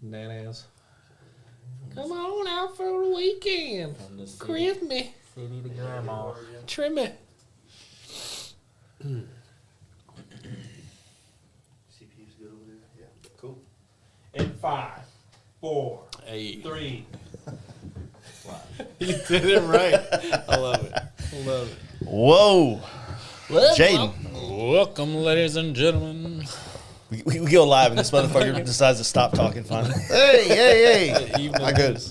Nana's. Come on out for the weekend. Crib me. City to grandma. Trim it. CPU's good over there? Yeah. Cool. In 5, 4, 3. You did it right. I love it. Whoa. Jaden. Welcome, ladies and gentlemen. We go live and this motherfucker decides to stop talking finally. Hey. I good.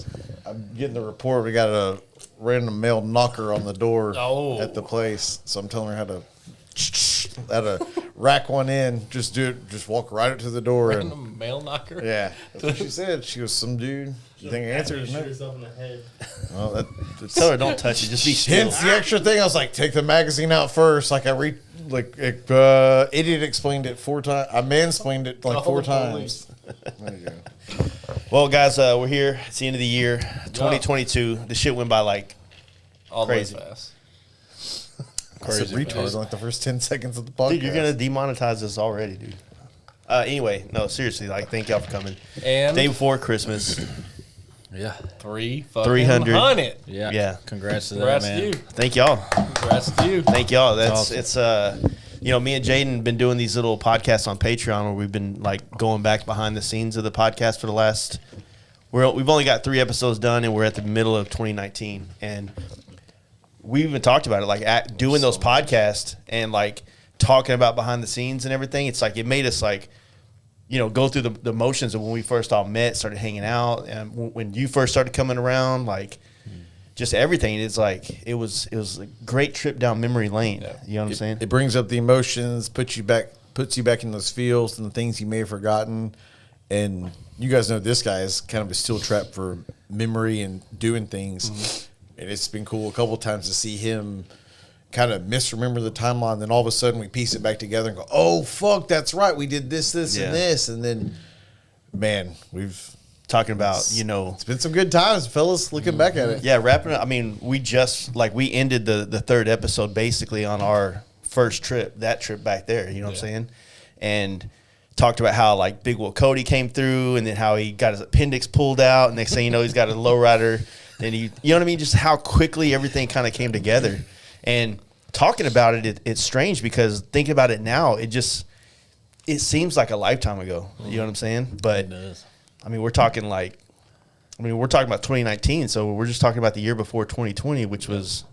I'm getting the report. We got a random male knocker on the door at the place. So I'm telling her how to rack one in. Just do it. Just walk right up to the door. Random male knocker? Yeah. That's what she said. She was some dude. You think I answered? Shoot yourself in the head. Well, Tell her don't touch it. Just be still. hence the extra thing. I was like, take the magazine out first. Like idiot explained it 4 times. I mansplained it like 4 times. There you go. Well, guys, we're here. It's the end of the year, 2022. The shit went by like All crazy. the way fast. I said retard in like the first 10 seconds of the podcast. Dude, you're gonna demonetize us already, dude. Anyway, no, seriously, like, thank y'all for coming. And Day before Christmas. Yeah. 300. Yeah. Congrats to Congrats that, to man. you. Thank y'all. Congrats to you. Thank y'all. That's Awesome. it's me and Jaden been doing these little podcasts on Patreon where we've been like going back behind the scenes of the podcast for the last. We've only got 3 episodes done and we're at the middle of 2019 and we even talked about it like doing those podcasts and like talking about behind the scenes and everything. It's like it made us like go through the motions of when we first all met, started hanging out, and when you first started coming around, like. Just everything. It's like it was a great trip down memory lane. Yeah. You know what I'm saying? It brings up the emotions, puts you back in those feels and the things you may have forgotten. And you guys know this guy is kind of a steel trap for memory and doing things. Mm-hmm. And it's been cool a couple of times to see him kind of misremember the timeline. Then all of a sudden we piece it back together and go, oh, fuck, that's right. We did this, and this. And then, man, we've... Talking about, it's been some good times, fellas, looking back at it. Yeah, wrapping up. I mean, we just, we ended the 3rd episode basically on our first trip, that trip back there, you know what I'm saying? And talked about how, Big Will Cody came through and then how he got his appendix pulled out. And next thing you know, he's got a lowrider. Then you know what I mean? Just how quickly everything kind of came together. And talking about it, it's strange because thinking about it now, it seems like a lifetime ago. You know what I'm saying? But... It does. I mean, we're talking about 2019, so we're just talking about the year before 2020, which was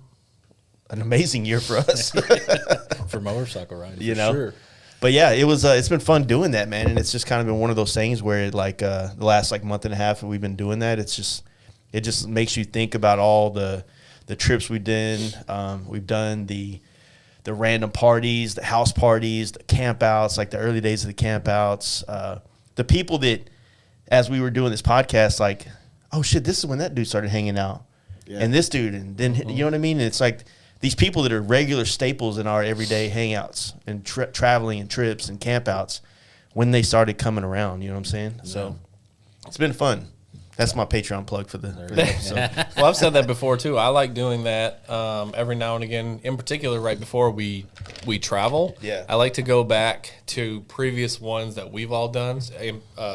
an amazing year for us. For motorcycle riding, sure. But yeah, it was. It's been fun doing that, man, and it's just kind of been one of those things where, the last month and a half that we've been doing that, it just makes you think about all the trips we've done. We've done the random parties, the house parties, the campouts, like the early days of the campouts, the people that. As we were doing this podcast, oh shit, this is when that dude started hanging out, and this dude, and then you know what I mean. And it's like these people that are regular staples in our everyday hangouts and traveling and trips and campouts when they started coming around. You know what I'm saying? Yeah. So it's been fun. That's my Patreon plug for the episode. Well, I've said that before too. I like doing that every now and again. In particular, right before we travel. Yeah. I like to go back to previous ones that we've all done,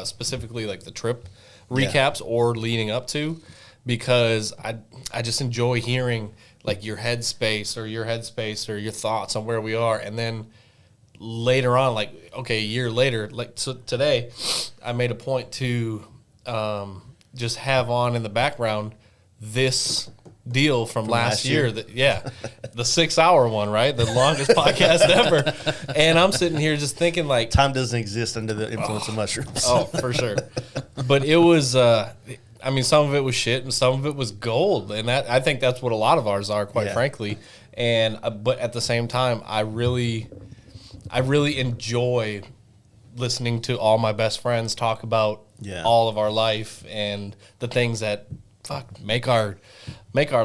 specifically like the trip recaps or leading up to, because I just enjoy hearing your headspace or your thoughts on where we are, and then later on, a year later, so today, I made a point to. Just have on in the background this deal from last year. The 6-hour one, right? The longest podcast ever. And I'm sitting here just thinking time doesn't exist under the influence of mushrooms. Oh, for sure. But it was, some of it was shit and some of it was gold. And I think that's what a lot of ours are, quite frankly. And, but at the same time, I really enjoy listening to all my best friends talk about all of our life and the things that make our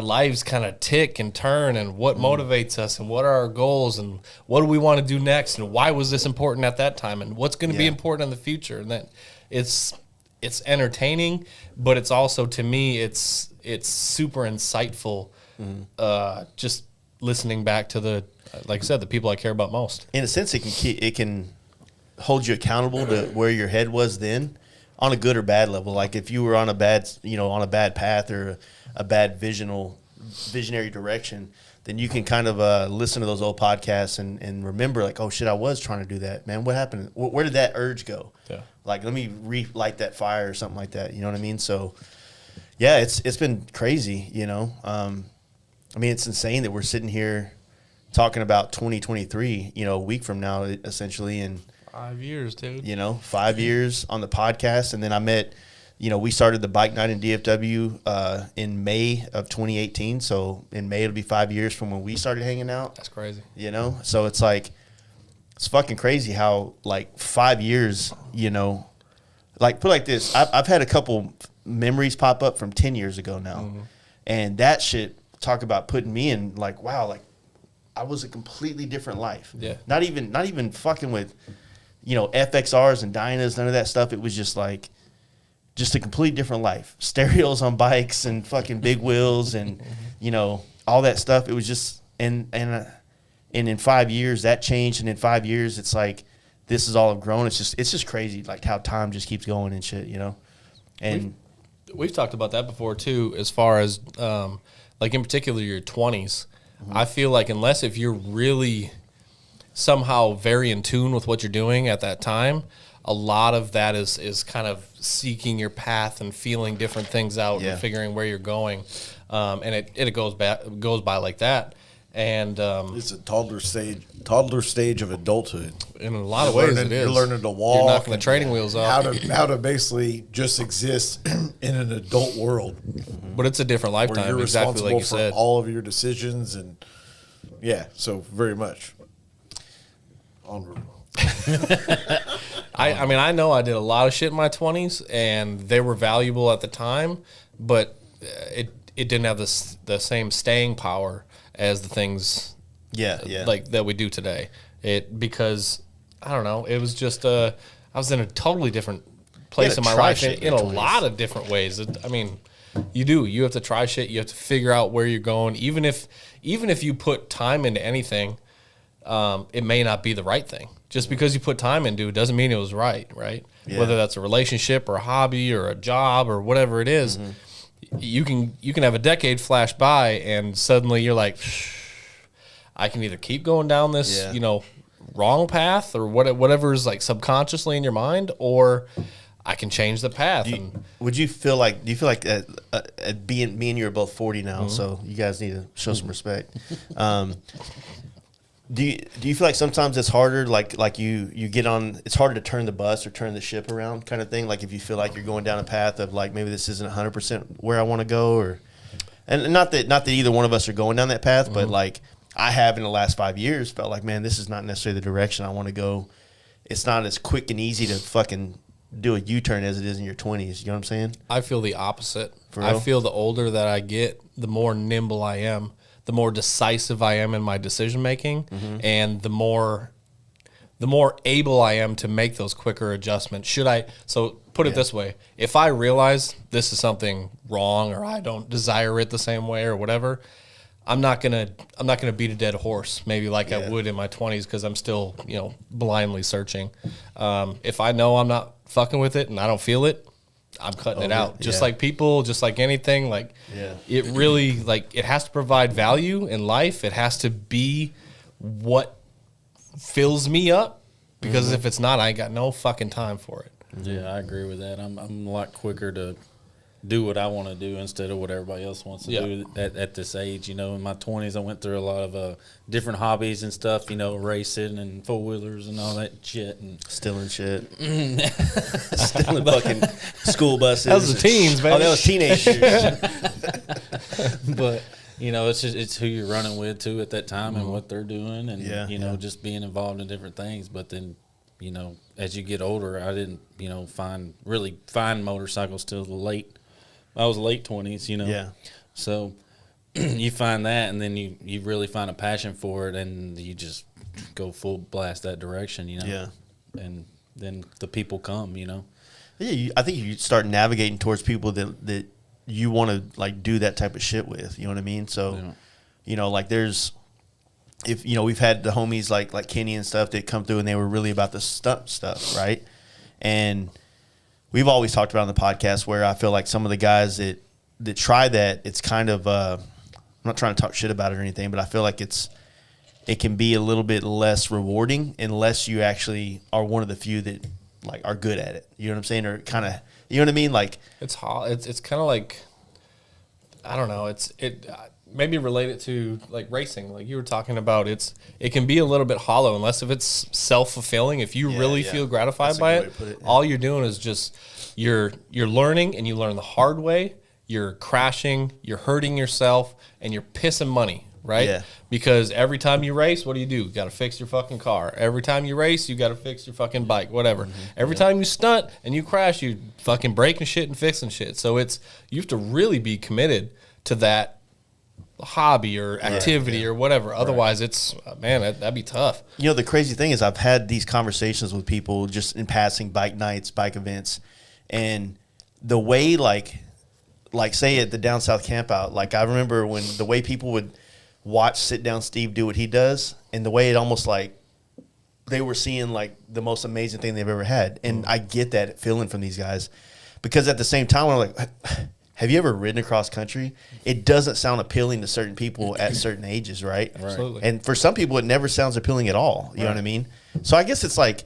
lives kind of tick and turn, and what motivates us and what are our goals and what do we want to do next and why was this important at that time and what's going to be important in the future. And that it's entertaining, but it's also, to me, it's super insightful. Just listening back to the people I care about most. In a sense, it can hold you accountable to where your head was then on a good or bad level. Like if you were on a bad, on a bad path or a bad visionary direction, then you can kind of listen to those old podcasts and remember like, oh shit, I was trying to do that, man. What happened? Where did that urge go? Yeah. Like, let me relight that fire or something like that. You know what I mean? So yeah, it's been crazy, I mean, it's insane that we're sitting here talking about 2023, a week from now, essentially. And 5 years, dude. 5 years on the podcast. And then I met, we started the bike night in DFW in May of 2018. So in May, it'll be 5 years from when we started hanging out. That's crazy. So it's like, it's fucking crazy how like 5 years, like put it like this. I've had a couple memories pop up from 10 years ago now. Mm-hmm. And that shit, talk about putting me in like, wow, like I was a completely different life. Yeah. Not even fucking with, FXRs and Dynas, none of that stuff. It was just like, just a completely different life. Stereos on bikes and fucking big wheels and, all that stuff. It was just, and in 5 years that changed. And in 5 years, it's like, this is all grown. It's just crazy. Like how time just keeps going and shit, and we've talked about that before too, as far as, like in particular your 20s. I feel like unless if you're really somehow very in tune with what you're doing at that time, a lot of that is kind of seeking your path and feeling different things out and figuring where you're going. And it goes by like that. And it's a toddler stage of adulthood. In a lot of ways, it is. You're learning to walk. You're knocking the training wheels off. How to basically just exist in an adult world. But it's a different Where lifetime, you're exactly responsible like you for said. all of your decisions, and so very much. Onward. I mean, I know I did a lot of shit in my 20s, and they were valuable at the time, but it didn't have the same staying power as the things like that we do today. Because I don't know, it was just I was in a totally different place in my life in a lot of different ways. I mean, you have to try shit. You have to figure out where you're going. Even if you put time into anything, it may not be the right thing. Just because you put time into it doesn't mean it was right? Yeah. Whether that's a relationship or a hobby or a job or whatever it is, you can have a decade flash by and suddenly you're like, I can either keep going down this, wrong path or whatever is like subconsciously in your mind, or I can change the path. Do you feel like me and you are both 40 now, so you guys need to show some respect. Do you feel like sometimes it's harder, like you get on, it's harder to turn the bus or turn the ship around kind of thing? Like if you feel like you're going down a path of like, maybe this isn't 100% where I want to go, and not that either one of us are going down that path, but like I have in the last 5 years felt like, man, this is not necessarily the direction I want to go. It's not as quick and easy to fucking do a U-turn as it is in your 20s. You know what I'm saying? I feel the opposite. For real? I feel the older that I get, the more nimble I am, the more decisive I am in my decision making, and the more able I am to make those quicker adjustments. So put it this way: if I realize this is something wrong or I don't desire it the same way or whatever, I'm not gonna beat a dead horse, maybe like I would in my 20s, because I'm still blindly searching. If I know I'm not fucking with it and I don't feel it, I'm cutting it out. Just like people, just like anything, it really, it has to provide value in life. It has to be what fills me up, because if it's not, I ain't got no fucking time for it. Yeah, I agree with that. I'm a lot quicker to do what I want to do instead of what everybody else wants to do at this age. In my 20s, I went through a lot of different hobbies and stuff, racing and four-wheelers and all that shit. And Stealing shit. Stealing fucking school buses. That was the teens, man. Oh, that was teenage years. But, it's who you're running with, too, at that time and what they're doing and, just being involved in different things. But then, as you get older, I didn't, find motorcycles till I was late 20s, Yeah. So you find that, and then you really find a passion for it, and you just go full blast that direction, Yeah. And then the people come, Yeah, I think you start navigating towards people that you want to do that type of shit with. You know what I mean? So, there's, if we've had the homies like Kenny and stuff that come through, and they were really about the stunt stuff, right? And we've always talked about on the podcast where I feel like some of the guys that try that, it's kind of I'm not trying to talk shit about it or anything, but I feel like it can be a little bit less rewarding unless you actually are one of the few that like are good at it. You know what I'm saying? Or kind of, you know what I mean? Like It's kind of like, I don't know. It maybe related to like racing, like you were talking about. It can be a little bit hollow unless if it's self-fulfilling. If you really feel gratified That's a by good way it, to put it, yeah. all you're doing is just you're learning, and you learn the hard way. You're crashing, you're hurting yourself, and you're pissing money, right? Yeah. Because every time you race, what do? You got to fix your fucking car. Every time you race, you got to fix your fucking bike, whatever. Every time you stunt and you crash, you fucking breaking shit and fixing shit. So you have to really be committed to that hobby or activity or whatever. Otherwise, it's that'd be tough. You know, the crazy thing is I've had these conversations with people just in passing, bike nights, bike events, and the way like say at the Down South camp out, like I remember when the way people would watch Sit Down Steve do what he does, and the way it almost like they were seeing like the most amazing thing they've ever had. And I get that feeling from these guys, because at the same time I'm like, have you ever ridden across country? It doesn't sound appealing to certain people at certain ages, right? Absolutely. And for some people, it never sounds appealing at all. You know what I mean? So I guess it's like,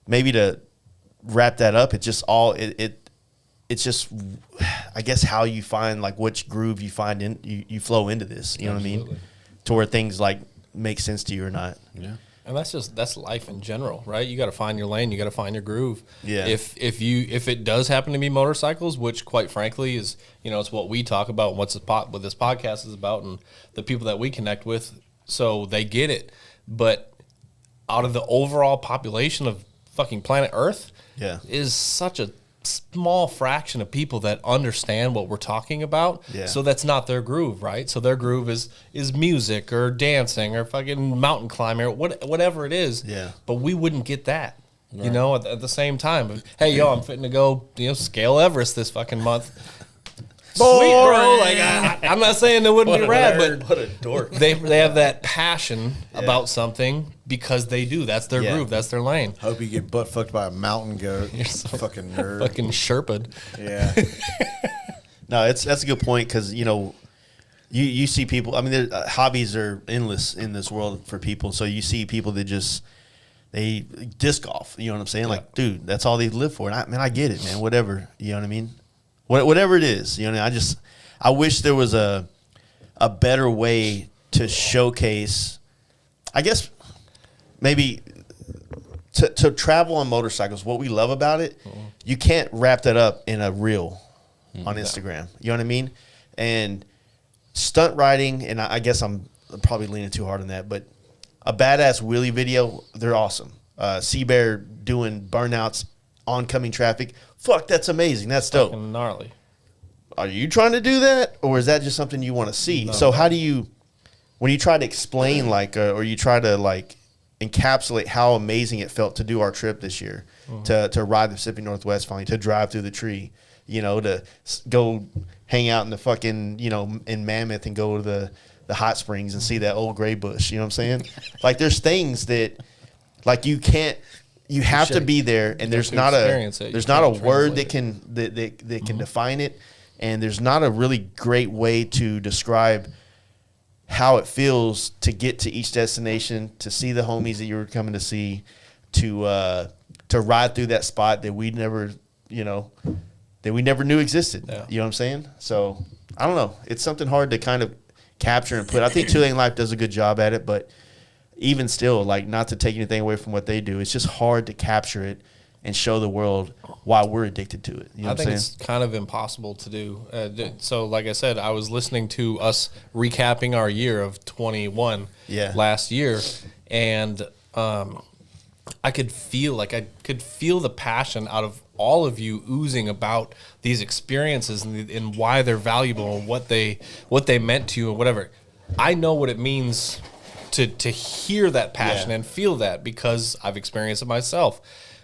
maybe to wrap that up, it's just all it's just, I guess, how you find like which groove you find in you flow into this. You know what I mean? To where things like make sense to you or not. Yeah. And that's life in general, right? You got to find your lane. You got to find your groove. Yeah. If it does happen to be motorcycles, which quite frankly is, it's what we talk about, what this podcast is about, and the people that we connect with, so they get it. But out of the overall population of fucking planet Earth, is such a small fraction of people that understand what we're talking about. So that's not their groove, right? So their groove is music or dancing or fucking mountain climbing or whatever it is. But we wouldn't get that, at the same time. Hey, yo, I'm fitting to go, scale Everest this fucking month. Sweet, bro. Like I'm not saying it wouldn't be rad, but what a dork. they have that passion about something because they do. That's their groove. That's their lane. Hope you get butt fucked by a mountain goat. You're so fucking nerd. Fucking Sherpa'd. Yeah. No, that's a good point, because you see people. I mean, hobbies are endless in this world for people. So you see people that they disc golf. You know what I'm saying? Like, dude, that's all they live for. And I get it, man. Whatever. You know what I mean? Whatever it is. I wish there was a better way to showcase. I guess maybe to travel on motorcycles. What we love about it, you can't wrap that up in a reel on Instagram. You know what I mean? And stunt riding, and I guess I'm probably leaning too hard on that, but a badass wheelie video, they're awesome. Sea Bear doing burnouts, oncoming traffic. Fuck, that's amazing. That's dope. Fucking gnarly. Are you trying to do that, or is that just something you want to see? No. So how do you, when you try to explain or you try to like encapsulate how amazing it felt to do our trip this year, to ride the Pacific Northwest finally, to drive through the tree, to go hang out in the fucking, in Mammoth and go to the hot springs and see that old gray bush, you know what I'm saying? Like there's things that like you have to be there, and there's not a word that can define it, and there's not a really great way to describe how it feels to get to each destination, to see the homies that you were coming to see, to ride through that spot that we never knew existed. Yeah. You know what I'm saying? So I don't know. It's something hard to kind of capture and put. I think Two Lane Life does a good job at it, but even still, like, not to take anything away from what they do, it's just hard to capture it and show the world why we're addicted to it. You know I what think I'm saying? it's kind of impossible to do. So, like I said, I was listening to us recapping our year of 21 last year, and I could feel the passion out of all of you oozing about these experiences and why they're valuable and what they meant to you and whatever. I know what it means to hear that passion and feel that because I've experienced it myself.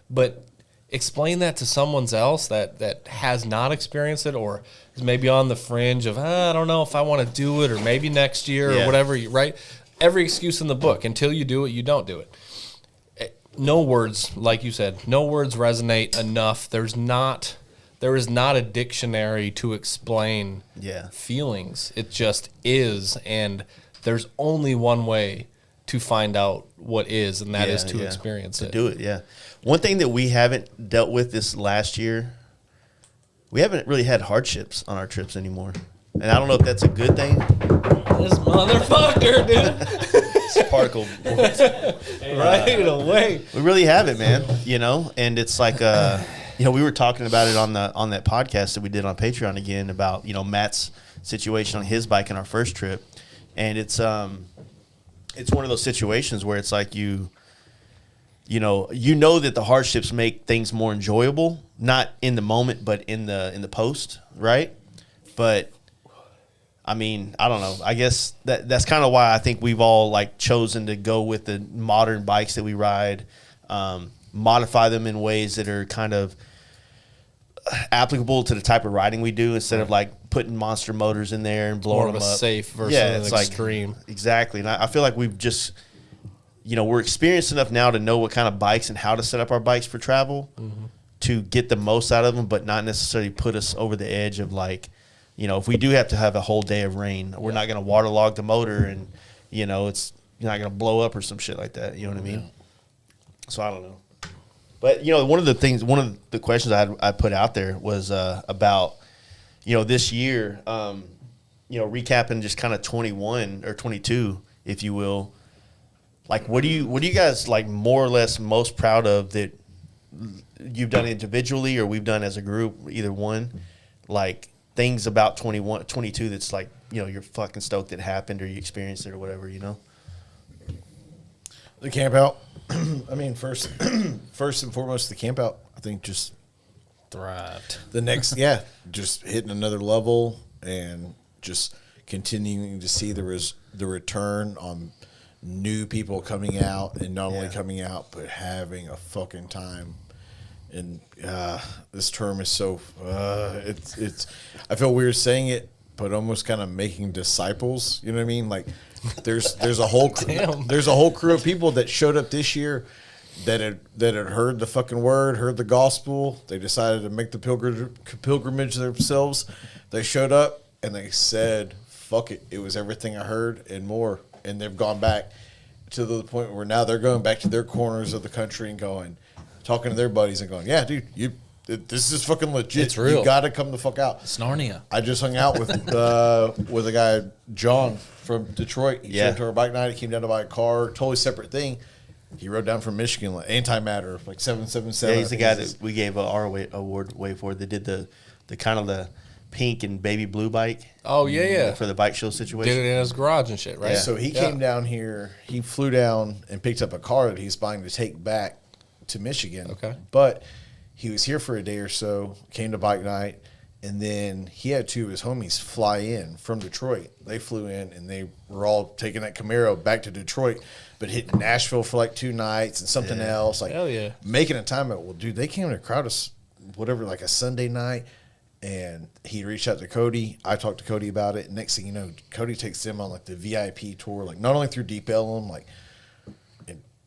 But explain that to someone else that has not experienced it or is maybe on the fringe of, I don't know if I want to do it or maybe next year or whatever, right? Every excuse in the book. Until you do it, you don't do it. no words, like you said, no words resonate enough. There is not a dictionary to explain feelings. It just is, and there's only one way to find out what is, and that is to experience it. Do it, yeah. One thing that we haven't dealt with this last year, we haven't really had hardships on our trips anymore. And I don't know if that's a good thing. This motherfucker, dude. Particle right away. We really haven't, man. You know, and it's like, you know, we were talking about it on that podcast that we did on Patreon again about, you know, Matt's situation on his bike in our first trip, and it's one of those situations where it's like you know that the hardships make things more enjoyable, not in the moment, but in the post, right? But I mean, I don't know. I guess that's kind of why I think we've all like chosen to go with the modern bikes that we ride, modify them in ways that are kind of applicable to the type of riding we do, instead of like putting monster motors in there and blowing them up. More of a safe versus an extreme. Like, exactly. And I feel like we've just, you know, we're experienced enough now to know what kind of bikes and how to set up our bikes for travel to get the most out of them, but not necessarily put us over the edge of like, you know, if we do have to have a whole day of rain, we're not going to waterlog the motor and, you know, you're not going to blow up or some shit like that. You know what I mean? So I don't know. But, you know, one of the questions I put out there was about, you know, this year, you know, recapping just kind of 21 or 22, if you will. Like, what do you guys like more or less most proud of that you've done individually or we've done as a group, either one? Like, things about 21, 22 that's like, you know, you're fucking stoked it happened or you experienced it or whatever, you know? The camp out. I mean, first and foremost, the camp out, I think just Thrived. the next, just hitting another level and just continuing to see the return on new people coming out, and not only coming out, but having a fucking time. And this term is so it's I feel weird saying it, but almost kind of making disciples. You know what I mean? Like there's a whole crew of people that showed up this year that had heard the fucking word, heard the gospel. They decided to make the pilgrimage themselves. They showed up and they said, "Fuck it, it was everything I heard and more." And they've gone back to the point where now they're going back to their corners of the country and talking to their buddies and going, "Yeah, dude, this is fucking legit. It's real. You got to come the fuck out." It's Narnia. I just hung out with a guy, John from Detroit. He showed to our bike night. He came down to buy a car, totally separate thing. He rode down from Michigan, like antimatter, like 777. Yeah, he's the guy that we gave our award away for. They did the kind of the pink and baby blue bike. Oh yeah. For the bike show situation. Did it in his garage and shit, right? Yeah. So he came down here. He flew down and picked up a car that he's buying to take back to Michigan. Okay. But he was here for a day or so, came to bike night, and then he had two of his homies fly in from Detroit. They flew in, and they were all taking that Camaro back to Detroit, but hit Nashville for like 2 nights and something else. Like, hell yeah. Making a time out. Well, dude, they came to crowd us, whatever, like a Sunday night, and he reached out to Cody. I talked to Cody about it. Next thing you know, Cody takes them on like the VIP tour, like not only through Deep Ellum, like,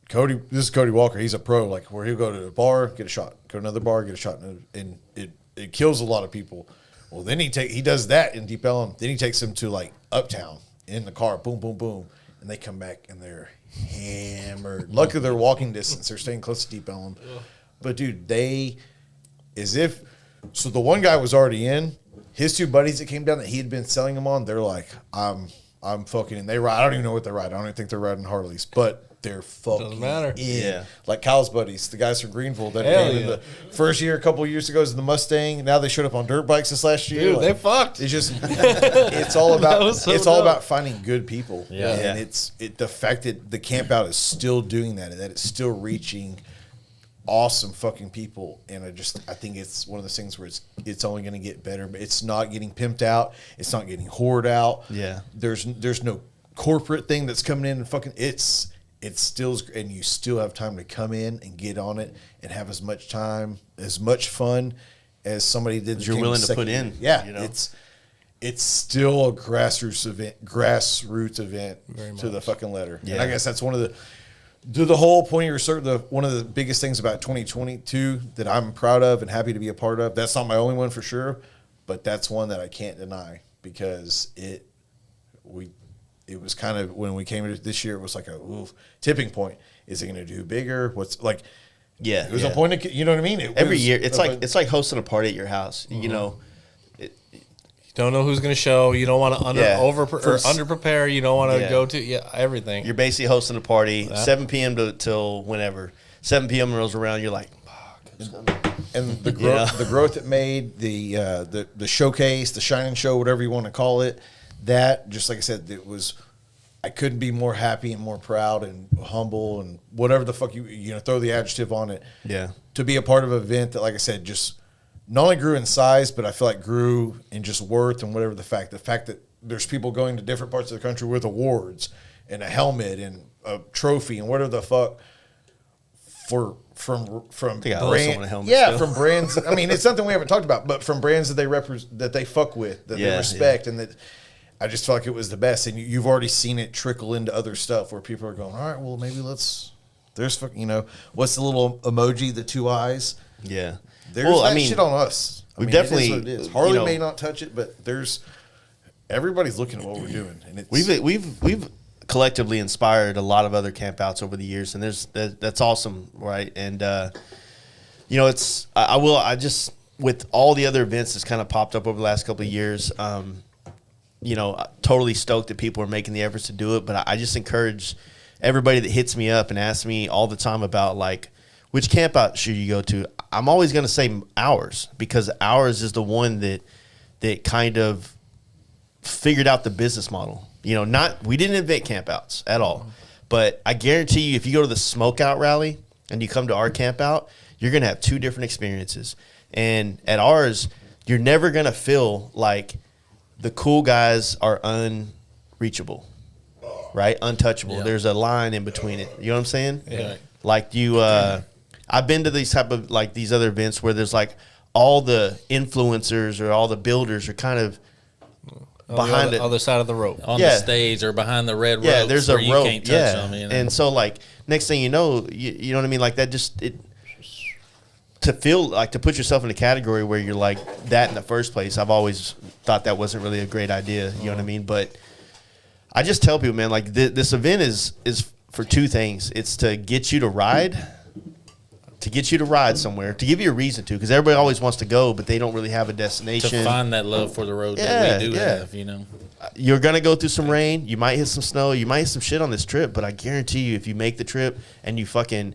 Cody, this is Cody Walker. He's a pro. Like where he'll go to a bar, get a shot, go to another bar, get a shot, and it kills a lot of people. Well, then he does that in Deep Ellum. Then he takes them to like Uptown in the car, boom, boom, boom, and they come back and they're hammered. Luckily, they're walking distance. They're staying close to Deep Ellum. But dude, the one guy was already in. His 2 buddies that came down that he had been selling them on, they're like, I'm fucking, and they ride. I don't even know what they ride. I don't even think they're riding Harleys, but they're fucking Doesn't matter. in. Yeah. Like Kyle's buddies, the guys from Greenville that Hell came in the first year, a couple of years ago, was in the Mustang. Now they showed up on dirt bikes this last year. Dude, they fucked. It's just, it's all about, That was so it's all dope. about finding good people. Yeah. And the fact that the camp out is still doing that, and that it's still reaching awesome fucking people. And I think it's one of those things where it's only going to get better, but it's not getting pimped out. It's not getting whored out. Yeah. There's no corporate thing that's coming in and fucking, it's still, and you still have time to come in and get on it and have as much time, as much fun as somebody did. You're willing to put in. Yeah. You know? It's still a grassroots event Very to the much. fucking letter. Yeah. And I guess that's one of the whole point of your one of the biggest things about 2022 that I'm proud of and happy to be a part of. That's not my only one for sure, but that's one that I can't deny because it was kind of when we came into this year, it was like a tipping point. Is it going to do bigger? What's like? Yeah, it was a point of, you know what I mean? Every year, it's like hosting a party at your house. You know, don't know who's going to show. You don't want to under prepare. You don't want to go to everything. You're basically hosting a party 7 p.m. till whenever. 7 p.m. rolls around. You're like, and the growth, the growth it made, the showcase, the shining show, whatever you want to call it. That, just like I said, it was. I couldn't be more happy and more proud and humble and whatever the fuck you know, throw the adjective on it. Yeah. To be a part of an event that, like I said, just not only grew in size, but I feel like grew in just worth and whatever the fact that there's people going to different parts of the country with awards and a helmet and a trophy and whatever the fuck from from brands. I mean, it's something we haven't talked about, but from brands that they that they fuck with, that they respect, and that I just felt like it was the best. And you've already seen it trickle into other stuff where people are going, all right, well, maybe there's, you know, what's the little emoji, the 2 eyes? Yeah. There's shit on us. We definitely, it is. Harley may not touch it, but everybody's looking at what we're doing. And it's, we've collectively inspired a lot of other campouts over the years, and that's awesome, right? And, you know, with all the other events that's kind of popped up over the last couple of years, you know, totally stoked that people are making the efforts to do it. But I just encourage everybody that hits me up and asks me all the time about, like, which camp out should you go to? I'm always going to say ours, because ours is the one that kind of figured out the business model. You know, we didn't invent campouts at all. But I guarantee you, if you go to the smokeout rally and you come to our campout, you're going to have 2 different experiences. And at ours, you're never going to feel like the cool guys are unreachable, right? Untouchable. Yeah. There's a line in between it. You know what I'm saying? Yeah. Like I've been to these type of, like, these other events where there's like all the influencers or all the builders are kind of behind the other side of the rope on the stage or behind the red rope. Yeah, there's a rope. You can't touch them, you know? And so, like, next thing you know, you know what I mean? Like, that just to feel like, to put yourself in a category where you're like that in the first place, I've always thought that wasn't really a great idea. You know what I mean? But I just tell people, man, like, this event is for 2 things. It's to get you to ride somewhere, to give you a reason to, because everybody always wants to go, but they don't really have a destination. To find that love for the road that we do have, you know. You're going to go through some rain. You might hit some snow. You might hit some shit on this trip, but I guarantee you, if you make the trip and you fucking,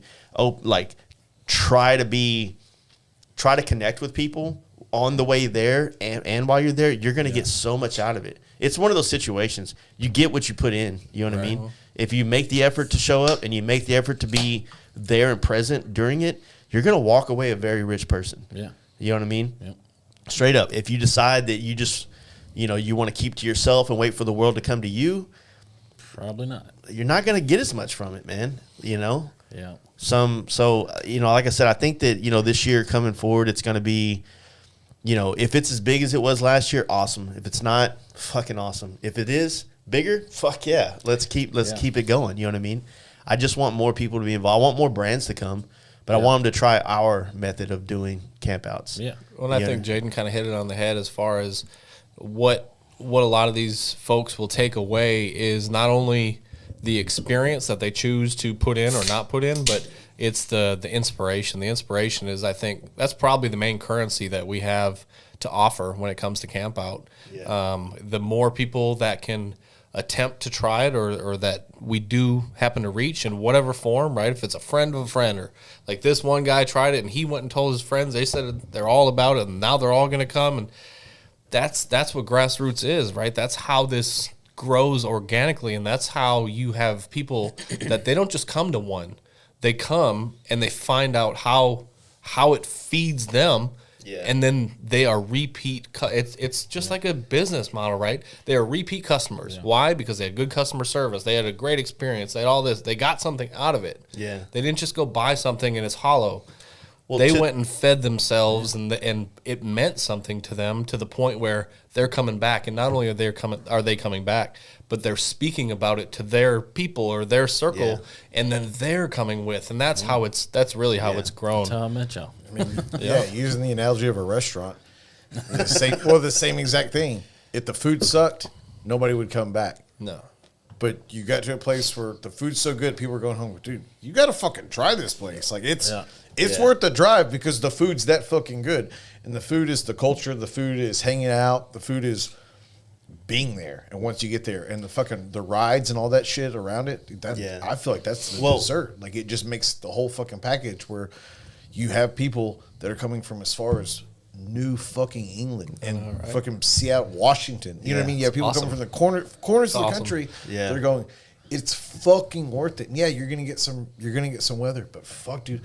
try to connect with people on the way there and while you're there, you're going to get so much out of it. It's one of those situations. You get what you put in. You know what I mean? If you make the effort to show up and you make the effort to be there and present during it, you're going to walk away a very rich person. Yeah. You know what I mean? Yep. Straight up. If you decide that you just, you know, you want to keep to yourself and wait for the world to come to you, probably not. You're not going to get as much from it, man. You know? Yeah. You know, like I said, I think that, you know, this year coming forward, it's going to be, you know, if it's as big as it was last year, awesome. If it's not, fucking awesome. If it is bigger, fuck yeah. Let's keep it going. You know what I mean? I just want more people to be involved. I want more brands to come, but I want them to try our method of doing campouts. Yeah. Well, I think Jaden kind of hit it on the head as far as what a lot of these folks will take away is not only the experience that they choose to put in or not put in, but it's the inspiration. The inspiration is, I think, that's probably the main currency that we have to offer when it comes to camp out. Yeah. The more people that can attempt to try it or that we do happen to reach in whatever form, right? If it's a friend of a friend, or like this one guy tried it and he went and told his friends, they said they're all about it and now they're all going to come. And that's what grassroots is, right? That's how this grows organically, and that's how you have people that they don't just come to one. They come and they find out how it feeds them. Yeah. And then they are repeat. It's just like a business model, right? They are repeat customers. Yeah. Why? Because they had good customer service. They had a great experience. They had all this. They got something out of it. Yeah. They didn't just go buy something and it's hollow. they went and fed themselves, and it meant something to them to the point where they're coming back. And not only are they coming back, but they're speaking about it to their people or their circle, and then they're coming with. And that's how that's really how it's grown. That's how I met y'all. I mean, using the analogy of a restaurant, the same exact thing. If the food sucked, nobody would come back. No. But you got to a place where the food's so good, people are going home. Dude, you got to fucking try this place. Like it's worth the drive because the food's that fucking good, and the food is the culture. The food is hanging out. The food is being there. And once you get there, and the rides and all that shit around it, I feel like that's the dessert. Like it just makes the whole fucking package where you have people that are coming from as far as New fucking England and fucking Seattle, Washington. You know what I mean? Yeah, people coming from the corners of the country. Yeah, they're going. It's fucking worth it. And yeah, you're gonna get some weather, but fuck, dude.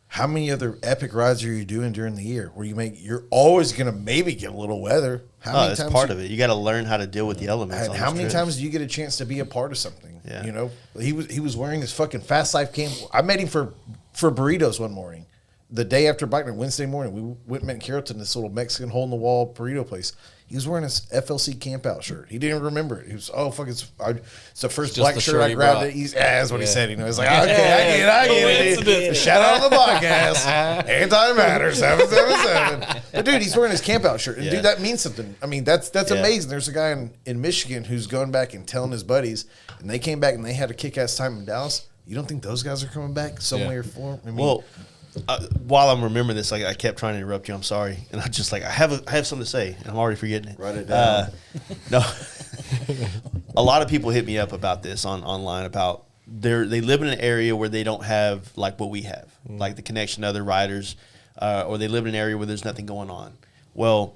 How many other epic rides are you doing during the year where you're always gonna maybe get a little weather? That's part of it. You got to learn how to deal with the elements. And how many times do you get a chance to be a part of something? Yeah. You know, he was wearing his fucking Fast Life camp. I met him for burritos one morning. The day after bike ride, Wednesday morning, we went and met Carrollton, this little Mexican hole-in-the-wall burrito place. He was wearing his FLC campout shirt. He didn't even remember it. He was, it's the first black shirt I grabbed. That's what he said. You know, he's like, okay, I get it. Shout out on the podcast. Antimatter 777. But dude, he's wearing his campout shirt, and dude, that means something. I mean, that's amazing. There's a guy in Michigan who's going back and telling his buddies, and they came back and they had a kick-ass time in Dallas. You don't think those guys are coming back some way or form? I mean, while I'm remembering this, I kept trying to interrupt you. I'm sorry, and I just I have something to say, and I'm already forgetting it. Write it down. No, a lot of people hit me up about this online about they live in an area where they don't have like what we have, like the connection to other riders, or they live in an area where there's nothing going on. Well,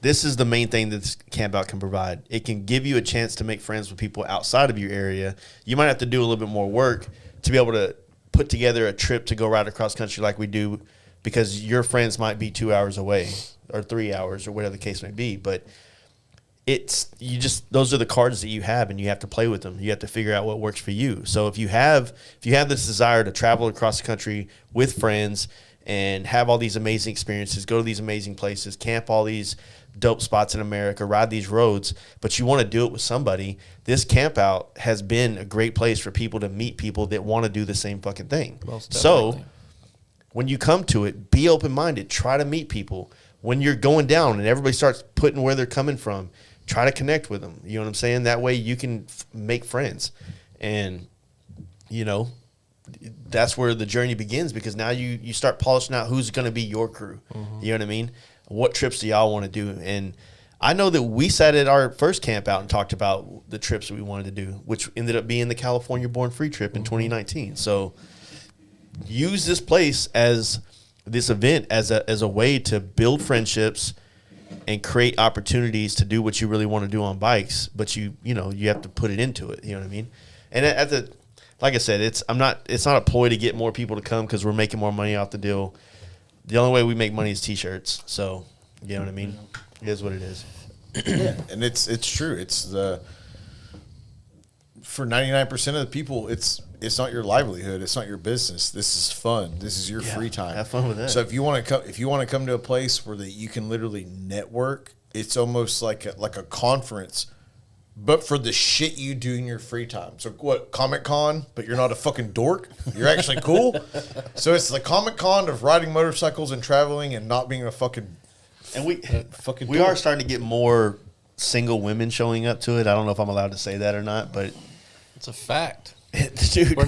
this is the main thing that this camp out can provide. It can give you a chance to make friends with people outside of your area. You might have to do a little bit more work to be able to put together a trip to go ride across country like we do, because your friends might be 2 hours away or 3 hours or whatever the case may be. But those are the cards that you have, and you have to play with them. You have to figure out what works for you. So if you have this desire to travel across the country with friends and have all these amazing experiences, go to these amazing places, camp all these dope spots in America, ride these roads, but you want to do it with somebody, this camp out has been a great place for people to meet people that want to do the same fucking thing. So when you come to it, be open-minded, try to meet people. When you're going down and everybody starts putting where they're coming from, try to connect with them. You know what I'm saying? That way you can make friends. And, you know, that's where the journey begins, because now you start polishing out who's going to be your crew. Mm-hmm. You know what I mean? What trips do y'all want to do? And I know that we sat at our first camp out and talked about the trips that we wanted to do, which ended up being the California Born Free trip in 2019. So use this place this event as a way to build friendships and create opportunities to do what you really want to do on bikes, but you have to put it into it. You know what I mean? And like I said, it's not a ploy to get more people to come because we're making more money off the deal. The only way we make money is T-shirts. So, you know what I mean? It is what it is. Yeah, and it's true. It's for 99% of the people, it's not your livelihood. It's not your business. This is fun. This is your free time. Have fun with that. So if you want to come to a place where you can literally network, it's almost like a conference, but for the shit you do in your free time. So what, Comic-Con, but you're not a fucking dork? You're actually cool? So it's the Comic-Con of riding motorcycles and traveling and not being a fucking And we dork. are starting to get more single women showing up to it. I don't know if I'm allowed to say that or not, but it's a fact. Dude. We're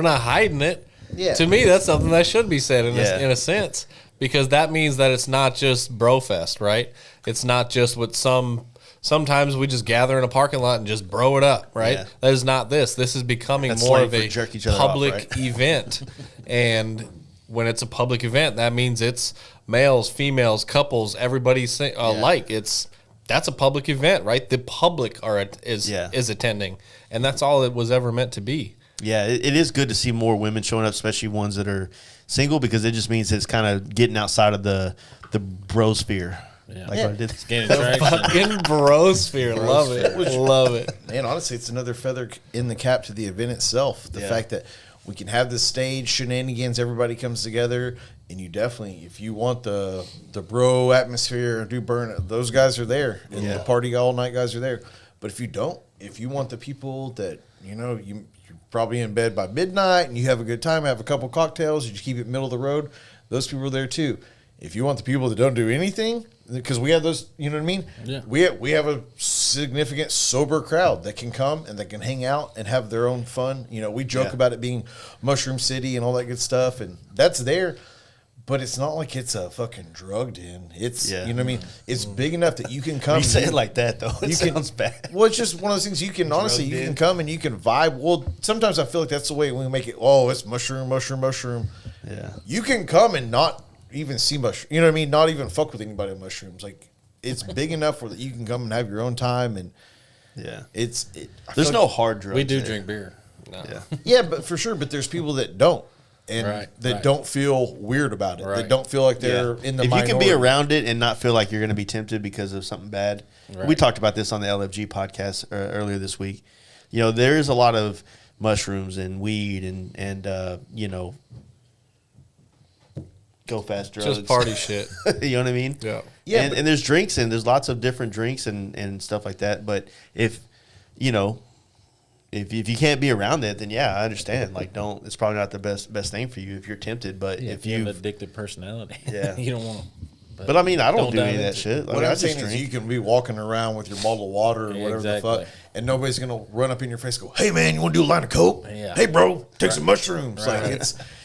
not hiding it. Yeah. To me, that's something that should be said in a sense, because that means that it's not just brofest, right? It's not just what sometimes we just gather in a parking lot and just bro it up, right? Yeah. That is not this. This is becoming That's more of slang a for jerk each other public off, right? event. And when it's a public event, that means it's males, females, couples, everybody alike. That's a public event, right? The public is attending, and that's all it was ever meant to be. Yeah, it is good to see more women showing up, especially ones that are single, because it just means it's kind of getting outside of the brosphere. Yeah. Like what I did. It's gaining traction. Fucking brosphere. Love it. Love it. Man, honestly, it's another feather in the cap to the event itself. The fact that we can have this stage shenanigans, everybody comes together, And you definitely, if you want the bro atmosphere, do burn, those guys are there. And the party all night guys are there. But if you don't, if you want the people that, you're probably in bed by midnight and you have a good time, have a couple cocktails, you just keep it middle of the road, those people are there too. If you want the people that don't do anything, because we have those, you know what I mean? Yeah. We have a significant sober crowd that can come and that can hang out and have their own fun. We joke about it being Mushroom City and all that good stuff, and that's there. But it's not like it's a fucking drugged in. It's, you know what I mean? It's big enough that you can come. You say it like that, though. It sounds bad. Well, it's just one of those things you can, honestly, you can come and you can vibe. Well, sometimes I feel like that's the way we make it. Oh, it's mushroom. Yeah. You can come and not even see mushroom. You know what I mean? Not even fuck with anybody on mushrooms. Like, it's big enough where that you can come and have your own time. And there's no hard drugs. We do there. drink beer. No. Yeah, but for sure. But there's people that don't. And that don't feel weird about it. Right. They don't feel like they're in the If minority. you can be around it and not feel like you're going to be tempted because of something bad. Right. We talked about this on the LFG podcast earlier this week. There is a lot of mushrooms and weed and go fast drugs. Just party shit. You know what I mean? Yeah. Yeah, And there's drinks and there's lots of different drinks and stuff like that. But if you can't be around it, then I understand. Like, it's probably not the best thing for you if you're tempted. But Yeah, if you you have an addictive personality, Yeah. you don't want to. but I mean, I don't do dive any of that into shit. What I I'm just saying is drink. you can be walking around with your bottle of water or Yeah, whatever exactly. the fuck, and nobody's going to run up in your face and go, hey, man, you want to do a line of coke? Yeah. Hey, bro, take some mushrooms. Like,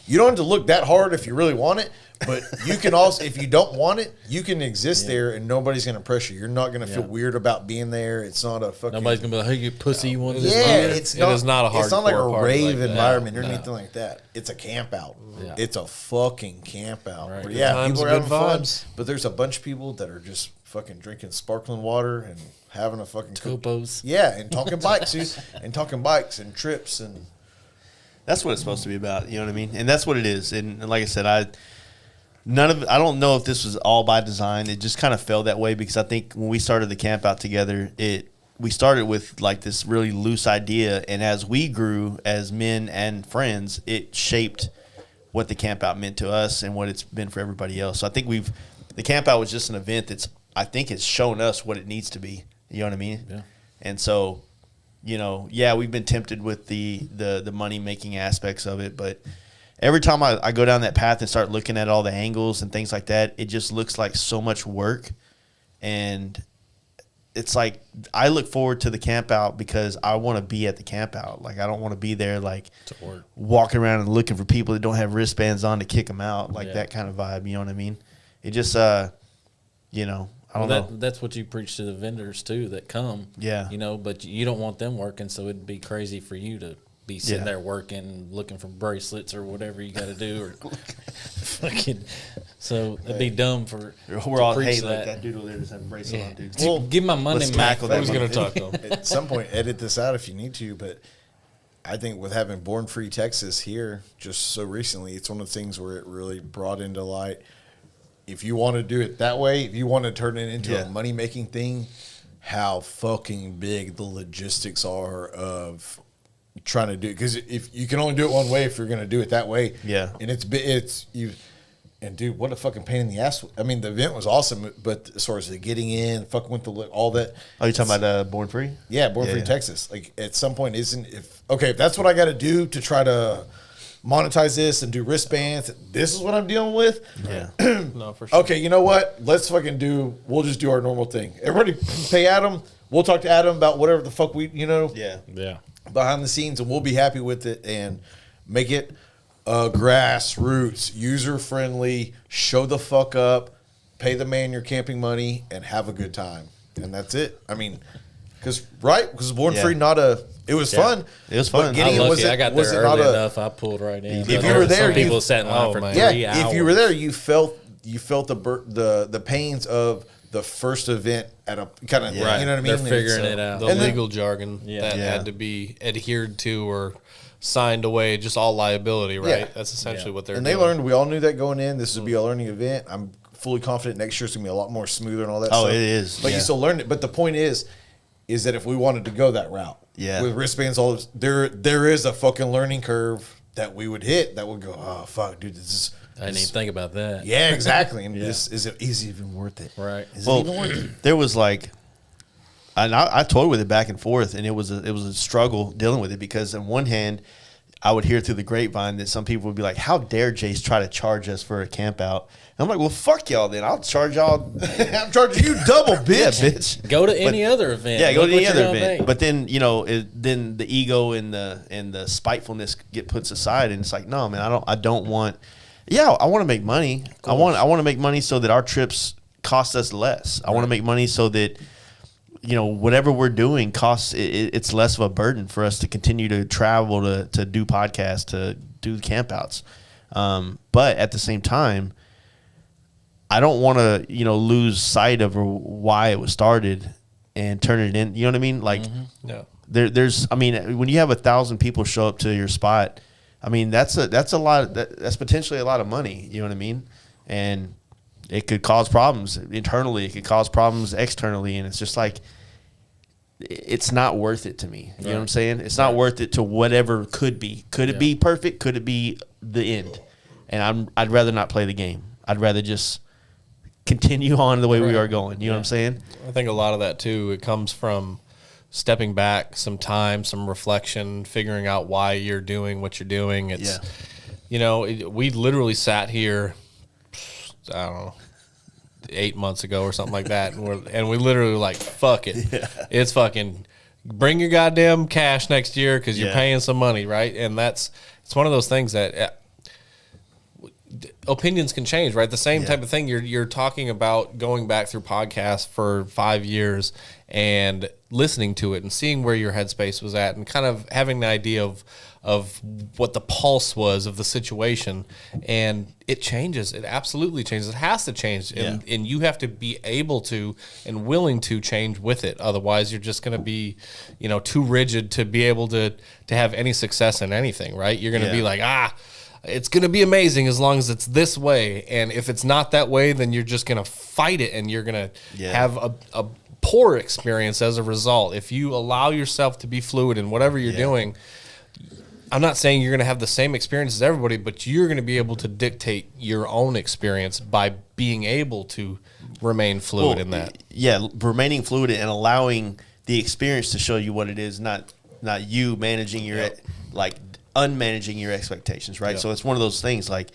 you don't have to look that hard if you really want it, but you can also, if you don't want it, you can exist there and nobody's going to pressure you. You're not going to feel weird about being there. It's not a fucking... Nobody's gonna be like, "Hey, you pussy, you want this?" Yeah, beer?" it's It not, is not a It's not like a hardcore party rave like that. environment or No. anything like that. It's a camp out. Yeah. It's a fucking camp out. Right. Where, Good times, people are good having fun, vibes. but there's a bunch of people that are just fucking drinking sparkling water and having a fucking Topos. Yeah, and talking bikes, dude, and talking bikes and trips and That's what it's supposed to be about. You know what I mean? And that's what it is. And like I said, I don't know if this was all by design. It just kind of fell that way because I think when we started the camp out together, we started with like this really loose idea, and as we grew as men and friends, it shaped what the camp out meant to us and what it's been for everybody else. So I think the camp out was just an event I think it's shown us what it needs to be. You know what I mean? Yeah. And so, we've been tempted with the money making aspects of it, but every time I go down that path and start looking at all the angles and things like that, it just looks like so much work. And it's like I look forward to the camp out because I want to be at the camp out. Like, I don't want to be there like To work. walking around and looking for people that don't have wristbands on to kick them out, like Yeah. that kind of vibe. You know what I mean? It just, I don't know. That's what you preach to the vendors too that come. Yeah. But you don't want them working, so it'd be crazy for you to be sitting Yeah. there working, looking for bracelets or whatever you got to do, or fucking. So it'd be dumb for. We're all preach hey, like that dude over there just had a bracelet on, dude. Well, give my money let's back. tackle that Who's one. going to talk to him? at some point edit this out if you need to, but I think with having Born Free Texas here just so recently, it's one of the things where it really brought into light. If you want to do it that way, if you want to turn it into a money making thing, how fucking big the logistics are of trying to do it. Because if you can only do it one way, if you're going to do it that way, and it's you. And dude, what a fucking pain in the ass! I mean, the event was awesome, but as far as the getting in, fucking with all that. Oh, you talking about Born Free? Yeah, Born Free Texas. Like at some point, if that's what I got to do to try to monetize this and do wristbands, this is what I'm dealing with. Yeah. No, for sure. Okay, you know what? We'll just do our normal thing. Everybody pay Adam. We'll talk to Adam about whatever the fuck Yeah. Yeah. behind the scenes, and we'll be happy with it and make it grassroots, user friendly. Show the fuck up, pay the man your camping money, and have a good time. And that's it. I mean, because Born Free, it was fun. It was fun. But getting I'm it lucky. I got there early enough. I pulled right in. If you were there, some people you- sat in line for man. 3 yeah, hours. if you were there, you felt the pains of the first event at a kind of, you know what I mean? They're And figuring it's, it out. The And then- legal jargon that Yeah. had to be adhered to or signed away, just all liability, right? Yeah. That's essentially what they're And doing. they learned, we all knew that going in. This would be a learning event. I'm fully confident next year's going to be a lot more smoother and all that Oh, stuff. it is, But yeah. you still learned it. But the point is that if we wanted to go that route, with wristbands, all this, there is a fucking learning curve that we would hit that would go, oh, fuck, dude, this is I didn't even think about that. Yeah, exactly. And is it even worth it? Right. Is it even worth it? There was like, and I toyed with it back and forth, and it was a struggle dealing with it because on one hand, I would hear through the grapevine that some people would be like, "How dare Jace try to charge us for a camp out?" And I'm like, "Well, fuck y'all then. I'll charge y'all. I'm charging you double, bitch. Yeah, bitch. Go to any other event. Yeah, go Look to any what other you're gonna event." think. But then then the ego and the spitefulness get puts aside, and it's like, no, man, I don't want. Yeah, I want to make money. I want to make money so that our trips cost us less. I want to make money so that whatever we're doing costs. It's less of a burden for us to continue to travel, to do podcasts, to do campouts. But at the same time, I don't want to lose sight of why it was started and turn it in. You know what I mean? Like, there's. I mean, when you have 1,000 people show up to your spot, I mean that's a lot. That's potentially a lot of money. You know what I mean? And it could cause problems internally. It could cause problems externally, and it's just like it's not worth it to me. You know what I'm saying? It's not worth it to whatever could be. Could it be perfect? Could it be the end? And I'd rather not play the game. I'd rather just continue on the way we are going. You know what I'm saying? I think a lot of that too, it comes from stepping back, some time, some reflection, figuring out why you're doing what you're doing. It's, we literally sat here, I don't know, 8 months ago or something like that. And we literally were like, fuck it. Yeah. It's fucking bring your goddamn cash next year because you're paying some money, right? And it's one of those things that opinions can change, right? The same type of thing. You're talking about going back through podcasts for 5 years and listening to it and seeing where your headspace was at and kind of having an idea of what the pulse was of the situation. And it changes. It absolutely changes. It has to change. And you have to be able to and willing to change with it. Otherwise, you're just going to be, too rigid to be able to have any success in anything, right? You're going to be like, it's going to be amazing as long as it's this way. And if it's not that way, then you're just going to fight it and you're going to have a poor experience as a result. If you allow yourself to be fluid in whatever you're doing, I'm not saying you're going to have the same experience as everybody, but you're going to be able to dictate your own experience by being able to remain fluid in that. Yeah, remaining fluid and allowing the experience to show you what it is, not you managing your unmanaging your expectations, right? So it's one of those things like,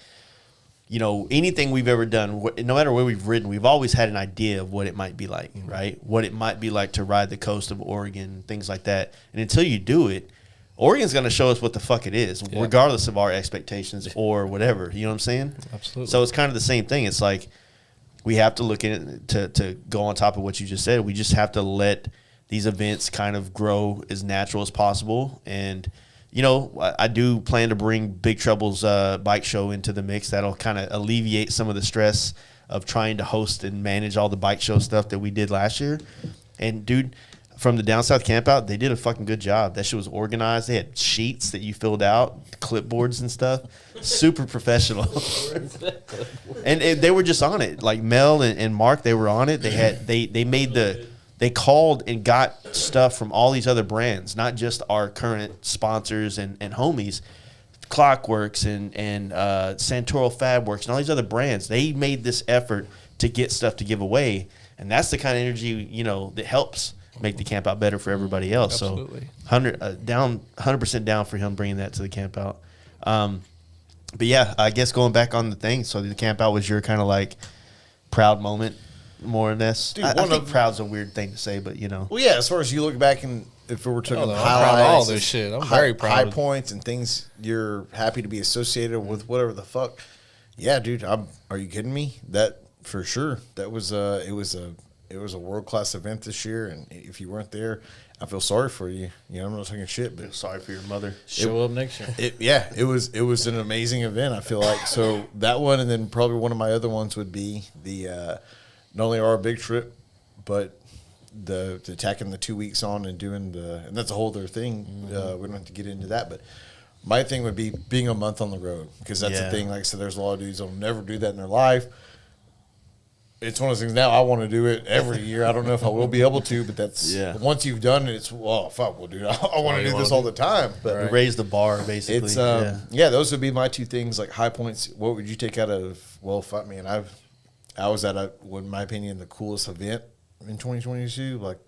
anything we've ever done, no matter where we've ridden, we've always had an idea of what it might be like, right? What it might be like to ride the coast of Oregon, things like that. And until you do it, Oregon's going to show us what the fuck it is, regardless of our expectations or whatever. You know what I'm saying? Absolutely. So it's kind of the same thing. It's like we have to look at it to go on top of what you just said. We just have to let these events kind of grow as natural as possible. And I do plan to bring Big Trouble's bike show into the mix. That'll kind of alleviate some of the stress of trying to host and manage all the bike show stuff that we did last year. And, dude, from the Down South Campout, they did a fucking good job. That shit was organized. They had sheets that you filled out, clipboards and stuff. Super professional. And they were just on it. Like Mel and Mark, they were on it. They called and got stuff from all these other brands, not just our current sponsors and homies, Clockworks and Santoro Fabworks and all these other brands. They made this effort to get stuff to give away, and that's the kind of energy that helps make the camp out better for everybody else. Absolutely. So 100% down for him bringing that to the camp out. But yeah, I guess going back on the thing, so the camp out was your kind of like proud moment. More or less. Dude, I think proud's a weird thing to say, but Well, yeah, as far as you look back and if we were talking I'm highlights, proud of all this shit. I'm very proud. High points and things you're happy to be associated with, whatever the fuck. Yeah, dude. Are you kidding me? That for sure. That was it was a world-class event this year, and if you weren't there, I feel sorry for you. I'm not talking shit, but sorry for your mother. Show up next year. It was an amazing event. I feel like so that one, and then probably one of my other ones would be the. Not only our big trip, but the tacking the 2 weeks on and doing and that's a whole other thing. We don't have to get into that, but my thing would be being a month on the road because that's the thing. Like I said, there's a lot of dudes that'll never do that in their life. it's one of those things now I want to do it every year. I don't know if I will be able to, but that's once you've done it, it's fuck, well, dude, I want to do this all the time. But We raise the bar basically. it's those would be my two things, like high points. What would you take out of? Well, fuck, man, I was at in my opinion, the coolest event in 2022. Like,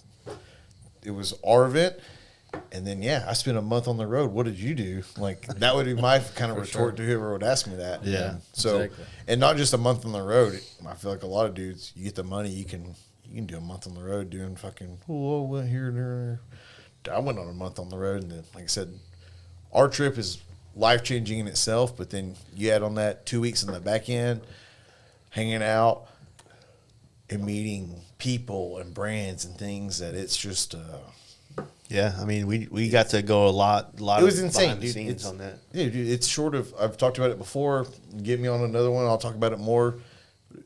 it was our event. And then, I spent a month on the road. What did you do? Like, that would be my kind of retort to whoever would ask me that. Yeah. So, exactly. and not just a month on the road. I feel like a lot of dudes, you get the money, you can do a month on the road doing fucking, went here and there. I went on a month on the road, and then, like I said, our trip is life-changing in itself, but then you add on that 2 weeks in the back end, hanging out and meeting people and brands and things that it's just Yeah, I mean, we got to go a lot. It was of insane, behind the dude. scenes on that. Yeah, dude, it's short of. I've talked about it before. Get me on another one. I'll talk about it more.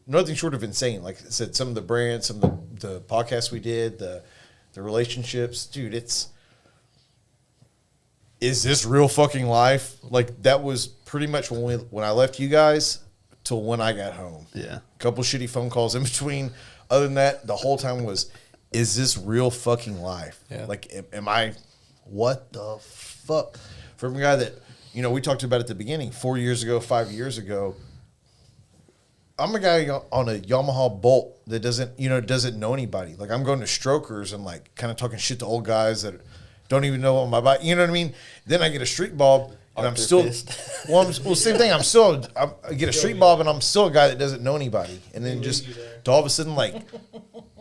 Nothing short of insane. Like I said, some of the brands, some of the podcasts we did, the relationships, dude. Is this real fucking life? Like, that was pretty much when I left you guys till when I got home. Yeah. A couple shitty phone calls in between. Other than that, the whole time was, is this real fucking life? Yeah. Like, am I, what the fuck? From a guy that, we talked about at the beginning, 4 years ago, 5 years ago, I'm a guy on a Yamaha Bolt that doesn't know anybody. Like, I'm going to strokers and, like, kind of talking shit to old guys that don't even know on my bike. You know what I mean? Then I get a street bob, and I'm still, same thing. I get a street bob, and I'm still a guy that doesn't know anybody. And then just to all of a sudden, like,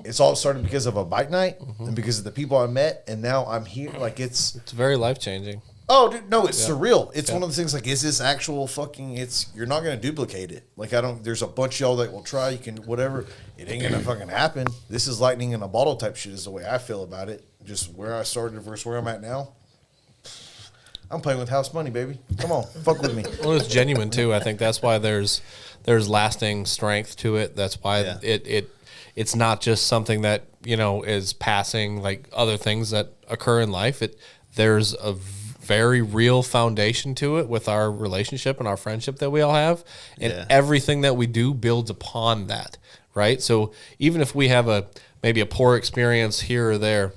it's all started because of a bike night and because of the people I met, and now I'm here. Like, it's very life-changing. Oh, dude, no, it's surreal. It's one of those things, like, is this actual fucking, you're not going to duplicate it. Like, there's a bunch of y'all that will try, you can, whatever. It ain't going to fucking happen. This is lightning in a bottle type shit is the way I feel about it. Just where I started versus where I'm at now. I'm playing with house money, baby. Come on, fuck with me. Well, it's genuine too. I think that's why there's lasting strength to it. That's why it's not just something that is passing like other things that occur in life. There's a very real foundation to it with our relationship and our friendship that we all have, and everything that we do builds upon that, right? So even if we have maybe a poor experience here or there,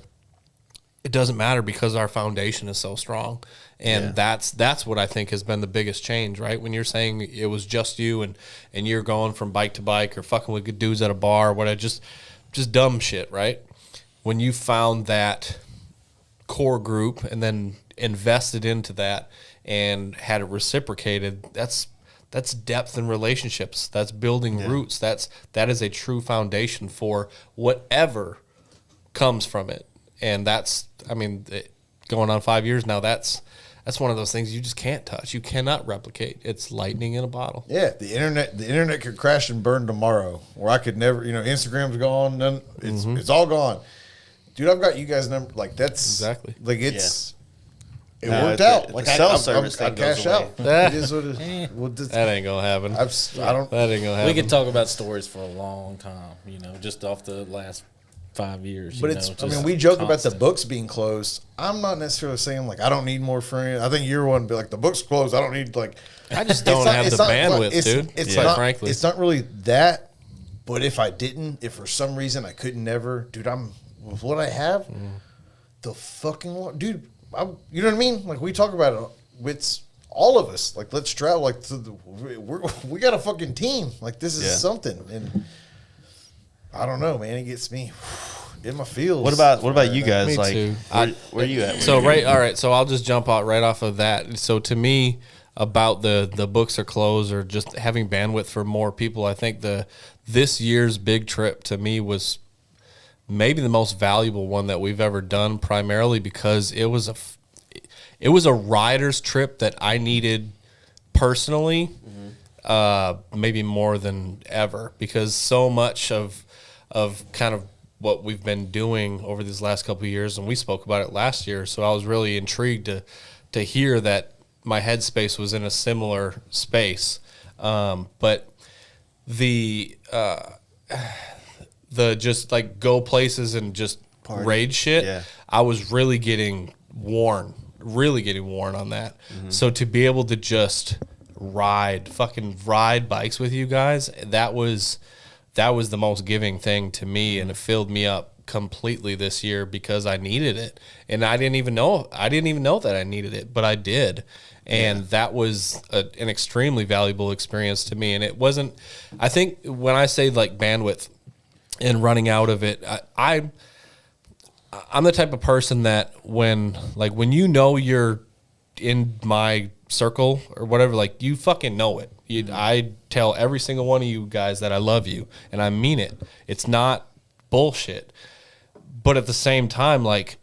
it doesn't matter because our foundation is so strong. And that's what I think has been the biggest change, right? When you're saying it was just you and you're going from bike to bike or fucking with good dudes at a bar, just dumb shit, right? When you found that core group and then invested into that and had it reciprocated, that's depth in relationships. That's building roots. That is a true foundation for whatever comes from it. And going on 5 years now, that's one of those things you just can't touch. You cannot replicate. It's lightning in a bottle. Yeah, the internet could crash and burn tomorrow, or I could never. Instagram's gone. It's all gone, dude. I've got you guys' number. Like, that's exactly like it's. It No, worked the- out. the Like, cell service I thing goes cash away. out. It is what it is. Well, That ain't gonna happen. I don't. That ain't gonna happen. We could talk about stories for a long time, just off the last 5 years. But we joke about the books being closed. I'm not necessarily saying, like, I don't need more friends. I think you're one to be like, the book's closed. I don't need, like. I just don't have the bandwidth, dude. It's quite not, frankly. It's not really that. But if for some reason I couldn't never, dude, with what I have, the fucking, dude, you know what I mean? Like, we talk about it. It's all of us. Like, let's travel. Like, we got a fucking team. Like, this is something. And I don't know, man. It gets me in my feels. What about you guys? Me Like, too. where you at? So all right. So I'll just jump out right off of that. So to me, about the books are closed or just having bandwidth for more people, I think this year's big trip to me was maybe the most valuable one that we've ever done. Primarily because it was a rider's trip that I needed personally, maybe more than ever, because so much of kind of what we've been doing over these last couple of years, and we spoke about it last year. So I was really intrigued to hear that my headspace was in a similar space. But the just like go places and just raid shit, I was really getting worn on that. So to be able to just ride bikes with you guys, that was that was the most giving thing to me, and it filled me up completely this year because I needed it, and I didn't even know that I needed it, but I did. And that was an extremely valuable experience to me. And it wasn't, I think when I say like bandwidth and running out of it, I'm the type of person that when you know you're in my circle or whatever, like you fucking know it. I tell every single one of you guys that I love you, and I mean it. It's not bullshit. But at the same time, like,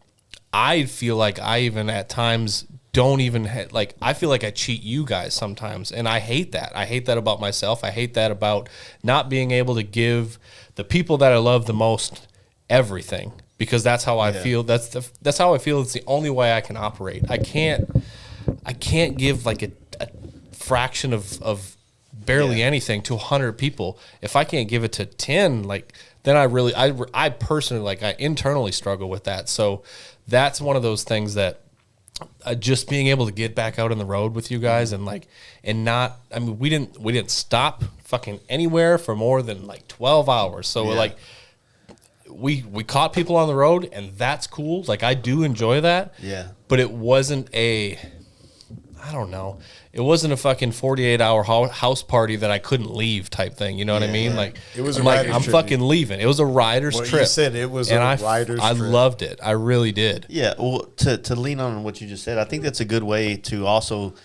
I feel like I even at times don't even like, I feel like I cheat you guys sometimes, and I hate that. I hate that about myself. I hate that about not being able to give the people that I love the most everything, because that's how I feel. That's how I feel. It's the only way I can operate. I can't give like a fraction of barely anything to 100 people. If I can't give it to 10, like, then I personally, like, I internally struggle with that. So that's one of those things that just being able to get back out on the road with you guys and not, I mean, we didn't stop fucking anywhere for more than like 12 hours. So we're like, we caught people on the road, and that's cool. Like, I do enjoy that. Yeah. But it wasn't I don't know. It wasn't a fucking 48-hour house party that I couldn't leave type thing. You know what I mean? Like, it was I'm fucking leaving. It was a rider's trip. You said it was a rider's trip. I loved it. I really did. Yeah. Well, to lean on what you just said, I think that's a good way to also,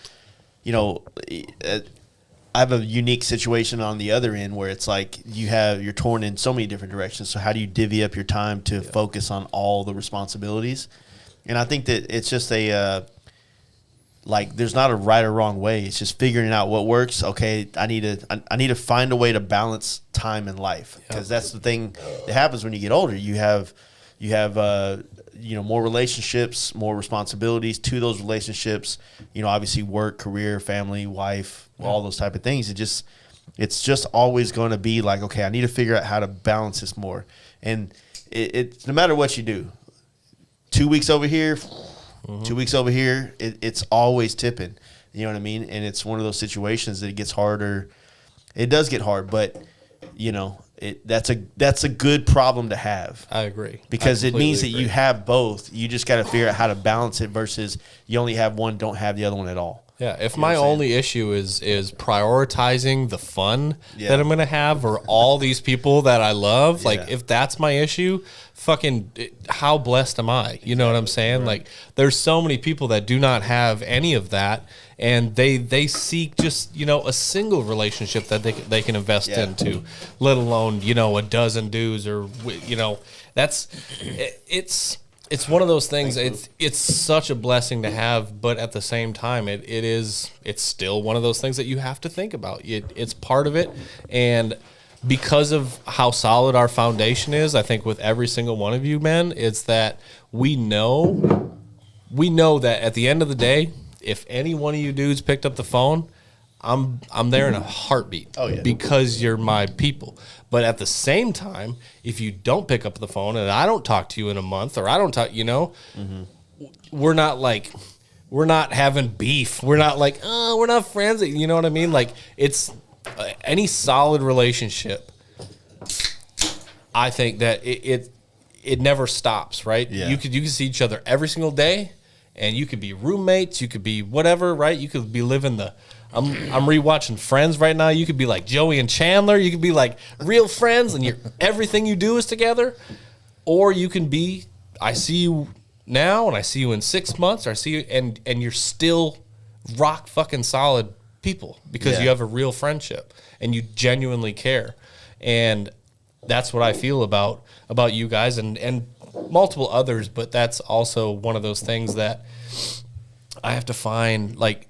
you know, I have a unique situation on the other end where it's like you're torn in so many different directions. So how do you divvy up your time to focus on all the responsibilities? And I think that it's just like, there's not a right or wrong way. It's just figuring out what works. Okay, I need to find a way to balance time and life, because that's the thing that happens when you get older. You have more relationships, more responsibilities to those relationships. You know, obviously work, career, family, wife, all those type of things. It's just always going to be like, okay, I need to figure out how to balance this more. And it's no matter what you do, 2 weeks over here. 2 weeks over here, it's always tipping. You know what I mean? And it's one of those situations that it gets harder. It does get hard, but you know, that's a good problem to have. I agree, because it means that you have both. You just got to figure out how to balance it versus you only have one, don't have the other one at all. Yeah, if my only issue is prioritizing the fun that I'm going to have or all these people that I love, like, if that's my issue, fucking how blessed am I? You know what I'm saying? Right. Like, there's so many people that do not have any of that, and they seek just, you know, a single relationship that they can invest into, let alone, you know, a dozen dudes, or, you know, it's one of those things. It's such a blessing to have, but at the same time, it's still one of those things that you have to think about. It's part of it, and because of how solid our foundation is, I think with every single one of you men, it's that we know that at the end of the day, if any one of you dudes picked up the phone, I'm there in a heartbeat. Oh, yeah. Because you're my people. But at the same time, if you don't pick up the phone and I don't talk to you in a month, or I don't talk, you know, we're not having beef. We're not like, oh, we're not friends. You know what I mean? Like, it's any solid relationship. I think that it never stops, right? Yeah. You could see each other every single day, and you could be roommates. You could be whatever, right? You could be living I'm rewatching Friends right now. You could be like Joey and Chandler. You could be like real friends, and everything you do is together. Or you can be, I see you now, and I see you in 6 months, or I see you, and you're still rock fucking solid people because you have a real friendship and you genuinely care. And that's what I feel about you guys and multiple others. But that's also one of those things that I have to find, like,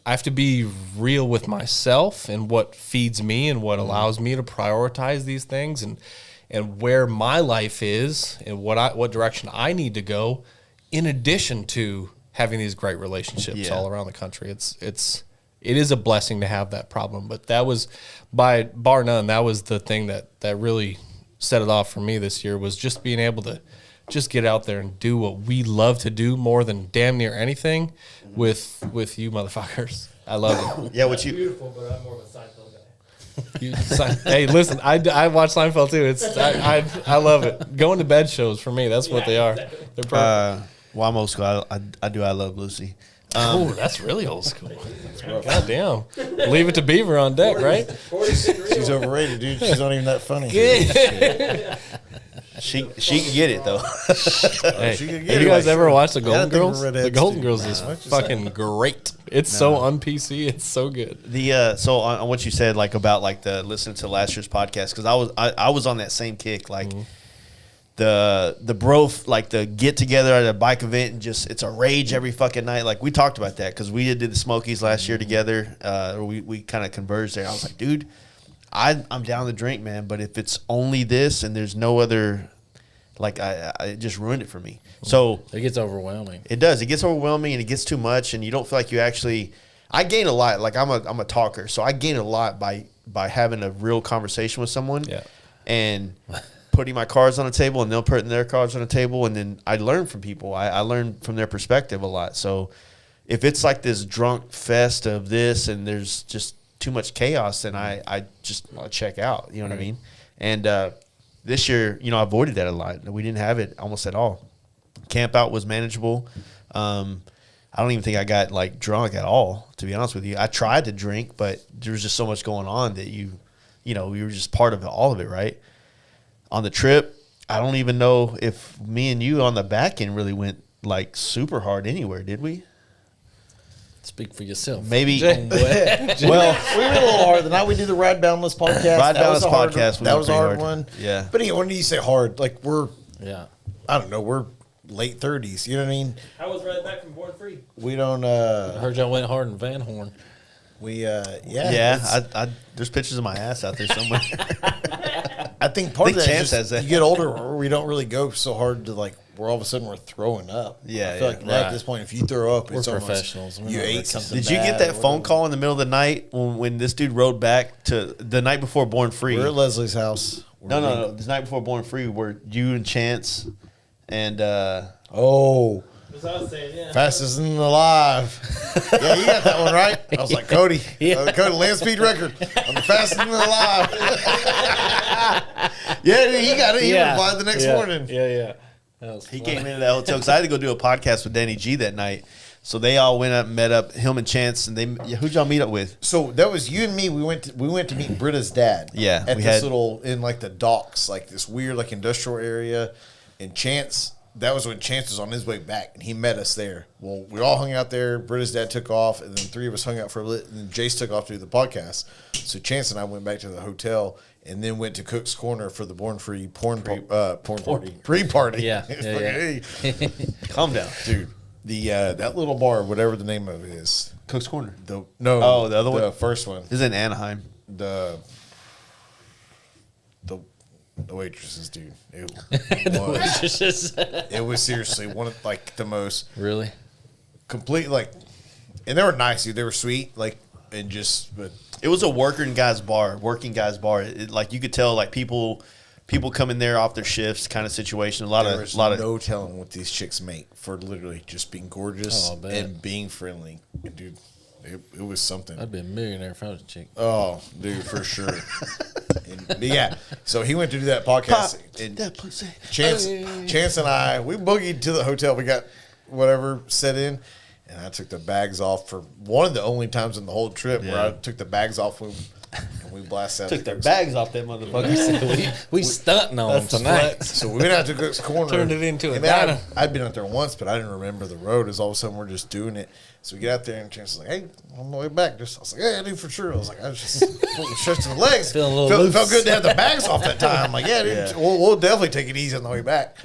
I have to be real with myself and what feeds me and what allows me to prioritize these things and where my life is and what direction I need to go, in addition to having these great relationships all around the country. It is a blessing to have that problem, but that was, by bar none, that was the thing that really set it off for me this year, was just being able to just get out there and do what we love to do more than damn near anything with you motherfuckers. I love it. Yeah, what you beautiful, but I'm more of a Seinfeld guy. Hey, listen, I watch Seinfeld too. I love it. Going to bed shows for me. That's what they are. They're perfect. Well, I'm old school. I love Lucy. Oh, that's really old school. God damn. Leave it to Beaver on deck, right? She's overrated, dude. She's not even that funny. She can get it though. Hey, she could get have it, you guys like, ever watched The Yeah, I Golden think Girls? redheads The Golden do. Girls is Nah, what you fucking great. It's so un-PC. It's so good. The so on what you said like about like the listening to last year's podcast, because I was on that same kick, like the bro, like the get together at a bike event and just it's a rage every fucking night. Like we talked about that because we did the Smokies last year together. We kind of converged there. I was like, dude, I'm down to drink, man, but if it's only this and there's no other, like it just ruined it for me. So It gets overwhelming. it does. It gets overwhelming and it gets too much, and you don't feel like you actually. I gain a lot. Like I'm a talker, so I gain a lot by having a real conversation with someone. Yeah. And putting my cards on the table, and they'll put their cards on the table, and then I learn from people. I learn from their perspective a lot. So if it's like this drunk fest of this, and there's just too much chaos, then I'll check out. You know what I mean? And this year, I avoided that a lot. We didn't have it almost at all. Camp out was manageable. I don't even think I got like drunk at all, to be honest with you. I tried to drink, but there was just so much going on that we were just part of all of it, right? On the trip, I don't even know if me and you on the back end really went like super hard anywhere, did we? Speak for yourself. Maybe. Well, we were a little hard. The night we did the Ride Boundless podcast. Ride Boundless podcast. That was a hard pretty one. Yeah. But anyway, when you say hard, like Yeah. I don't know, we're late 30s. You know what I mean? I was right back from Born Free. We don't. I heard y'all went hard in Van Horn. Yeah. There's pictures of my ass out there somewhere. I think part of that Chance is has that. you get older, we don't really go so hard to like. Where all of a sudden we're throwing up. Yeah, I feel like now at this point, if you throw up, We're it's almost professionals. We're you not ate rookies. something. Did you get bad that or phone whatever. call in the middle of the night when this dude rode back to the night before Born Free? We're at Leslie's house. No. This night before Born Free, were you and Chance and Oh, That's what I was saying, yeah. fastest and alive. Yeah, you got that one right. I was like, Cody, Cody land speed record. I'm the fastest and alive. Yeah, dude, he got it. He replied the next morning. Yeah. he came into that hotel because I had to go do a podcast with Danny G that night. So they all went up, met up, him and Chance, and who'd y'all meet up with? So that was you and me. We went to meet Britta's dad. Yeah, at we this had- little in like the docks, like this weird like industrial area. And Chance, that was when Chance was on his way back, and he met us there. Well, we all hung out there. Britta's dad took off, and then three of us hung out for a bit. And then Jace took off to do the podcast. So Chance and I went back to the hotel, and then went to Cook's Corner for the Born Free porn party pre-party. Yeah. Calm down. Dude. The that little bar, whatever the name of it is, Cook's Corner. the other one? the first one, This is in Anaheim. the waitresses, dude. It was seriously one of like the most Really? complete like, and they were nice, dude. They were sweet, like, and just but It was a working guys bar. Like you could tell, like people come in there off their shifts, kind of situation. there was no telling what these chicks make for literally just being gorgeous Oh, I bet. and being friendly, and dude. It was something. I'd be a millionaire if I was a chick. Oh, dude, for sure. But yeah, so he went to do that podcast. And that pussy. Chance and I, we boogied to the hotel. We got whatever set in, and I took the bags off for one of the only times in the whole trip where I took the bags off and we blasted out. Took their bags off that motherfucker. We stunting on them That's the tonight. flex. So we went out to Cook's Corner. Turned it into a and then diner. I'd been out there once, but I didn't remember the road. As all of a sudden we're just doing it. So we get out there, and Chance was like, "Hey, on the way back." I was like, "Yeah, I do for sure." I was like, "I was just stretching the legs. Feeling a little Felt loose. good to have the bags off that time." I'm like, "Yeah, dude, We'll definitely take it easy on the way back."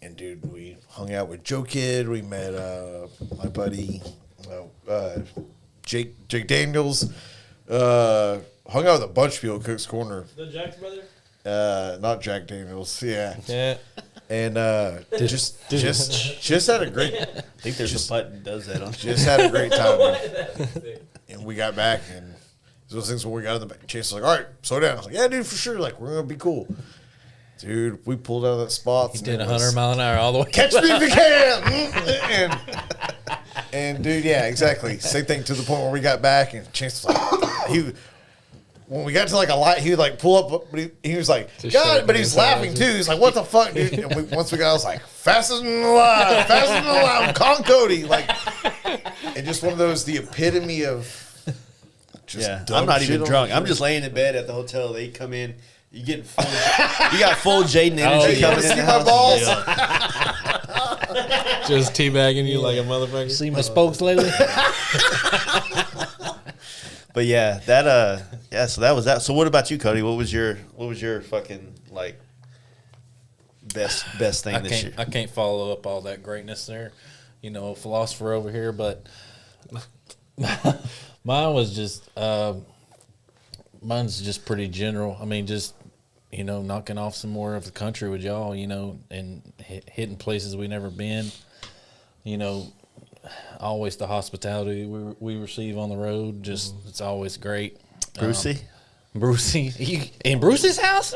And dude, we hung out with Joe Kid. We met my buddy Jake Daniels. Hung out with a bunch of people at Cook's Corner. The Jack's brother? Not Jack Daniels. Yeah. Yeah. And just had a great I think there's a button that does that on. just had a great time. And we got back, and it was those things where we got in the back. Chase was like, "All right, slow down." I was like, "Yeah, dude, for sure. Like, we're gonna be cool." Dude, we pulled out of that spot. He did 100 mile an hour all the way. Catch me if you can. and dude, yeah, exactly. Same thing to the point where we got back, and Chance was like, when we got to like a light, he would like pull up, but he was like, Just God, shaking but he was his head. laughing too. He's like, what the fuck, dude? And once we got, I was like, fastest in the line, fastest in the line, I'm Con Cody. Like, and just one of those, the epitome of just dumb I'm not shit even on drunk. the I'm just laying in bed at the hotel. They come in. You getting full. You got full Jaden energy You coming ever in see the my house. balls? Just teabagging you like a motherfucker. See my spokes lately? But yeah, that yeah. So that was that. So what about you, Cody? What was your fucking like best thing this year? I can't follow up all that greatness there. You know, philosopher over here, but mine was just mine's just pretty general. I mean, just knocking off some more of the country with y'all. And hitting places we never been. Always the hospitality we receive on the road. Just it's always great. Brucey? Brucey, in Brucey's house?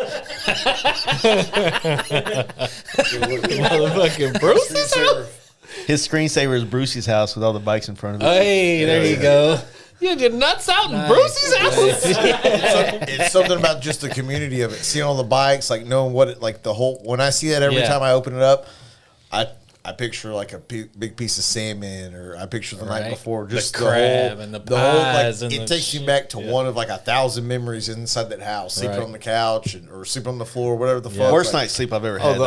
Motherfucking Bruce's house. His screensaver is Brucey's house with all the bikes in front of it. Hey, there you go. You had your nuts out in Bruce's house. It's something about just the community of it, seeing all the bikes, like knowing what it, like the whole. When I see that every Yeah. time I open it up, I picture like a big piece of salmon, or I picture the night Right. before, The just crab whole, and the whole pies like and it the takes you shit. back to Yeah. one of like 1,000 memories inside that house, sleeping Right. on the couch or sleeping on the floor, whatever the fuck. Worst like, night's sleep I've ever had.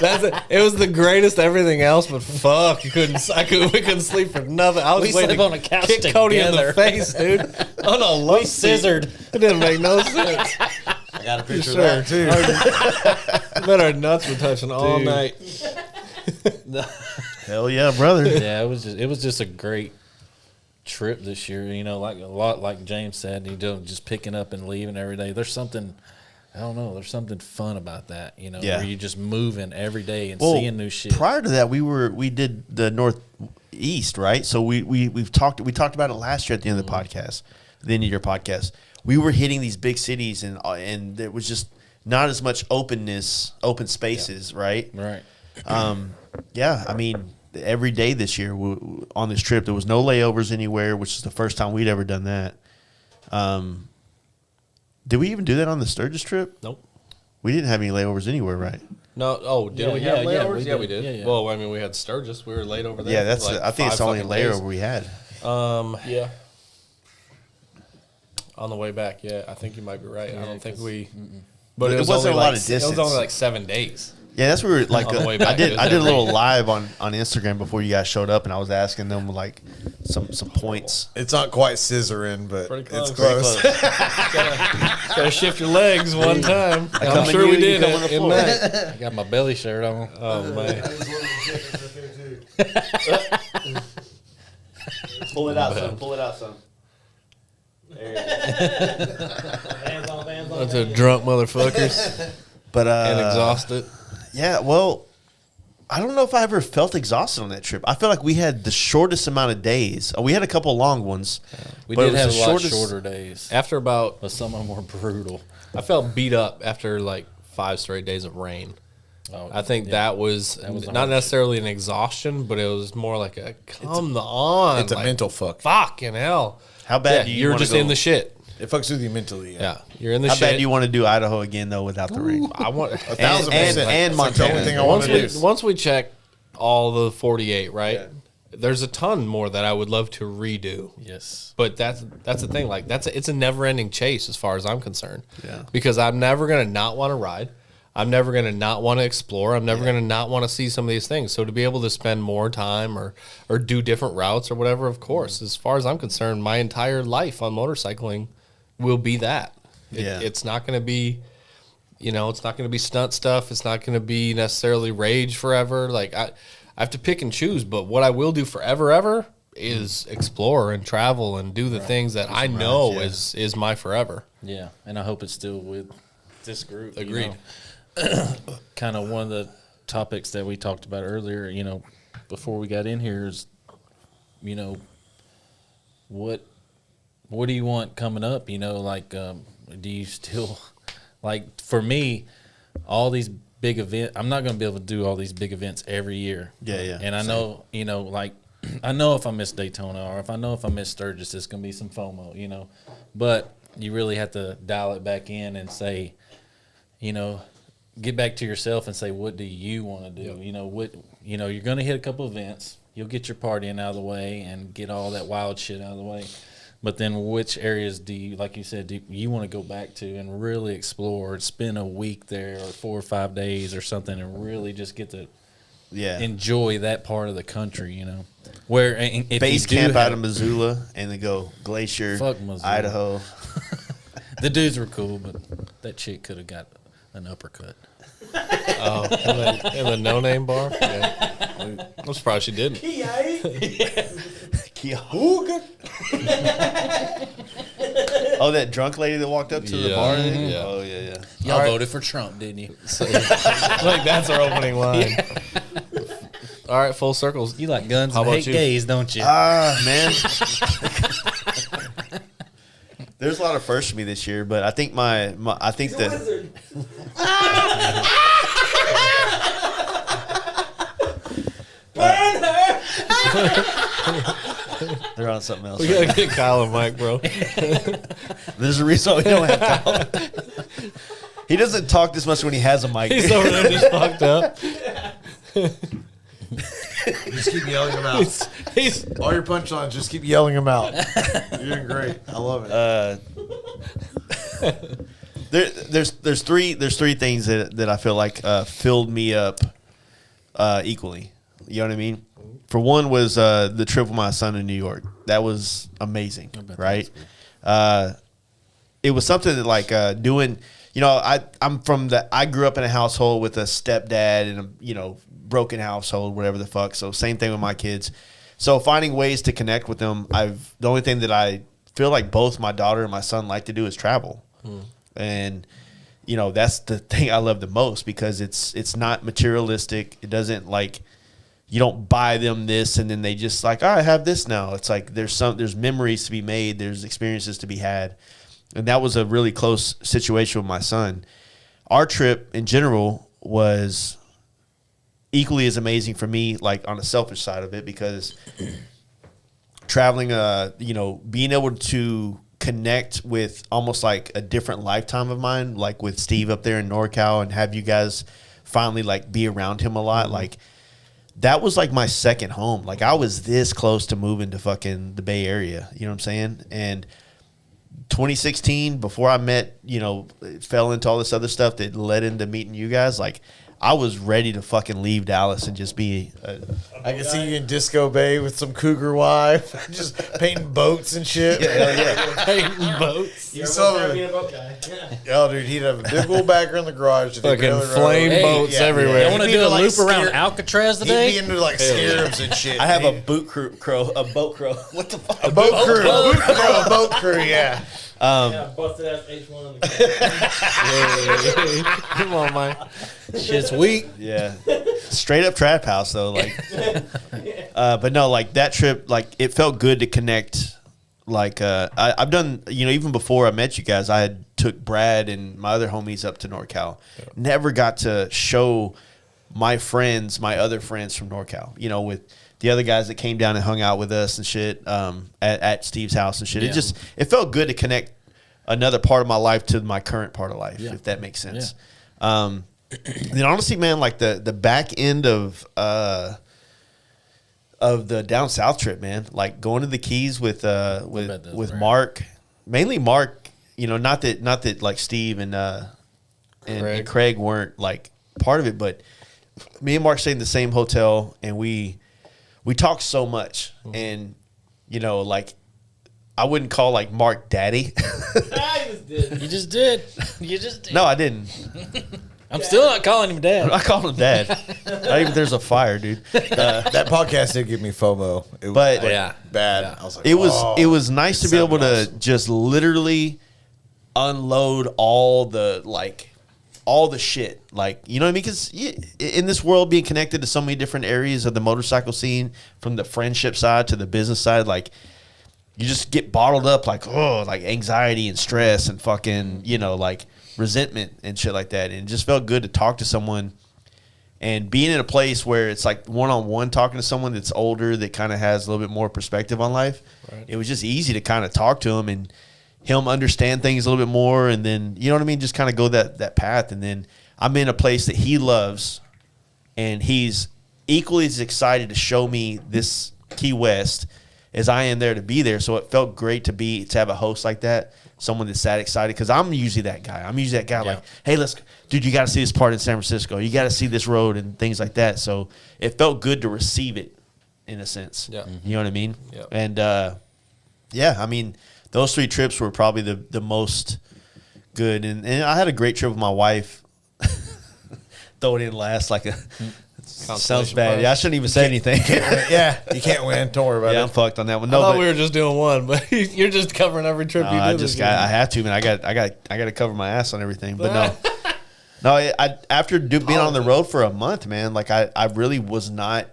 That's it. It was the greatest everything else, but fuck, we couldn't sleep for nothing. I was We waiting slept to on a couch kick Cody in the together. face, dude. On a love scissored. It didn't make no sense. I got a picture Sure. of that too. But our nuts were touching all Dude. night. Hell yeah, brother. Yeah, it was just a great trip this year. Like a lot like James said, just picking up and leaving every day. There's something, I don't know. There's something fun about that. Yeah. Where you're just moving every day and Well, seeing new shit. Prior to that, we did the Northeast, right? So we talked about it last year at the end of the podcast, the end of your podcast. We were hitting these big cities, and there was just not as much open spaces, right? Right. Yeah, I mean, every day this year on this trip, there was no layovers anywhere, which is the first time we'd ever done that. Did we even do that on the Sturgis trip? Nope. We didn't have any layovers anywhere, right? No. Oh, did Yeah, we yeah, have yeah, layovers? we Yeah, we did. did. Yeah, yeah. Well, I mean, we had Sturgis. We were late over there. Yeah, that's. for like I think it's the 5 only fucking days. layover we had. Yeah. On the way back, yeah, I think you might be right. I don't think we. But It it was wasn't only a lot like, of It was distance. only like 7 days. Yeah, that's where like On the way I back, did. it was I did a every- little live on Instagram before you guys showed up, and I was asking them like some points. It's not quite scissoring, but Pretty it's close. close. Gotta shift your legs one time. come I'm in sure you, we you did come on it the in floor. that. I got my belly shirt on. Oh man. Pull it out, son. Pull it out, son. Hands on, hands on. Bunch of drunk motherfuckers But and exhausted. yeah, well, I don't know if I ever felt exhausted on that trip. I feel like we had the shortest amount of days. We had a couple long ones. We but it did was have the a lot shortest- shorter days, After about, but some of them were brutal. I felt beat up after like 5 straight days of rain. Oh, I think that was the not hard necessarily an exhaustion, but it was more like a come on. It's a like, mental fuck. fucking hell. How bad do you You're wanna just go? in the shit. It fucks with you mentally. Yeah, you're in the How shit. bad do you want to do Idaho again though without the rain? I want 1,000%. and That's like the Montana. only thing I want once to do. once we check all the 48, right? There's a ton more that I would love to redo. Yes. But that's the thing. Like it's a never ending chase as far as I'm concerned. Yeah. Because I'm never gonna not want to ride. I'm never gonna not want to explore. I'm never gonna not want to see some of these things. So to be able to spend more time or do different routes or whatever, of course, as far as I'm concerned, my entire life on motorcycling will be that. Yeah. It's not gonna be, it's not gonna be stunt stuff. It's not gonna be necessarily rage forever. Like I have to pick and choose. But what I will do forever, ever is explore and travel and do the things that I know is my forever. Yeah, and I hope it's still with this group. Agreed. Kind of one of the topics that we talked about earlier, before we got in here is, what do you want coming up? Do you still, like, for me, all these big events, I'm not going to be able to do all these big events every year. Yeah, yeah. And I know, I know if I miss Daytona or if I know if I miss Sturgis, it's going to be some FOMO, But you really have to dial it back in and say, you know, get back to yourself and say, what do you want to do? You know, you're going to hit a couple events. You'll get your partying out of the way and get all that wild shit out of the way. But then which areas do you, like you said, do you want to go back to and really explore, spend a week there or 4 or 5 days or something and really just get to enjoy that part of the country, you know? Where if base you do camp out of Missoula and then go Glacier, Idaho. The dudes were cool, but that chick could have got an uppercut. Oh, in the no-name bar? Yeah. I'm surprised she didn't. Oh, that drunk lady that walked up to the bar? Yeah. Oh, yeah. Y'all voted for Trump, didn't you? Like, that's our opening line. All right, full circles. You like guns How and about hate you? gays, don't you? Man. There's a lot of firsts for me this year, but I think I think that they're on something else. We got to get Kyle and Mike, bro. There's a reason why we don't have Kyle. He doesn't talk this much when he has a mic. He's over there just fucked up. Just keep yelling them out. He's All your punchlines, just keep yelling them out. You're doing great. I love it. There's three things that I feel like filled me up equally. You know what I mean? For one was the trip with my son in New York. That was amazing, right? It was something that like doing. You know, I grew up in a household with a stepdad and a broken household, whatever the fuck. So same thing with my kids. So finding ways to connect with them, the only thing that I feel like both my daughter and my son like to do is travel. And that's the thing I love the most because it's not materialistic. It doesn't like you don't buy them this and then they just like, I have this now. It's like there's memories to be made, there's experiences to be had. And that was a really close situation with my son. Our trip in general was equally as amazing for me, like on the selfish side of it, because traveling, being able to connect with almost like a different lifetime of mine, like with Steve up there in NorCal and have you guys finally like be around him a lot. Like that was like my second home. Like I was this close to moving to fucking the Bay Area. You know what I'm saying? And 2016, before I met, fell into all this other stuff that led into meeting you guys, like I was ready to fucking leave Dallas and just be I can see you in Disco Bay with some cougar wife, just painting boats and shit. yeah. painting boats. You saw being him. a boat guy. Oh, dude, he'd have a big old bagger in the garage. to take Fucking the other flame road. boats everywhere. You want to He'd do be a like loop around scarab- Alcatraz He'd today? be into like scarabs and shit. I have a dude. boat crow. What the fuck? A boat crew. A boat crew, yeah. Yeah, busted ass H1 in the car. Come on, Mike. Shit's weak. Yeah, straight up trap house though. Like, but no, like that trip, like it felt good to connect. Like, I've done, even before I met you guys, I had took Brad and my other homies up to NorCal. Yeah. Never got to show my other friends from NorCal. With the other guys that came down and hung out with us and shit at Steve's house and shit. Yeah. It felt good to connect another part of my life to my current part of life, if that makes sense. Yeah. Then honestly, man, like the back end of the down south trip, man, like going to the Keys with Mark, mainly Mark. Not that like Steve and Craig weren't like part of it, but me and Mark stayed in the same hotel and we talked so much, and like I wouldn't call like Mark daddy. You just did. You just did. No, I didn't. I'm still not calling him dad. I called him dad. Not even there's a fire, dude. That podcast did give me FOMO. It was But bad. Yeah. I was like, it "Whoa." was nice to be able to awesome. just literally unload all the shit, like, you know what I mean? Because in this world, being connected to so many different areas of the motorcycle scene, from the friendship side to the business side, like you just get bottled up, like anxiety and stress and fucking like resentment and shit like that. And it just felt good to talk to someone and being in a place where it's like one-on-one talking to someone that's older, that kind of has a little bit more perspective on life. Right. It was just easy to kind of talk to him, and him understand things a little bit more, and then you know what I mean, just kind of go that path. And then I'm in a place that he loves, and he's equally as excited to show me this Key West as I am there to be there. So it felt great to have a host like that, someone that's that excited, because I'm usually that guy. Like, hey, dude, you got to see this part in San Francisco. You got to see this road and things like that. So it felt good to receive it in a sense. Yeah. You know what I mean? Yeah. And yeah, I mean, those 3 trips were probably the most good. And I had a great trip with my wife. Though it didn't last like a sounds bad. prize. Yeah, I shouldn't even say anything. Yeah, you can't win. Don't worry about Yeah, it. I'm fucked on that one. I No, thought but we were just doing one, but you're just covering every trip you do. I have to, man. I got to cover my ass on everything. But no, after being on the road for a month, man, like I really was not.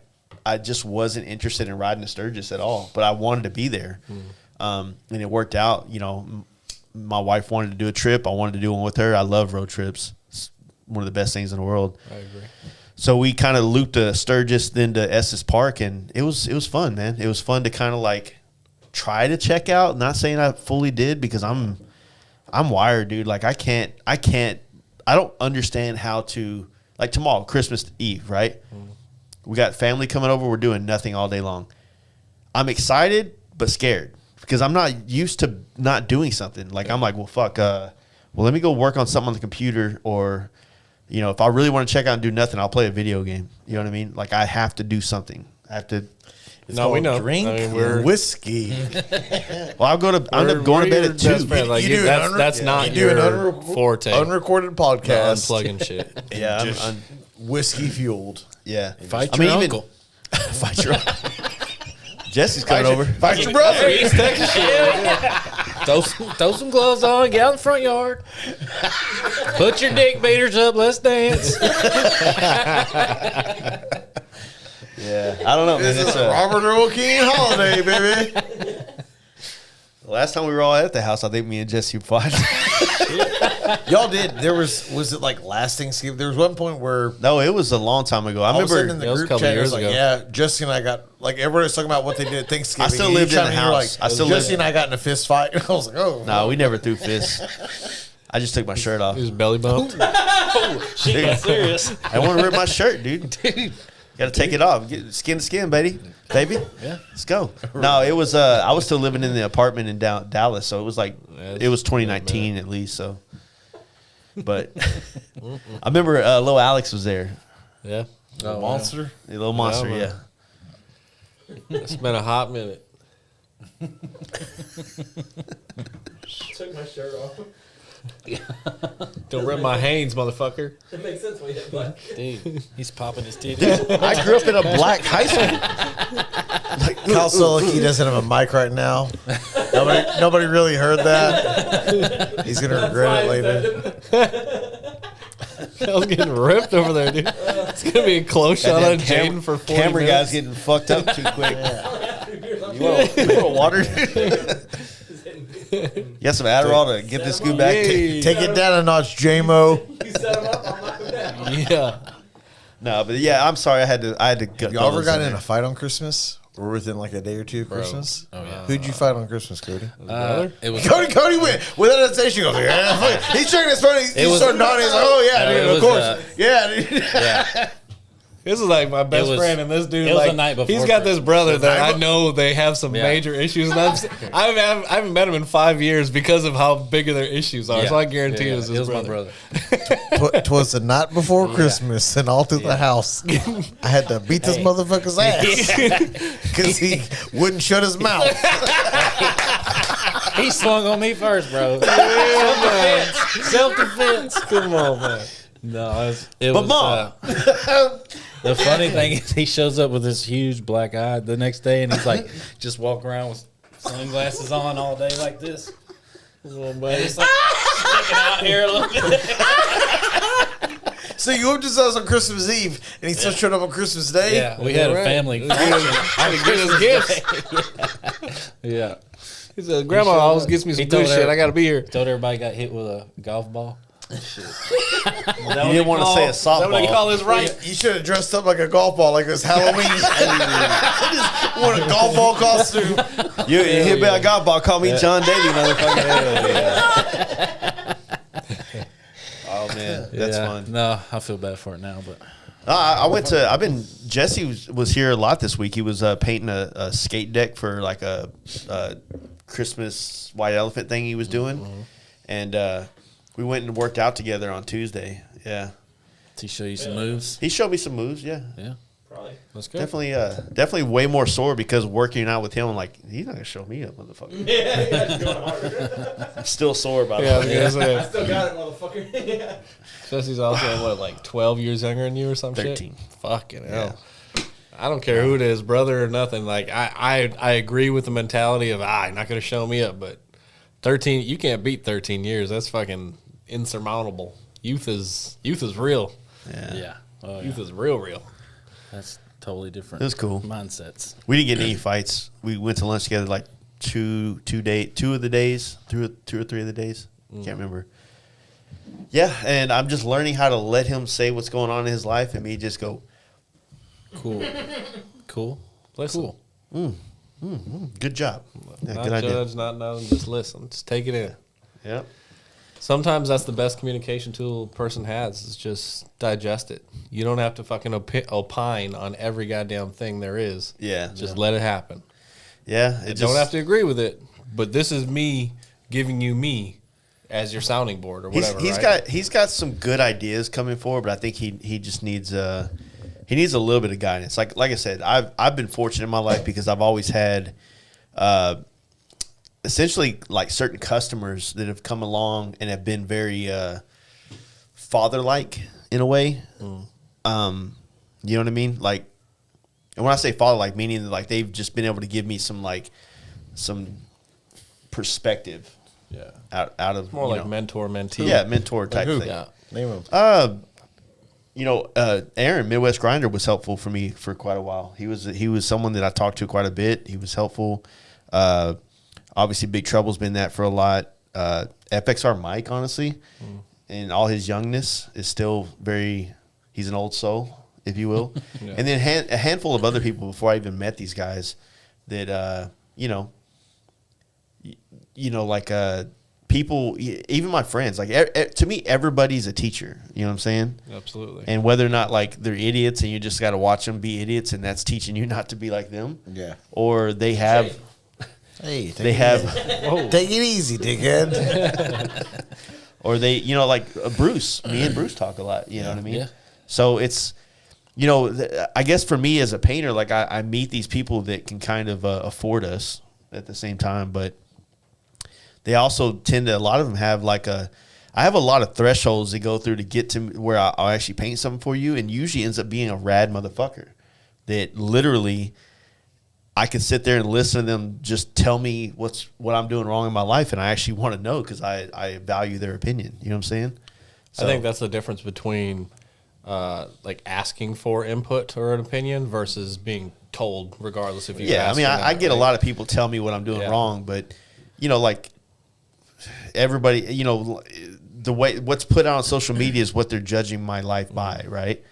I just wasn't interested in riding a Sturgis at all. But I wanted to be there, and it worked out. You know, my wife wanted to do a trip. I wanted to do one with her. I love road trips. It's one of the best things in the world. I agree. So we kind of looped to Sturgis, then to Estes Park, and it was fun, man. It was fun to kind of like try to check out. Not saying I fully did, because I'm wired, dude. Like I don't understand how to, like, tomorrow, Christmas Eve, right? We got family coming over. We're doing nothing all day long. I'm excited but scared because I'm not used to not doing something. Like I'm like, well, fuck. Well, let me go work on something on the computer, or you know, if I really want to check out and do nothing, I'll play a video game. You know what I mean? Like I have to do something. I have to. No, we know. Drink I mean, we're whiskey. Well, I'll end up going to bed at 2. Like, You do that's not you do your an forte. unrecorded podcast. Unplugging shit. Yeah, Whiskey fueled. yeah. Fight your uncle. Fight your uncle. Jesse's coming over. Fight your brother. East Texas shit. Throw some gloves on, get out in the front yard. Put your dick beaters up, let's dance. Yeah, I don't know, man. This is a Robert Earl King holiday, baby. The last time we were all at the house, I think me and Jesse fought. Y'all did. Was it like last Thanksgiving? There was one point where No, it was a long time ago. I all of a sudden remember. in It was the a group couple chat, it years was like, ago. yeah, Jesse and I got, like, everybody was talking about what they did at Thanksgiving. I still And you lived in chimed the you're house. I still Jesse lived- and I got in a fist fight. And I was like, oh. No, we never threw fists. I just took my shirt off. He was belly bumped. She got serious. I want to rip my shirt, dude. Got to take it off. Get skin to skin, baby. Yeah, let's go. No, it was. I was still living in the apartment in Dallas, so it was like it was 2019 at least. So, but I remember little Alex was there. Yeah. The monster. The little monster, man. yeah. It's been a hot minute. Took my shirt off. Don't rip my Hanes, motherfucker. It makes sense when you have black. Dude, he's popping his titties. I grew up in a black high school. Kyle Solicki doesn't have a mic right now. Nobody really heard that. He's gonna regret it later. I was getting ripped over there, dude. It's gonna be a close shot on Jaden for 40 camera minutes. guys getting fucked up too quick. You want water? You got some Adderall to get this scoop back? Yay. Take it down a notch, J-Mo. You set him up, I'm knocking down. Yeah. No, but yeah, I'm sorry. I had to. Y'all ever got in a fight on Christmas? Or within like a day or two of Christmas? Oh, yeah. Who'd you fight on Christmas, Cody? It was Cody went without hesitation. Goes, yeah. He's checking his phone. He was- started nodding. He's like, oh yeah, No, dude, it of was, course, yeah, dude. yeah. This is like my best was- friend, and this dude, it was like, the night before he's got this brother that night I know they have some Yeah. major issues, and I haven't met him in 5 years because of how big of their issues are. Yeah. So I guarantee Yeah, it was his my brother. brother. Twas the night before Christmas, and all through the house, I had to beat this motherfucker's ass because he wouldn't shut his mouth. He swung on me first, bro. Self-defense. Come on, man. No, it But was. Mom. The funny thing is, he shows up with this huge black eye the next day, and he's like, just walk around with sunglasses on all day like this. And it's like sticking out here a little bit. So you whooped his ass on Christmas Eve, and he still showed up on Christmas Day. Yeah, we had a family. I had to get his gifts. Yeah. He said, "Grandma always gets me some He good told her- shit. I got to be here." Told everybody got hit with a golf ball. You didn't want to say a Is that what they call softball. his right? You should have dressed up like a golf ball, like it was Halloween. I just want a golf ball costume. You hit me a golf ball. Call me John Daly, motherfucker. Oh man, that's fun. No, I feel bad for it now, but I went to. Jesse was here a lot this week. He was painting a skate deck for like a Christmas white elephant thing he was doing, and we went and worked out together on Tuesday. Yeah, did he show you some moves? he showed me some moves. Yeah, Yeah, Probably. that's good. definitely way more sore because working out with him. I'm like, he's not gonna show me up, motherfucker. Yeah, that's going harder. I'm still sore about Yeah, I was it. gonna say. I still got it, motherfucker. Yeah. Jesse's also what, like 12 years younger than you or some 13. shit? Fucking hell. I don't care who it is, brother or nothing. Like I agree with the mentality of you're not gonna show me up, but 13, you can't beat 13 years. That's fucking insurmountable. Youth is real. Yeah. Oh, Youth yeah. is real. That's totally different. It was cool. Mindsets. We didn't get in any fights. We went to lunch together like two or three of the days. Can't remember. Yeah, and I'm just learning how to let him say what's going on in his life, and me just go, Cool. Listen. Cool. good job. Yeah, Not good idea. judge, not nothing. Just listen. Just take it in. Yep. Sometimes that's the best communication tool a person has is just digest it. You don't have to fucking opine on every goddamn thing there is. Yeah. Just let it happen. Yeah. You don't have to agree with it, but this is me giving you me as your sounding board or whatever. He's got some good ideas coming forward, but I think he just needs a little bit of guidance. Like I said, I've been fortunate in my life because I've always had essentially like certain customers that have come along and have been very father-like in a way. You know what I mean? Like, and when I say father-like, meaning that like they've just been able to give me some perspective. Yeah. Out of More like mentor, mentee. yeah, mentor type thing. Yeah. Name him. Aaron, Midwest Grinder, was helpful for me for quite a while. He was someone that I talked to quite a bit. He was helpful. Obviously, Big Trouble's been that for a lot. FXR Mike, honestly, in all his youngness, is still he's an old soul, if you will. Yeah. And then a handful of other people before I even met these guys that, people, even my friends, like to me, everybody's a teacher. You know what I'm saying? Absolutely. And whether or not like they're idiots and you just got to watch them be idiots and that's teaching you not to be like them. Yeah. Or they have, Hey, take it easy, dickhead. or they, like Bruce, me and Bruce talk a lot. You know what I mean? Yeah. So it's, I guess for me as a painter, like I meet these people that can kind of afford us at the same time, but they also tend to, a lot of them have I have a lot of thresholds to go through to get to where I'll actually paint something for you, and usually ends up being a rad motherfucker that literally I can sit there and listen to them just tell me what I'm doing wrong in my life, and I actually want to know because I value their opinion. You know what I'm saying? I think that's the difference between like asking for input or an opinion versus being told, regardless if you. Yeah, I ask mean, or I not, get a right? lot of people tell me what I'm doing Yeah. wrong, but like everybody, the way what's put out on social media is what they're judging my life by, right?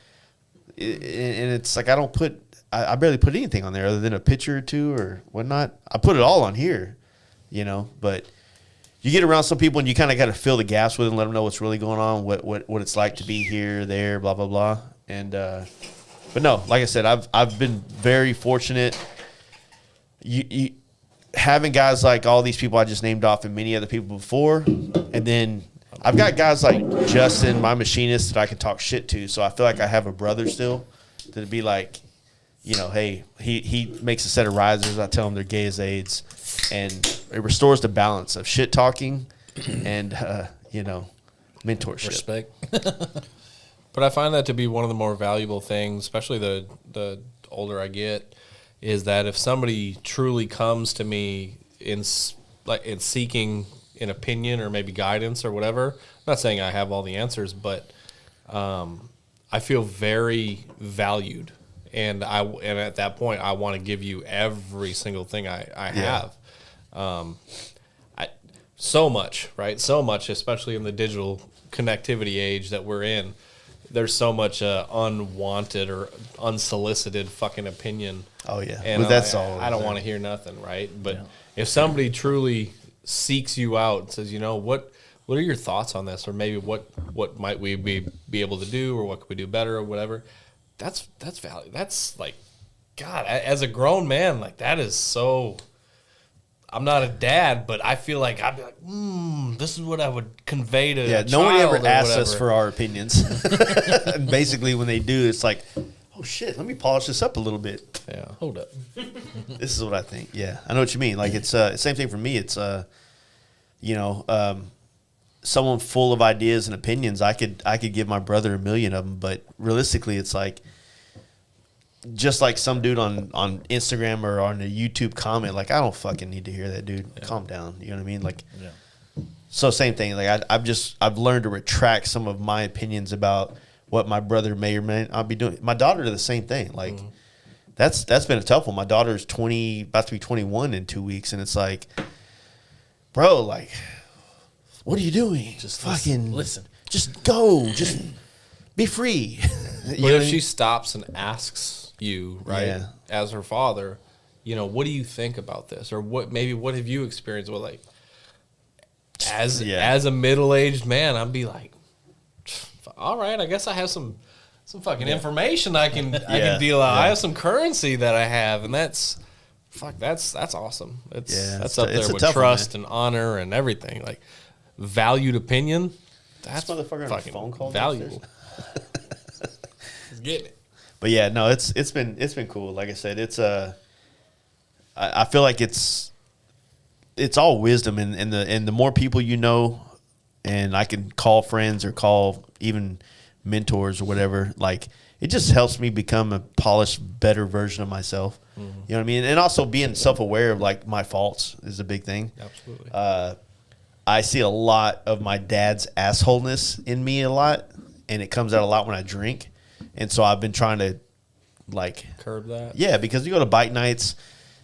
And it's like I barely put anything on there other than a picture or two or whatnot. I put it all on here, but you get around some people and you kind of got to fill the gaps with them, let them know what's really going on, what it's like to be here, there, blah, blah, blah. And, but no, like I said, I've been very fortunate. You having guys like all these people I just named off and many other people before. And then I've got guys like Justin, my machinist, that I can talk shit to. So I feel like I have a brother still that'd be like, hey, he makes a set of risers. I tell him they're gay as AIDS. And it restores the balance of shit talking and, mentorship. Respect. But I find that to be one of the more valuable things, especially the older I get, is that if somebody truly comes to me in seeking an opinion or maybe guidance or whatever, I'm not saying I have all the answers, but I feel very valued. And at that point, I want to give you every single thing I have. so much, right? So much, especially in the digital connectivity age that we're in. There's so much unwanted or unsolicited fucking opinion. Oh yeah, And but that's I don't want to hear nothing, right? But if somebody truly seeks you out and says, you know, what are your thoughts on this, or maybe what might we be able to do, or what could we do better, or whatever, that's value. That's like, God, as a grown man, like that is so. I'm not a dad, but I feel like I'd be like, this is what I would convey to a no one child ever or asks us whatever. for our opinions. And basically, when they do, it's like, oh shit, let me polish this up a little bit. Yeah. Hold up. This is what I think. Yeah, I know what you mean. Like it's same thing for me. It's someone full of ideas and opinions. I could give my brother 1,000,000 of them, but realistically, it's like just like some dude on Instagram or on a YouTube comment. Like I don't fucking need to hear that, dude. Yeah. Calm down. You know what I mean? Like, so same thing. Like I've learned to retract some of my opinions about what my brother may or may not be doing. My daughter did the same thing. Like that's been a tough one. My daughter's about to be 21 in 2 weeks, and it's like, bro, like, what are you doing? Just fucking listen. Just go. Just be free. But if she stops and asks you, right, Yeah. as her father, you know, what do you think about this, or what have you experienced with, like, as a middle-aged man, I'd be like, all right, I guess I have some fucking information I can deal out. I have some currency that I have, and that's awesome. That's up there with trust and honor and everything. Like, valued opinion. That's this motherfucker on a fucking phone call valuable. He's getting it. But yeah, no, it's been cool. Like I said, it's I feel like it's all wisdom, and the more people you know, and I can call friends or call even mentors or whatever, like it just helps me become a polished, better version of myself. You know what I mean? And also being self-aware of like my faults is a big thing. Absolutely. I see a lot of my dad's assholeness in me a lot, and it comes out a lot when I drink. And so I've been trying to, like, curb that. Yeah, because you go to bike nights,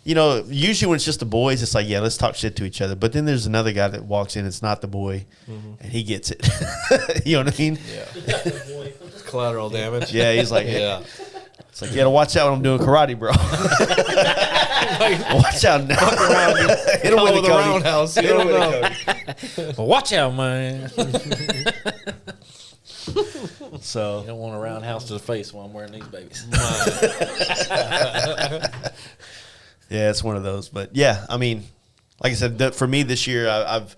you know, usually when it's just the boys, it's like, yeah, let's talk shit to each other. But then there's another guy that walks in, it's not the boy, and he gets it. You know what I mean? Yeah. Collateral damage. Yeah, he's like, yeah. It's like, you gotta watch out when I'm doing karate, bro. Watch out now. Hit him with the the Cody. roundhouse. You don't know. Well, watch out, man. So You don't want a roundhouse to the face while I'm wearing these babies. yeah, it's one of those. But yeah, I mean, like I said, for me this year, I've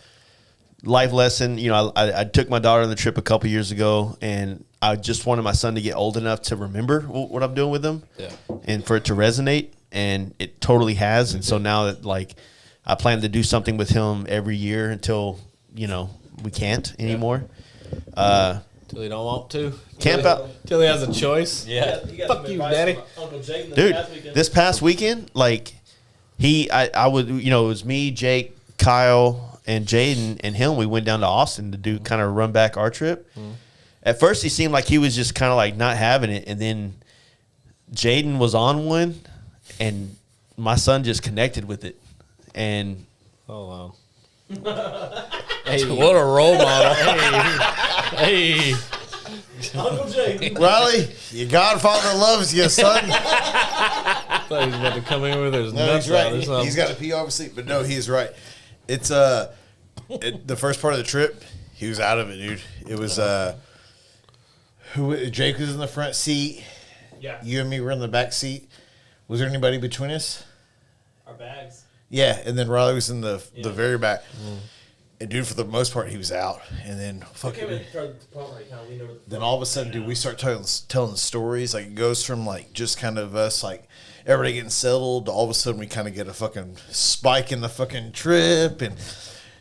life lesson. You know, I took my daughter on the trip a couple years ago, and I just wanted my son to get old enough to remember what I'm doing with him, and for it to resonate, and it totally has. And so now that, like, I plan to do something with him every year until, you know, we can't anymore. Till he don't want to. Camp out. Till he has a choice. Yeah. Fuck you, Daddy. Uncle Jake Dude, this past weekend, like, I would, you know, it was me, Jake, Kyle, and Jaden, and him. We went down to Austin to do kind of run back our trip. At first, he seemed like he was just kind of like not having it, and then Jaden was on one, and my son just connected with it, and Oh, wow. Hey, what a role model. Hey. Uncle Jake. Riley, your godfather loves you, son. I thought he was about to come in with his No, nuts he's right. out or something. He's got to pee, obviously, but no, he's right. It's the first part of the trip, he was out of it, dude. It was Jake was in the front seat. Yeah. You and me were in the back seat. Was there anybody between us? Our bags. Yeah, and then Riley was in the very back. And dude, for the most part, he was out. And then then all of a sudden, dude, we start telling stories. Like, it goes from like just kind of us like everybody getting settled to all of a sudden we kind of get a fucking spike in the fucking trip, and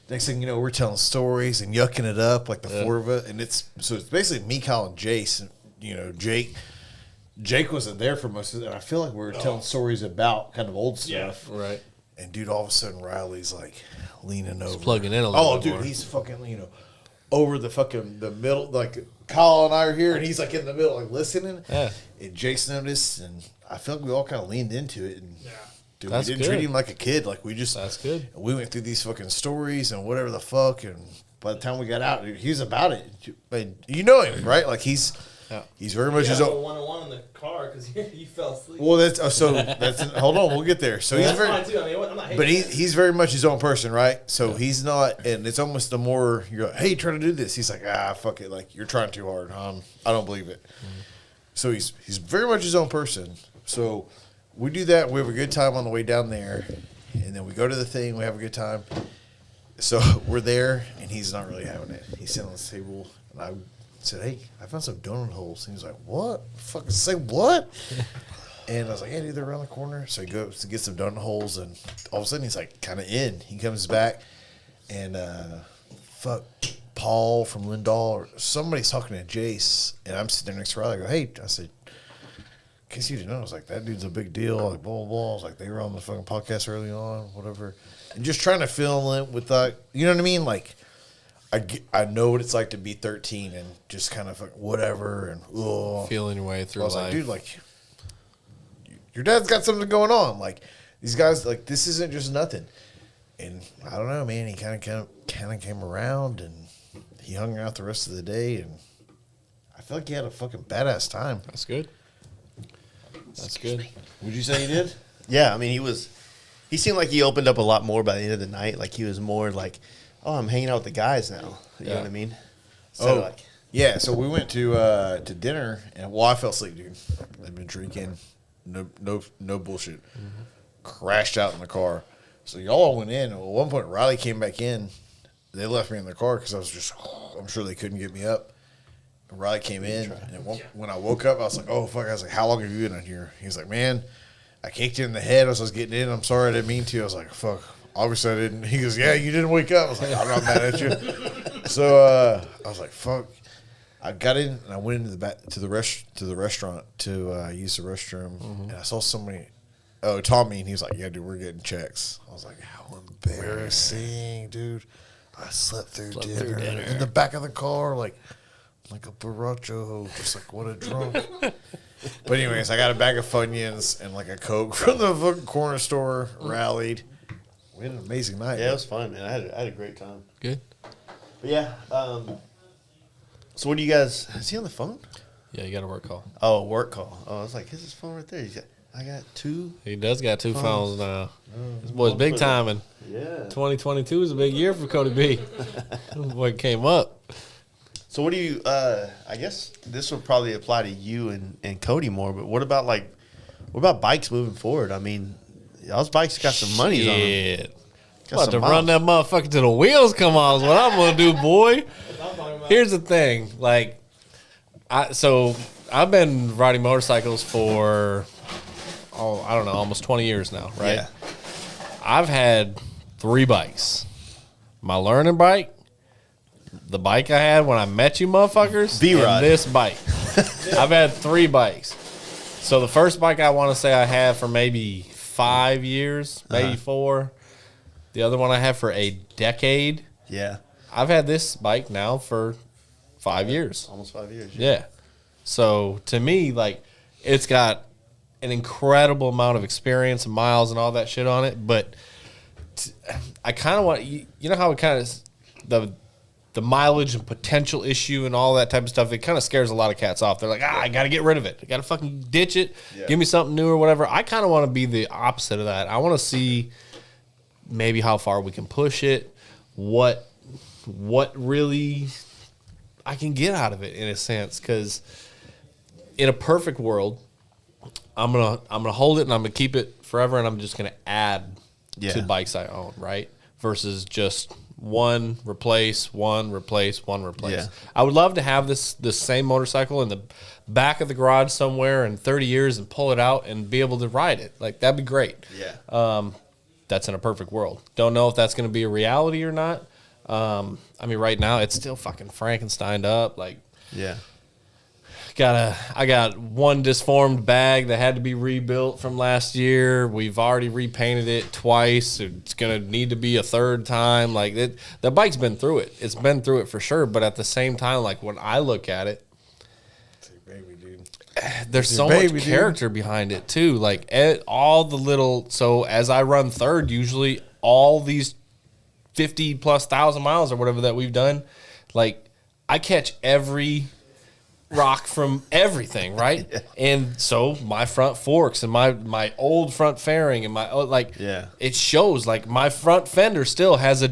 next thing you know, we're telling stories and yucking it up like the four of us. And it's basically me, Kyle, and Jace. And, you know, Jake wasn't there for most of it. And I feel like we were telling stories about kind of old stuff. Yeah, right. And dude, all of a sudden Riley's like leaning over, plugging in a little bit dude, more. he's fucking, you know, over the middle. Like Kyle and I are here, and he's like in the middle, like listening. Yeah. And Jason noticed, and I feel like we all kind of leaned into it. And Dude, That's we didn't good. treat him like a kid. Like That's good. We went through these fucking stories and whatever the fuck, and by the time we got out, dude, he was about it. And you know him, right? Like he's very much his own. 1-on-1 in the car because you fell asleep. Well, that's hold on, we'll get there. So he's That's very, fine too. I mean, I'm not hating but that. he's very much his own person, right? So he's not, and it's almost the more you're like, hey, trying to do this. He's like, fuck it, like you're trying too hard. I don't believe it. So he's very much his own person. So we do that. We have a good time on the way down there, and then we go to the thing. We have a good time. So we're there, and he's not really having it. He's sitting on the table, and I said, hey, I found some donut holes. And he was like, what? Fucking say what? And I was like, yeah, dude, they're around the corner. So he goes to get some donut holes, and all of a sudden he's like kind of in. He comes back, and Paul from Lindahl, or somebody's talking to Jace, and I'm sitting there next to Riley. I go, hey, I said, in case you didn't know, I was like, that dude's a big deal. Like, blah, blah, blah. I was like, they were on the fucking podcast early on, whatever. And just trying to fill in with that, you know what I mean? Like, I know what it's like to be 13 and just kind of like whatever and Feeling your way through I was life. like, dude, like your dad's got something going on. Like these guys, like this isn't just nothing. And I don't know, man. He kind of came around and he hung out the rest of the day, and I feel like he had a fucking badass time. That's good. That's good. Would you say he did? Yeah, I mean, he seemed like he opened up a lot more by the end of the night. Like he was more like, oh, I'm hanging out with the guys now. You know what I mean? So like, yeah. So we went to dinner, and I fell asleep, dude. I'd been drinking, no bullshit. Crashed out in the car. So y'all all went in. At one point, Riley came back in. They left me in the car because I was just, I'm sure they couldn't get me up. And Riley came in, and when I woke up, I was like, oh fuck! I was like, how long have you been on here? He was like, man, I kicked you in the head as I was getting in. I'm sorry, I didn't mean to. I was like, fuck. Obviously, I didn't. He goes, yeah, you didn't wake up. I was like, I'm not mad at you. So I was like, fuck. I got in and I went into the back to the restaurant to use the restroom, and I saw somebody. Oh, Tommy, and he was like, yeah, dude, we're getting checks. I was like, how embarrassing, dude. I slept through dinner in the back of the car, like a borracho, just like what a drunk. But anyways, I got a bag of Funyuns and like a Coke from the fucking corner store. Rallied. We had an amazing night. yeah, it was fun, man. I had a great time. Good. But yeah, so what do you guys? Is he on the phone? Yeah, you got a work call. Oh, work call. Oh, I was like, here's his phone right there. I got two. He does got two phones now. This boy's big timing. Yeah. 2022 is a big year for Cody B. This boy came up. So what do you? I guess this would probably apply to you and Cody more. But what about bikes moving forward? I mean, y'all's bikes got some money on them. Shit. Got About some to run that miles. motherfucker till the wheels come off is what I'm gonna do, boy. That's what I'm talking about. Here's the thing, like, I've been riding motorcycles for I don't know, almost 20 years now, right? Yeah. I've had 3 bikes. My learning bike, the bike I had when I met you motherfuckers, B-Rod. and this bike. I've had 3 bikes. So the first bike I want to say I had for maybe 5 years, maybe 4. The other one I had for a decade. Yeah. I've had this bike now for 5 years. Almost 5 years. Yeah. So to me, like, it's got an incredible amount of experience and miles and all that shit on it. But I kind of want, you know how it kind of, the mileage and potential issue and all that type of stuff, it kind of scares a lot of cats off. They're like, I got to get rid of it. I got to fucking ditch it. Yeah. Give me something new or whatever. I kind of want to be the opposite of that. I want to see maybe how far we can push it, what really I can get out of it in a sense. Because in a perfect world, I'm gonna hold it and I'm gonna keep it forever, and I'm just gonna add to bikes I own, right? Versus just one replace. Yeah. I would love to have this same motorcycle in the back of the garage somewhere in 30 years and pull it out and be able to ride it. Like, that'd be great. Yeah. That's in a perfect world. Don't know if that's gonna be a reality or not. I mean, right now it's still fucking Frankensteined up. Like, Yeah. I got one disformed bag that had to be rebuilt from last year. We've already repainted it twice. It's gonna need to be a third time. Like, the bike's been through it. It's been through it for sure. But at the same time, like, when I look at it, Baby, dude. there's so baby, much dude. character behind it too. Like all the little. So as I run third, usually all these 50,000+ miles or whatever that we've done, like I catch every rock from everything, right? And so my front forks and my old front fairing and my it shows like my front fender still has a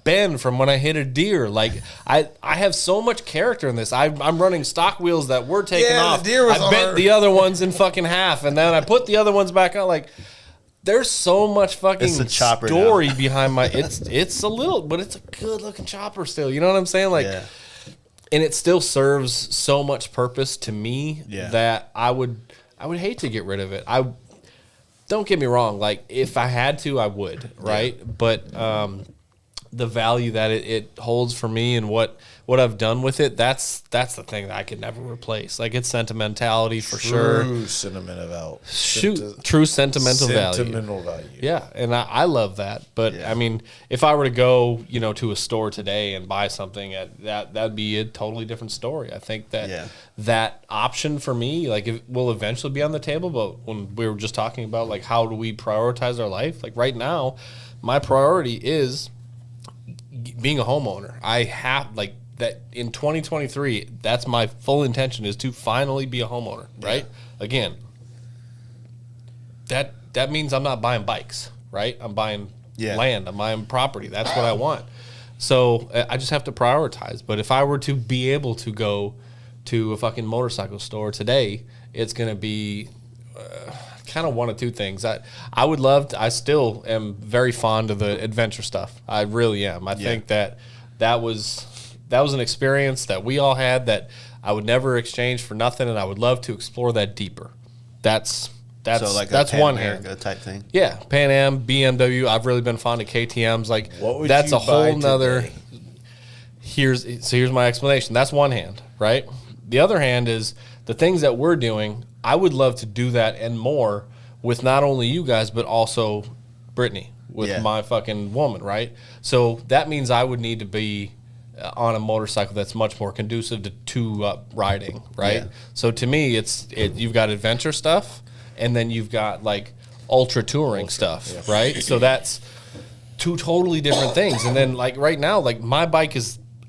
bend from when I hit a deer. Like I have so much character in this. I'm running stock wheels that were taken off. The deer was I bent the other ones in fucking half, and then I put the other ones back on. Like there's so much fucking It's a chopper story behind my. It's a little, but it's a good looking chopper still. You know what I'm saying? Like. Yeah. And it still serves so much purpose to me Yeah. that I would hate to get rid of it. I don't get me wrong, like if I had to, I would, right? Yeah. But the value that it holds for me and what I've done with it, that's the thing that I could never replace. Like it's sentimentality for sure. True sentimental True sentimental value. Sentimental value. Yeah, and I love that. But Yeah. I mean, if I were to go, to a store today and buy something, that'd be a totally different story. I think that that option for me, like, it will eventually be on the table. But when we were just talking about like how do we prioritize our life, like right now, my priority is being a homeowner. I have like that in 2023. That's my full intention, is to finally be a homeowner. Right? Again, that means I'm not buying bikes, right? I'm buying land. I'm buying property. That's what I want. So I just have to prioritize. But if I were to be able to go to a fucking motorcycle store today, it's going to be kind of one of two things. I would love to, I still am very fond of the adventure stuff. I really am. I think that was an experience that we all had that I would never exchange for nothing, and I would love to explore that deeper. That's so like that's Pan one America hand type thing. Yeah, Pan Am, BMW. I've really been fond of KTM's. Like What would that's you a whole buy nother. today? Here's my explanation. That's one hand, right? The other hand is the things that we're doing. I would love to do that and more with not only you guys but also Brittany, with my fucking woman, right? So that means I would need to be on a motorcycle that's much more conducive to two-up riding, right? Yeah. So to me, you've got adventure stuff, and then you've got like ultra touring stuff, right? So that's two totally different things. And then like right now, like my bike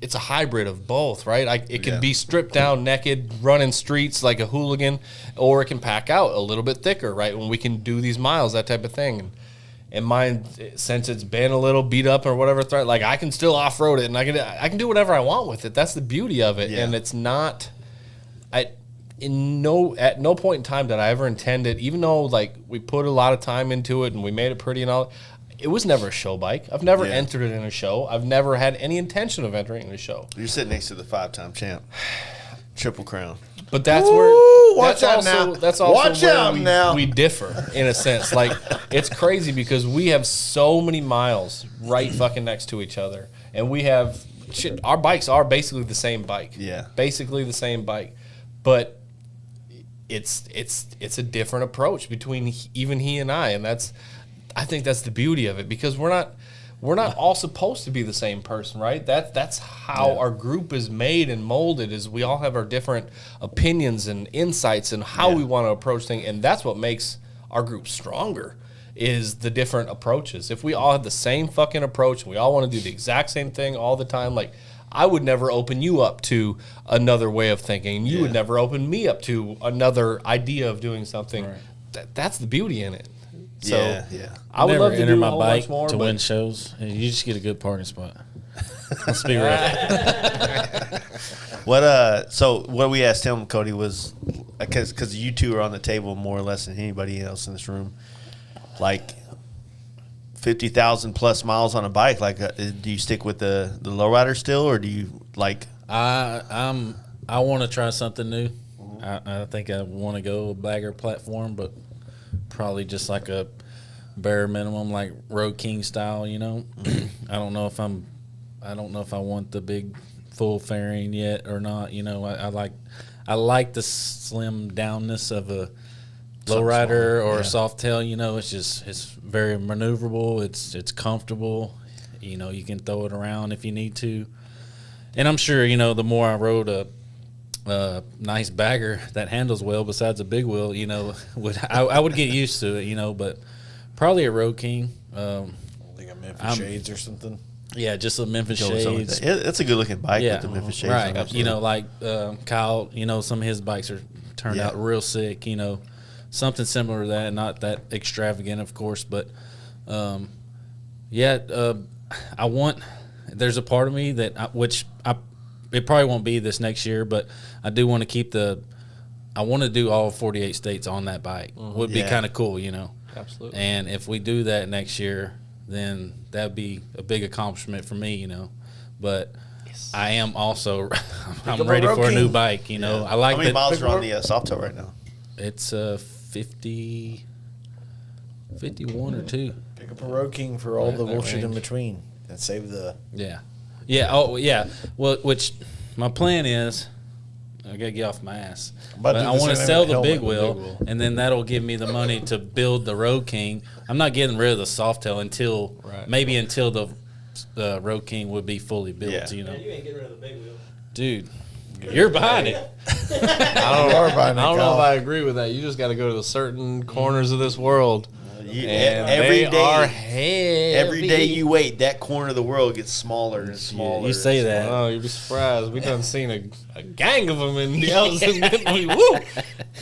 it's a hybrid of both, right? It can be stripped down naked, running streets like a hooligan, or it can pack out a little bit thicker, right? When we can do these miles, that type of thing. And mine, since it's been a little beat up or whatever, like I can still off road it, and I can do whatever I want with it. That's the beauty of it, and it's not. At no point in time did I ever intend it, even though like we put a lot of time into it and we made it pretty and all. It was never a show bike. I've never entered it in a show. I've never had any intention of entering in a show. You're sitting next to the 5-time champ, Triple Crown. But that's watch out now. That's also Watch out where now. we differ in a sense. Like it's crazy because we have so many miles right fucking next to each other, and we have our bikes are basically the same bike. Yeah, basically the same bike, but it's a different approach between even he and I, and I think that's the beauty of it, because we're not all supposed to be the same person, right? That's how our group is made and molded, is we all have our different opinions and insights and how we want to approach things, and that's what makes our group stronger, is the different approaches. If we all have the same fucking approach and we all want to do the exact same thing all the time, like I would never open you up to another way of thinking, and you would never open me up to another idea of doing something. Right. That's the beauty in it. So I would love to enter do my a whole bike bunch more to but win shows. You just get a good parking spot. Let's be real. So what we asked him, Cody, was because you two are on the table more or less than anybody else in this room, like 50,000 plus miles on a bike. Like, do you stick with the lowrider still, or do you like? I want to try something new. I think I want to go a bagger platform, but probably just like a bare minimum, like Road King style. I don't know if I want the big full fairing yet or not. I like the slim downness of a lowrider or a soft tail. It's very maneuverable. It's comfortable. You can throw it around if you need to. And I'm sure the more I rode a nice bagger that handles well besides a big wheel, I would get used to it, but probably a Road King. Like a Memphis Shades or something. Yeah, just a Memphis Go with something like Shades. that. Yeah, that's a good looking bike with the Memphis Shades. Right. on it. Like Kyle, some of his bikes are turned out real sick, something similar to that, not that extravagant, of course, but there's a part of me that, it probably won't be this next year, but I do want to I want to do all 48 states on that bike. Would be kind of cool, Absolutely. And if we do that next year, then that'd be a big accomplishment for me, But I am also, I'm ready for a new bike, I like How many miles are on the Softail right now? It's 51 or 2. Pick up a Road King for all the bullshit in between and save the. Yeah. Yeah. Oh, yeah. Well, which my plan is, I gotta get off my ass. About to But do I the want to same sell thing the with big helmet. wheel, and then that'll give me the money to build the Road King. I'm not getting rid of the Softail until the Road King would be fully built. Yeah. Man, you ain't getting rid of the big wheel. Dude, you're behind it. I don't know if I agree with that. You just got to go to the certain corners of this world. And Every they day, are heavy. every day you wait, that corner of the world gets smaller and smaller. You say and that. Oh, you'd be surprised. We done seen a gang of them in Galveston. Woo!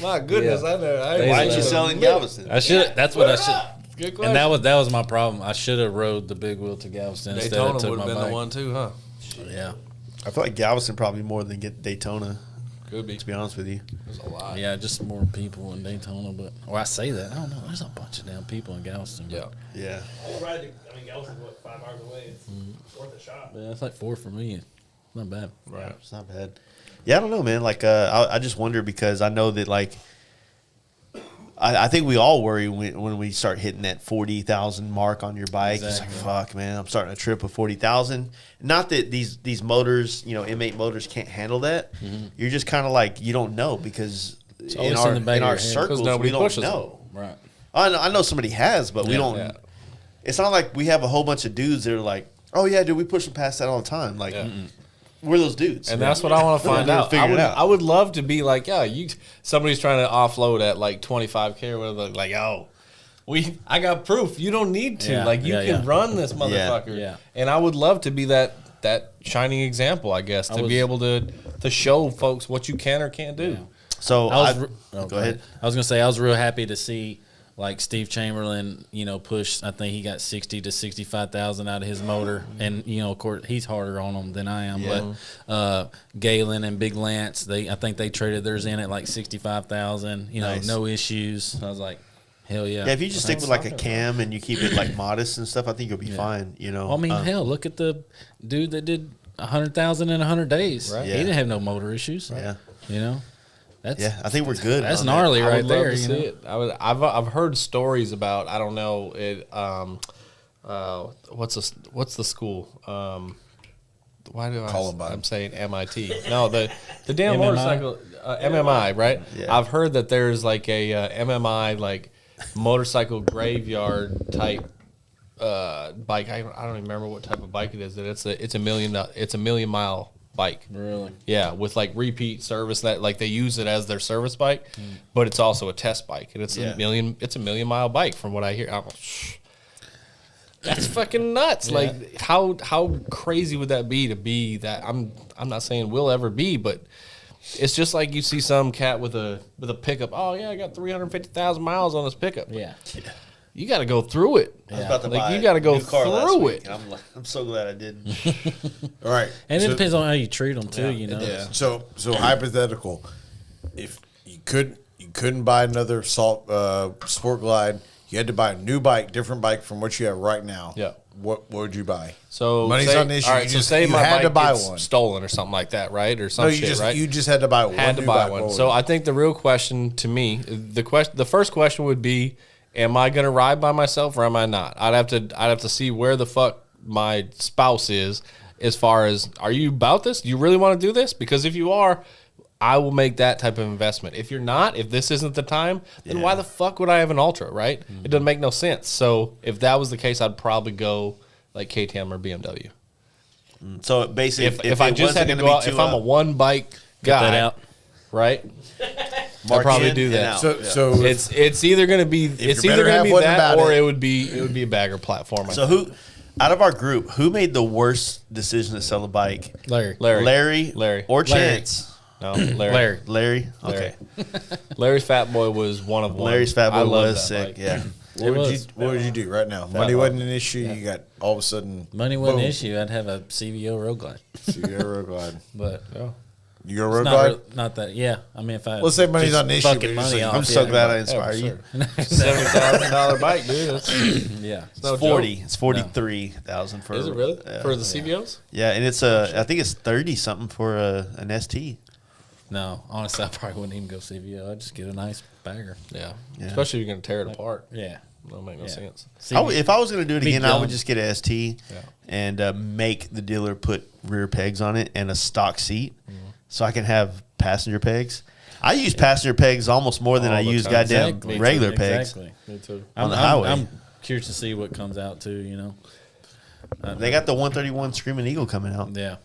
My goodness, Yeah. I know. Why aren't you selling Galveston? I should. That's what I should. Good question. And that was my problem. I should have rode the big wheel to Galveston instead of Daytona took would my have been bike. the one too, huh? Yeah. I feel like Galveston probably more than get Daytona. Could be. To be honest with you, There's a lot. Yeah, just more people in Daytona, but I say that. I don't know. There's a bunch of damn people in Galveston. But, Yeah. yeah. I'll ride to, Galveston's what, 5 hours away. It's worth a shot. yeah, it's like 4 for me. Not bad. Right. It's not bad. Yeah, I don't know, man. Like, I just wonder because I know that, like, I think we all worry when we start hitting that 40,000 mark on your bike. Exactly. It's like, fuck, man, I'm starting a trip with 40,000. Not that these motors, M8 motors can't handle that. You're just kind of like, you don't know because in always in the back of our your head. circles, 'Cause nobody we don't pushes know. Right. I know somebody has, but we don't. Yeah. It's not like we have a whole bunch of dudes that are like, oh, yeah, dude, we push them past that all the time. Like, we're those dudes. And that's what I want to find out. Figure it out. I would love to be like, somebody's trying to offload at like 25K or whatever. Like, I got proof. You don't need to. Yeah, Like, you can run this motherfucker. Yeah. And I would love to be that shining example, I guess, to be able to show folks what you can or can't do. Yeah. So Go ahead. I was gonna say I was real happy to see like Steve Chamberlain, push. I think he got 60 to 65,000 out of his motor, and of course he's harder on them than I am. Yeah. But Galen and Big Lance, I think they traded theirs in at like 65,000. Nice. No issues. I was like, hell yeah. Yeah, if you just stick with like a cam and you keep it like modest and stuff, I think you'll be fine. Well, I mean, hell, look at the dude that did 100,000 in 100 days. Right. He Yeah. didn't have no motor issues. Yeah. That's Yeah, I think we're good. That's on that. gnarly I right would love there. to see it. I've heard stories about, I don't know it. What's the school? Why do Columbine. I'm saying MIT? No, the damn MMI? motorcycle MMI, right? Yeah. I've heard that there's like a MMI like motorcycle graveyard type bike. I don't even remember what type of bike it is. That it's a million mile bike. Really? Yeah, with like repeat service that like they use it as their service bike, but it's also a test bike, and it's Yeah. a million mile bike from what I hear. That's fucking nuts. Like how crazy would that be to be that? I'm not saying we'll ever be, but it's just like you see some cat with a pickup. Oh yeah, I got 350,000 miles on this pickup. Yeah. You got to go through it. I was about to Like, buy you gotta a go new car last through week, it. and I'm so glad I didn't. All right. And so, it depends on how you treat them too. So hypothetical, if you couldn't buy another Sport Glide, you had to buy a new bike, different bike from what you have right now. Yeah. What would you buy? So Money's say, not an issue. All right, You so just- say you my had bike to buy gets one. stolen or something like that, right? Or some No, you shit, just right? you just had to buy one. Had to new buy bike. one. What So would I think the real question to me, the first question would be, am I going to ride by myself or am I not? I'd have to see where the fuck my spouse is as far as, are you about this? Do you really want to do this? Because if you are, I will make that type of investment. If you're not, if this isn't the time, then why the fuck would I have an Ultra, right? It doesn't make no sense. So if that was the case, I'd probably go like KTM or BMW. So basically, If I it just had to wasn't go gonna out, be if too, I'm a one bike guy, that out. right? Mark I'd probably in do and that. out. So It's either gonna be better have one that about or it. it would be a bagger platform. So who, out of our group, who made the worst decision to sell a bike? Larry. Larry, or Chance? No, Larry. Larry. Okay. Larry's Fat Boy was one of one. Larry's Fat I Boy love was that sick. bike. Yeah. What would you do right now? Money wasn't an issue. You got all of a sudden Money wasn't boom. an issue. I'd have a CVO Road Glide. So you got a road glide. But You go it's road not, glide? not that. Yeah. I mean, if I Let's say money's just not an issue, fucking but you're just money like, off, I'm so yeah, glad I Yeah, inspire for you. sure. $70,000 bike, dude. That's Yeah. no It's 40. It's 43,000 for. Is it really Yeah. for the CVOs? Yeah, and it's I think it's 30 something for an ST. No, honestly, I probably wouldn't even go CVO. I'd just get a nice bagger. Yeah. Yeah. Especially if you're gonna tear it apart. Yeah. That'll make no Yeah. sense. If I was going to do it Big again, I would gun. just get an ST and make the dealer put rear pegs on it and a stock seat, so I can have passenger pegs. I use passenger pegs almost more than All I the use time. goddamn Exactly. regular pegs. Exactly. Me too. On the highway. I'm curious to see what comes out too. You know. They got the 131 Screaming Eagle coming out, Yeah.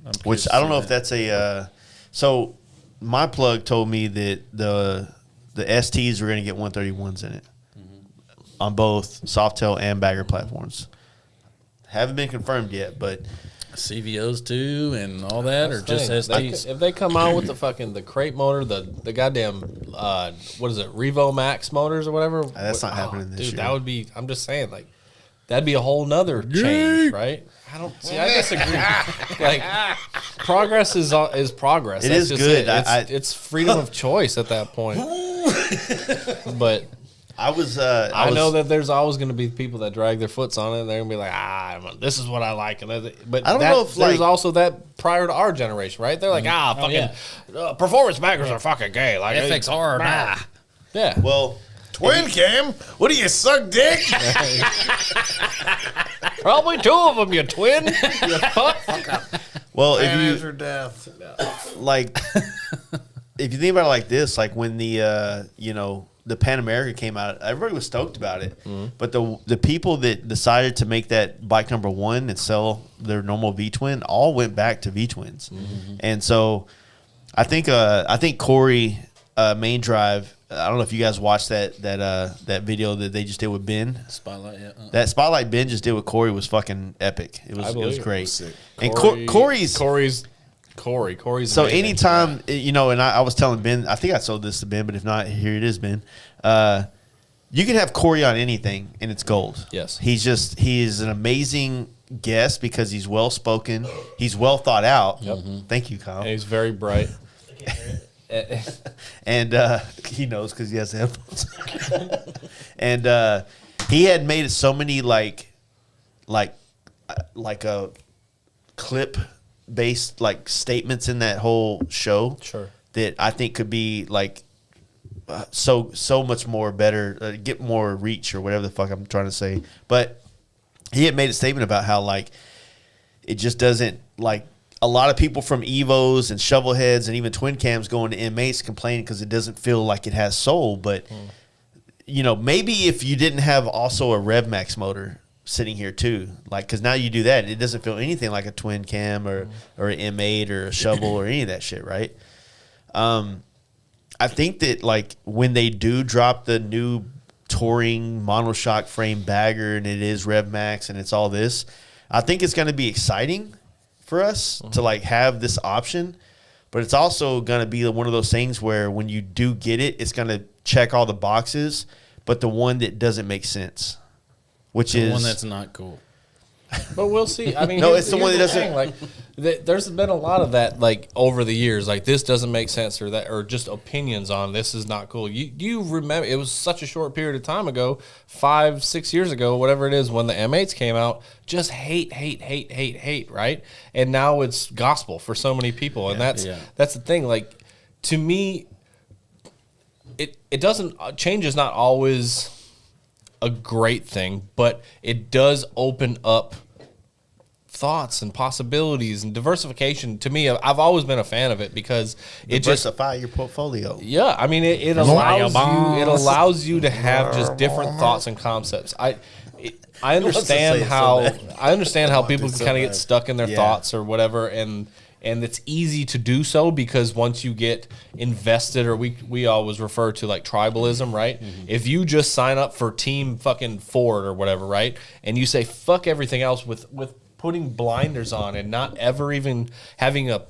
I'm curious which to I don't see know if that's a. So my plug told me that the STs were going to get 131s in it on both Softail and bagger platforms. Haven't been confirmed yet, but CVOs too and all that, or just Thing, STs. if they come out with the crate motor, the goddamn what is it, Revo Max motors or whatever, That's not happening this dude, year. that would be. I'm just saying, like that'd be a whole nother change, right? I don't see. I disagree. Like progress is progress. It That's is just good. It's freedom of choice at that point. But I was. I know that there's always going to be people that drag their foots on it, and they're going to be like, this is what I like. And but I don't know if, there's like- also that prior to our generation, right? They're like, performance baggers are fucking gay. Like FXR, nah. Yeah. Well, Twin cam? What do you suck dick? Probably two of them, you twin. You fuck. well, if you death. like, if you think about it like this, like when the the Pan America came out, everybody was stoked about it. But the people that decided to make that bike number one and sell their normal V twin all went back to V twins, and so I think Corey Main Drive. I don't know if you guys watched that video that they just did with Ben. Spotlight, yeah. That spotlight Ben just did with Corey was fucking epic. It was believe it. great. It was sick. And Corey's so amazing. anytime and I was telling Ben, I think I sold this to Ben, but if not, here it is, Ben. You can have Corey on anything, and it's gold. Yes. he is an amazing guest because he's well spoken, he's well thought out. Thank you, Kyle. And he's very bright. And he knows because he has headphones. And he had made it so many like a clip based like statements in that whole show. Sure. That I think could be like so much more better, get more reach or whatever the fuck I'm trying to say. But he had made a statement about how like it just doesn't like. A lot of people from Evos and Shovelheads and even Twin Cams going to M8s complaining because it doesn't feel like it has soul. But, maybe if you didn't have also a RevMax motor sitting here too, like, because now you do that, it doesn't feel anything like a Twin Cam or an M8 or a Shovel or any of that shit, right? I think that, like, when they do drop the new touring monoshock frame bagger and it is RevMax and it's all this, I think it's going to be exciting for us to like have this option, but it's also going to be one of those things where when you do get it, it's going to check all the boxes, but the one that doesn't make sense, which The is one that's not cool. But we'll see. I mean, No, it's the one that here's doesn't- thing, like, there's been a lot of that, like over the years, like this doesn't make sense, or that, or just opinions on this is not cool. You remember it was such a short period of time ago, 5-6 years ago, whatever it is, when the M8s came out, just hate, right? And now it's gospel for so many people, and that's the thing. Like, to me, it doesn't change is not always a great thing, but it does open up thoughts and possibilities and diversification. To me, I've always been a fan of it because it just diversify your portfolio. yeah. I mean, it allows you to have just different thoughts and concepts. I understand say it so how bad. I understand how people can kind of get stuck in their Yeah. thoughts or whatever, and And it's easy to do so because once you get invested, or we always refer to like tribalism, right? If you just sign up for Team fucking Ford or whatever, right? And you say fuck everything else with putting blinders on and not ever even having a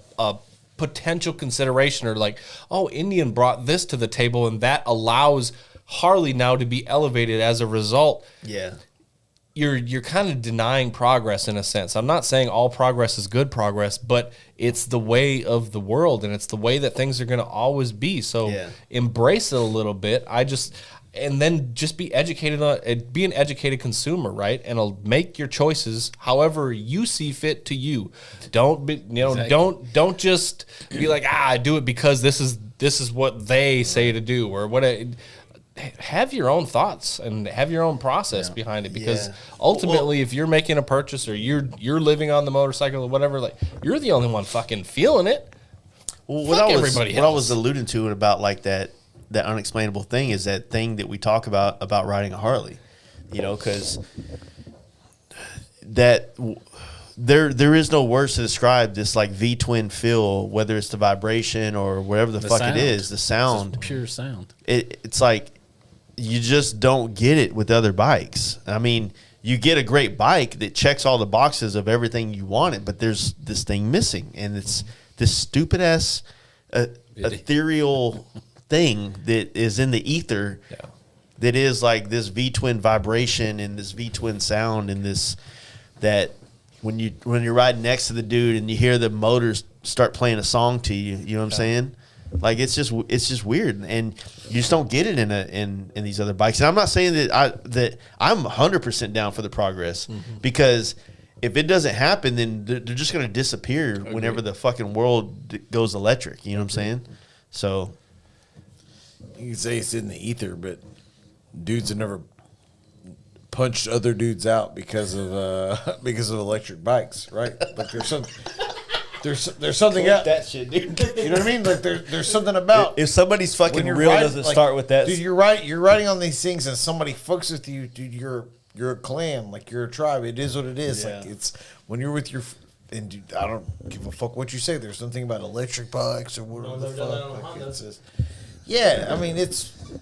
potential consideration, or like, oh, Indian brought this to the table and that allows Harley now to be elevated as a result. Yeah. You're kind of denying progress in a sense. I'm not saying all progress is good progress, but it's the way of the world and it's the way that things are going to always be. So embrace it a little bit. And then just be educated be an educated consumer, right? And make your choices however you see fit to you. Don't be, don't just be like, I do it because this is what they say to do, or what. Have your own thoughts and have your own process behind it, because ultimately, if you're making a purchase or you're living on the motorcycle or whatever, like, you're the only one fucking feeling it. Well, what I was alluding to about like that unexplainable thing is that thing that we talk about riding a Harley, because that there is no words to describe this like V-twin feel, whether it's the vibration or whatever the fuck sound. It is, the sound, Just pure sound. It's like you just don't get it with other bikes. I mean, you get a great bike that checks all the boxes of everything you wanted, but there's this thing missing, and it's this stupid ass ethereal thing that is in the ether that is like this V-twin vibration and this V-twin sound and this that when you're riding next to the dude and you hear the motors start playing a song to you, you know what I'm saying? Like it's just weird, and you just don't get it in these other bikes. And I'm not saying that I'm 100% down for the progress, because if it doesn't happen, then they're just going to disappear whenever the fucking world goes electric. You know what I'm saying? So you can say it's in the ether, but dudes have never punched other dudes out because of electric bikes, right? Like there's something out that shit, dude. You know what I mean? Like there's something about if somebody's fucking real doesn't start with that. Dude, you're riding on these things and somebody fucks with you, dude. You're a clan, like you're a tribe. It is what it is. Yeah. Like it's when you're with your and dude, I don't give a fuck what you say. There's nothing about electric bikes or whatever the fuck. Like it's just, I mean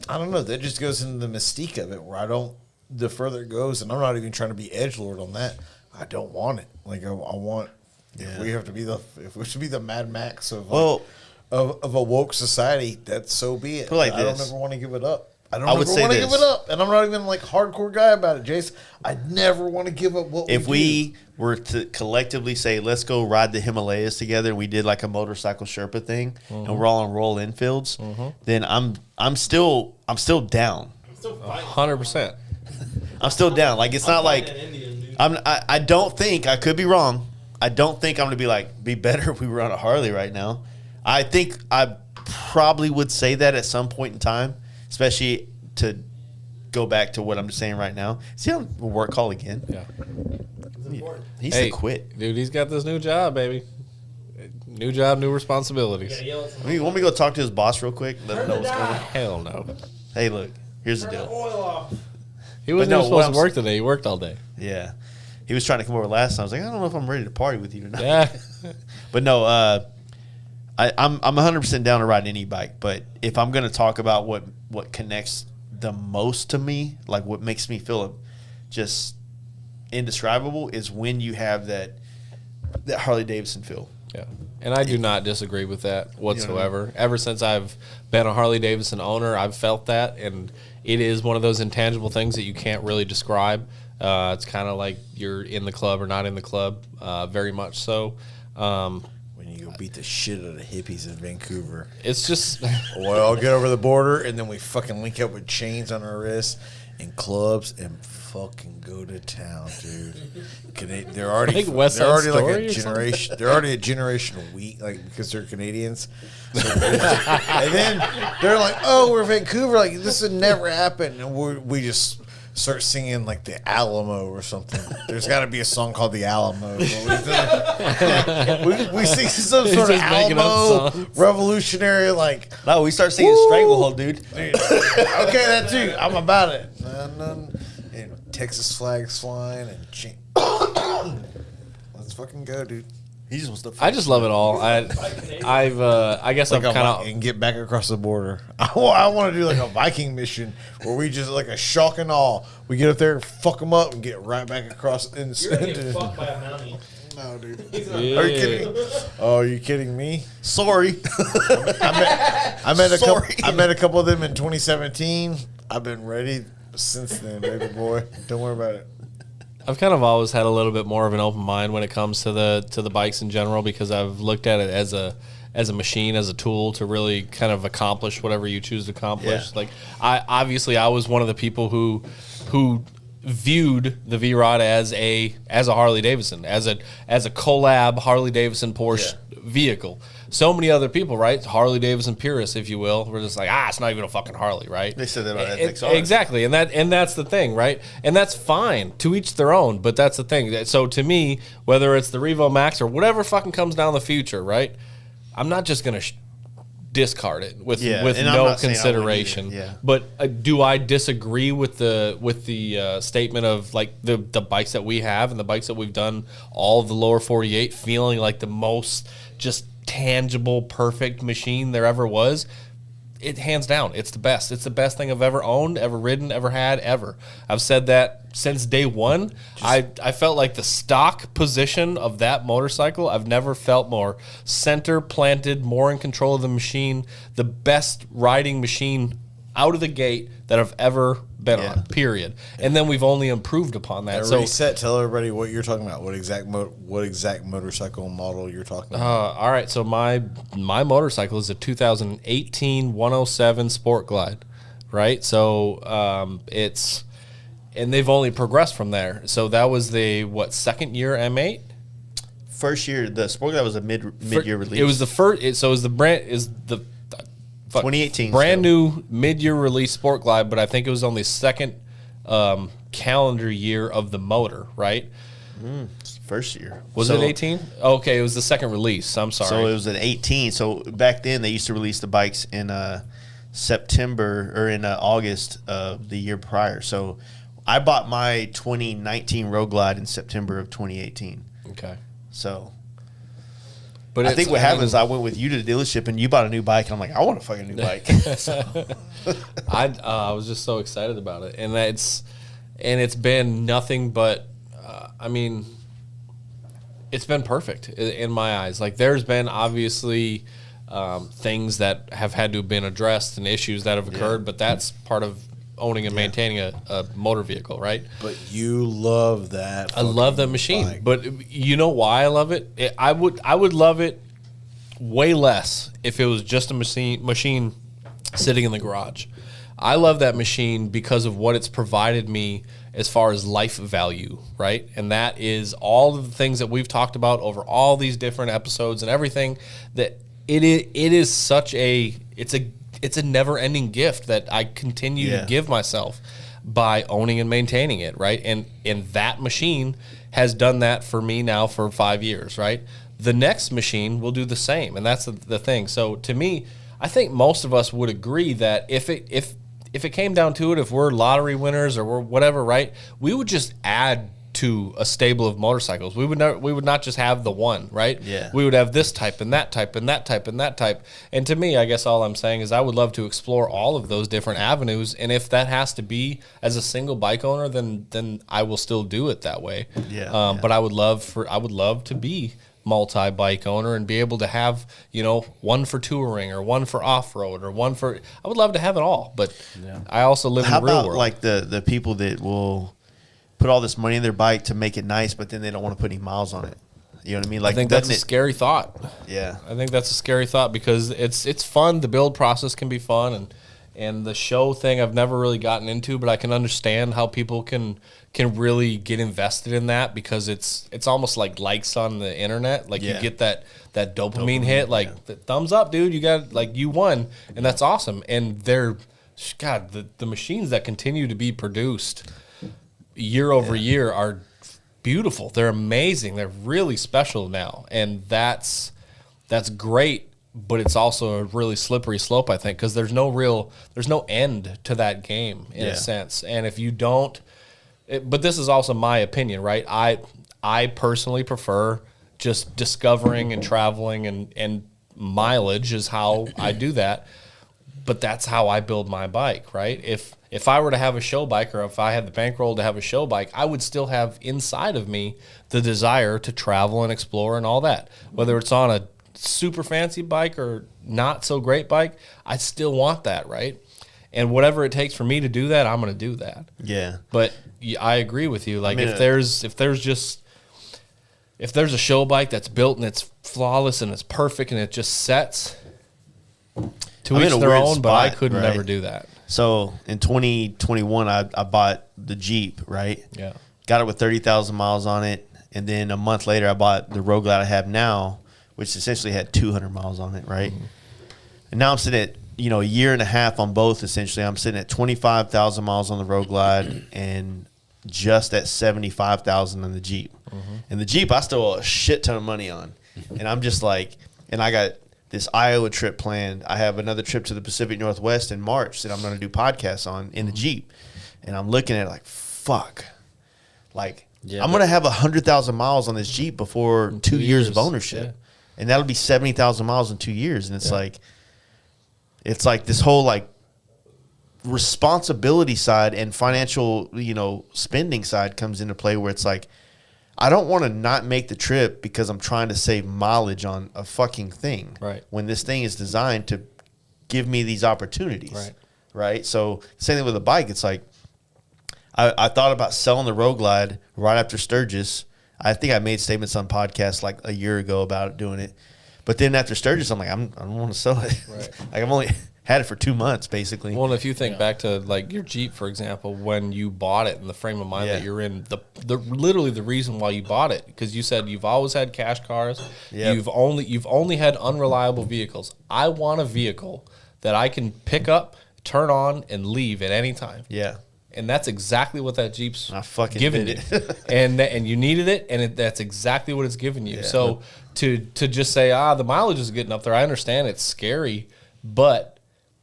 I don't know. That just goes into the mystique of it, where the further it goes, and I'm not even trying to be edgelord on that. I don't want it. Like I want. If we should be the Mad Max of a woke society, that's so be it. Like I don't this. ever want to give it up. I would say want to this. give it up, and I'm not even like hardcore guy about it, Jace. I never want to give up what if we do. were to collectively say, let's go ride the Himalayas together, and we did like a motorcycle Sherpa thing, and we're all on Royal Enfields, then I'm still down. 100%. I'm still down. Like it's not like I don't think, I could be wrong. I don't think I'm going to be better if we were on a Harley right now. I think I probably would say that at some point in time, especially to go back to what I'm saying right now. See on a work call again? Yeah. He's to quit. Dude, he's got this new job, baby. New job, new responsibilities. Yeah, You want me to go talk to his boss real quick? Let him know what's going on. Hell no. Hey, look, here's the deal. oil off. He wasn't no, even what supposed I'm to work today. He worked all day. Yeah. He was trying to come over last time. I was like, I don't know if I'm ready to party with you tonight. Yeah. But no, I'm 100% down to ride any bike. But if I'm going to talk about what connects the most to me, like what makes me feel just indescribable, is when you have that Harley Davidson feel. Yeah. And I do not disagree with that whatsoever. Ever since I've been a Harley Davidson owner, I've felt that, and it is one of those intangible things that you can't really describe. It's kind of like you're in the club or not in the club, very much so. When you go beat the shit out of hippies in Vancouver. It's just... Well, I'll get over the border, and then we fucking link up with chains on our wrists and clubs and fucking go to town, dude. They're already Like West they're Side already like Story a or generation. They're already a generation weak, like because they're Canadians. So and then they're like, "Oh, we're Vancouver. Like this would never happen." And we just start singing like the Alamo or something. There's got to be a song called the Alamo. we sing some sort of just making up Alamo songs. revolutionary like. No, we start singing Stranglehold, dude. Okay, that too. I'm about it. And Texas flags flying and let's fucking go, dude. He just wants to. I just love it all. I guess I'm kind of and get back across the border. I want to do like a Viking mission where we just like a shock and awe. We get up there, fuck them up, and get right back across. You're gonna get fucked by a mountie. No, dude. Yeah. Are you kidding? Oh, are you kidding me? Sorry. I met a couple of them in 2017. I've been ready since then, baby boy. Don't worry about it. I've kind of always had a little bit more of an open mind when it comes to the bikes in general, because I've looked at it as a machine, as a tool to really kind of accomplish whatever you choose to accomplish. Yeah. Like I was one of the people who viewed the V-Rod as a Harley Davidson, as a collab Harley Davidson Porsche vehicle. So many other people, right? Harley Davidson purists, if you will, were just like, it's not even a fucking Harley, right? They said that about FXR. Exactly, and that's the thing, right? And that's fine, to each their own. But that's the thing. So to me, whether it's the Revo Max or whatever fucking comes down the future, right? I'm not just gonna discard it with and I'm no not saying I wouldn't consideration. either, yeah. But do I disagree with the statement of like the bikes that we have and the bikes that we've done all of the lower 48 feeling like the most just tangible, perfect machine there ever was? It hands down, it's the best. It's the best thing I've ever owned, ever ridden, ever had, ever. I've said that since day one. I felt like the stock position of that motorcycle, I've never felt more center planted, more in control of the machine, the best riding machine out of the gate that I've ever been on, period. And then we've only improved upon that. So reset, tell everybody what you're talking about, what exact motorcycle model you're talking about. all right, so my motorcycle is a 2018 107 Sport Glide, right? So and they've only progressed from there. So that was the second year M8? First year, the Sport Glide was a mid-year release. It was the first. So is the 2018 brand still. new mid-year release Sport Glide, but I think it was only second calendar year of the motor, right? First year. Was it 18? Okay, it was the second release. I'm sorry. So it was an 18. So back then they used to release the bikes in September or in August of the year prior. So I bought my 2019 Road Glide in September of 2018. Okay. So But I think what happened is I went with you to the dealership and you bought a new bike. And I'm like, I want a fucking new bike. I was just so excited about it, and it's been nothing but, it's been perfect in my eyes. Like there's been obviously things that have had to have been addressed and issues that have occurred, but that's part of owning and maintaining a motor vehicle, right? But you love that. I love that machine, bike. but you know why I love it? I would love it way less if it was just a machine sitting in the garage. I love that machine because of what it's provided me as far as life value, right? And that is all of the things that we've talked about over all these different episodes and everything. That it is such it's a never-ending gift that I continue to give myself by owning and maintaining it, right? And that machine has done that for me now for 5 years, right? The next machine will do the same, and that's the thing. So to me, I think most of us would agree that if it came down to it, if we're lottery winners or we're whatever, right, we would just add to a stable of motorcycles. We would not just have the one, right? Yeah. We would have this type and that type and that type and that type. And to me, I guess all I'm saying is I would love to explore all of those different avenues. And if that has to be as a single bike owner, then I will still do it that way. Yeah. But I would love to be multi-bike owner and be able to have, one for touring or one for off-road or one for, I would love to have it all. But I also live in the real How about world. like the people that will put all this money in their bike to make it nice, but then they don't want to put any miles on it? You know what I mean? Like, I think that's a doesn't it- scary thought. Yeah. I think that's a scary thought because it's fun. The build process can be fun, and the show thing I've never really gotten into, but I can understand how people can really get invested in that because it's almost like likes on the internet. Like you get that dopamine hit, like the thumbs up, dude. You got you won, and that's awesome. And the machines that continue to be produced year over year are beautiful. They're amazing. They're really special now, and that's great. But it's also a really slippery slope, I think, because there's no end to that game in a sense. And if you don't, but this is also my opinion, right? I personally prefer just discovering and traveling and mileage is how I do that. But that's how I build my bike, right? If I were to have a show bike, or if I had the bankroll to have a show bike, I would still have inside of me the desire to travel and explore and all that. Whether it's on a super fancy bike or not so great bike, I still want that, right? And whatever it takes for me to do that, I'm going to do that. Yeah. But I agree with you. Like, I mean, if there's a show bike that's built and it's flawless and it's perfect and it just sets, to I'm each in a their weird own, but I spot, couldn't right? never do that. So in 2021, I bought the Jeep, right? Yeah. Got it with 30,000 miles on it. And then a month later, I bought the Road Glide I have now, which essentially had 200 miles on it, right? And now I'm sitting at, a year and a half on both, essentially. I'm sitting at 25,000 miles on the Road Glide and just at 75,000 on the Jeep. And the Jeep, I still owe a shit ton of money on. And I'm just like, and I got this Iowa trip planned. I have another trip to the Pacific Northwest in March that I'm going to do podcasts on in the Jeep. And I'm looking at it like, fuck. Like, I'm going to have 100,000 miles on this Jeep before 2 years of ownership. Yeah. And that'll be 70,000 miles in 2 years. And it's like this whole like responsibility side and financial, spending side comes into play where it's like, I don't want to not make the trip because I'm trying to save mileage on a fucking thing. Right. When this thing is designed to give me these opportunities. Right. Right. So same thing with a bike. It's like I thought about selling the Road Glide right after Sturgis. I think I made statements on podcasts like a year ago about doing it. But then after Sturgis, I'm like, I don't want to sell it. Right. Like I've only had it for 2 months, basically. Well, and if you think back to like your Jeep, for example, when you bought it and the frame of mind that you're in, the literally the reason why you bought it, because you said you've always had cash cars, you've only had unreliable vehicles. I want a vehicle that I can pick up, turn on, and leave at any time. Yeah. And that's exactly what that Jeep's I fucking giving did you, it. and you needed it, and that's exactly what it's giving you. So to just say the mileage is getting up there, I understand it's scary, but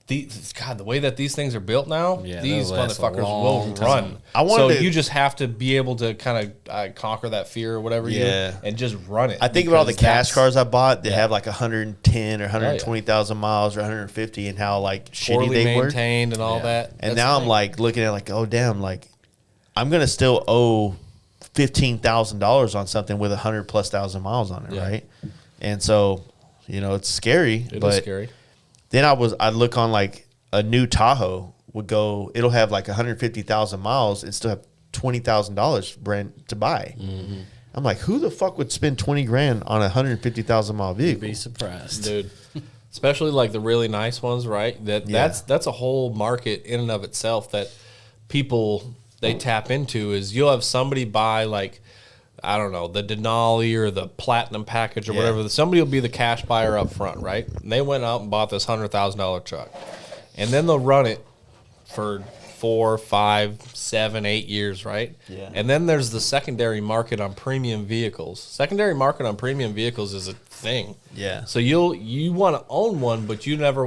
the way that these things are built now, these motherfuckers will run. So you just have to be able to kind of conquer that fear or whatever, and just run it. I think about all the cash cars I bought that have like 110 or 120,000 miles or 150, and how like shitty they were maintained and all that. And now I'm like looking at like, oh damn, like I'm gonna still owe $15,000 on something with 100,000+ miles on it, right? And so it's scary. It is scary. Then I'd look on like a new Tahoe would go, it'll have like 150,000 miles and still have $20,000 brand to buy. Mm-hmm. I'm like, who the fuck would spend $20,000 on a 150,000 mile vehicle? You'd be surprised, dude. Especially like the really nice ones, right? That's a whole market in and of itself that people they tap into. Is you'll have somebody buy like, I don't know, the Denali or the Platinum package or whatever. Somebody will be the cash buyer up front, right? And they went out and bought this $100,000 truck. And then they'll run it for 4, 5, 7, 8 years, right? Yeah. And then there's the secondary market on premium vehicles. Secondary market on premium vehicles is a thing. Yeah. So you want to own one, but you'll never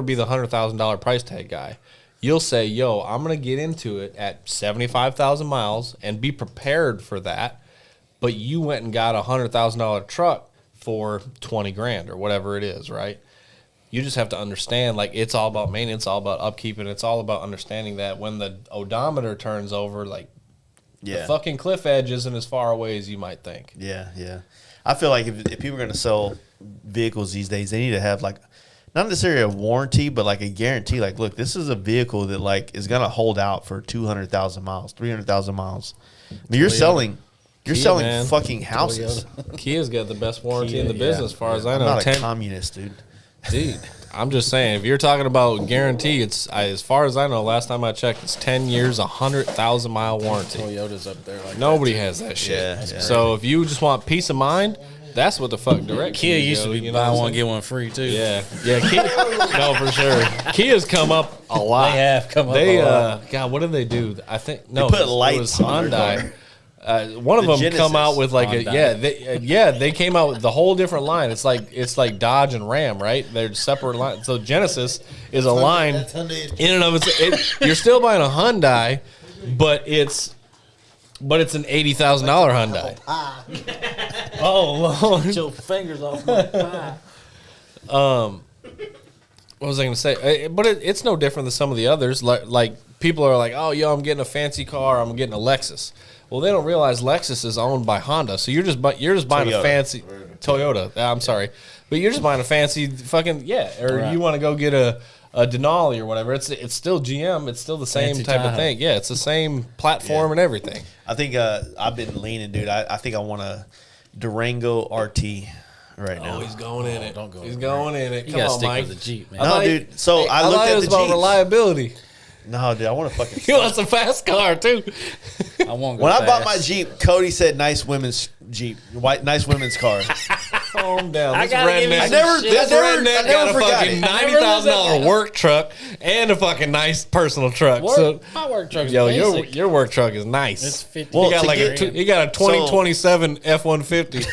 be the $100,000 price tag guy. You'll say, yo, I'm going to get into it at 75,000 miles and be prepared for that. But you went and got a $100,000 truck for $20,000 or whatever it is, right? You just have to understand, like, it's all about maintenance, all about upkeep, and it's all about understanding that when the odometer turns over, like, the fucking cliff edge isn't as far away as you might think. Yeah. I feel like if people are going to sell vehicles these days, they need to have, like, not necessarily a warranty, but, like, a guarantee. Like, look, this is a vehicle that, like, is going to hold out for 200,000 miles, 300,000 miles. I mean, you're selling man. fucking houses. Kia's got the best warranty in the business, as far as I know. I'm not a communist, dude. Dude, I'm just saying, if you're talking about guarantee, as far as I know, last time I checked, it's 10 years, 100,000 mile warranty. Toyota's up there. Like Nobody has that shit. Yeah. So if you just want peace of mind, that's what the fuck direct. Kia used to be buy one get one free too. Yeah. Kia, no, for sure. Kia's come up a lot. They have come up a lot. God, what did they do? I think They put lights on their Hyundai. One of them Genesis. come out with like they came out with the whole different line. It's like Dodge and Ram, right? They're separate lines. So Genesis is a line in and of itself. You're still buying a Hyundai, but it's an $80,000 Hyundai. Oh Lord. Get your fingers off my pie. What was I going to say? But it's no different than some of the others. Like people are like, oh, yo, I'm getting a fancy car. I'm getting a Lexus. Well, they don't realize Lexus is owned by Honda. So you're just buying Toyota. a fancy Toyota. I'm sorry, but you're just buying a fancy fucking Or Right. you want to go get a Denali or whatever. It's still GM. It's still the same Fancy type of Tahoe. thing. Yeah, it's the same platform and everything. I think I've been leaning, dude. I think I want a Durango RT right now. Oh, he's going in it. Don't go He's with going in it. You Come gotta on, stick Mike. with the Jeep, man. I No, thought- dude. So I thought looked it at was the about Jeeps. reliability. No, dude, I want a fucking. He wants a fast car too. I won't go When I bought fast. my Jeep, Cody said, "Nice women's Jeep, nice women's car." Calm down. I This gotta give you redneck, some never- shit. this I never- redneck I never got a forgot fucking it. $90,000 work truck and a fucking nice personal truck. Work, So, my work truck's yo, basic. your work truck is nice. It's 50. Well, you got to like get- you got a 2027 F-150.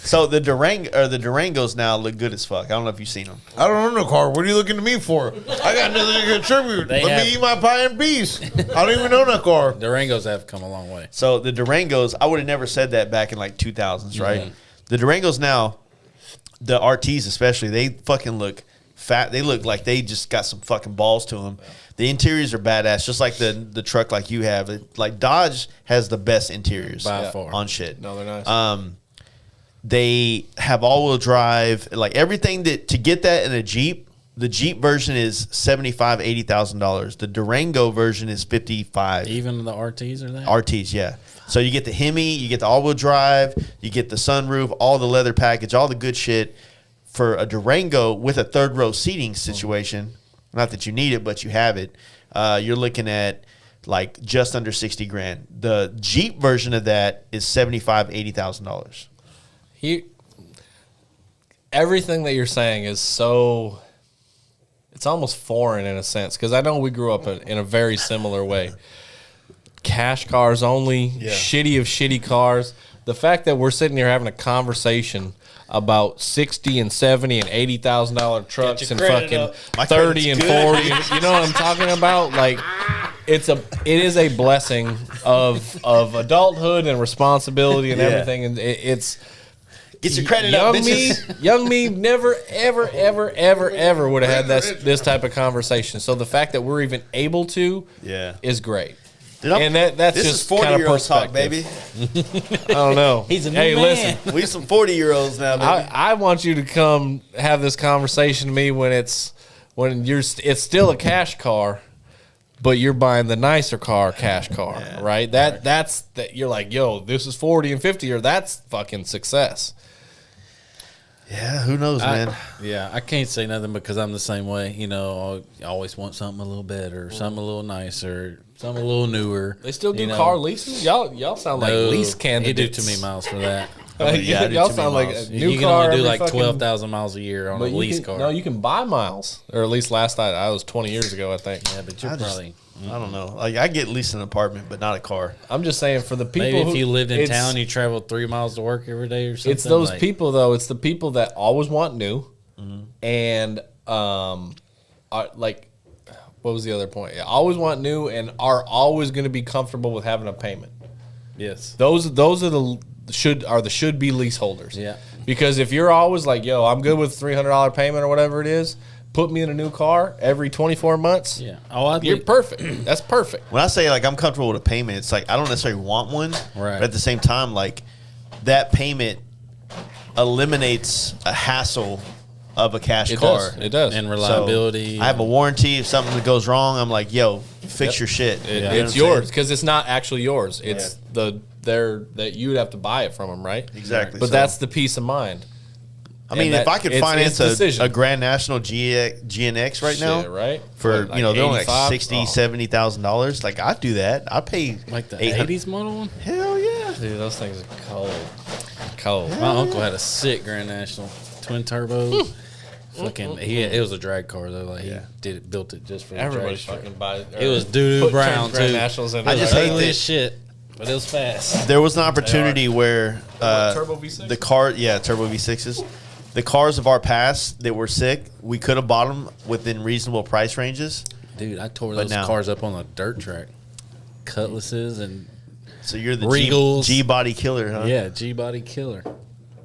So the Durangos now look good as fuck. I don't know if you've seen them. I don't own no car. What are you looking to me for? I got nothing to contribute. They Let have- me eat my pie in peace. I don't even own a car. Durangos have come a long way. So the Durangos, I would have never said that back in like 2000s, right? The Durangos now, the RTs especially, they fucking look fat. They look like they just got some fucking balls to them. The interiors are badass, just like the truck like you have. Like Dodge has the best interiors By far. on shit. No, they're nice. They have all-wheel drive, like everything that to get that in a Jeep. The Jeep version is $75,000-$80,000. The Durango version is $55,000. Even the RTs are that? RTs, yeah. So you get the Hemi, you get the all-wheel drive, you get the sunroof, all the leather package, all the good shit for a Durango with a third-row seating situation. Not that you need it, but you have it. You're looking at like just under $60,000. The Jeep version of that is $75,000-$80,000. Everything that you're saying is so. It's almost foreign in a sense because I know we grew up in a very similar way. Cash cars only, shitty of shitty cars. The fact that we're sitting here having a conversation about $60,000 and $70,000 and $80,000 trucks and credit fucking up. My 30 and credit's 40, you know what I'm talking about? Like, it is a blessing of adulthood and responsibility and Yeah. everything, and it's. Get your credit up, Young me never, ever, ever, ever, ever would have had this type of conversation. So the fact that we're even able to is great. Dude, And that's this just is kind of 40-year-old talk, perspective. baby. I don't know. He's a new hey, man. listen. We some 40-year-olds now, baby. I want you to come have this conversation to me when it's still a cash car, but you're buying the nicer cash car, right? That's you're like, yo, this is 40 and 50, or that's fucking success. Yeah, who knows, man? I can't say nothing because I'm the same way. You know, I always want something a little better, something a little nicer, something a little newer. They still do you know. car leases. Y'all sound like No, lease You candidates. do too many miles for that. yeah, I do y'all too sound many like a miles. new You can car. only do every like fucking- 12,000 miles a year on a but you lease can- car. No, you can buy miles, or at least last I was 20 years ago, I think. yeah, but you're I just- probably I don't know. Like I get leased an apartment, but not a car. I'm just saying for the people. maybe if who- you lived in it's- town, you traveled 3 miles to work every day or something. It's those like- people though. It's the people that always want new, Mm-hmm. and are like, what was the other point? Yeah, always want new and are always going to be comfortable with having a payment. Yes. Those are the should be leaseholders. Yeah. Because if you're always like, yo, I'm good with $300 payment or whatever it is, put me in a new car every 24 months. Yeah. Oh, You're perfect. That's perfect. When I say like I'm comfortable with a payment, it's like I don't necessarily want one, Right. but at the same time, like that payment eliminates a hassle of a cash It car. does. It does. and So, reliability. I have a warranty. If something goes wrong, I'm like, yo, fix your shit. You know what It's I'm yours saying? because it's not actually yours. It's that you'd have to buy it from them, right? Exactly. But So- that's the peace of mind. I mean, and if I could it's finance decision. a Grand National GNX right now, Shit, right? for What, you know they're only like 85? $60,000, $70,000. Like I'd do that. I'd pay like the 800 80s model one. Hell yeah. Dude, those things are cold. Cold. My uncle had a sick Grand National twin turbo. Fucking, it was a drag car though. Like he built it just for Everybody the drag fucking buys. It was doo-doo brown Grand too. Nationals in I it. just Right? hate Ugly that- as shit, but it was fast. There was an opportunity where Turbo V6? the car, turbo V6s, the cars of our past that were sick, we could have bought them within reasonable price ranges. Dude, I tore But those now- cars up on a dirt track. Cutlasses and So you're the Regals. G body killer, huh? Yeah, G-body killer.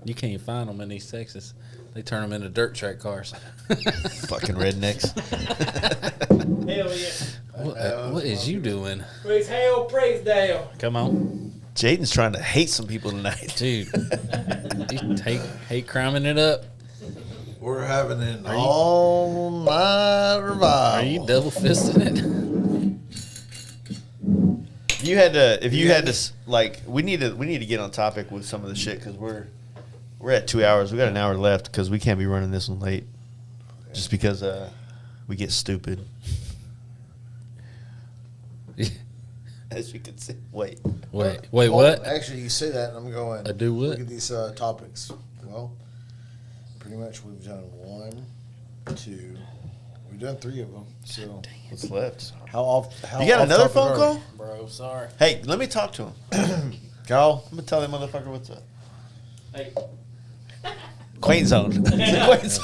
You can't find them in East Texas. They turn them into dirt track cars. Fucking rednecks. Hell yeah. What is you doing? Praise hail, praise Dale. Come on, Jaden's trying to hate some people tonight. dude. You hate cramming it up. We're having an all-night revival. Are you double fisting it? If you had to like, we need to get on topic with some of the shit because we're at 2 hours. We got an hour left because we can't be running this one late, just because we get stupid. As you can see, wait, what? Actually, you say that, and I'm going. I do what? Look at these topics. Well, pretty much we've done 1, 2. We've done 3 of them. So what's left? how often? You got another phone call? Bro, sorry. Hey, let me talk to him. Kyle, I'm gonna tell that motherfucker what's up. Hey, Quaint Zone. Quaint Zone.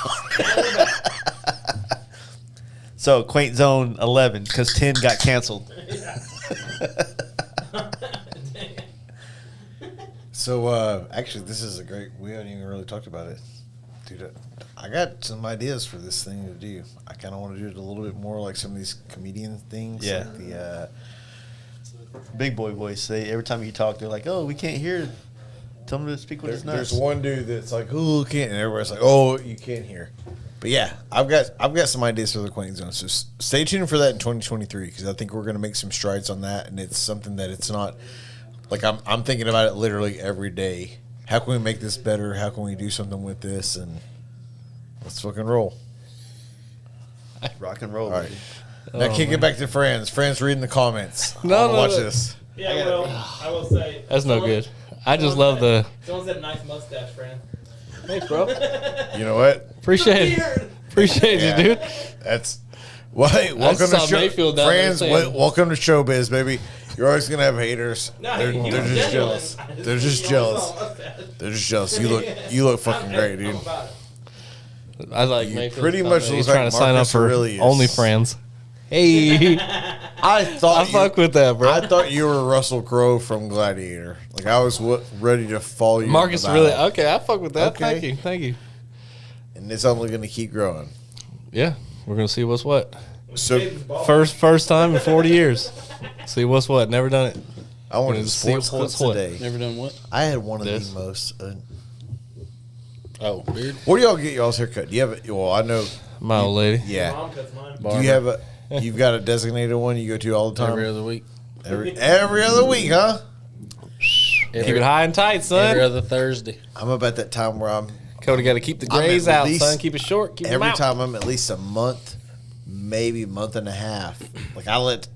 So Quaint Zone 11 because 10 got canceled. So actually, this is a great. We haven't even really talked about it, dude. I got some ideas for this thing to do. I kind of want to do it a little bit more like some of these comedian things. Yeah. Like the Big boy voice. Every time you talk, they're like, "Oh, we can't hear." Tell them to speak with his nuts. there's one dude that's like, "Oh, can't," and everybody's like, "Oh, you can't hear." But yeah, I've got some ideas for the Quaint Zone. So stay tuned for that in 2023 because I think we're going to make some strides on that, and it's something that it's not like I'm thinking about it literally every day. How can we make this better? How can we do something with this? And let's fucking roll. Rock and roll. All right. Now kick it back to Franz. Franz reading the comments. No, no, watch no. this. yeah, well, I will say. That's no someone- good. I just love the. Someone said nice mustache, friend. Thanks, bro. You know what? Appreciate it. Appreciate Yeah. you, dude. That's why. Welcome to saw Mayfield down there Franz. saying- Welcome to showbiz, baby. You're always gonna have haters. No, they're he was just genuine. jealous. I They're just he jealous. always saw a mustache. They're just jealous. You look fucking great, dude. I'm about it. I like You Mayfield. pretty much He's look trying like to sign up Marcus for Aurelius. OnlyFans. Hey, I thought I fuck with that, bro. I thought you were Russell Crowe from Gladiator. Like I was ready to follow you. Marcus, in the really? battle. Okay, I fuck with that. Okay. Thank you. And it's only gonna keep growing. Yeah, we're gonna see what's what. So Jaden's bald. First time in 40 years. See what's what. Never done it. I wanted Gonna the see sports what's clips what. today. Never done what? I had one of This. the most. Oh, beard. Where do y'all get y'all's haircut? Do you have it? Well, I know. My old lady. Yeah. Mom cuts mine. Do you have a? You've got a designated one you go to all the time. Every other week. Every other week, huh? Keep it high and tight, son. Every other Thursday. I'm about that time where I'm Cody got to keep the I'm grays at out, least- son. Keep it short. Keep 'em every out. time I'm at least a month, maybe month and a half. Like I let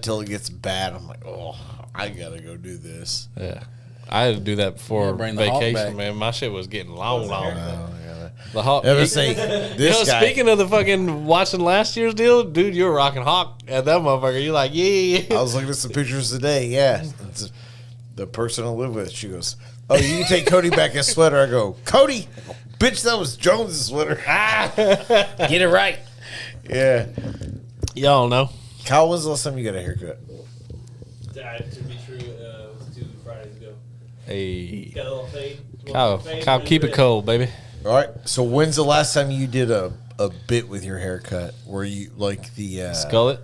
till it gets bad. I'm like, oh, I gotta go do this. Yeah. I had to do that before Yeah, bring the hawk vacation, back. man. My shit was getting long. Oh, I gotta. The hawk. Ever say You this know, guy? speaking of the fucking watching last year's deal, dude, you were rocking hawk at that motherfucker. You're like, yeah. I was looking at some pictures today. Yeah, it's the person I live with. She goes, "Oh, you can take Cody back his sweater." I go, "Cody, bitch, that was Jones's sweater." Get it right. Yeah. Y'all know. Kyle, when's the last time you got a haircut? To be true, it was 2 Fridays ago. Hey. Got a little fade. Kyle, keep it cold, baby. All right. So when's the last time you did a bit with your haircut? Where you like the Skull it.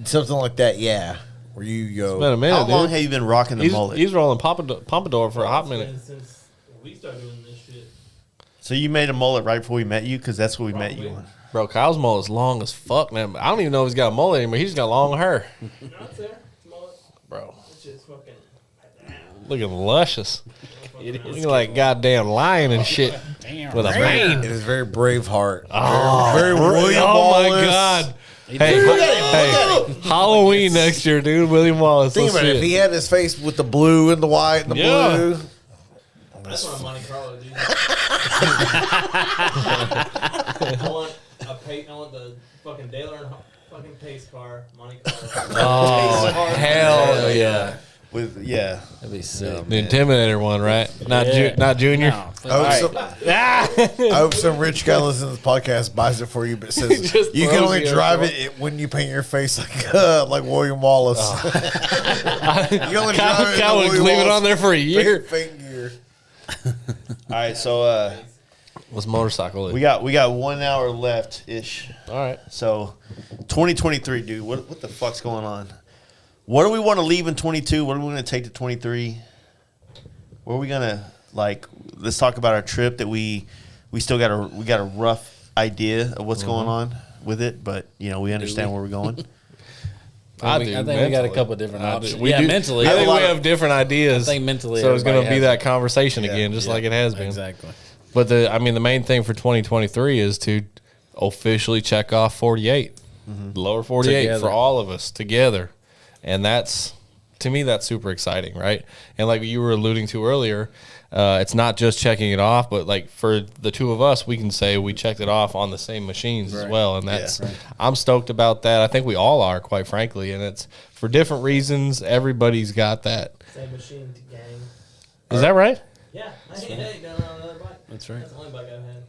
something like that? Yeah. Where you go? Been a minute, How long dude. have you been rocking the mullet? He's rolling pompadour for a hot minute. Since we started doing this shit. So you made a mullet right before we met you? Because that's what we met you Probably. on. Bro, Kyle's mullet's long as fuck, man. I don't even know if he's got a mullet anymore. He's just got long hair. No, it's there. It's mullet. Bro, It's just fucking. looking luscious. Looking like goddamn lion and shit with a mane. It is very Braveheart. Oh, very William oh my Wallace. God. Hey, Halloween next year, dude. William Wallace. Think Let's about it. see If he had his face with the blue and the white and the Yeah. blue. That's what I'm Monte Carlo, dude. I want the fucking Dale and fucking pace car, Monte Carlo. Oh, hell yeah. With That'd be sick. The Intimidator one, right? Not Yeah. not Junior. No, I hope some rich guy listening to this podcast buys it for you, but it says Just you can throws only you drive across. it when you paint your face like William Wallace. You can only drive it in Kyle the would William leave it Wallace on there for a year. paint gear. all right, so What's motorcycle? we got 1 hour left ish. All right. So 2023, dude. What the fuck's going on? What do we want to leave in 22? What are we going to take to 23? Where are we gonna let's talk about our trip that we still got a rough idea of what's going on with it, but we understand where we're going. I think we got a couple different options. We do. Mentally. I think we have different ideas. I think mentally so it's going to everybody be has that conversation again, just like it has been. Exactly. But the main thing for 2023 is to officially check off 48, the lower 48 Together. for all of us together, and to me that's super exciting, right? And like you were alluding to earlier, it's not just checking it off, but like for the two of us, we can say we checked it off on the same machines as well, and that's I'm stoked about that. I think we all are, quite frankly, and it's for different reasons. Everybody's got that. Same machine to gang. Is that right? Yeah, I ain't down on another bike. That's right. That's the only bike I've had.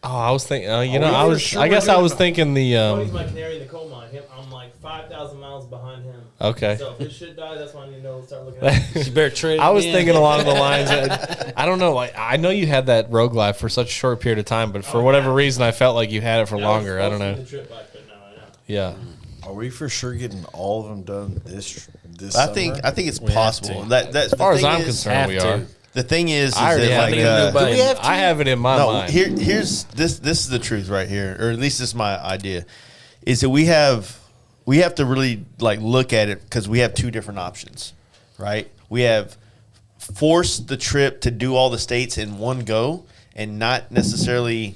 Oh, I was thinking. we for sure I guess were I doing was thinking the. Cody's my canary in the coal mine. I'm like 5,000 miles behind him. Okay. So if his shit dies, that's when I need to know to start looking at it. You better trade. I was it in. thinking along the lines. I don't know. Like I know you had that Rogue Life for such a short period of time, but for whatever reason, I felt like you had it for longer. I don't know. The trip bike, but no, I know. Yeah. Are we for sure getting all of them done this I summer? think it's have possible. to. That As far as I'm concerned, we have are. to. the thing is I already that have it. Do we have to? I have it in my no, mind. here's this is the truth right here, or at least this is my idea, is that we have to really look at it because we have two different options, right? We have forced the trip to do all the states in one go and not necessarily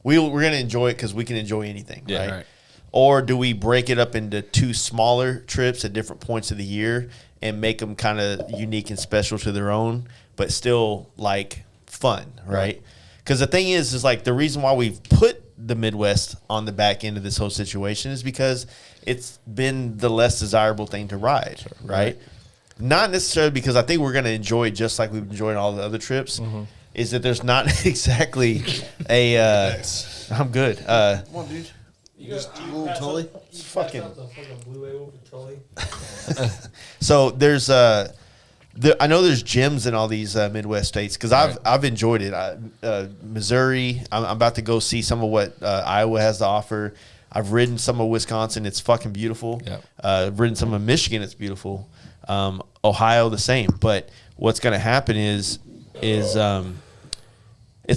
we're going to enjoy it because we can enjoy anything, Yeah, right? right. Or do we break it up into two smaller trips at different points of the year and make them kind of unique and special to their own, but still fun, right? Because the thing is the reason why we've put the Midwest on the back end of this whole situation is because it's been the less desirable thing to ride, right? Not necessarily because I think we're going to enjoy it just like we've enjoyed all the other trips. Is that there's not exactly a. I'm good. Come on, dude. You got a little Tully? Fucking- The fucking blue label for Tully. So there's I know there's gyms in all these Midwest states because I've enjoyed it. Missouri, I'm about to go see some of what Iowa has to offer. I've ridden some of Wisconsin. It's fucking beautiful. Yep. I've ridden some of Michigan. It's beautiful. Ohio, the same. But what's going to happen is it's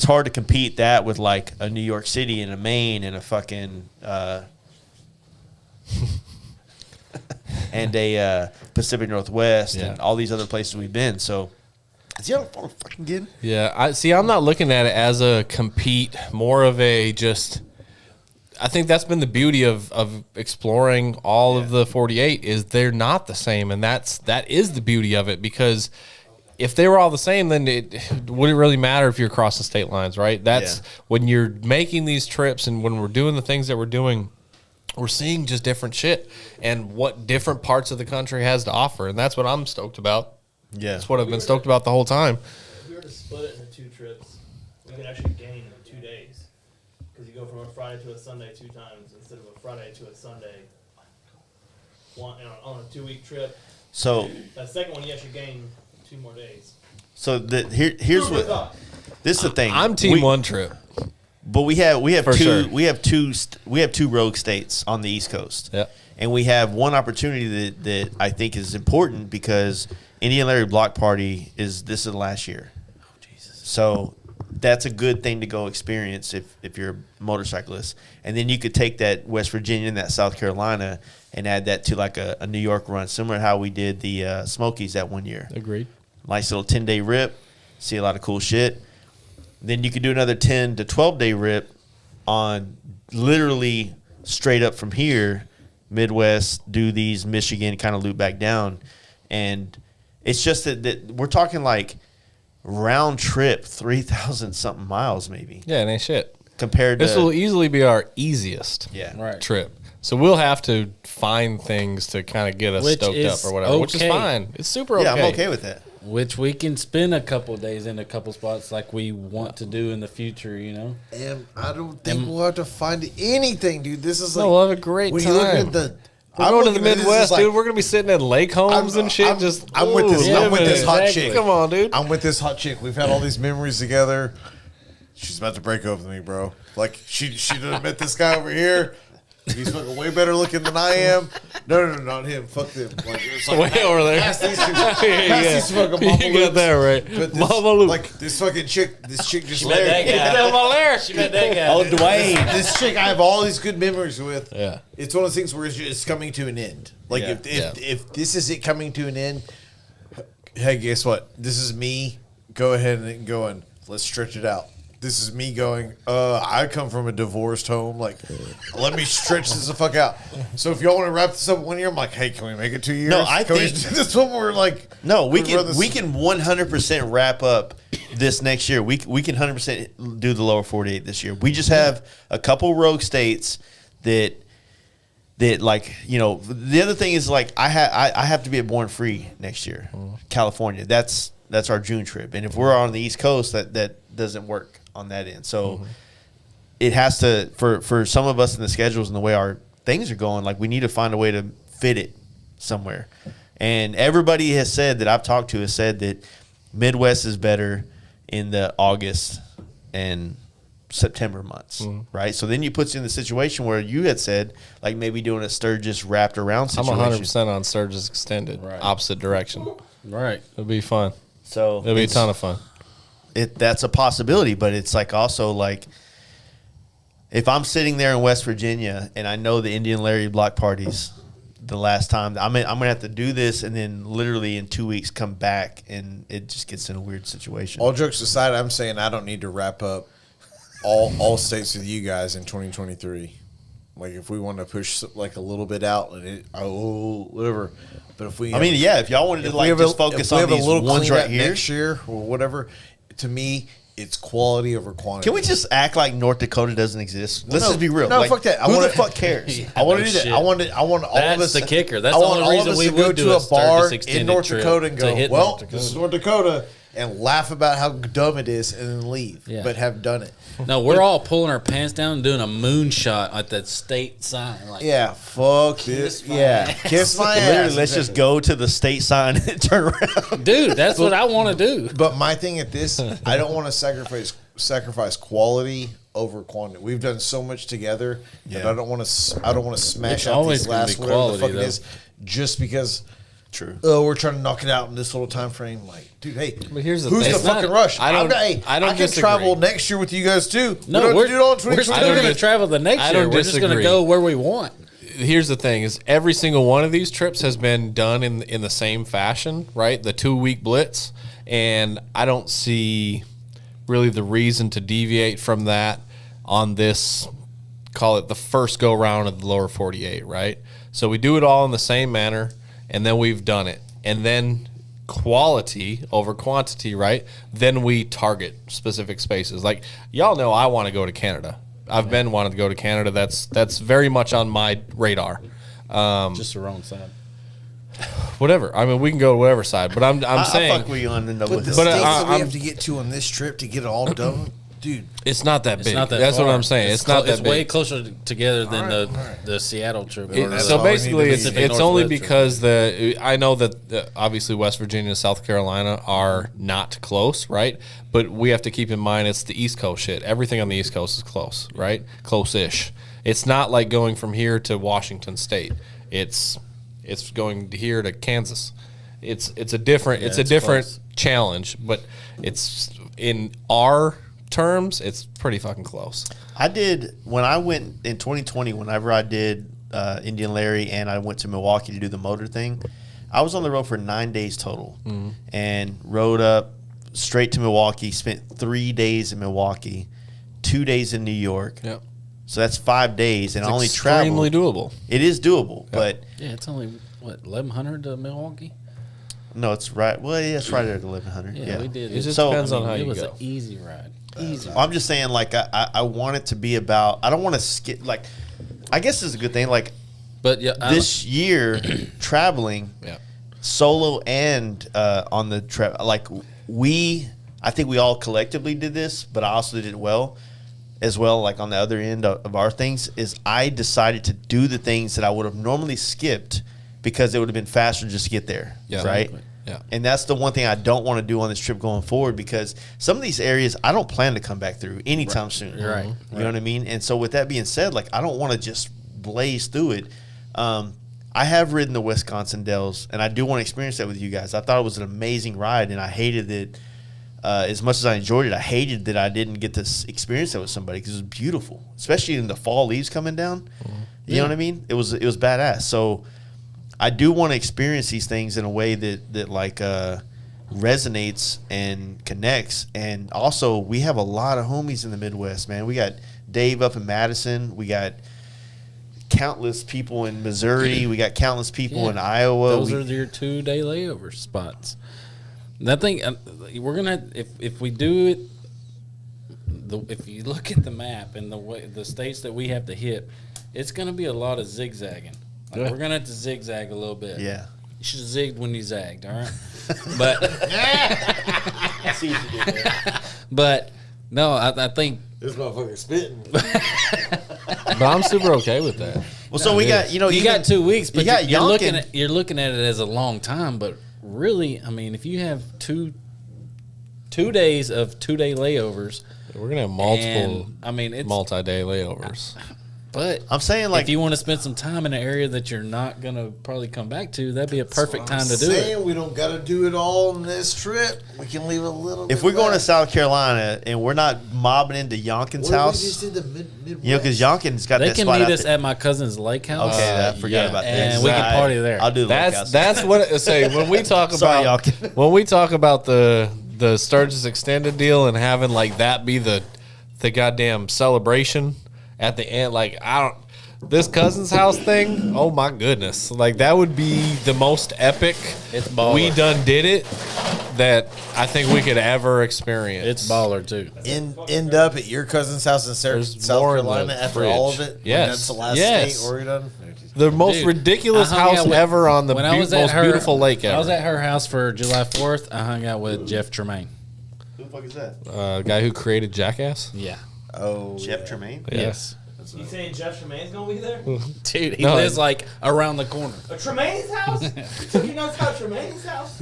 hard to compete that with a New York City and a Maine and a fucking and a Pacific Northwest and all these other places we've been. So, is he on the phone fucking again? Yeah, I'm not looking at it as a compete, more of a just. I think that's been the beauty of exploring all of the 48 is they're not the same, and that is the beauty of it because if they were all the same, then it wouldn't really matter if you're across the state lines, right? That's when you're making these trips and when we're doing the things that we're doing. We're seeing just different shit and what different parts of the country has to offer, and that's what I'm stoked about. Yeah, That's what I've been stoked about the whole time. If we were to split it into 2 trips, we could actually gain in 2 days. Because you go from a Friday to a Sunday 2 times instead of a Friday to a Sunday on a 2-week trip. So That second one, you actually gain 2 more days. here's Food for what thought. this is the thing. I'm team one trip. But we have For two sure. we have two rogue states on the East Coast. Yeah. And we have one opportunity that I think is important because Indian Larry Block Party this is the last year. Oh Jesus. So that's a good thing to go experience if you're a motorcyclist. And then you could take that West Virginia and that South Carolina and add that to a New York run, similar to how we did the Smokies that one year. Agreed. Nice little 10-day rip, see a lot of cool shit. Then you could do another 10 to 12-day rip on literally straight up from here, Midwest, do these Michigan, kind of loop back down. And it's just that we're talking round trip 3,000 something miles maybe Yeah, it ain't shit. compared to. This will easily be our easiest Yeah. Right. trip. So we'll have to find things to kind of get us Which stoked is up or whatever, which is okay. fine. It's super okay. Yeah, I'm okay with that. Which we can spend a couple of days in a couple spots like we want to do in the future, And I don't think we'll have to find anything, dude. This is like No, we'll have a great when time. you look at the. We're going to the Midwest, dude. We're going to be sitting in lake homes and shit. I'm with this. I'm with this hot Exactly. chick. Come on, dude. I'm with this hot chick. We've had all these memories together. She's about to break up with me, bro. Like she done met this guy over here. He's fucking way better looking than I am. No, not him. Fuck them. Like, it's like Way over there. Past these fucking mama You got that right. But this, Mama Luke. like this fucking chick, this chick just met that guy. She met that guy. Oh, Dwayne. This chick I have all these good memories with. Yeah. It's one of those things where it's coming to an end. Like Yeah. if this is it coming to an end, hey, guess what? This is me. Go ahead and going. Let's stretch it out. This is me going, I come from a divorced home. Like, let me stretch this the fuck out. So if y'all want to wrap this up 1 year, I'm like, hey, can we make it 2 years? No, I can we think- do this one where like No, we run can this- we can 100% wrap up this next year. We can 100% do the lower 48 this year. We just have a couple rogue states that like, the other thing is like I have to be at Born Free next year, California. That's our June trip, and if we're on the East Coast, that doesn't work on that end. So it has to for some of us in the schedules and the way our things are going. Like we need to find a way to fit it somewhere. And everybody has said that I've talked to has said that Midwest is better in the August and September months, right? So then you put you in the situation where you had said like maybe doing a Sturgis wrapped around I'm situation. 100% on Sturgis extended, Right. opposite direction. Right. It'll be fun. So It'll be a ton of fun. that's a possibility, but it's like also like if I'm sitting there in West Virginia and I know the Indian Larry block parties the last time, I'm gonna have to do this and then literally in 2 weeks come back and it just gets in a weird situation. All jokes aside, I'm saying I don't need to wrap up all states with you guys in 2023. Like if we want to push like a little bit out and whatever. But if we, if y'all wanted to like just focus on these ones right here, next year or whatever, to me, it's quality over quantity. can we just act like North Dakota doesn't exist? Let's No, just be real. no, Like, fuck that. I Who wanna- the fuck cares? I want to No do that. shit. I want all That's of us. the kicker. That's I the want only all reason of us we to go would do to a a bar Sturgis in extended North trip Dakota and to go, hit well, North Dakota." this is North Dakota, and laugh about how dumb it is and then leave. Yeah. But have done it. No, we're all pulling our pants down and doing a moonshot at that state sign. Like, Yeah, fuck this. my Yeah, ass. kiss my ass. Literally, let's just go to the state sign and turn around. dude, that's what I want to do. But my thing at this, I don't want to sacrifice quality over quantity. We've done so much together, and I don't want to. I don't want to smash It's out always these gonna last be whatever the quality, fuck it though. is, just because. True. Oh, we're trying to knock it out in this little time frame. Like, dude, hey, But here's the who's thing. the It's not- fucking rush? I don't- I I don't can disagree. travel next year with you guys too. No, we don't we're, have to do it all in we're still 2023. going to travel the next I year. don't We're just going to disagree. go where we want. Here's the thing: is every single one of these trips has been done in the same fashion, right? The 2 week blitz, and I don't see really the reason to deviate from that on this. Call it the first go round of the lower 48, right? So we do it all in the same manner, and then we've done it, and then quality over quantity, right? Then we target specific spaces. Like y'all know, I want to go to Canada. I've been wanting to go to Canada. That's very much on my radar. Just the wrong side. Whatever. I mean, we can go to whatever side, but I'm I saying fuck with you on the But the But, states that we I'm- have to get to on this trip to get it all done, dude. it's not that big. Not that That's what far. I'm saying. It's not that It's big. way closer together than the Seattle trip. It- That's so all we need basically, to it's be. Pacific only Northwest because I know that obviously West Virginia and South Carolina are not close, right? But we have to keep in mind it's the East Coast shit. Everything on the East Coast is close, right? Close-ish. It's not like going from here to Washington State. It's going here to Kansas. It's a different Yeah, it's a it's different close. challenge, but it's in our terms, it's pretty fucking close. I did when I went in 2020. Whenever I did Indian Larry and I went to Milwaukee to do the motor thing, I was on the road for 9 days total, and rode up straight to Milwaukee. Spent 3 days in Milwaukee, 2 days in New York. Yep. So that's 5 days, and I only Extremely traveled. doable. It is doable, but Yeah, it's only, what, 1,100 to Milwaukee? no, it's right. Well, yeah, it's right there at 1100. Yeah, Yeah, we did. It just So, depends on how it you was go. an easy ride. Easy. I'm just saying, like, I want it to be about. I don't want to skip. Like, I guess it's a good thing. Like, But yeah, this year traveling Yeah. solo and on the trip, like I think we all collectively did this, but I also did it well as well. Like on the other end of our things is I decided to do the things that I would have normally skipped because it would have been faster just to get there. Yeah. Right. Exactly. Yeah. And that's the one thing I don't want to do on this trip going forward because some of these areas I don't plan to come back through anytime soon. Right. You know what I mean? And so with that being said, like I don't want to just blaze through it. I have ridden the Wisconsin Dells, and I do want to experience that with you guys. I thought it was an amazing ride, and I hated it as much as I enjoyed it. I hated that I didn't get to experience that with somebody because it was beautiful, especially in the fall leaves coming down. You know what I mean? It was badass. So I do want to experience these things in a way that like resonates and connects. And also, we have a lot of homies in the Midwest, man. We got Dave up in Madison. We got countless people in Missouri. We got countless people in Iowa. Those are your 2-day layover spots. And I think we're gonna if we do it. If you look at the map and the states that we have to hit, it's gonna be a lot of zigzagging. Like we're gonna have to zigzag a little bit. Yeah. You should have zigged when you zagged. All right, but I see what you did there. but no, I think. This motherfucker spitting. But I'm super okay with that. Well, so we got, you got 2 weeks, but you're looking Yonkin. you're looking at it as a long time. But really, I mean, if you have two days of 2-day layovers, We're gonna have multiple. and, I mean, it's multi-day layovers. but I'm saying like if you want to spend some time in an area that you're not gonna probably come back to, that'd be a perfect time to do it. We don't got to do it all on this trip. We can leave a little. if we're going to South Carolina and we're not mobbing into Yonkin's house, We just did the Midwest. you know, because Yonkin's got They that can spot meet out us there. at my cousin's lake house. Okay, I forgot yeah. about that. And we can party there. I'll do the lake That's house. what say when we talk Sorry, about y'all. when we talk about the Sturgis extended deal and having like that be the goddamn celebration at the end. Like this cousin's house thing. Oh my goodness! Like that would be the most epic. It's baller. We done did it that I think we could ever experience. It's baller too. End up at your cousin's house in There's South more in the Carolina after fridge. all of it. Yes. When that's the last Yes. state where you're done. the most Dude, ridiculous I hung house out with- ever on the when I was at most her- beautiful lake ever. I was at her house for July 4th. I hung out with Jeff Tremaine. Who the fuck is that? Guy who created Jackass. Yeah. Oh, Jeff Tremaine? Yes. You saying Jeff Tremaine's gonna be there? Dude, he No. lives like around the corner. A Tremaine's house? You know how Tremaine's house?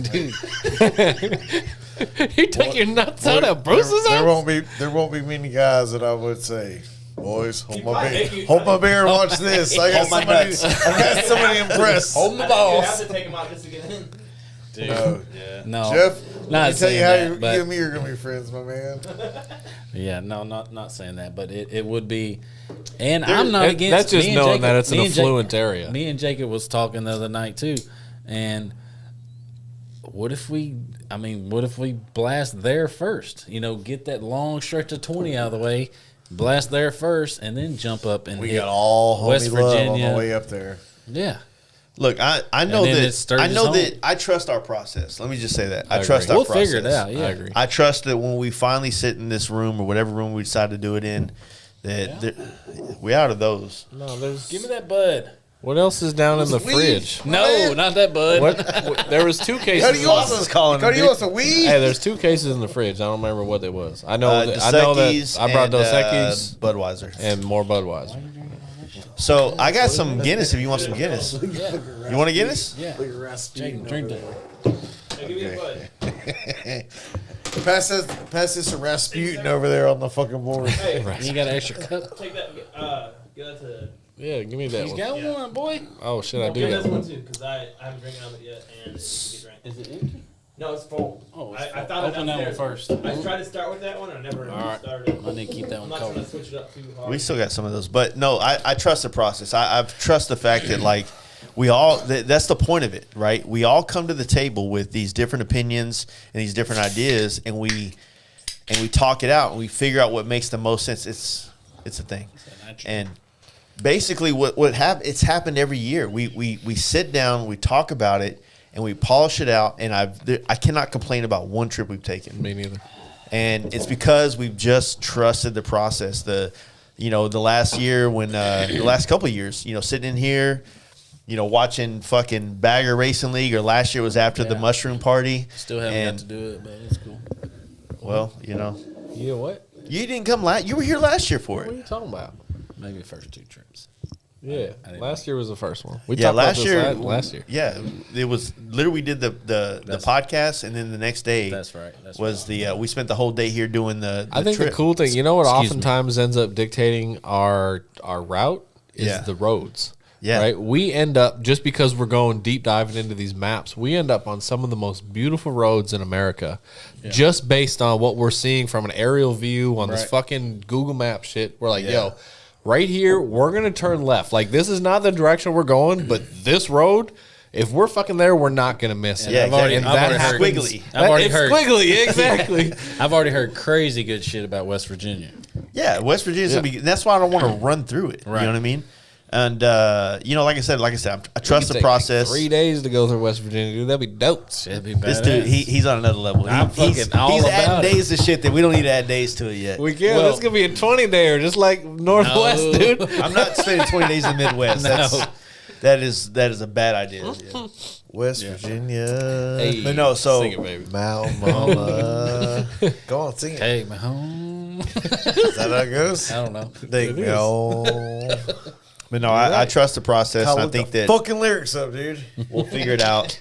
He took your nuts out of Bruce's there house. won't be many guys that I would say, boys, hold my probably beer, make you- hold my beer and watch this. I got Hold my somebody, nuts. I got somebody impressed. Hold my You balls. have to take him out just to get in. No, No. Jeff, Not let me tell saying you how that, you but- and me are gonna be friends, my man. Yeah, no, not saying that, but it would be. And I'm not against. That's just me and knowing Jacob- that it's an me and Jacob- affluent area. Me and Jacob was talking the other night too, and what if we blast there first? You know, get that long stretch of 20 out of the way, blast there first, and then jump up and We hit got all West homie love on Virginia. the way up there. Yeah, Look, I know then that it Sturgis home. I trust our process. Let me just say that. I agree. trust our we'll process. figure it out. Yeah, I agree. I trust that when we finally sit in this room or whatever room we decide to do it in, that we out of those. No, there's. Give me that bud. What else is down in the weed. fridge? No, not that bud. What? There was two cases. Cody, you also calling Cody, him you also weed. Hey, there's two cases in the fridge. I don't remember what it was. I know. Dos I know Equis that I brought and, Dos Equis Budweiser. and more Budweiser. So I got some Guinness if you want some Guinness. You want a Guinness? Yeah, Jake, drink that. Hey, give me a bud. Pass this to Rasputin over there on the fucking board. Hey, You got an extra cup? take that. Give that to. Yeah, give me that He's one. got Yeah. one, boy. Oh shit, I do Give got this one. one too, because I haven't drinking out of it yet, and it needs to be drank. Is it empty? No, it's full. Oh, I thought open that one downstairs. first. I tried to start with that one, I never right. started. I need to keep that I'm one not trying to cold. switch it up too hard. We still got some of those, but no, I trust the process. I trust the fact that like we all that's the point of it, right? We all come to the table with these different opinions and these different ideas, and we talk it out and we figure out what makes the most sense. It's a thing, and basically what happened. It's happened every year. We sit down, we talk about it, and we polish it out. And I cannot complain about one trip we've taken. Me neither. And it's because we've just trusted the process. The last year when the last couple of years, sitting in here, watching fucking Bagger Racing League, or last year was after the mushroom party. Still haven't got to do it, but it's cool. Well, Yeah, what? you didn't come last. You were here last year for What are it. you talking about? Maybe the first 2 trips. Yeah, last year was the first one. We Yeah, talked last about year. this last year. Yeah, it was literally we did the podcast, and then the next day. That's right. We spent the whole day here doing the I think trip. the cool thing, you know what Excuse me. oftentimes ends up dictating our route is Yeah. the roads. Yeah. Right? We end up, just because we're going deep diving into these maps, we end up on some of the most beautiful roads in America just based on what we're seeing from an aerial view on this Right. fucking Google Map shit. We're like, Yeah. yo, right here, we're going to turn left. Like, this is not the direction we're going, but this road, if we're fucking there, we're not going to miss it. Yeah, I've already, exactly. I've And already that heard happens. I've already It's heard squiggly, exactly. I've already heard crazy good shit about West Virginia. Yeah, West Virginia's gonna be. That's why I don't want to run through it. Right. You know what I mean? And like I said, I trust the Take process. Like 3 days to go through West Virginia, dude. That'd be dope. It'd be This badass. dude, he's on another level. I'm He's fucking all adding about it. days to shit that we don't need to add days to it yet. We can. Well- This could be a 20-dayer, just like Northwest, No. dude. I'm not spending 20 days in the Midwest. No. That is a bad idea. Yeah. West Virginia. Hey, But no, so- sing it, baby. Mount Mama. Go on, sing it. Take me home. Is that how it goes? I don't know. Take me home. But no, I trust the process. Kyle, I look think the that fucking lyrics up, dude. we'll figure it out.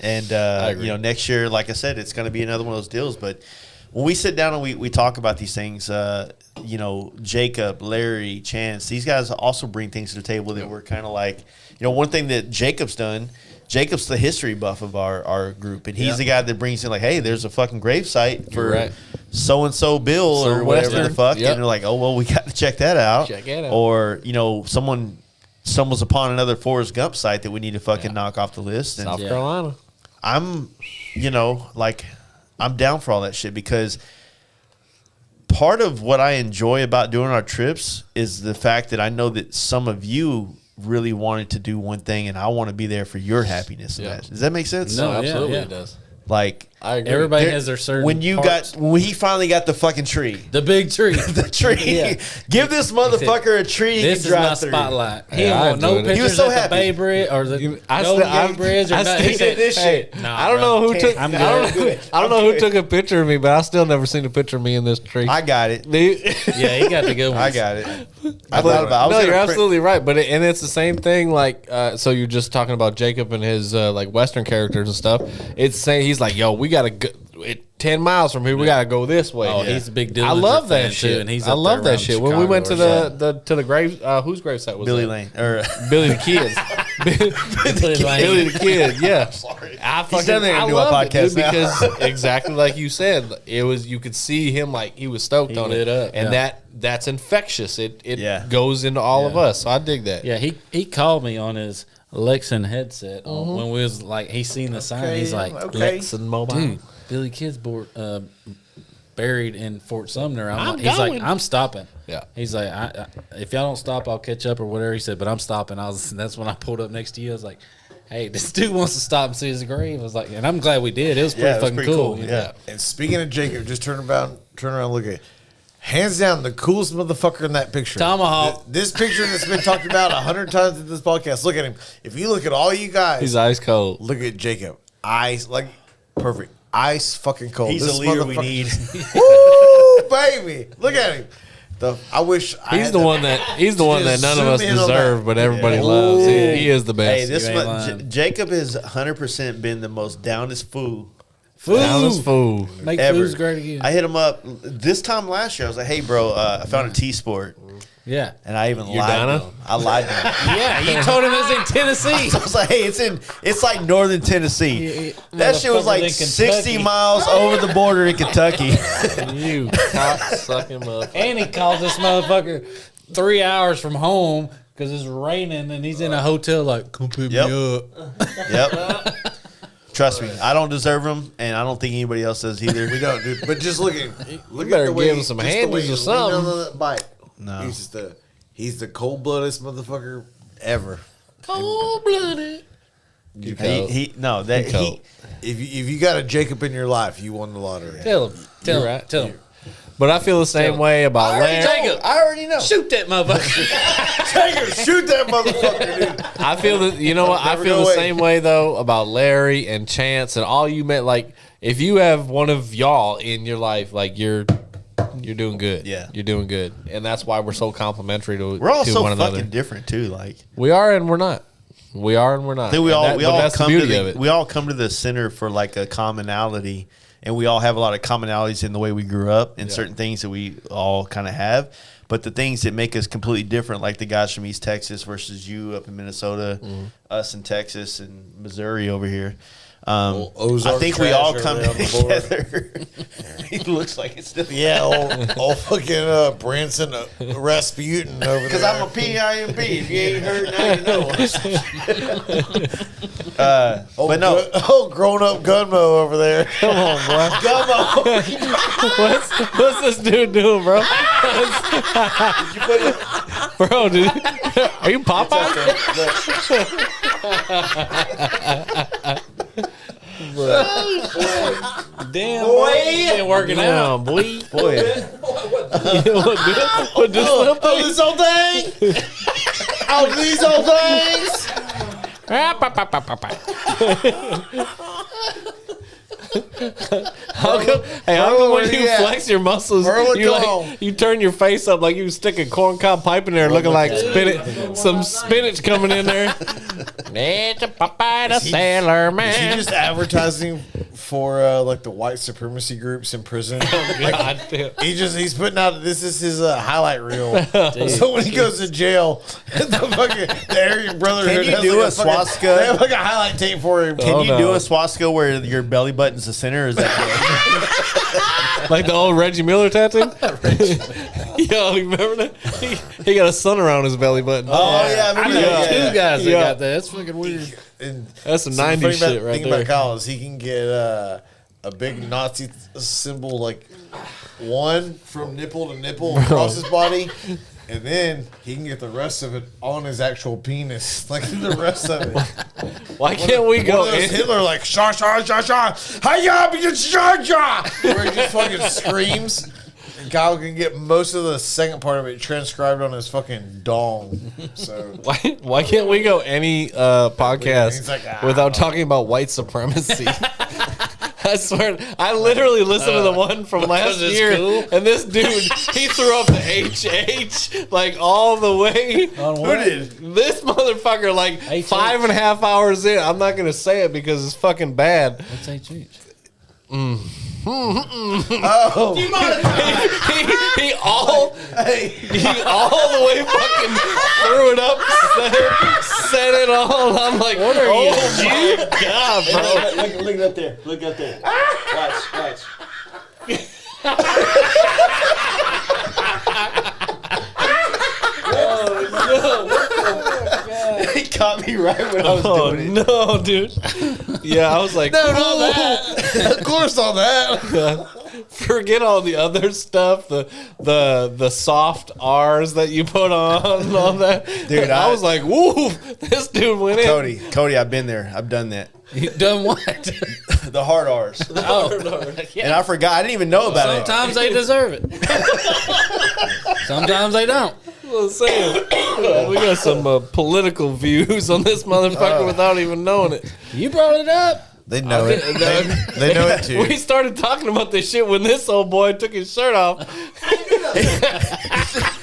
And agree. next year, like I said, it's going to be another one of those deals. But when we sit down and we talk about these things, Jacob, Larry, Chance, these guys also bring things to the table that we're kind of like, one thing that Jacob's done. Jacob's the history buff of our group, and he's the guy that brings in like, hey, there's a fucking gravesite for right. so and so Bill or Some whatever the Western. fuck, Yep. and they're like, oh well, we got to check that out. Check it out. Or someone stumbles upon another Forrest Gump site that we need to fucking knock off the list. And South Carolina. I'm down for all that shit because part of what I enjoy about doing our trips is the fact that I know that some of you really wanted to do one thing and I want to be there for your happiness. Yeah. Does that make sense? No, No, yeah, absolutely yeah. it does. Like I agree. Everybody there- has their certain when he finally got the fucking tree. the big tree. The tree. Yeah. Give this motherfucker a tree he This can is my drive through. spotlight. He Hey, don't I want no enjoyed it. He was pictures so at the happy. Bay Bridge or the Golden Gate Bridge. Or nothing. He said, this shit. Nah, I don't bro. know who took. I'm I don't, good. I don't know who took a picture of me, but I still never seen a picture of me in this tree. I got it. Dude. Yeah, he got the good one. I got it. I thought about. I was No, gonna you're print- absolutely right. But and it's the same thing. Like, so you're just talking about Jacob and his like Western characters and stuff. It's saying he's like, yo, we gotta go. 10 miles from here, we gotta go this way. Oh, he's a big Dillinger I love that fan, shit. too, and he's I up love there that around shit. When we went to Chicago the grave, whose gravesite was Billy that? Lane or Billy the Kid. Billy the Kid. Yeah. I fucking down there to I do our loved it, podcast dude, now. because exactly like you said, it was you could see him like he was stoked He on lit it, up, and yeah. that's infectious. It Yeah. goes into all of us. So I dig that. Yeah, he called me on his lexin headset when we was like he seen the sign. He's like, okay. Lexin Mobile. dude, Billy Kid's buried in Fort Sumner. I'm he's like, going. I'm stopping. Yeah. He's like, if y'all don't stop, I'll catch up or whatever. He said, but I'm stopping. That's when I pulled up next to you. I was like, hey, this dude wants to stop and see his grave. I was like, and I'm glad we did. It was pretty Yeah, it was fucking pretty cool. cool. you know? Yeah. And speaking of Jacob, just turn around, look at it. Hands down, the coolest motherfucker in that picture. Tomahawk. This picture that's been talked about 100 times in this podcast. Look at him. If you look at all you guys, He's ice cold. look at Jacob. Ice, like, perfect. Ice fucking cold. He's This the leader we motherfucker- need. Woo, baby. Look at him. I wish I He's had the one that Just none of us zoom in on deserve, that. but everybody Yeah. loves. Ooh. He is the best. Hey, this You ain't one, lying. Jacob has 100% been the most downest fool Food. Down as fool. Make ever. foods great again. I hit him up this time last year. I was like, "Hey, bro, I found a T Sport," yeah. and I even You're lied Donna? to him. I lied to him. Yeah, you told him it's in Tennessee. I was like, "Hey, it's like northern Tennessee." That shit was Motherfuckers like in 60 Kentucky. miles over the border in Kentucky. You cock sucking motherfucker. And he calls this motherfucker 3 hours from home because it's raining and he's in a hotel like, come pick Yep. me up. Yep. Trust me, I don't deserve them, and I don't think anybody else does either. We don't, dude. But just look at him. Look better at the way give him some just the handies way or he's something. leaning on that bike. No. He's the cold bloodedest motherfucker ever. Cold blooded. He no that cold. If you got a Jacob in your life, you won the lottery. Tell him. Tell him. right. Tell him. But I feel the same way about Larry. Jacob, I already know. shoot that motherfucker. Jacob, shoot that motherfucker, dude. I feel that you know what I Never feel go the away. same way though about Larry and Chance and all you met. Like if you have one of y'all in your life, like you're doing good. Yeah. You're doing good, and that's why we're so complimentary to We're all to so one fucking another. different too. Like We are and we're not. We are and we're not. I think we And all that- we but all that's the come to beauty of the it. we all come to the center for like a commonality, and we all have a lot of commonalities in the way we grew up and certain things that we all kind of have. But the things that make us completely different, like the guys from East Texas versus you up in Minnesota, us in Texas and Missouri over here. I Ozark think we trash all over come there on the board. together. He looks like it's still Yeah, old fucking Branson Rasputin over there. because I'm a PIMP. If you ain't heard, now you know. But no, grown up Gunmo over there. Come on, boy. What's this dude doing, bro? Bro, dude, are you Popeye? Damn, boy. You been working out. Damn, boy. boy, What this little thing? Oh, this old thing. Oh, these old things. How come, how come when where you you at? flex your muscles, Merle, you come like on. you turn your face up like you stick a corncob pipe in there, looking like spinach, some spinach coming in there. It's a Popeye the Sailor Is he Man. just advertising for like the white supremacy groups in prison? God damn. He's putting out this is his highlight reel. So when he goes to jail, the Aryan Brotherhood Can you has do like a fucking- swastika? They have like a highlight tape for him. can Oh, you no. do a swastika where your belly button's the center? Or is that Like the old Reggie Miller tattoo. Yo, you remember that? He got a sun around his belly button. Oh yeah, I I remember know that. two guys that Yeah. got that. That's fucking weird. And That's some the 90s funny shit right thing there. about Kyle is he can get a big Nazi symbol like one from nipple to nipple across his body, and then he can get the rest of it on his actual penis, like the rest of it. Why can't we One go of those in? Hitler like sha sha sha sha, hiya because sha sha, where he just fucking screams. And Kyle can get most of the second part of it transcribed on his fucking dong. So Why can't we go any He's podcast like, without talking about white supremacy? I swear, I literally listened to the one from last it's year, cool? and this dude, he threw up the HH like all the way. On what? This motherfucker, like HH? 5.5 hours in, I'm not gonna say it because it's fucking bad. What's HH? He all the way fucking threw it up, said it all. I'm like, what are you, God, bro? Look up there. Look up there. Watch. He caught me right when I was Oh doing it. no, dude. Yeah, I was like, no, not that. Of course, not that. forget all the other stuff, the soft R's that you put on and all that. Dude, I was like, woo, this dude went in. Cody, I've been there. I've done that. You done what? The hard R's. And I forgot. I didn't even know about it. Sometimes they deserve it. Sometimes they don't. I was saying, we got some political views on this motherfucker without even knowing it. You brought it up. They know it. They know it too. We started talking about this shit when this old boy took his shirt off.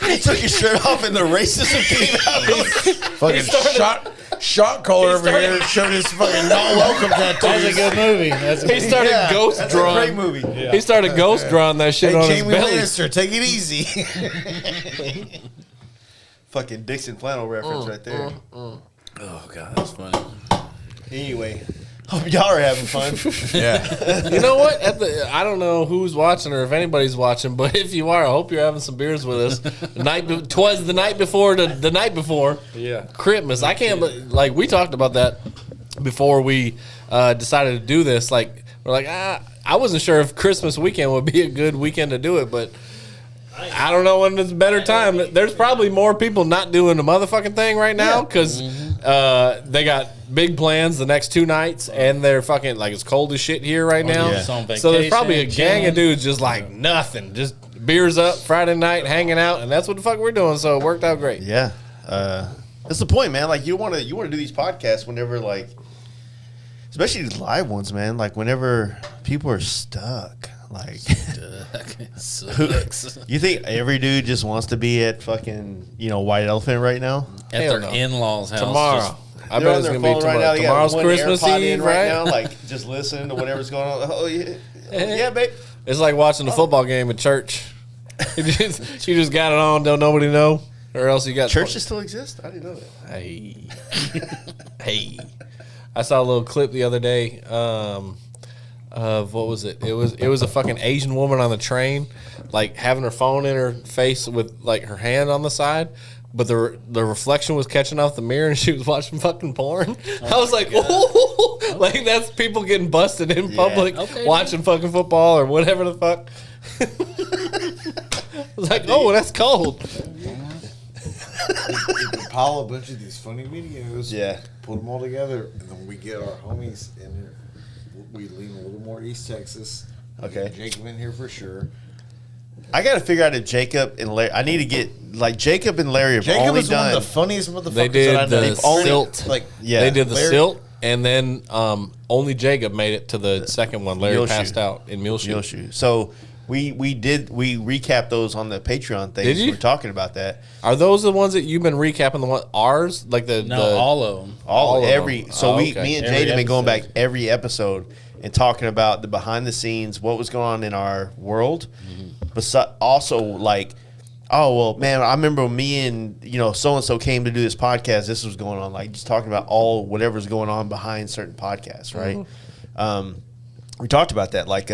He took his shirt off and the racism came out. Fucking shot caller over here showed his fucking not welcome That's a tattoos. good movie. That's a He started ghost That's a drawing. great movie. He started ghost drawing that shit Hey, on his Jamie belly. Lannister, take it easy. Fucking Dixon flannel reference right there. Oh god, that's funny. Anyway, hope y'all are having fun. Yeah. You know what? I don't know who's watching or if anybody's watching, but if you are, I hope you're having some beers with us. Twas the night before the night before. Yeah. Christmas. I can't like we talked about that before we decided to do this. Like we're like I wasn't sure if Christmas weekend would be a good weekend to do it, but I don't know when it's a better time. There's probably more people not doing the motherfucking thing right now because they got big plans the next 2 nights and they're fucking like it's cold as shit here right now. yeah. It's on So there's probably a vacation, gang of chilling. dudes just like nothing, just beers up Friday night, hanging out, and that's what the fuck we're doing. So it worked out great. Yeah. That's the point, man. Like you want to do these podcasts whenever, like, especially these live ones, man. Like whenever people are stuck. Like, you think every dude just wants to be at fucking White Elephant right now? At Hell their no. in-laws' house. Tomorrow. I They're bet on it's their gonna be phone right now. tomorrow. They got Tomorrow's one Christmas AirPod Eve, in right? now, like just listening to whatever's going on. Oh yeah, babe. It's like watching a football game at church. You just got it on, don't nobody know, or else you got Churches still exist? I didn't know that. Hey, hey! I saw a little clip the other day of what was it? It was a fucking Asian woman on the train, like having her phone in her face with like her hand on the side. But the reflection was catching off the mirror, and she was watching fucking porn. I was like, "Oh, like that's people getting busted in public watching fucking football or whatever the fuck." I was like, "Oh, that's cold." We compile a bunch of these funny videos. Yeah. Put them all together, and then we get our homies in here. We lean a little more East Texas. We Okay. get Jacob in here for sure. I got to figure out if Jacob and Larry. I need to get like Jacob and Larry have Jacob only is one done. of the funniest motherfuckers They did that I know. the They've only- silt. Like, Yeah. They did the Larry- silt, and then only Jacob made it to the second one. Larry Muleshoe. passed out in Muleshoe. Muleshoe. So we recapped those on the Patreon thing. Did you? We're talking about that. Are those the ones that you've been recapping? The one ours, like the all of them. All of every them. so Oh, me okay. and Every Jade have been going back episode. every episode and talking about the behind the scenes, what was going on in our world, but also like, oh well, man, I remember when me and so and so came to do this podcast. This was going on, like just talking about all whatever's going on behind certain podcasts, right? We talked about that, like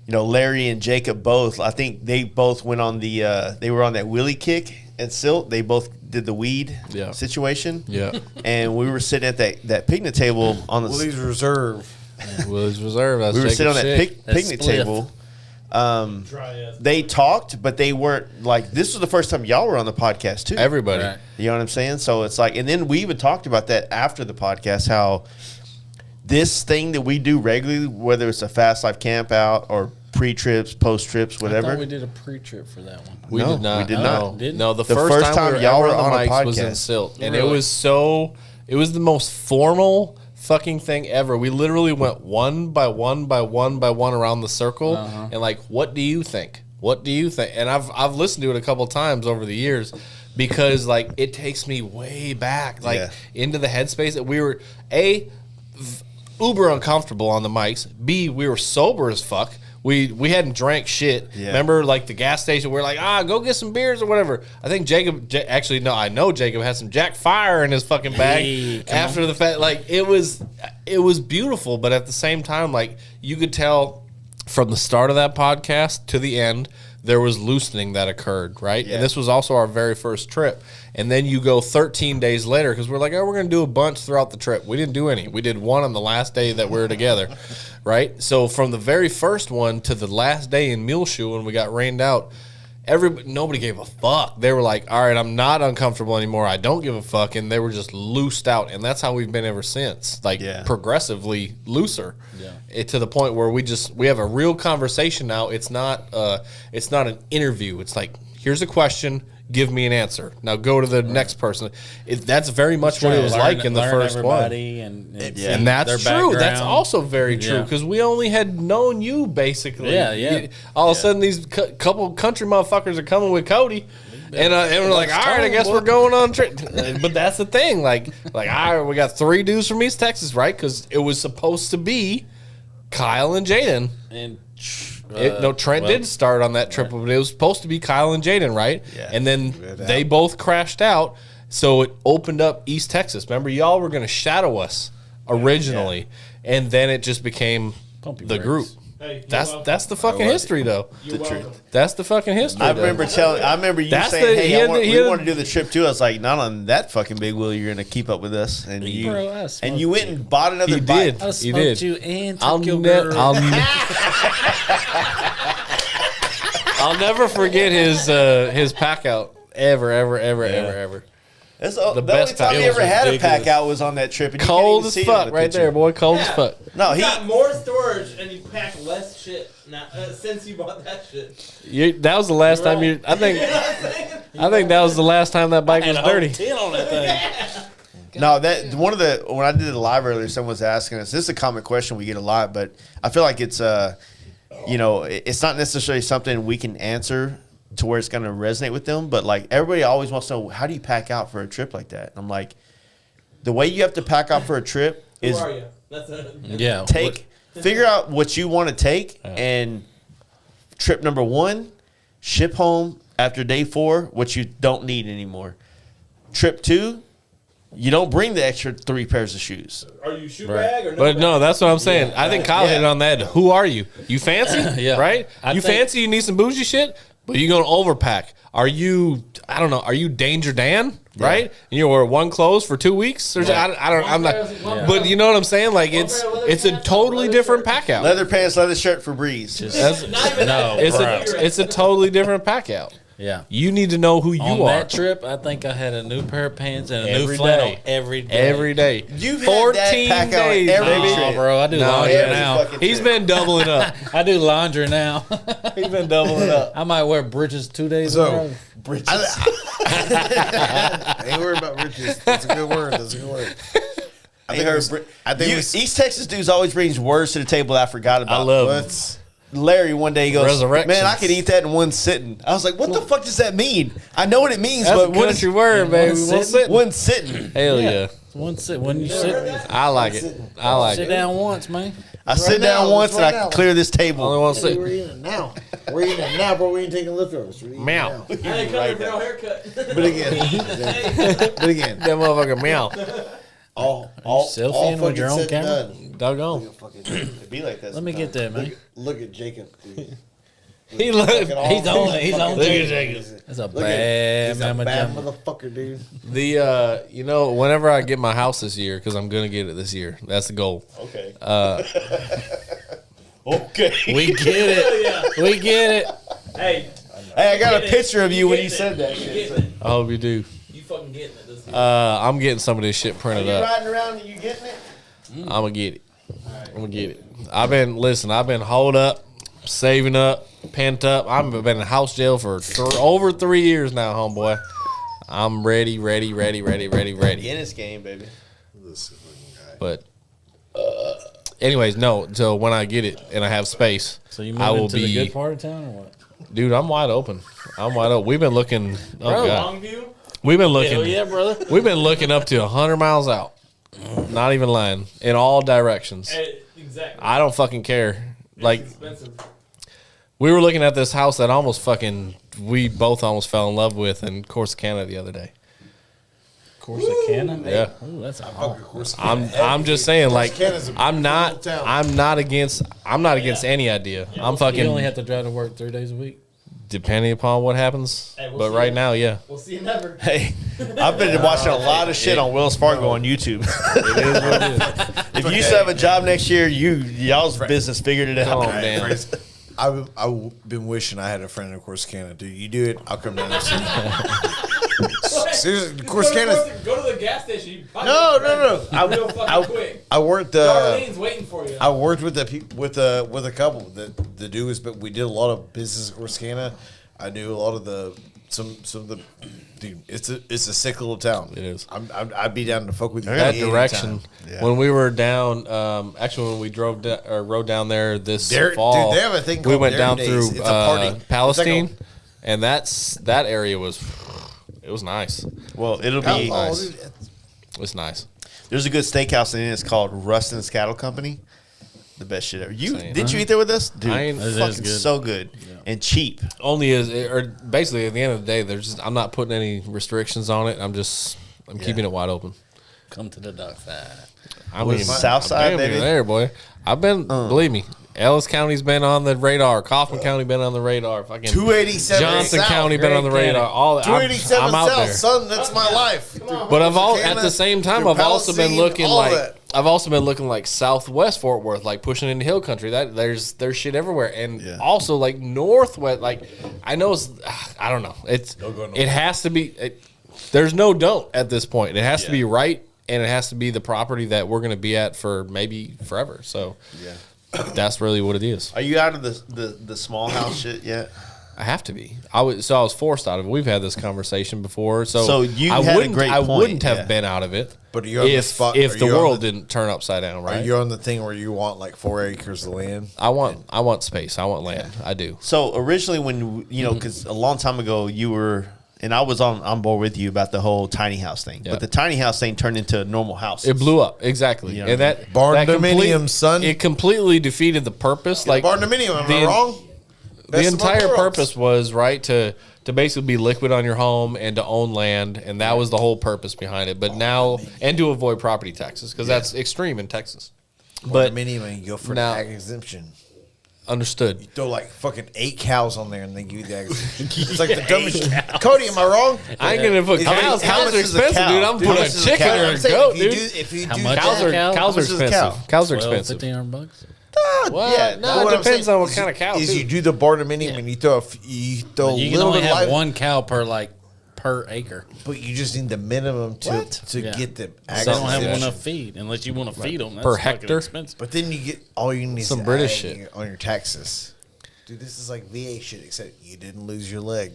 Larry and Jacob both. I think they both went on they were on that Willie kick at Silt. They both did the weed situation. Yeah. And we were sitting at that picnic table on the. Willie's Reserve. Willie's Reserve. That's we were sitting on that Jacob's shit. picnic That spliff. table. Dry ass. They talked, but they weren't like. This was the first time y'all were on the podcast too. Everybody. Right. You know what I'm saying? So it's like, and then we even talked about that after the podcast, how this thing that we do regularly, whether it's a Fast Life camp out or pre-trips, post-trips, I whatever. thought we did a pre-trip for that one. We No, did not. we did no. not. Didn't? No, the The first, first time time y'all ever were on a the mics was in podcast. Silt, and Really? it was the most formal fucking thing ever. We literally went one by one by one by one around the circle, and like, what do you think? What do you think? And I've listened to it a couple times over the years because like it takes me way back, like into the headspace that we were uber uncomfortable on the mics. B, we were sober as fuck. We hadn't drank shit. Yeah. Remember, like the gas station, we're like, go get some beers or whatever. I think actually, no, I know Jacob had some Jack Fire in his fucking bag Hey, come after the fact. Like it was beautiful, but at the same time, like you could tell from the start of that podcast to the end, there was loosening that occurred, right? Yeah. And this was also our very first trip. And then you go 13 days later because we're like, we're going to do a bunch throughout the trip. We didn't do any. We did one on the last day that we were together, right? So from the very first one to the last day in Muleshoe when we got rained out, nobody gave a fuck. They were like, all right, I'm not uncomfortable anymore. I don't give a fuck. And they were just loosed out. And that's how we've been ever since, like progressively looser. Yeah. To the point where we have a real conversation now. It's not an interview. It's like, here's a question. Give me an answer. Now go to the next person. That's very much what it was like in the first one. And And that's true. That's also very true because we only had known you basically. Yeah. All of a sudden, these couple country motherfuckers are coming with Cody, and we're like, all right, I guess we're going on trip. But that's the thing, like, all right, we got 3 dudes from East Texas, right? Because it was supposed to be Kyle and Jaden. And Trent did start on that trip, but it was supposed to be Kyle and Jaden, right? Yeah. And then they both crashed out, so it opened up East Texas. Remember, y'all were going to shadow us originally, and then it just became Pump your the brakes. group. Hey, That's the fucking history, though. You're welcome. That's the fucking history. I though. remember you That's saying, the- "Hey, he I had want, the- he we had- want to do the trip too." I was like, "Not on that fucking big wheel. You're gonna keep up with us." And you Bro, I smoked and you went and bought another He bike. did. I He smoked did. you and I'll, took your ne- girl. I'll never forget his pack out ever. That's the The only best time pack. he It was ever had a ridiculous. pack out was on that trip. And you Cold can't as even see it on fuck, the right picture. there, boy. Cold as fuck. No, You got more storage and you pack less shit. Now, since you bought that shit. That was the last time you. I think that was the last time that bike was dirty. 10 on that thing. No, that when I did the live earlier, someone was asking us. This is a common question we get a lot, but I feel like it's it's not necessarily something we can answer to where it's going to resonate with them. But like everybody always wants to know, how do you pack out for a trip like that? I'm like, the way you have to pack out for a trip is Who are you? That's figure out what you want to take, and trip number 1, ship home after day 4 what you don't need anymore. Trip 2. You don't bring the extra 3 pairs of shoes. Are you shoe bag or no? But no, bag? that's what I'm saying. I think Kyle hit on that. Who are you? You fancy? Yeah. Right? You fancy, you need some bougie shit, but you're going to overpack. Are you, I don't know, are you Danger Dan? Right? And you wear one clothes for 2 weeks? Or I'm not. But you know what I'm saying? Like, it's a totally different pack out. Leather pants, leather shirt for Breeze. It's a totally different pack out. Yeah. You need to know who you On are. that trip, I think I had a new pair of pants and a Every new flannel day. every day. Every day. You've 14 had that pack out days, every baby. trip. Oh, bro, I do No, laundry every now. fucking He's been doubling up. I do laundry now. He's been doubling up. I might wear britches 2 days in a row. I ain't worried about riches. That's a good word. I think East Texas dudes always brings words to the table that I forgot about. I love What's Larry one day goes, Resurrections. man, I could eat that in one sitting. I was like, what the fuck does that mean? I know what it means, That's but a what is country word, baby. one sitting? Hell yeah. When you sit, I like it. I like sit it. down once, man. I sit down once and I clear this table. Only one We're sit. eating it now. We're eating it now, bro. We ain't taking leftovers. We're eating it Meow. now. I ain't coming for no haircut. But again, That motherfucker meow. all Selfie all in with your fucking own said and camera? done. Doggone. It'd be like that. Let me get that, man. Look at Jacob. Dude. He look. He's on it. He's on Look at it. Jacob. That's a Look at bad he's a mama bad jama. motherfucker, dude. Whenever I get my house this year, because I'm gonna get it this year. That's the goal. Okay. We get it. We get it. Hey, Hey, I got a get it. picture of you when getting you said it. that You shit. getting it. I hope you do. You fucking getting it this year. I'm getting some of this shit Are printed you up. riding around and you getting it? I'm gonna get it. I'm gonna get it. I've been holed up, saving up, pent up. I've been in house jail for over 3 years now, homeboy. I'm ready. Guinness game, baby. But anyways, no. So when I get it and I have space, So you I will moving to the be. good part of town or what? Dude, I'm wide open. We've been looking. Oh Bro, god, Longview? we've been looking. Hell yeah, brother. We've been looking up to 100 miles out. Not even lying. In all directions. Hey, exactly. I don't fucking care. Like, It's expensive. we were looking at this house that we both almost fell in love with in Corsicana the other day. Corsicana? Yeah. Ooh, that's a hard. I'm just saying, like, Corsicana's a I'm not beautiful town. I'm not against any idea. I'm You only fucking have to drive to work 3 days a week. depending upon what happens. Hey, we'll But see right you. now, yeah. We'll see you never. Hey, I've been watching a lot of shit on Wells Fargo on YouTube. It is what it is. If you used to have a job next year, y'all's business figured it Come out. on, damn. I've been wishing I had a friend in Corsicana. Dude, you do it, I'll come down and see you. Seriously, Corsicana's. Go to the gas station. You probably No. real fucking quick. I worked. Darlene's waiting for you. I worked with with a couple that the dude was, but we did a lot of business at Corsicana. I knew a lot of some of the. Dude, it's a sick little town. It is. I'd be down to fuck with you. That anytime. direction. Yeah. When we were down, actually, when we rode down there this Dude, fall, they have a thing we called went Dairy down Days. through It's a party. Palestine, It's and that area was nice. Well, it'll be. Oh, Nice. dude, It's nice. There's a good steakhouse in it. It's called Rustin's Cattle Company. The best shit ever. Saying. Didn't you eat there with us? Dude, I ain't- It is fucking good. so good and cheap. Only or basically at the end of the day, I'm not putting any restrictions on it. I'm keeping it wide open. Come to the dark side. I What mean, is it, Southside, damn near baby? there, boy. I've been, believe me, Ellis County's been on the radar. Kaufman County been on the radar. Fucking 287 Johnson South. County been on the Great radar. County. All I'm 287 out South, there. son. That's my life. But at the same time, I've also been looking all like that. I've also been looking like Southwest Fort Worth, like pushing into Hill Country. That there's shit everywhere, and Yeah. also like Northwest. Like I know I don't know. It has to be. There's no don't at this point. It has to be right, and it has to be the property that we're going to be at for maybe forever. So That's really what it is. Are you out of the small house shit yet? I have to be. I was forced out of it. We've had this conversation before. So you I had a wouldn't, great I point, wouldn't have yeah. been out of it. But are you on the if spot- if are the you on world the- didn't turn upside down, Are right? you on the thing where you want like 4 acres of land? I want space. I want land. I do. So originally, when because a long time ago you were, and I was on board with you about the whole tiny house thing, Yeah. but the tiny house thing turned into a normal house. It blew up exactly, You know and what I that Barndominium, son. It completely defeated the purpose. Like Barndominium, am I the- wrong? The Best of both entire worlds. purpose was right to basically be liquid on your home and to own land, and that was the whole purpose behind it. But now, and to avoid property taxes because that's extreme in Texas. But Barndominium, and you go for now- the ag exemption. understood. Throw like fucking 8 cows on there and they give you the ag exemption. It's like the dumbest. Cody, am I wrong? I ain't gonna put How many- cows. how Cows much are is a expensive, cow? dude. I'm Dude, putting this a is a chicken cow. or I'm a saying, goat, if you dude. do- if you How do much Cows is a are cow? cows are How much is a expensive. cow? Cows are 12, expensive. $1,500. Well, Yeah, no, But what it I'm depends saying on what is- kind of cow. Is too. you do the barndominium and you throw a You can little only bit of have live, one cow per acre. but you just need the minimum to Yeah. get the So ag they don't have exemption. enough feed unless you want to feed them. That's Per fucking hectare? expensive. But then you get all you need Some is British ag shit. on your taxes. Dude, this is like VA shit, except you didn't lose your leg.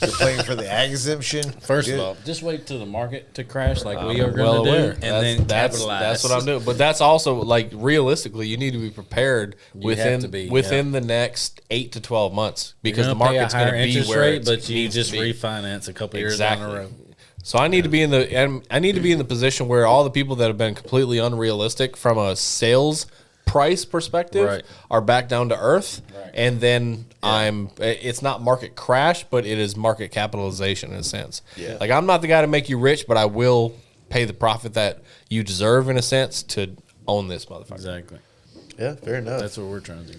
You're paying for the ag exemption. First Good. of all, just wait till the market to crash like we are I'm going to do, and That's- then that's capitalize. that's what I'm doing. But that's also like realistically, you need to be prepared have to be, within the next 8 to 12 months You're because the gonna pay a market's higher going to be interest where rate, it but you needs just to be. refinance a couple years down the road. So I need to be in the position where all the people that have been completely unrealistic from a sales price perspective Right. are back down to earth, Right. and then it's not market crash, but it is market capitalization in a sense. Yeah. Like I'm not the guy to make you rich, but I will pay the profit that you deserve in a sense to own this motherfucker. Exactly. Yeah, fair enough. That's what we're trying to do.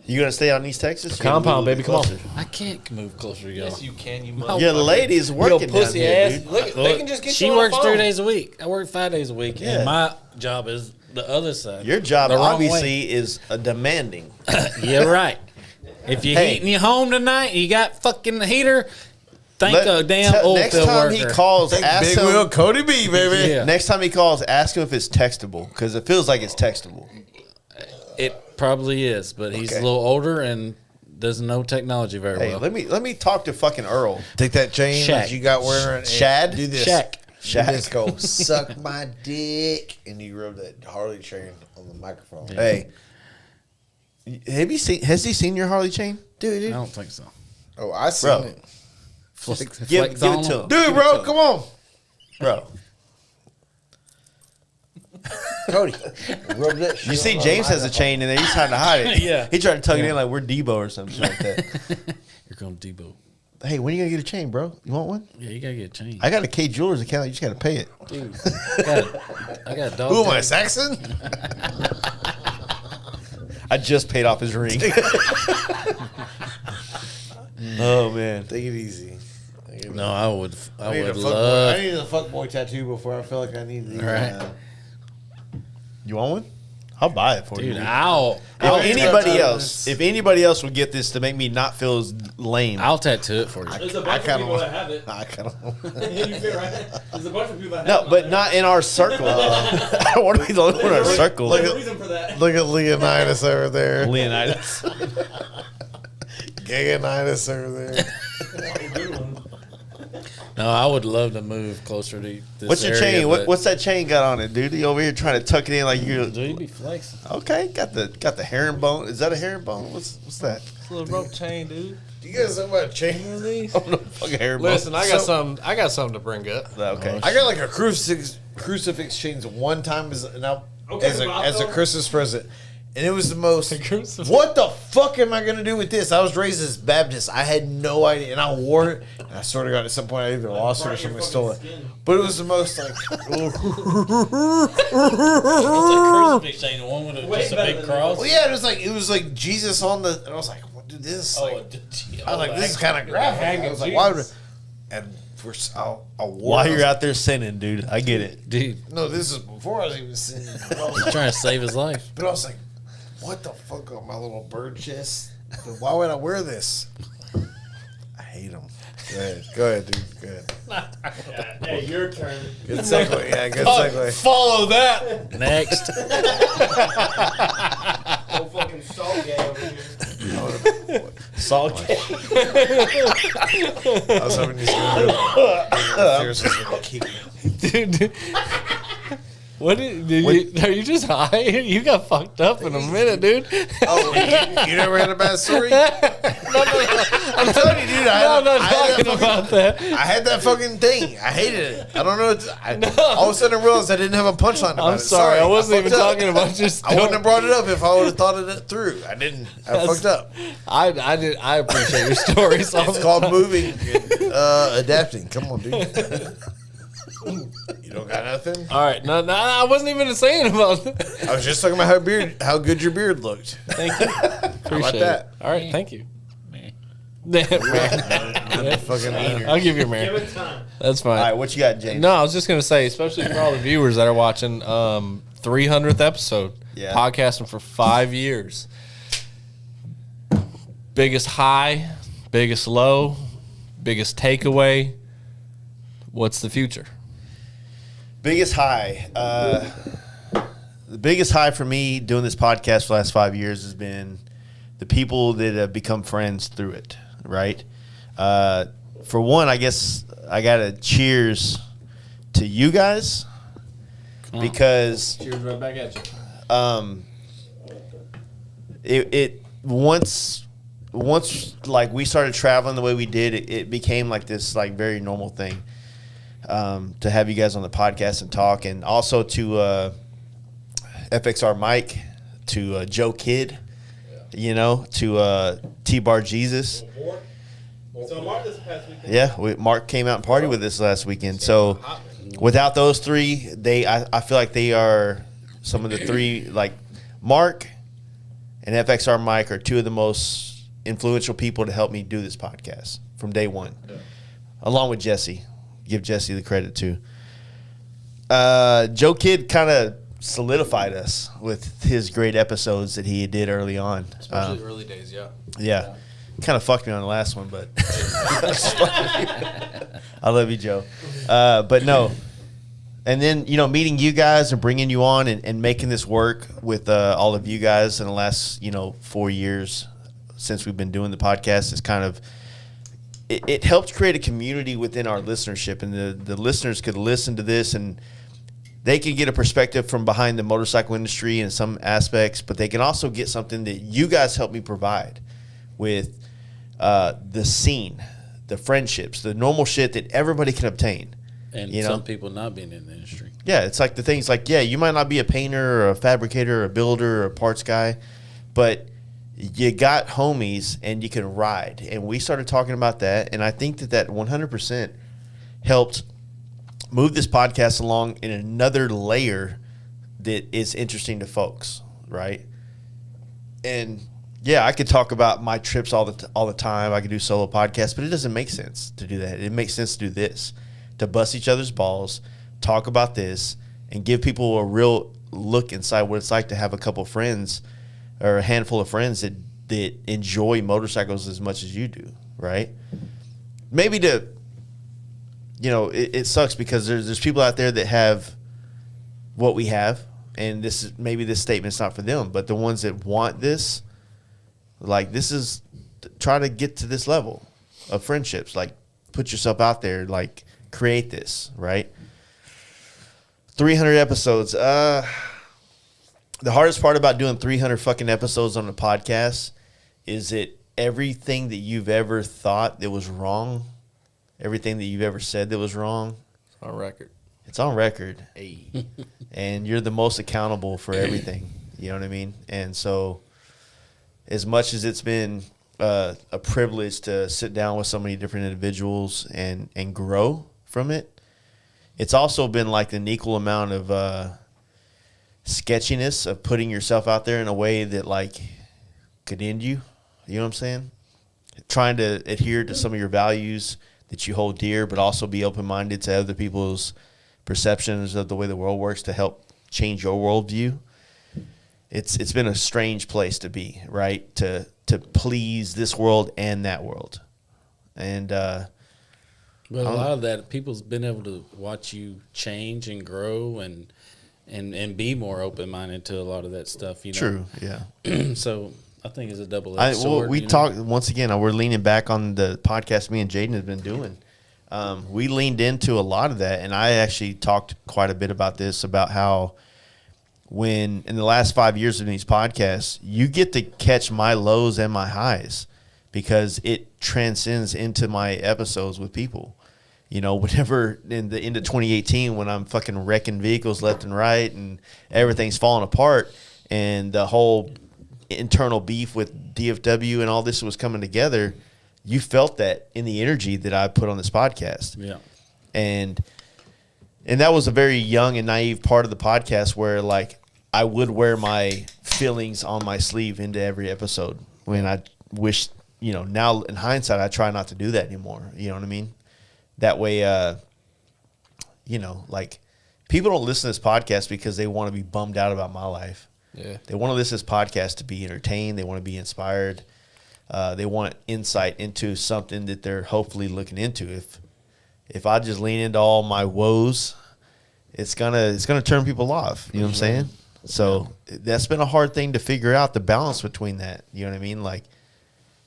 You gonna stay on East Texas? You gonna Compound, move a baby, little come on. bit I can't move closer to y'all. Yes, you can. You closer? Your lady's working down here, dude. Look, they can just get She you on the works phone. 3 days a week. I work 5 days a week, Yeah. and my job is the other side. Your job The wrong obviously is demanding. Yeah, right. If you're Hey. heating your home tonight, you got fucking heater. Thank a damn oil next field time worker. he calls, Thank ask Big him. Will Cody B, baby. Yeah. Next time he calls, ask him if it's textable because it feels like it's textable. It probably is, but he's Okay. a little older and doesn't know technology very Hey, well. let me talk to fucking Earl. Take that chain Shaq. that you got wearing and Shad? do this. Shaq. Do this, go suck my dick, and you rub that Harley chain on the microphone. Hey, have you seen? Has he seen your Harley chain, I Dude, don't think so. oh, I seen bro? it. Flex, Give flex it on to him. him, Dude, bro, come on. bro. Cody, rub that shit You see, on the James has a microphone. chain in there. He's trying to hide it. Yeah. he tried to tuck it in like we're Debo or something like that. Here comes Debo. Hey, when are you gonna get a chain, bro? You want one? Yeah, you gotta get a chain. I got a K Jewelers account. You just gotta pay it. Dude, I got a dog. Who am I, tag. Saxon? I just paid off his ring. Oh man. Take it easy. No, I would I love. need a fuck boy tattoo before I feel like I need the. Right. You want one? I'll buy it for Dude, you. I'll If anybody else would get this to make me not feel as lame, I'll tattoo it for you. There's a I bunch of kinda people want- that have it. I kind of. You feel right? There's a bunch of people that no, have but it. not in our circle. I don't want to be the only one in our circle. There's a reason for that. Look at Leonidas over there. Leonidas. Gayonidas over there. Good one. No, I would love to move closer to this What's your area, chain? but- What's that chain got on it, dude? You over here trying to tuck it in like you. Dude, you be flexing. Okay, got the herringbone. Is that a herringbone? What's that? It's a little rope chain, dude. Do you guys know about chain? Oh no, fucking herringbone. Listen, I got something to bring up. Okay. I got like a crucifix chains one time as a Christmas present, and it was the most. What the fuck am I gonna do with this? I was raised as Baptist. I had no idea, and I wore it. And I sort of got at some point I either lost it or somebody stole it. But it was the most like. What's a crucifix chain? The one with Way just a better big than cross? Well, yeah, it was like Jesus on the. And I was like, what do this? Oh, Like, I was like, this is kind of graphic. I was like, why would? And for I wore. While it. you're out there sinning, dude, I get it. dude, No, this is before I was even seeing. But I was he's like, trying to save his life. but I was like, what the fuck on my little bird chest? But why would I wear this? I hate them. Go ahead, dude. Go ahead. Yeah, hey, your turn. Good segue. Yeah, good segue. Follow that. Next. Whole fucking salt gay over here. Salt. I was hoping he's going to Dude. What are you just high? You got fucked up in a minute, dude. Oh, you never had a bad story? I'm telling you, dude. I'm not talking about that. I had that fucking thing. I hated it. I don't know. All of a sudden, I realized I didn't have a punchline about I'm it. sorry. I wasn't even fucked up. talking about just. I wouldn't have brought it up if I would have thought it through. I didn't. I fucked up. I did. I appreciate your stories. It's called moving and adapting. Come on, dude. You don't got nothing? All right. No, I wasn't even saying about that. I was just talking about how good your beard looked. Thank you. Appreciate that? it. All right. Thank you. Fucking, I'll give you a Give man. it time. That's fine. All right, what you got, James? No, I was just gonna say, especially for all the viewers that are watching, 300th episode, Yeah. podcasting for 5 years. Biggest high, biggest low, biggest takeaway. What's the future? Biggest high. The biggest high for me doing this podcast for the last 5 years has been the people that have become friends through it, right? For one, I guess I got to cheers to you guys because Cheers right back at you. it once like we started traveling the way we did, it became like this like very normal thing. To have you guys on the podcast and talk, and also to FXR Mike, to Joe Kidd, you know, to T-Bar Jesus. So Mark this past weekend. Yeah, Mark came out and partied with us last weekend. So without those three, I feel like they are some of the three, like Mark and FXR Mike are two of the most influential people to help me do this podcast from day one, along with Jesse. Give Jesse the credit too. Joe Kidd kind of solidified us with his great episodes that he did early on. Especially early days, yeah. Yeah. Kind of fucked me on the last one, but I love you, Joe. But no. And then, you know, meeting you guys and bringing you on and making this work with all of you guys in the last, 4 years since we've been doing the podcast is kind of, it helped create a community within our listenership, and the listeners could listen to this and they can get a perspective from behind the motorcycle industry in some aspects, but they can also get something that you guys help me provide with the scene, the friendships, the normal shit that everybody can obtain. And some people not being in the industry. Yeah, it's like the things like, you might not be a painter or a fabricator or a builder or a parts guy, but you got homies and you can ride. And we started talking about that, and I think that 100% helped move this podcast along in another layer that is interesting to folks, right? And yeah, I could talk about my trips all the time. I could do solo podcasts, but it doesn't make sense to do that. It makes sense to do this, to bust each other's balls, talk about this, and give people a real look inside what it's like to have a couple friends or a handful of friends that enjoy motorcycles as much as you do, right? Maybe it sucks because there's people out there that have what we have, and this statement's not for them, but the ones that want this, like, this is try to get to this level of friendships. Like, put yourself out there, like, create this, right? 300 episodes. The hardest part about doing 300 fucking episodes on a podcast is that everything that you've ever thought that was wrong, everything that you've ever said that was wrong, On record. it's on record. And you're the most accountable for everything. You know what I mean? And so as much as it's been a privilege to sit down with so many different individuals and grow from it, it's also been like an equal amount of sketchiness of putting yourself out there in a way that, like, could end you. You know what I'm saying? Trying to adhere to some of your values that you hold dear, but also be open-minded to other people's perceptions of the way the world works to help change your worldview. It's been a strange place to be, right? To please this world and that world. And But a lot of that, people's been able to watch you change and grow and be more open minded to a lot of that stuff. You know? True. Yeah. So I think it's a double-edged sword. We talked once again. We're leaning back on the podcast me and Jaden have been doing. We leaned into a lot of that, and I actually talked quite a bit about this, about how when in the last 5 years of these podcasts, you get to catch my lows and my highs because it transcends into my episodes with people. You know, whenever in the end of 2018, when I'm fucking wrecking vehicles left and right and everything's falling apart and the whole internal beef with DFW and all this was coming together, you felt that in the energy that I put on this podcast. Yeah. And that was a very young and naive part of the podcast where, like, I would wear my feelings on my sleeve into every episode when I wish, you know, now in hindsight, I try not to do that anymore. You know what I mean? That way, you know, like, people don't listen to this podcast because they want to be bummed out about my life. Yeah. They want to listen to this podcast to be entertained. They want to be inspired. They want insight into something that they're hopefully looking into. If I just lean into all my woes, it's gonna turn people off. You know what I'm saying? So that's been a hard thing to figure out, the balance between that. You know what I mean? Like,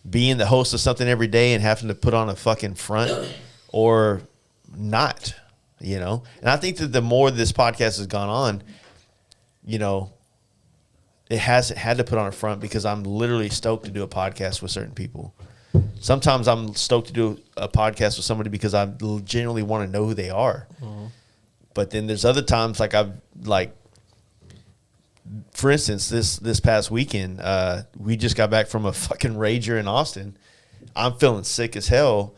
being the host of something every day and having to put on a fucking front or not, you know? And I think that the more this podcast has gone on, you know, it hasn't had to put on a front because I'm literally stoked to do a podcast with certain people. Sometimes I'm stoked to do a podcast with somebody because I genuinely want to know who they are. Mm-hmm. But then there's other times, for instance, this past weekend, we just got back from a fucking rager in Austin. I'm feeling sick as hell.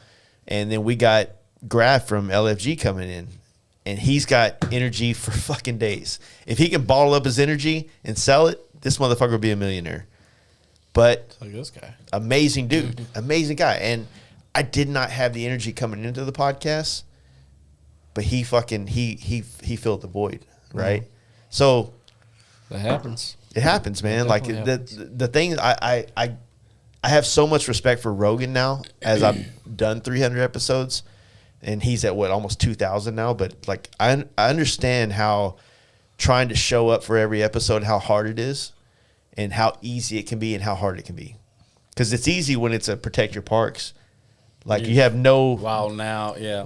And then we got Graf from LFG coming in. And he's got energy for fucking days. If he can bottle up his energy and sell it, this motherfucker will be a millionaire. But like this guy. Amazing dude. Amazing guy. And I did not have the energy coming into the podcast. But he filled the void, right? Mm-hmm. So that happens. It happens, man. Like the thing, I have so much respect for Rogan now, as I've done 300 episodes, and he's at almost 2,000 now. But like, I understand how trying to show up for every episode, how hard it is, and how easy it can be, and how hard it can be. Because it's easy when it's a protect your parks, like you have no. Wow, now, yeah.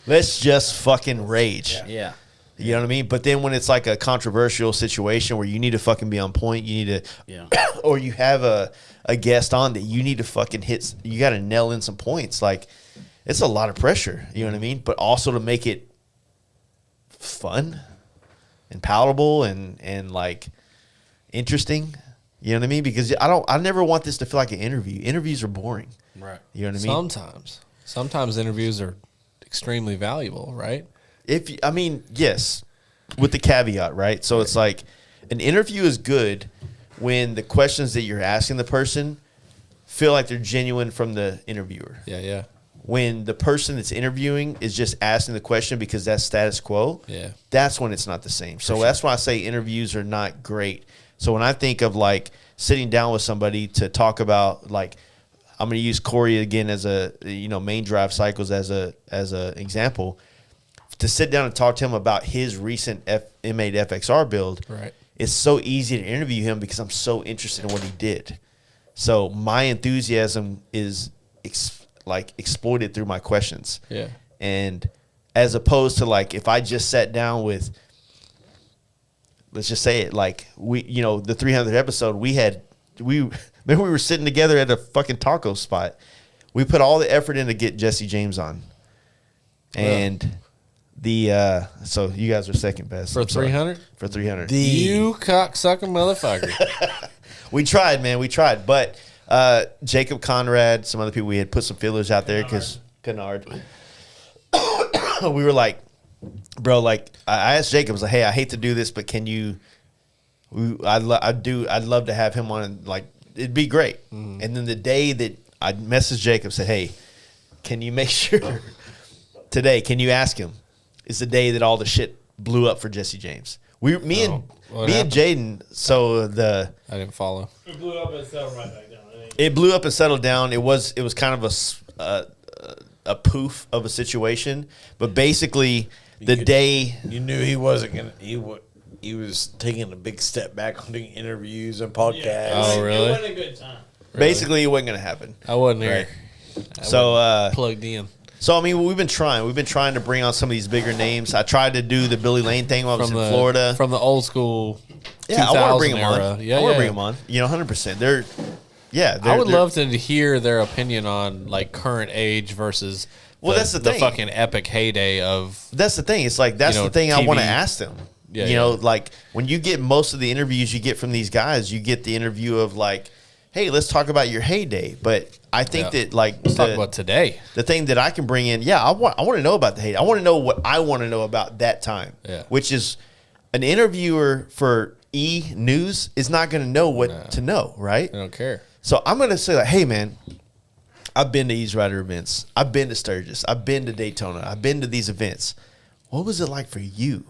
Let's just fucking rage. Yeah. You know what I mean? But then when it's like a controversial situation where you need to fucking be on point, you need to, or you have a guest on that you need to fucking hit, you got to nail in some points. Like, it's a lot of pressure, you know what I mean? But also to make it fun and palatable and like interesting, you know what I mean? Because I never want this to feel like an interview. Interviews are boring. Right. You know what I mean? Sometimes interviews are extremely valuable, right? Yes, with the caveat, right? So it's like an interview is good when the questions that you're asking the person feel like they're genuine from the interviewer. Yeah. When the person that's interviewing is just asking the question because that's status quo, that's when it's not the same. So that's why I say interviews are not great. So when I think of like sitting down with somebody to talk about, like, I'm going to use Corey again as a, main drive cycles as a example. To sit down and talk to him about his recent M8 FXR build, right? It's so easy to interview him because I'm so interested in what he did. So my enthusiasm is exploited through my questions. Yeah. And as opposed to like if I just sat down with, let's just say it, like the 300th episode, we were sitting together at a fucking taco spot. We put all the effort in to get Jesse James on, and. So you guys are second best for 300. For 300, you cocksucking motherfucker. We tried, man. We tried, but Jacob Conrad, some other people, we had put some feelers out there because Kennard. We were like, bro, like I asked Jacob, I was like, hey, I hate to do this, but can you? I'd love to have him on. Like, it'd be great. And then the day that I messaged Jacob, said, hey, can you make sure today? Can you ask him? Is the day that all the shit blew up for Jesse James. Me and Jaden. So I didn't follow. It blew up and settled right back down. It blew up and settled down. It was kind of a poof of a situation, but basically the day you knew he wasn't gonna. He was taking a big step back on doing interviews and podcasts. Yeah, Oh, really? It wasn't a good time. basically it wasn't going to happen. I wasn't here. So Plugged in. So I mean, we've been trying to bring on some of these bigger names. I tried to do the Billy Lane thing when I was in Florida. From the old school. Yeah, I want to bring them era. on. Yeah, I want to bring them on. 100%. I would love to hear their opinion on like current age versus. That's the thing. fucking epic heyday of. That's the thing. It's like that's the thing I want to TV. ask them. Yeah, you know, like when you get most of the interviews you get from these guys, you get the interview of like, hey, let's talk about your heyday. But I think that like let's talk about today. The thing that I can bring in, I want to know about the heyday. I want to know what I want to know about that time. Yeah. Which is an interviewer for E! News is not going to know what to know, right? I don't care. So I'm going to say like, hey man, I've been to Ease Rider events. I've been to Sturgis. I've been to Daytona. I've been to these events. What was it like for you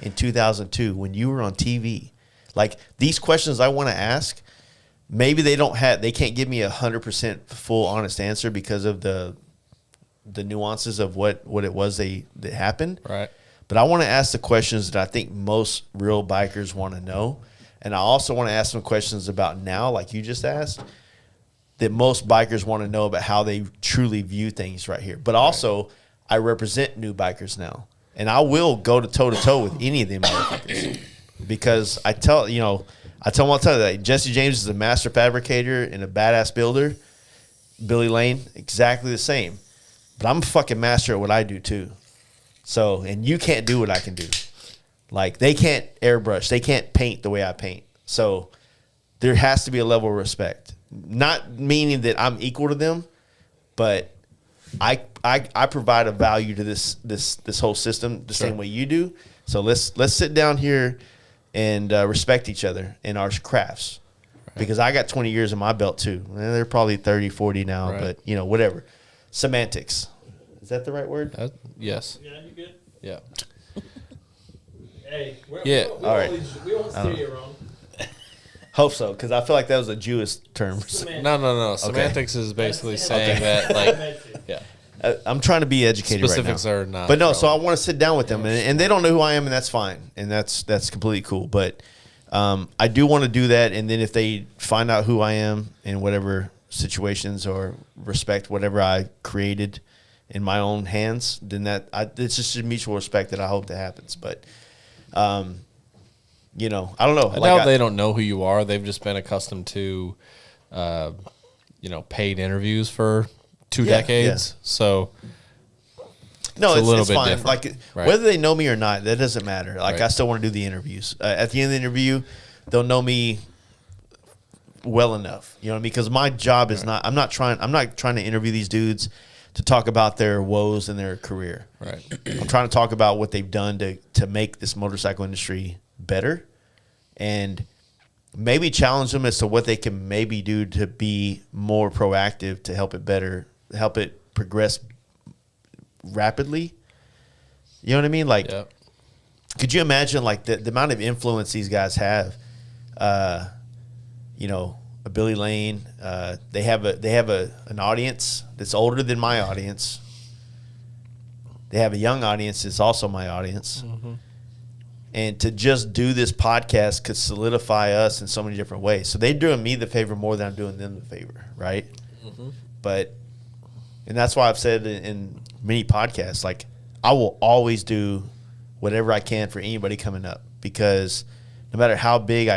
in 2002 when you were on TV? Like these questions I want to ask, maybe they can't give me 100% full honest answer because of the nuances of what it was that happened. Right. But I want to ask the questions that I think most real bikers want to know. And I also want to ask some questions about now, like you just asked, that most bikers want to know about how they truly view things right here. But also, I represent new bikers now. And I will go to toe-to-toe with any of them motherfuckers. Because I tell them all the time that Jesse James is a master fabricator and a badass builder. Billy Lane, exactly the same. But I'm a fucking master at what I do too. So, and you can't do what I can do. Like, they can't airbrush. They can't paint the way I paint. So, there has to be a level of respect. Not meaning that I'm equal to them, but I provide a value to this whole system the same way you do. So, let's sit down here and respect each other in our crafts. Right. Because I got 20 years in my belt too. They're probably 30, 40 now, right. But, whatever. Semantics. Is that the right word? Yes. Yeah, you good? Yeah. Hey, All right. We won't steer you wrong. Hope so, because I feel like that was a Jewish term. No. Semantics is basically saying that, like, yeah. I'm trying to be educated Specifics right now. are not. But no, so I want to sit down with them, and they don't know who I am, and that's fine, and that's completely cool. But I do want to do that, and then if they find out who I am in whatever situations or respect whatever I created in my own hands, then it's just a mutual respect that I hope that happens. But I don't know. I doubt they don't know who you are. They've just been accustomed to, paid interviews for 2 decades. Yeah. So no, it's a little bit fine. different. Like whether they know me or not, that doesn't matter. Like I still want to do the interviews. At the end of the interview, they'll know me well enough. You know what I mean? Because my job is not. I'm not trying to interview these dudes to talk about their woes in their career. Right. I'm trying to talk about what they've done to make this motorcycle industry better, and maybe challenge them as to what they can maybe do to be more proactive to help it better, help it progress rapidly. You know what I mean? Like, could you imagine like the amount of influence these guys have? A Billy Lane, they have an audience that's older than my audience. They have a young audience that's also my audience. Mm-hmm. And to just do this podcast could solidify us in so many different ways. So they're doing me the favor more than I'm doing them the favor, right? Mm-hmm. And that's why I've said in many podcasts, like, I will always do whatever I can for anybody coming up, because no matter how big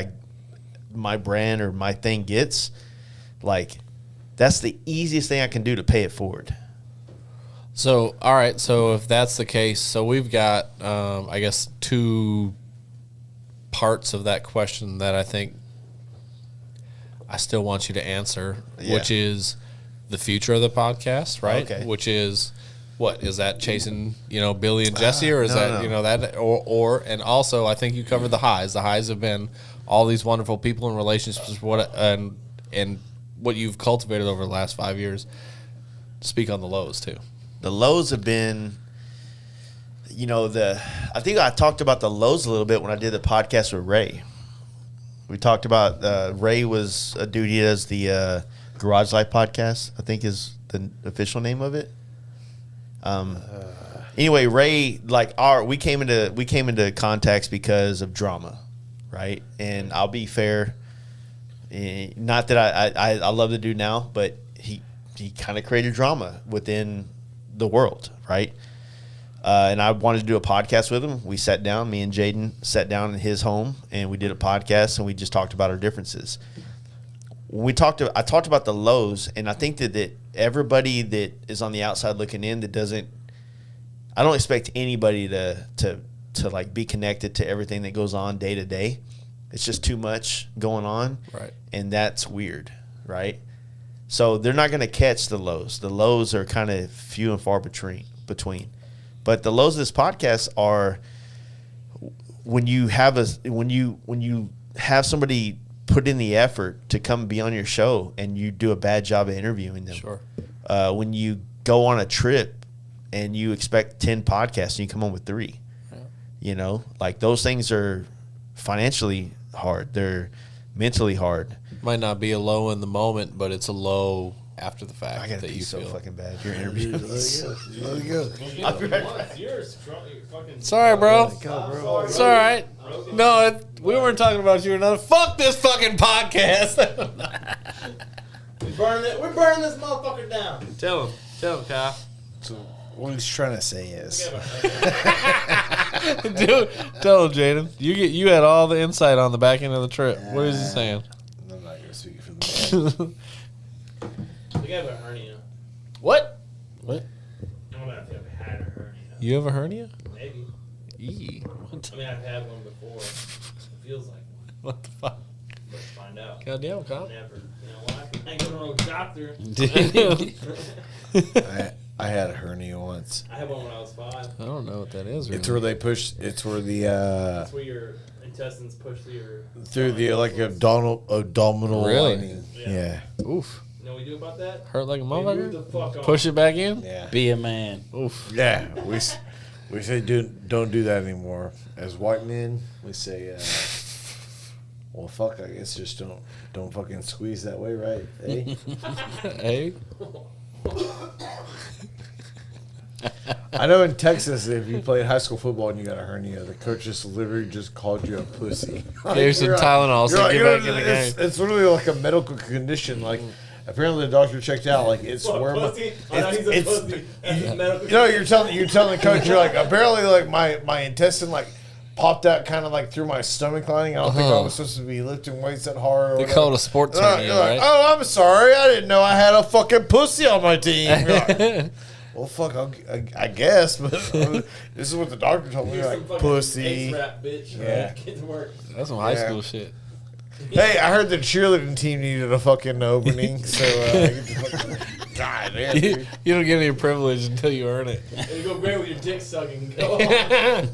my brand or my thing gets, like, that's the easiest thing I can do to pay it forward. So, all right. So if that's the case, so we've got, I guess, 2 parts of that question that I think I still want you to answer, which is the future of the podcast, right? Okay. Which is, what is that, chasing, Billy and Jesse, or is that, or, and also I think you covered the highs. The highs have been all these wonderful people and relationships, and what you've cultivated over the last 5 years. Speak on the lows too. The lows have been, I think I talked about the lows a little bit when I did the podcast with Ray. We talked about, Ray was a dude, he does the Garage Life podcast, I think is the official name of it. Anyway, Ray, we came into contacts because of drama, right? And I'll be fair, not that I love the dude now, but he kind of created drama within the world, right? And I wanted to do a podcast with him. We sat down, me and Jaden sat down in his home, and we did a podcast, and we just talked about our differences. When I talked about the lows, and I think that everybody that is on the outside looking in I don't expect anybody to like be connected to everything that goes on day to day. It's just too much going on, Right. And that's weird, right? So they're not going to catch the lows. The lows are kind of few and far between. But the lows of this podcast are when you have somebody put in the effort to come be on your show and you do a bad job of interviewing them. Sure. When you go on a trip and you expect 10 podcasts and you come home with 3. Yeah. Like those things are financially hard. They're mentally hard. Might not be a low in the moment, but it's a low after the fact. I gotta that pee you so feel. fucking bad. You're interviewing me. Let it go. I'll be right back. Yours, fucking. Sorry, bro. Sorry. It's all right. No, we weren't talking about you or nothing. Fuck this fucking podcast. We're burning this motherfucker down. Tell him, Kyle. So what he's trying to say is, Dude, tell him, Jaden. You had all the insight on the back end of the trip. What is he saying? I'm not gonna speak for the man. The guy have a hernia. What? I don't know if I've had a hernia. You have a hernia? Maybe. Eee. What, I mean, I've had one before. It feels like one. what the fuck? Let's find out. Goddamn, Kyle. Never. You know what? I ain't going to no doctor. I had a hernia once. I had one when I was 5. I don't know what that is. Really. It's where they push. It's where the That's where your intestines push through the like abdominal Really? lining. Yeah. Oof. You know what we do about that? Hurt like a We move motherfucker? the fuck on. Push it back in? Yeah. Be a man. Oof. Yeah. We say don't do that anymore. As white men, we say, well, fuck. I guess just don't fucking squeeze that way, right? Eh? Hey? I know in Texas, if you played high school football and you got a hernia, the coach just literally just called you a pussy. Here's some Tylenol so get back in the game. It's literally like a medical condition. Like apparently the doctor checked out. Like it's What, where pussy? I know he's a it's pussy. That's a medical you're telling the coach you're like apparently like my intestine like popped out kind of like through my stomach lining. I don't think I was supposed to be lifting weights that hard. Or They whatever. call it a sports You're hernia, like, right? oh, I'm sorry. I didn't know I had a fucking pussy on my team. You're like, well, fuck, I guess, but this is what the doctor told me. Here's some Like, fucking pussy. X-rap, bitch. Yeah. Get to work. That's some high Yeah. school shit. Hey, I heard the cheerleading team needed a fucking opening, so I get to fucking, God damn, You, dude. you don't get any privilege until you earn it. It'll go great with your dick sucking. Go on.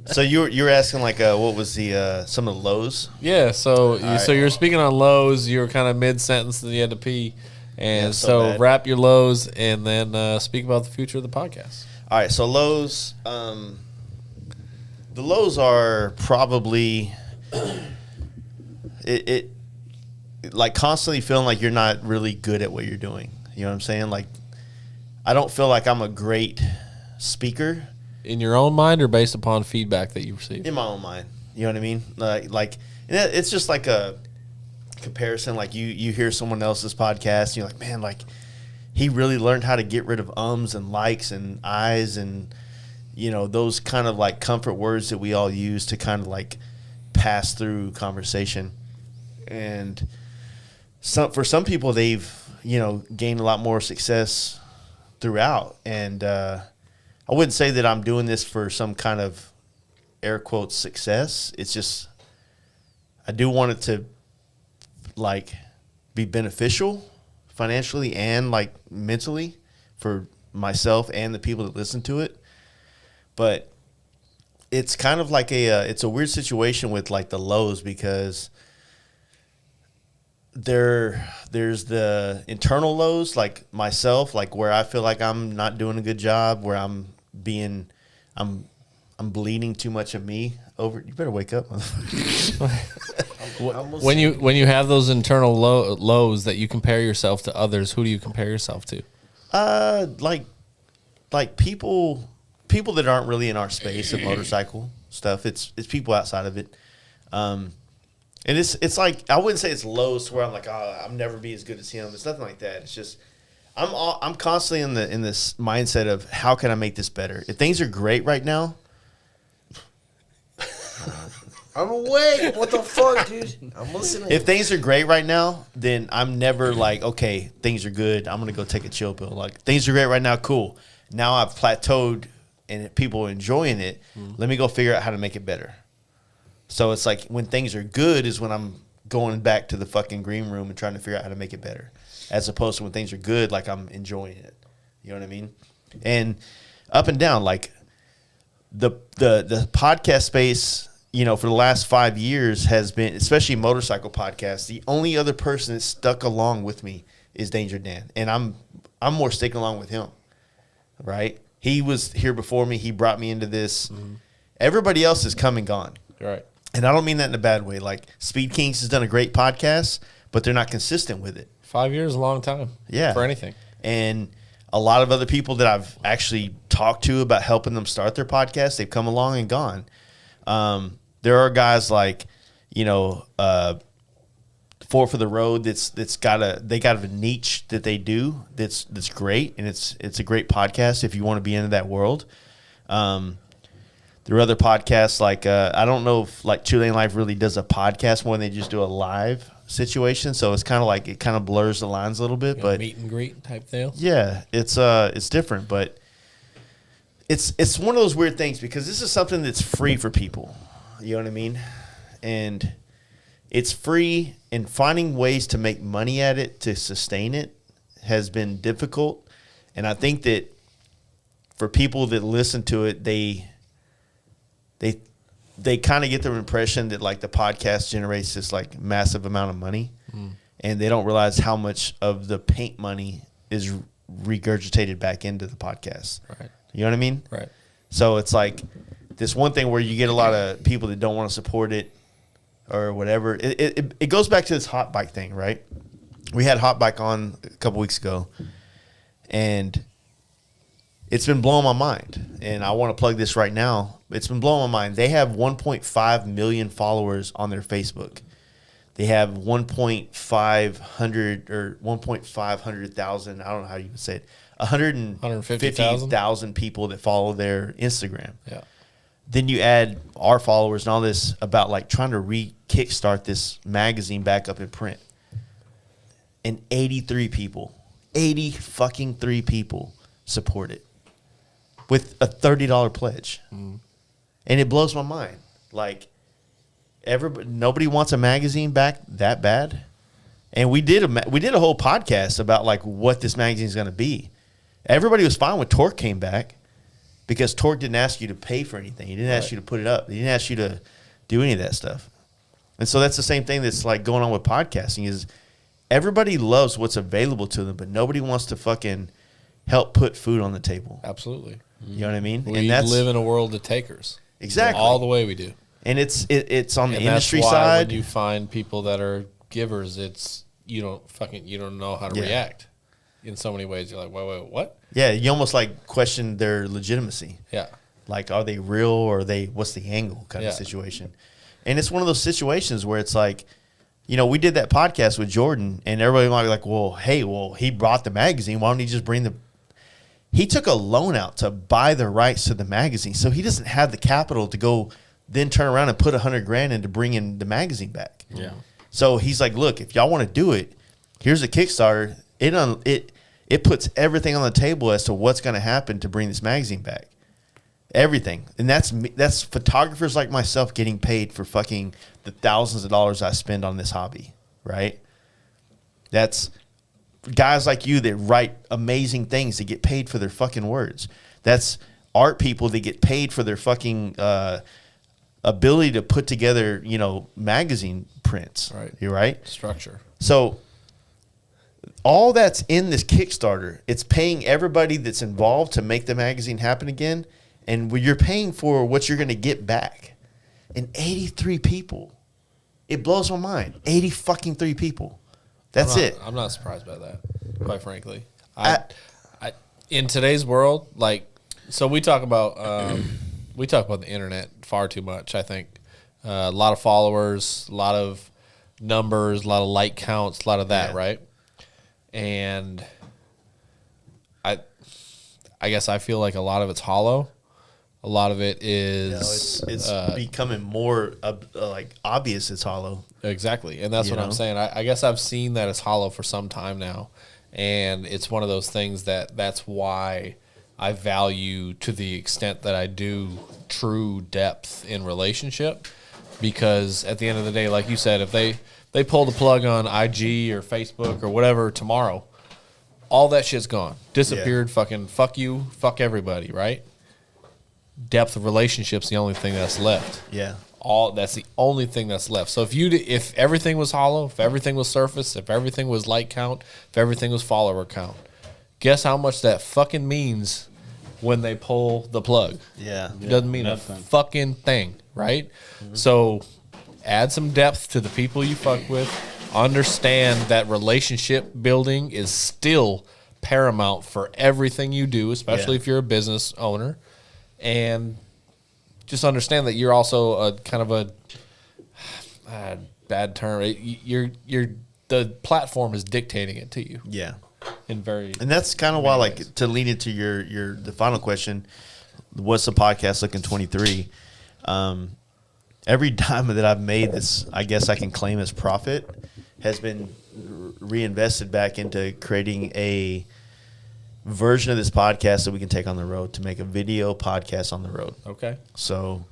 So you were asking like what was the some of the lows? Yeah, so right. so you're speaking on lows. You were kind of mid sentence and you had to pee, and Yeah, so bad. wrap your lows and then speak about the future of the podcast. All right, so lows. The lows are probably it like constantly feeling like you're not really good at what you're doing. You know what I'm saying? Like I don't feel like I'm a great speaker In your own mind or based upon feedback that you received? in my own mind. You know what I mean? Like it's just like a comparison. Like you hear someone else's podcast, and you're like, man, like he really learned how to get rid of ums and likes and eyes and those kind of like comfort words that we all use to kind of like pass through conversation. And for some people, they've gained a lot more success throughout. And I wouldn't say that I'm doing this for some kind of air quotes success. It's just I do want it to like be beneficial financially and like mentally for myself and the people that listen to it. But it's kind of like it's a weird situation with like the lows because there's the internal lows, like myself, like where I feel like I'm not doing a good job, where I'm bleeding too much of me over. You better wake up, motherfucker. When you have those internal lows that you compare yourself to others, who do you compare yourself to? Like people that aren't really in our space of motorcycle stuff. It's people outside of it. And it's like, I wouldn't say it's low to where I'm like, oh, I'll never be as good as him. It's nothing like that. It's just I'm constantly in this mindset of how can I make this better. If things are great right now, I'm awake. What the fuck, dude? I'm listening. if things are great right now, then I'm never like, okay, things are good, I'm gonna go take a chill pill. Like, things are great right now, cool. Now I've plateaued and people are enjoying it. Let me go figure out how to make it better. So it's like when things are good is when I'm going back to the fucking green room and trying to figure out how to make it better, as opposed to when things are good, like I'm enjoying it. You know what I mean? And up and down, like the podcast space, you know, for the last 5 years has been, especially motorcycle podcasts, the only other person that stuck along with me is Danger Dan, and I'm more sticking along with him. Right? He was here before me. He brought me into this. Everybody else has come and gone. Right. And I don't mean that in a bad way. Like, Speed Kings has done a great podcast, but they're not consistent with it. 5 years is a long time. Yeah. For anything. And a lot of other people that I've actually talked to about helping them start their podcast, they've come along and gone. There are guys like, you know, Four for the Road they got a niche that they do that's great, and it's a great podcast if you want to be into that world. There are other podcasts like I don't know if like Two Lane Life really does a podcast more than they just do a live situation, so it's kind of like it kind of blurs the lines a little bit. But meet and greet type deal. yeah, it's different, but it's one of those weird things because this is something that's free for people. You know what I mean? And it's free, and finding ways to make money at it to sustain it has been difficult. And I think that for people that listen to it, they kind of get the impression that like the podcast generates this like massive amount of money, and they don't realize how much of the paint money is regurgitated back into the podcast. Right. You know what I mean? Right. So it's like this one thing where you get a lot of people that don't want to support it or whatever. It goes back to this hot bike thing, right? We had Hot Bike on a couple weeks ago, and it's been blowing my mind. And I want to plug this right now. It's been blowing my mind. They have 1.5 million followers on their Facebook. They have 1.500 or 1.500,000. I don't know how you would say it. 150,000 people that follow their Instagram. Yeah. Then you add our followers and all this about like trying to kickstart this magazine back up in print. And 83 people support it with a $30 pledge. And it blows my mind. Like, nobody wants a magazine back that bad. And we did a whole podcast about like what this magazine is going to be. Everybody was fine when Torque came back because Torque didn't ask you to pay for anything. He didn't ask you to put it up. He didn't ask you to do any of that stuff. And so that's the same thing that's like going on with podcasting is everybody loves what's available to them, but nobody wants to fucking help put food on the table. Absolutely. You know what I mean? We live in a world of takers. Exactly. All the way we do. And it's on the And industry that's why side. when you find people that are givers, you don't know how to react. In so many ways, you're like, wait, what? Yeah, you almost like question their legitimacy. Yeah. Like, are they real or what's the angle kind of situation? And it's one of those situations where it's like, you know, we did that podcast with Jordan, and everybody might be like, he brought the magazine. Why don't he just he took a loan out to buy the rights to the magazine. So he doesn't have the capital to go then turn around and put $100,000 in to bring in the magazine back. Yeah. So he's like, look, if y'all want to do it, here's a Kickstarter. It puts everything on the table as to what's going to happen to bring this magazine back. Everything. And that's photographers like myself getting paid for fucking the thousands of dollars I spend on this hobby, right? That's guys like you that write amazing things that get paid for their fucking words. That's art people that get paid for their fucking ability to put together, you know, magazine prints. Right. You're right? Structure. So all that's in this Kickstarter, it's paying everybody that's involved to make the magazine happen again, and you're paying for what you're going to get back. And 83 people. It blows my mind. 3 people. That's it. I'm not surprised by that, quite frankly. in today's world, like, so we talk about the internet far too much. I think a lot of followers, a lot of numbers, a lot of like counts, a lot of that, right? And I guess I feel like a lot of it's hollow. A lot of it is it's becoming more like obvious. It's hollow. Exactly, and that's what I'm saying. I guess I've seen that it's hollow for some time now, and it's one of those things that's why I value to the extent that I do true depth in relationship, because at the end of the day, like you said, if they pull the plug on IG or Facebook or whatever tomorrow, all that shit's gone, disappeared. Fucking fuck you, fuck everybody, right? Depth of relationship's the only thing that's left. Yeah. That's the only thing that's left. So if everything was hollow, if everything was surface, if everything was like count, if everything was follower count, guess how much that fucking means when they pull the plug? Yeah. It doesn't mean nothing. A fucking thing, right? Mm-hmm. So add some depth to the people you fuck with. Understand that relationship building is still paramount for everything you do, especially if you're a business owner. And just understand that you're also a kind of a bad term. The platform is dictating it to you. Yeah. And that's kind of why, like, to lean into the final question, what's the podcast looking 23? Every dime that I've made this, I guess I can claim as profit, has been reinvested back into creating a version of this podcast that we can take on the road, to make a video podcast on the road. Okay. So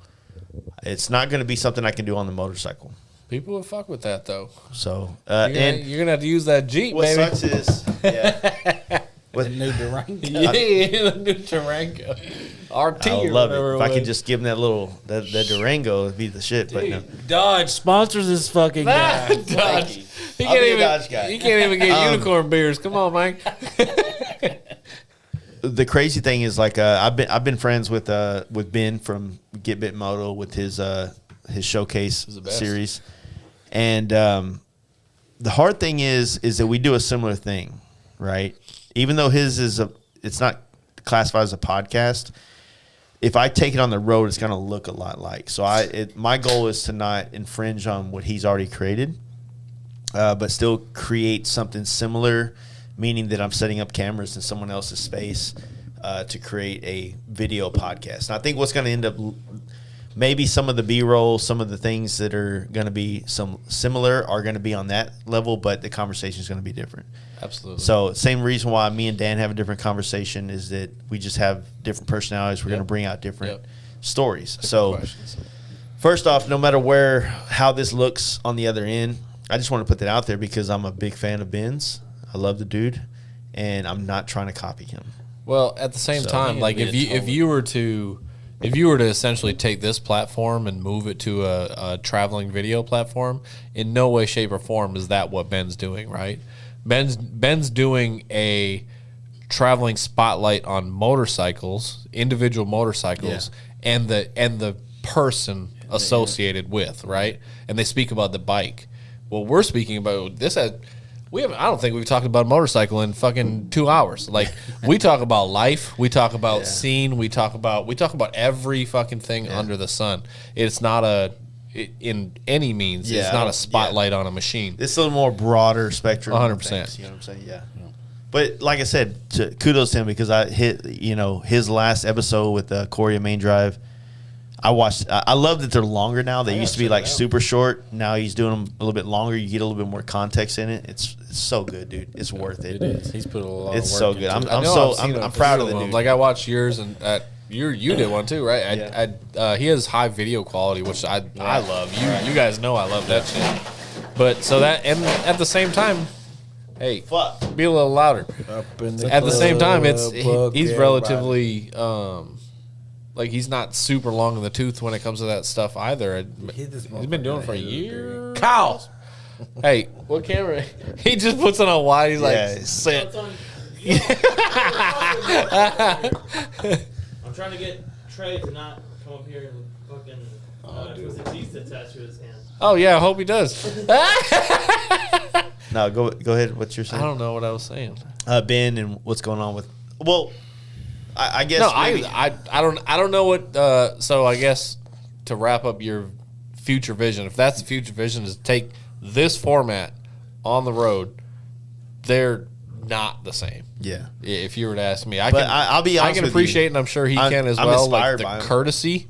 it's not going to be something I can do on the motorcycle. People would fuck with that, though. So you're gonna have to use that Jeep, what baby. What sucks is, the new Durango. The new Durango. RT. I would love it. If I could just give him that Durango, it'd be the shit. Dude, but no. Dodge sponsors this fucking guy. Dodge. He I'll be a can't Dodge guy. even get unicorn beers. Come on, Mike. The crazy thing is, like, I've been friends with Ben from Get Bit Moto with his showcase series, and the hard thing is that we do a similar thing, right? Even though his it's not classified as a podcast. If I take it on the road, it's gonna look a lot like. So my goal is to not infringe on what he's already created, but still create something similar. Meaning that I'm setting up cameras in someone else's space to create a video podcast. And I think what's going to end up, maybe some of the B-roll, some of the things that are going to be some similar are going to be on that level, but the conversation is going to be different. Absolutely. So same reason why me and Dan have a different conversation is that we just have different personalities. We're going to bring out different stories. So first off, no matter how this looks on the other end, I just want to put that out there because I'm a big fan of Ben's. I love the dude, and I'm not trying to copy him. Well, at the same time, like if you were to essentially take this platform and move it to a traveling video platform, in no way, shape, or form is that what Ben's doing, right? Ben's doing a traveling spotlight on motorcycles, individual motorcycles, and the person associated with, right? And they speak about the bike. Well, we're speaking about this at. I don't think we've talked about a motorcycle in fucking 2 hours. Like, we talk about life, we talk about scene, we talk about every fucking thing under the sun. It's not in any means, it's not a spotlight on a machine. It's a little more broader spectrum. 100%. You know what I'm saying? Yeah. But like I said, kudos to him because I hit his last episode with Corey Main Drive. I watched. I love that they're longer now. They used to be like super short. Now he's doing them a little bit longer. You get a little bit more context in it. It's so good, dude. It's worth it. It is. He's put a lot of work. It's so good. into I'm proud of the dude. Like, I watched yours, and you did one too, right? He has high video quality, which I love. You guys know I love that shit. But so that, and at the same time, hey, be a little louder. At the same time, he's relatively. Like, he's not super long in the tooth when it comes to that stuff either. He's been doing it for a year. Kyle! Hey, what camera? He just puts it on wide. He's like, sit. I'm trying to get Trey to not come up here and fucking with his teeth attached to his hand. Oh, yeah, I hope he does. No, go ahead. What's your saying? I don't know what I was saying. Ben and what's going on with... Well, I guess No, maybe, I don't know what. So I guess to wrap up your future vision, if that's the future vision, is take this format on the road. They're not the same. yeah. If you were to ask me, I'll be honest I can with appreciate, you. and I'm sure he I'm- can as I'm well, like inspired by the him. courtesy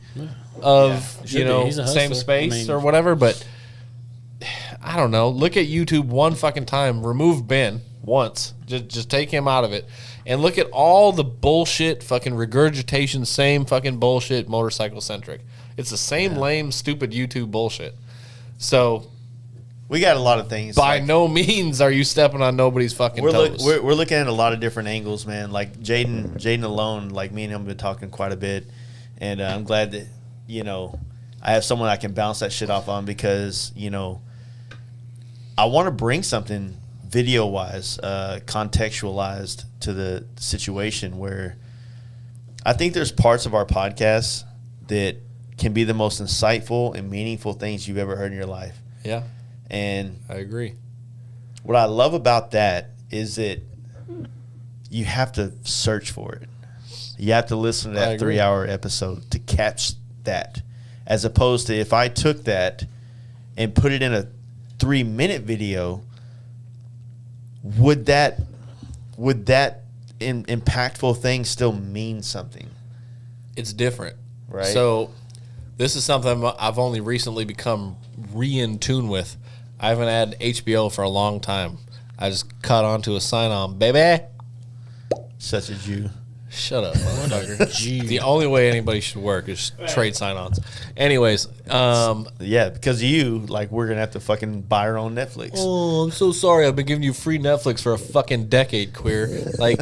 of Should be. He's a same hustler. space I mean- or whatever. But I don't know. Look at YouTube one fucking time. Remove Ben once. Just take him out of it, and look at all the bullshit, fucking regurgitation, same fucking bullshit, motorcycle centric. It's the same lame, stupid YouTube bullshit. So We got a lot of things. by like, no means are you stepping on nobody's fucking toes. we're looking at a lot of different angles, man. Like Jaden alone, like me and him have been talking quite a bit, and I'm glad that I have someone I can bounce that shit off on because I want to bring something video wise, contextualized to the situation where I think there's parts of our podcast that can be the most insightful and meaningful things you've ever heard in your life. Yeah, And I agree. what I love about that is that you have to search for it. You have to listen to I that agree. 3-hour episode to catch that. As opposed to if I took that and put it in a 3-minute video, would that impactful thing still mean something? It's different. Right. So this is something I've only recently become in tune with. I haven't had HBO for a long time. I just caught onto a sign-on, baby. Such as you. Shut up, motherfucker. The only way anybody should work is trade sign-ons. Anyways, Yeah, because of you, like, we're going to have to fucking buy our own Netflix. oh, I'm so sorry. I've been giving you free Netflix for a fucking decade, queer. Like,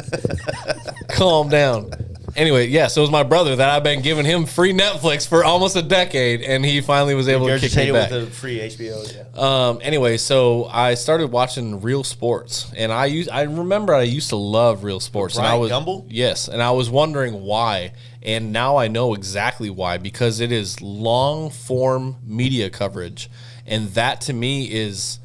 calm down. Anyway, yeah, so it was my brother that I've been giving him free Netflix for almost a decade, and he finally was able to kick me Regurgitated back. with the free HBO, yeah. Anyway, so I started watching Real Sports, and I remember I used to love Real Sports. And I Brian was Gumbel? Yes, and I was wondering why, and now I know exactly why, because it is long form media coverage, and that to me is,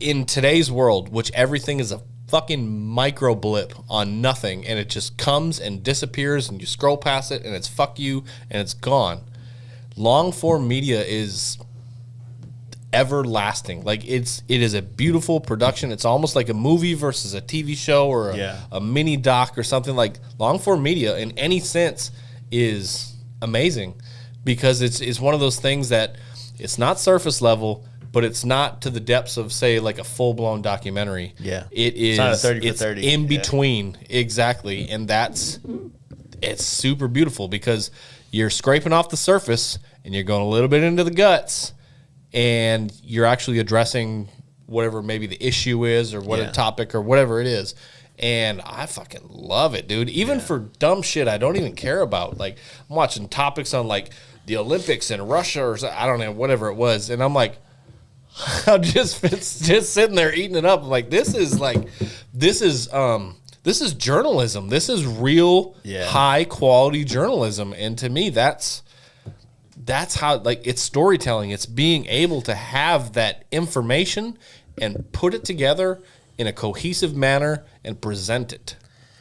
in today's world, which everything is a fucking micro blip on nothing, and it just comes and disappears, and you scroll past it, and it's fuck you, and it's gone. Long form media is everlasting. Like it is a beautiful production. It's almost like a movie versus a TV show or a mini doc or something. Like long form media in any sense is amazing because it's one of those things that it's not surface level, but it's not to the depths of, say, like a full-blown documentary. Yeah. It is. It's not a 30 for it's 30. in Yeah. between. Exactly. And it's super beautiful because you're scraping off the surface and you're going a little bit into the guts and you're actually addressing whatever maybe the issue is or what a topic or whatever it is. And I fucking love it, dude. Even for dumb shit I don't even care about. Like, I'm watching topics on, like, the Olympics in Russia or I don't know, whatever it was. And I'm like, I'm just sitting there eating it up. I'm like, this is journalism. This is real high quality journalism. And to me, that's how, like, it's storytelling. It's being able to have that information and put it together in a cohesive manner and present it.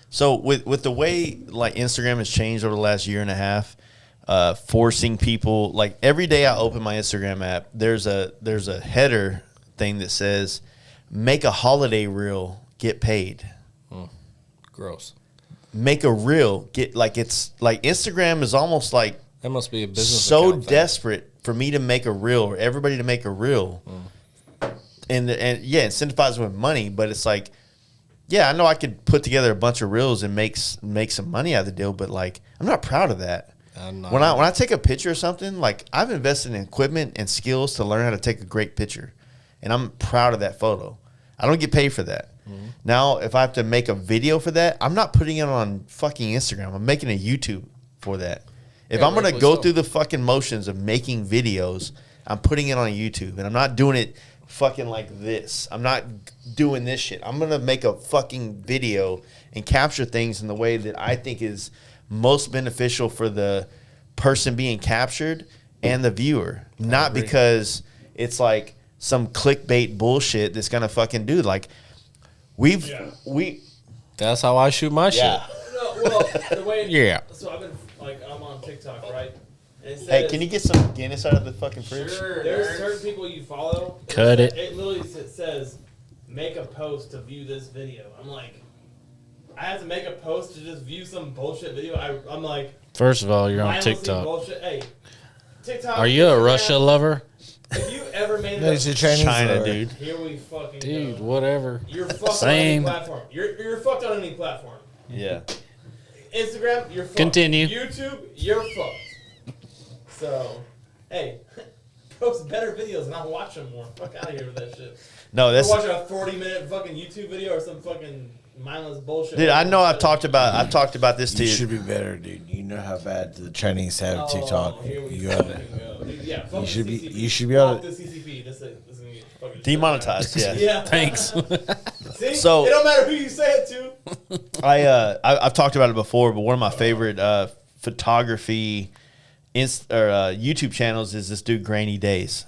So with the way, like, Instagram has changed over the last year and a half, forcing people, like, every day I open my Instagram app, there's a header thing that says, make a holiday reel, get paid. Gross. Make a reel, get, like, it's like Instagram is almost like That must be a business so account thing. desperate for me to make a reel or everybody to make a reel. And incentivize with money, but it's like, yeah, I know I could put together a bunch of reels and make some money out of the deal, but, like, I'm not proud of that. When I take a picture of something, like, I've invested in equipment and skills to learn how to take a great picture, and I'm proud of that photo. I don't get paid for that. Now, if I have to make a video for that, I'm not putting it on fucking Instagram. I'm making a YouTube for that. If I'm going to go through the fucking motions of making videos, I'm putting it on YouTube, and I'm not doing it fucking like this. I'm not doing this shit. I'm going to make a fucking video and capture things in the way that I think is most beneficial for the person being captured and the viewer. Not because it's like some clickbait bullshit that's going to fucking do. Like, we That's how I shoot my shit. Well, the way. Yeah. So I've been I'm on TikTok, right? And it says, Hey, can you get some Guinness out of the fucking fridge? Sure. There's certain people you follow. Cut it. It literally says, make a post to view this video. I'm like, I have to make a post to just view some bullshit video. I'm like, First of all, you're on mindlessly TikTok. Bullshit. Hey, TikTok. Are you a Instagram, Russia lover? If you ever made No, it's a it, Chinese China, lover. dude. here we fucking Dude, go. whatever. You're fucked Same. on any platform. You're fucked on any platform. Yeah. Instagram, you're fucked. Continue. YouTube, you're fucked. So, hey, post better videos and I'll watch them more. Fuck out of here with that shit. No, We're that's watching a 40-minute fucking YouTube video or some fucking mindless bullshit. dude. I know I've talked about this to You you. should be better, dude. You know how bad the Chinese have Oh, TikTok. here we You fucking have go. Dude, yeah, fuck You should the be- CCP. you should be able Fuck to- the CCP. This is gonna get fucking Demonetized. Yeah. Yeah. Thanks. See? So- it don't matter who you say it to. I've talked about it before, but one of my favorite photography YouTube channels is this dude Grainy Days.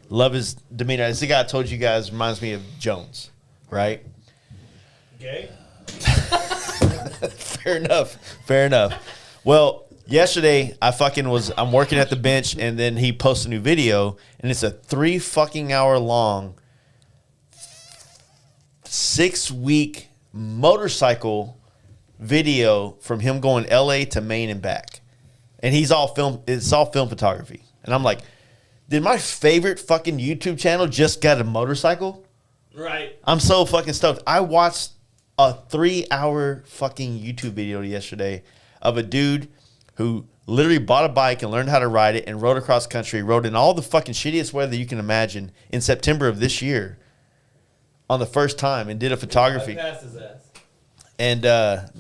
Love his demeanor. It's the guy I told you guys reminds me of Jones, right? Gay. Fair enough. Fair enough. Well, yesterday I'm working at the bench and then he posts a new video and it's a 3 fucking hour long 6-week motorcycle video from him going LA to Maine and back. And it's all film photography. And I'm like, did my favorite fucking YouTube channel just get a motorcycle? Right. I'm so fucking stoked. I watched a 3-hour fucking YouTube video yesterday of a dude who literally bought a bike and learned how to ride it and rode across country, rode in all the fucking shittiest weather you can imagine in September of this year on the first time and did a photography. I passed his ass. And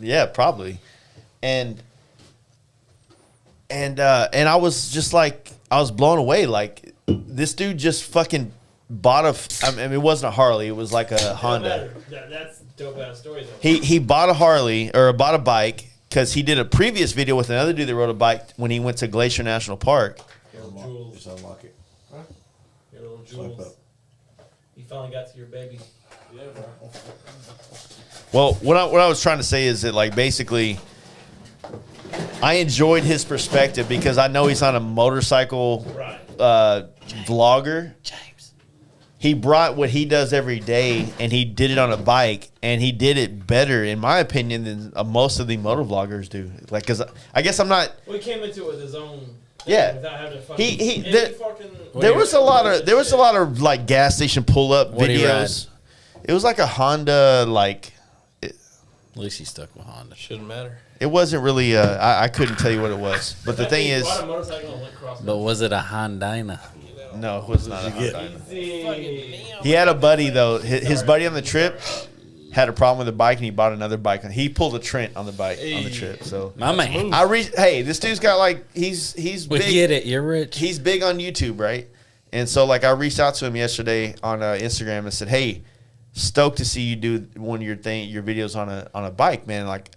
yeah, probably. And I was just like, I was blown away. Like, this dude just fucking bought I mean, it wasn't a Harley. It was like a Honda. That's dope ass story though. He bought a Harley or bought a bike because he did a previous video with another dude that rode a bike when he went to Glacier National Park. Your little jewels. Just unlock it. Your little Swipe jewels. up. You finally got to your baby. Yeah, bro. Well, what I was trying to say is that, like, basically, I enjoyed his perspective because I know he's not a motorcycle Right. vlogger. James. He brought what he does every day and he did it on a bike and he did it better, in my opinion, than most of the motor vloggers do. Like, because I guess I'm not. Well, he came into it with his own. Thing Yeah. Without having to fucking. He- any there- fucking. There was a lot of like gas station pull up What'd he videos. It was like a Honda, like At least he stuck with Honda. Shouldn't matter. it wasn't really. I couldn't tell you what it was, but the thing He is, bought a motorcycle and went cross But was it a Honda? no, it was not a Honda. country. He had a buddy though. His buddy on the trip had a problem with the bike, and he bought another bike. He pulled a Trent on the bike on the trip. So My man. hey, this dude's got like he's We big. get it. You're rich. He's big on YouTube, right? And so, like, I reached out to him yesterday on Instagram and said, "Hey, stoked to see you do one of your videos on a bike, man. Like,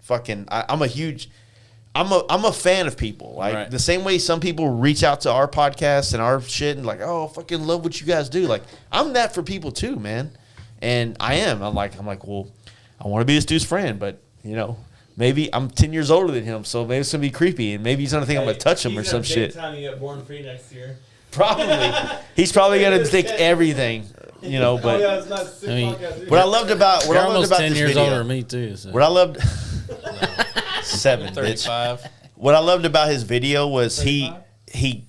fucking, I'm a fan of people. Like, Right. the same way some people reach out to our podcast and our shit and like, oh, fucking love what you guys do. Like, I'm that for people too, man. And I am. I'm like, well, I want to be this dude's friend, but you know." Maybe I'm 10 years older than him, so maybe it's going to be creepy, and maybe he's going to think I'm going to touch him or some shit. Time you get born free next year. Probably. He's probably going to think everything, you know, but oh, yeah, it's not sick I mean, podcast. what I loved about You're almost 10 this years video, older than me, too. So. what I loved 7, bitch. 35. What I loved about his video was he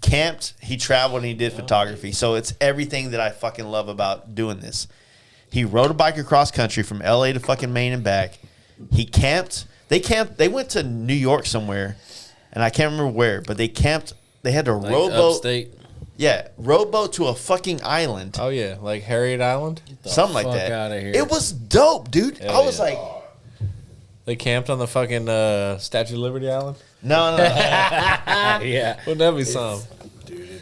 camped, he traveled, and he did photography. So it's everything that I fucking love about doing this. He rode a bike across country from LA to fucking Maine and back. He camped. They went to New York somewhere, and I can't remember where, but they camped. They had to Like rowboat. upstate. Yeah, rowboat to a fucking island. Oh yeah, like Harriet Island. Something like fuck that. outta here. It was dope, dude. Hell I was yeah. like, They camped on the fucking Statue of Liberty Island. no. Yeah. Wouldn't that be some?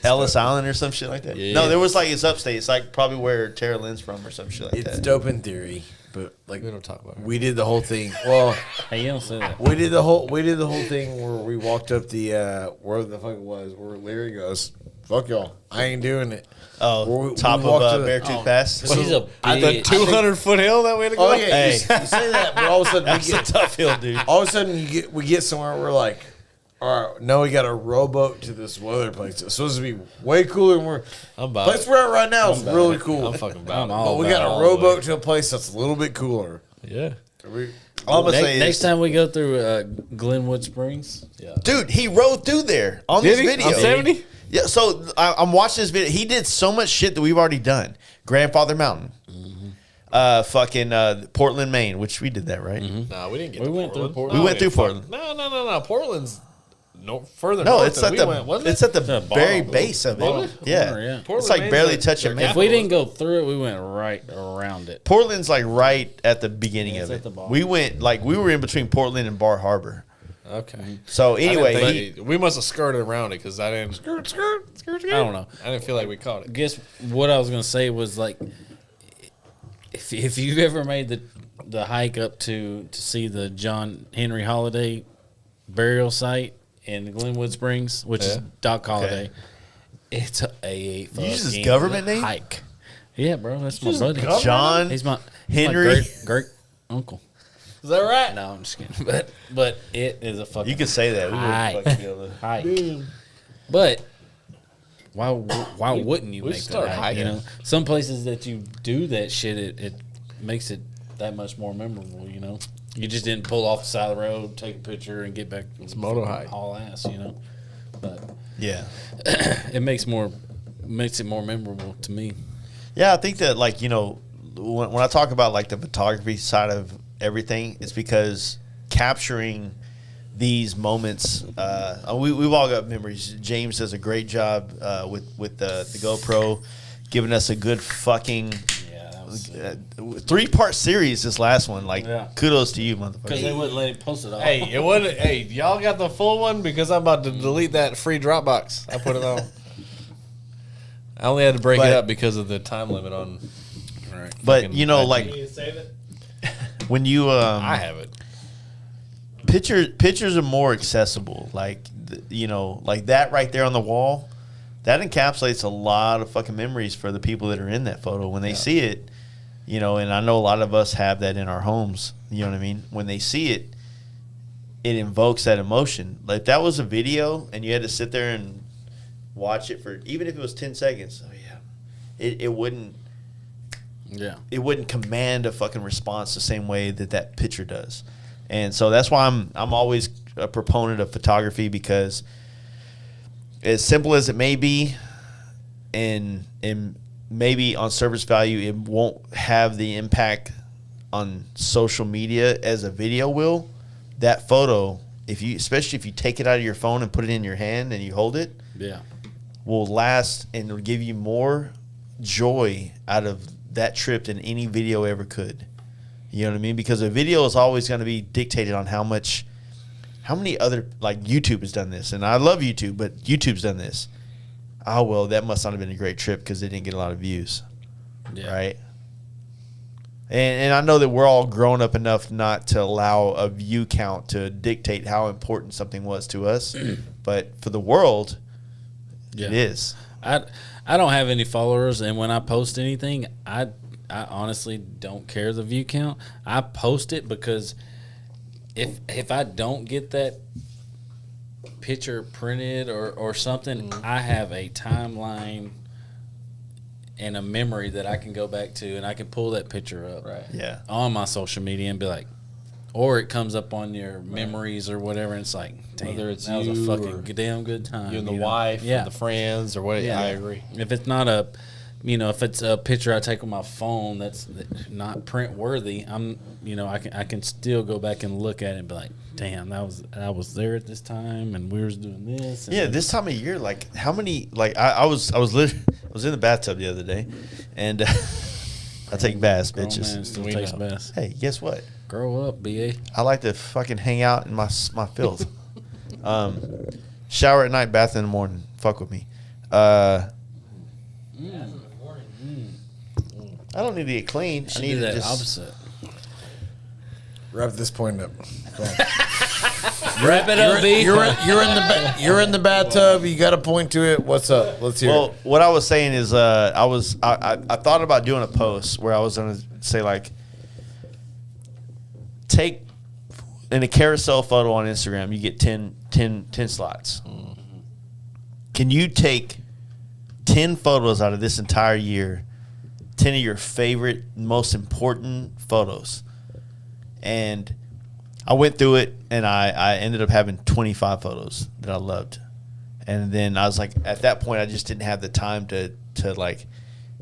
Ellis Island or some shit like that. Yeah. No, there was like, it's upstate. It's like probably where Tara Lynn's from or some shit like It's that. dope in theory, but like We don't talk about her. we did the whole thing. Well, Hey, you don't say that. we did the whole thing where we walked up the where the fuck it was where Larry goes, "Fuck y'all, I ain't doing it." Oh, We top of walked to the- Beartooth Pass. She's a The big. 200-foot hill that we had to go Oh up? yeah, Hey. you say that, but all of a sudden That's a tough hill, dude. all of a sudden we get somewhere. We're like, all right, now we got a rowboat to this other place. It's supposed to be way cooler. And I'm about place we're at right now is really cool. I'm fucking about I'm it. all But we about got all a the rowboat way. to a place that's a little bit cooler. Yeah. All I'm gonna say Next is, time we go through Glenwood Springs, yeah. dude, he rode through there on Did this he? video. On 70? Yeah, so I'm watching this video. He did so much shit that we've already done. Grandfather Mountain, Portland, Maine, which we did that, right? No, we didn't get We to went through Portland. Portland. We went through fuck- Portland. No. Portland's further No, north it's than at we the went, wasn't it's it? at the The very bottom. base of it. Bottom? Yeah, Yeah. it's Portland, like Maine's barely like touching their Maine. If we didn't go through it, we went right around it. Portland's like right at the beginning Yeah, of it's it. at the bottom. We went we were in between Portland and Bar Harbor. Okay. So I didn't anyway, think we must have skirted around it because I didn't. I don't know. I didn't feel like we caught it. Guess what I was gonna say was like, if you've ever made the hike up to see the John Henry Holiday burial site in Glenwood Springs, which is Yeah. Doc Holiday, it's a You use his fucking government name? hike. Yeah, bro, that's my buddy. John He's my Henry? great uncle. Is that right? No, I'm just kidding. But it is a fucking you could say that. We Hi. wouldn't fucking be able to. hike. But why wouldn't you we make start that hike? You hiking. know, some places that you do that shit, it makes it that much more memorable. You know, you just didn't pull off the side of the road, take a picture, and get back. It's moto hike. all ass. You know, but Yeah. it makes it more memorable to me. Yeah, I think that when I talk about like the photography side of everything, it's because capturing these moments. We've all got memories. James does a great job with the GoPro, giving us a good fucking Yeah, that was 3-part series. This last one, Yeah. kudos to you, because motherfucker. they wouldn't let him post it all. Hey, it wasn't. Hey, y'all got the full one because I'm about to delete that free Dropbox. I put it on. I only had to break But- it up because of the time limit on. right. But fucking You like need to save it. when you I have it. pictures are more accessible. Like like that right there on the wall, that encapsulates a lot of fucking memories for the people that are in that photo when they see it. And I know a lot of us have that in our homes. You know what I mean? When they see it, it invokes that emotion. Like if that was a video and you had to sit there and watch it for even if it was 10 seconds. Oh yeah, it wouldn't. Yeah. It wouldn't command a fucking response the same way that picture does. And so that's why I'm always a proponent of photography, because as simple as it may be, and maybe on surface value it won't have the impact on social media as a video will. That photo, especially if you take it out of your phone and put it in your hand and you hold it, Yeah. will last and will give you more joy out of that trip than any video ever could. You know what I mean? Because a video is always going to be dictated on how many other, like YouTube has done this, and I love YouTube, but YouTube's done this. Oh, well, that must not have been a great trip because they didn't get a lot of views, Yeah. right? And I know that we're all grown up enough not to allow a view count to dictate how important something was to us, but for the world, Yeah. it is. I don't have any followers, and when I post anything, I honestly don't care the view count. I post it because if I don't get that picture printed or something, I have a timeline and a memory that I can go back to, and I can pull that picture up Yeah. on my social media and be like, or it comes up on your memories or whatever, and it's like, damn, Whether it's that was a you fucking or damn good time. You and the know? wife, yeah. or the friends, or what? Yeah. I agree. If it's not if it's a picture I take on my phone that's not print worthy, I can still go back and look at it and be like, damn, I was there at this time and we was doing this. And Yeah, this time of year, like how many? Like I was in the bathtub the other day, and I take baths, grown bitches. man still We takes know. baths. Hey, guess what? Grow up, BA. I like to fucking hang out in my filth. Shower at night, bath in the morning. Fuck with me. I don't need to get clean. I Should need do to that just. opposite. Wrap this point up. Go on. Wrap it up, B. You're in the bathtub. You got to point to it. What's up? Let's hear Well, it. what I was saying is, I thought about doing a post where I was gonna say like, take in a carousel photo on Instagram, you get 10 slots. Can you take 10 photos out of this entire year, 10 of your favorite, most important photos? And I went through it, and I ended up having 25 photos that I loved. And then I was like, at that point, I just didn't have the time to like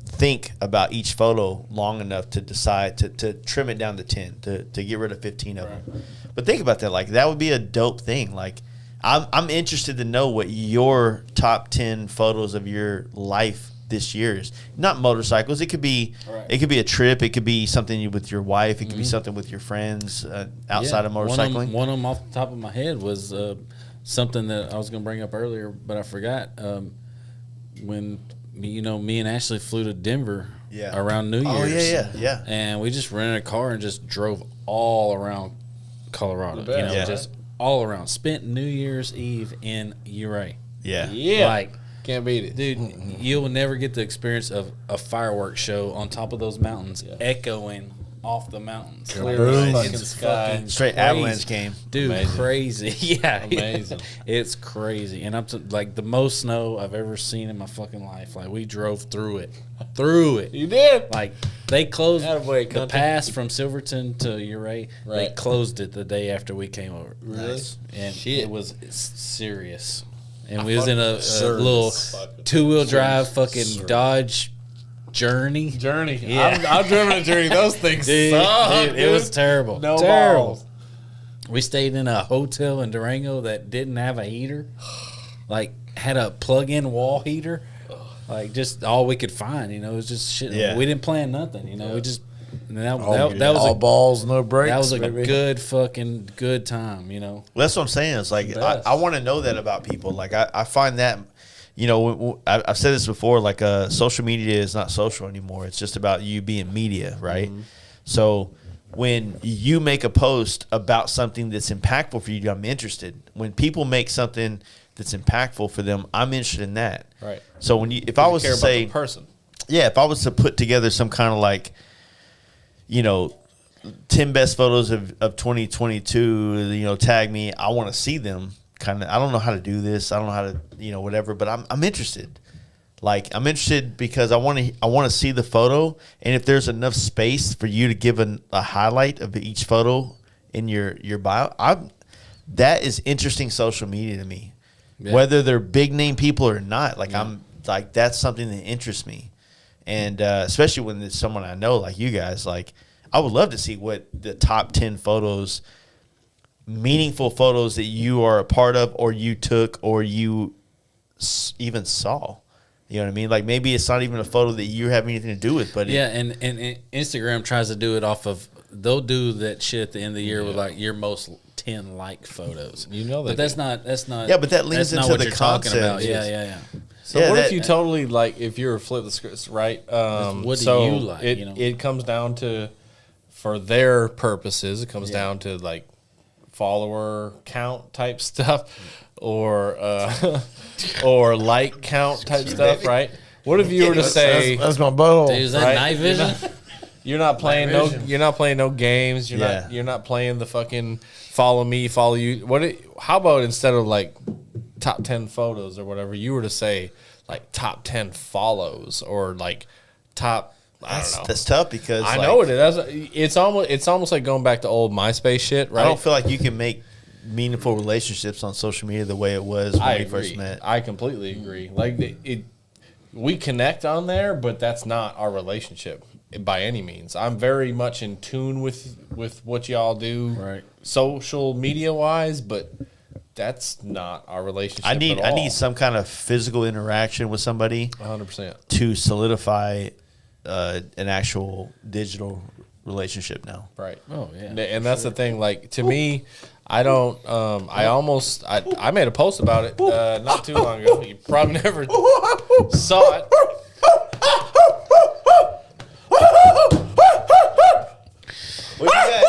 think about each photo long enough to decide to trim it down to 10, to get rid of 15 of them. But think about that. Like, that would be a dope thing. Like, I'm interested to know what your top 10 photos of your life this year is. Not motorcycles. It could be it could be a trip. It could be something with your wife. It could be something with your friends outside of motorcycling. One of them off the top of my head was something that I was going to bring up earlier, but I forgot. When me and Ashley flew to Denver around New Year's. Oh yeah. And we just rented a car and just drove all around Colorado. Just all around. Spent New Year's Eve in Ouray. Yeah. Like, Can't beat it. dude, you will never get the experience of a fireworks show on top of those mountains, echoing off the mountains. Clear Boom. fucking sky. Straight crazy. avalanche game. Dude, Amazing. crazy. Yeah. Amazing. It's crazy. And like the most snow I've ever seen in my fucking life. Like, we drove through it. You did. Like, they closed Attaboy, the country. pass from Silverton to Ouray. They Right. closed it the day after we came over. Really? And Shit. it was serious. And we was in a Serious. little Fucking 2-wheel drive fucking Dodge Journey. Yeah. I've driven a Journey. Those things suck, Dude, it was terrible. No terrible. balls. We stayed in a hotel in Durango that didn't have a heater. Like, had a plug-in wall heater. Like, just all we could find, it was just shit. Yeah. We didn't plan nothing, we just that was all balls, no brakes. that was a baby. good time, Well, that's what I'm saying. It's like Best. I want to know that about people. Like I find that, I've said this before. Like social media is not social anymore. It's just about you being media, right? So when you make a post about something that's impactful for you, I'm interested. When people make something that's impactful for them, I'm interested in that. Right. So if I was care to about say, the person. yeah, if I was to put together some kind of like, 10 best photos of 2022, tag me. I want to see them. Kind of. I don't know how to do this. I don't know how to, whatever. But I'm interested. Like, I'm interested because I want to see the photo, and if there's enough space for you to give a highlight of each photo in your bio, that is interesting social media to me. Yeah. Whether they're big name people or not, like I'm like that's something that interests me, and especially when it's someone I know, like you guys. Like, I would love to see what the top 10 photos, meaningful photos that you are a part of, or you took, or you even saw. You know what I mean? Like, maybe it's not even a photo that you have anything to do with, but and Instagram tries to do it off of. They'll do that shit at the end of the year with like your most 10 like photos. But that's not. Yeah, but that leans that's not into what the you're talking about. concept. Yeah. So Yeah, what that- if you totally like if you're flip the script, right? What do so you like, It comes down to, for their purposes, it comes down to like follower count type stuff, or or like count type stuff, right? What if you were to say That's my butthole. Dude, is that Right. night vision? you're not playing no games, you're not playing the fucking follow me, follow you. How about instead of like top 10 photos or whatever, you were to say like top 10 follows or like top, I don't know. That's tough because I know it is. It's almost like going back to old MySpace shit, right? I don't feel like you can make meaningful relationships on social media the way it was when we first met. I completely agree. Like we connect on there, but that's not our relationship by any means. I'm very much in tune with what y'all do, Right. social media wise, but that's not our relationship. I need at all. some kind of physical interaction with somebody 100%. to solidify an actual digital relationship now. Right. Oh, yeah. And that's the thing. Like, to me, I don't. I made a post about it not too long ago. You probably never saw it. What you got?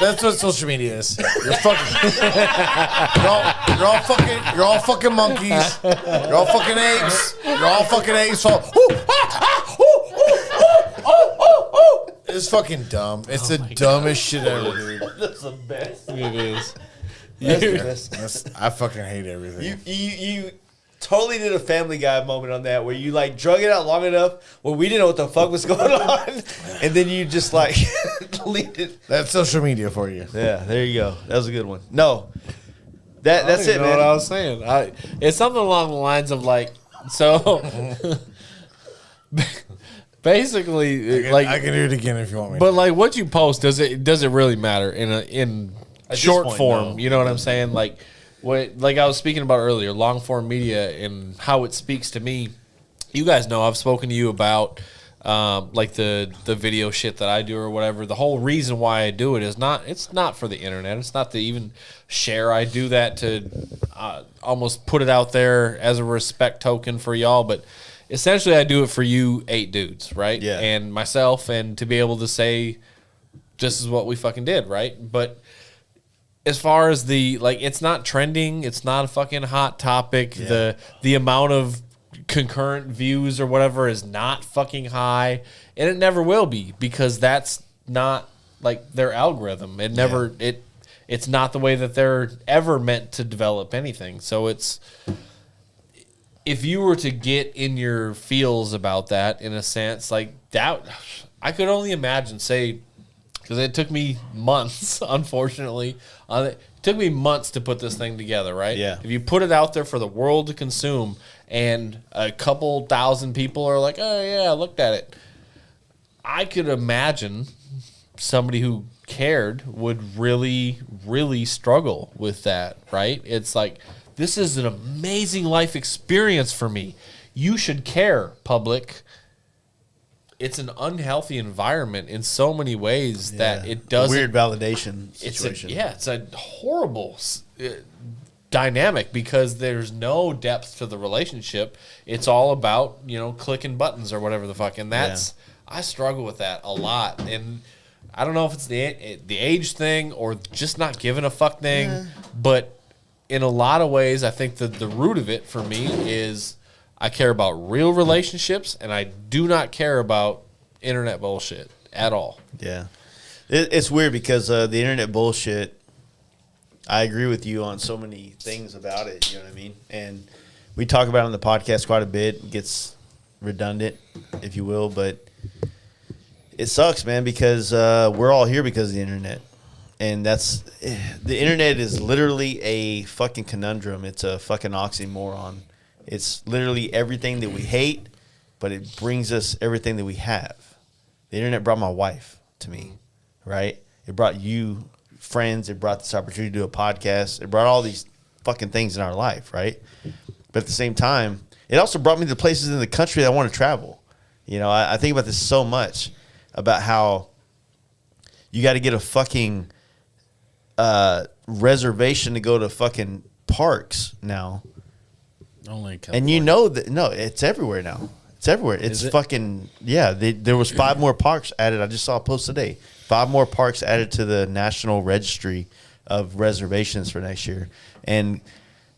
That's what social media is. You're fucking. You're all fucking monkeys. You're all fucking apes. You're all fucking apes. It's fucking dumb. It's the dumbest shit ever, dude. That's the best. It is. I fucking hate everything. You totally did a Family Guy moment on that where you like drug it out long enough where we didn't know what the fuck was going on, and then you just like deleted. That's social media for you. Yeah, there you go. That was a good one. No, that's it, Know man. what I was saying. It's something along the lines of like, so basically, like I can do it again if you want me. But like what you post, does it really matter in this short point, form? no. You know what I'm saying? Like like I was speaking about earlier, long form media and how it speaks to me. You guys know I've spoken to you about like the video shit that I do or whatever. The whole reason why I do it is it's not for the internet. It's not to even share. I do that to almost put it out there as a respect token for y'all, but essentially I do it for you 8 dudes, right? Yeah. And myself, and to be able to say this is what we fucking did, right? But as far as it's not trending, it's not a fucking hot topic. Yeah. The amount of concurrent views or whatever is not fucking high, and it never will be, because that's not like their algorithm. It never it's not the way that they're ever meant to develop anything. So it's, if you were to get in your feels about that, in a sense, like that, I could only imagine, say, because it took me months, unfortunately. It took me months to put this thing together, right? Yeah. If you put it out there for the world to consume, and a couple thousand people are like, oh, yeah, I looked at it, I could imagine somebody who cared would really, really struggle with that, right? It's like, this is an amazing life experience for me. You should care, public. It's an unhealthy environment in so many ways that it doesn't. Weird validation situation. It's a horrible dynamic, because there's no depth to the relationship. It's all about, clicking buttons or whatever the fuck. And that's, I struggle with that a lot. And I don't know if it's the age thing or just not giving a fuck thing, but in a lot of ways, I think that the root of it for me is, I care about real relationships, and I do not care about internet bullshit at all. Yeah. It's weird because the internet bullshit, I agree with you on so many things about it, you know what I mean? And we talk about it on the podcast quite a bit. It gets redundant, if you will, but it sucks, man, because we're all here because of the internet. And the internet is literally a fucking conundrum. It's a fucking oxymoron. It's literally everything that we hate, but it brings us everything that we have. The internet brought my wife to me, right? It brought you friends. It brought this opportunity to do a podcast. It brought all these fucking things in our life, right? But at the same time, it also brought me to places in the country that I want to travel. I think about this so much, about how you got to get a fucking reservation to go to fucking parks now. Only in And it's everywhere now. It's everywhere. It's fucking, there was 5 more parks added. I just saw a post today. 5 more parks added to the National Registry of Reservations for next year. And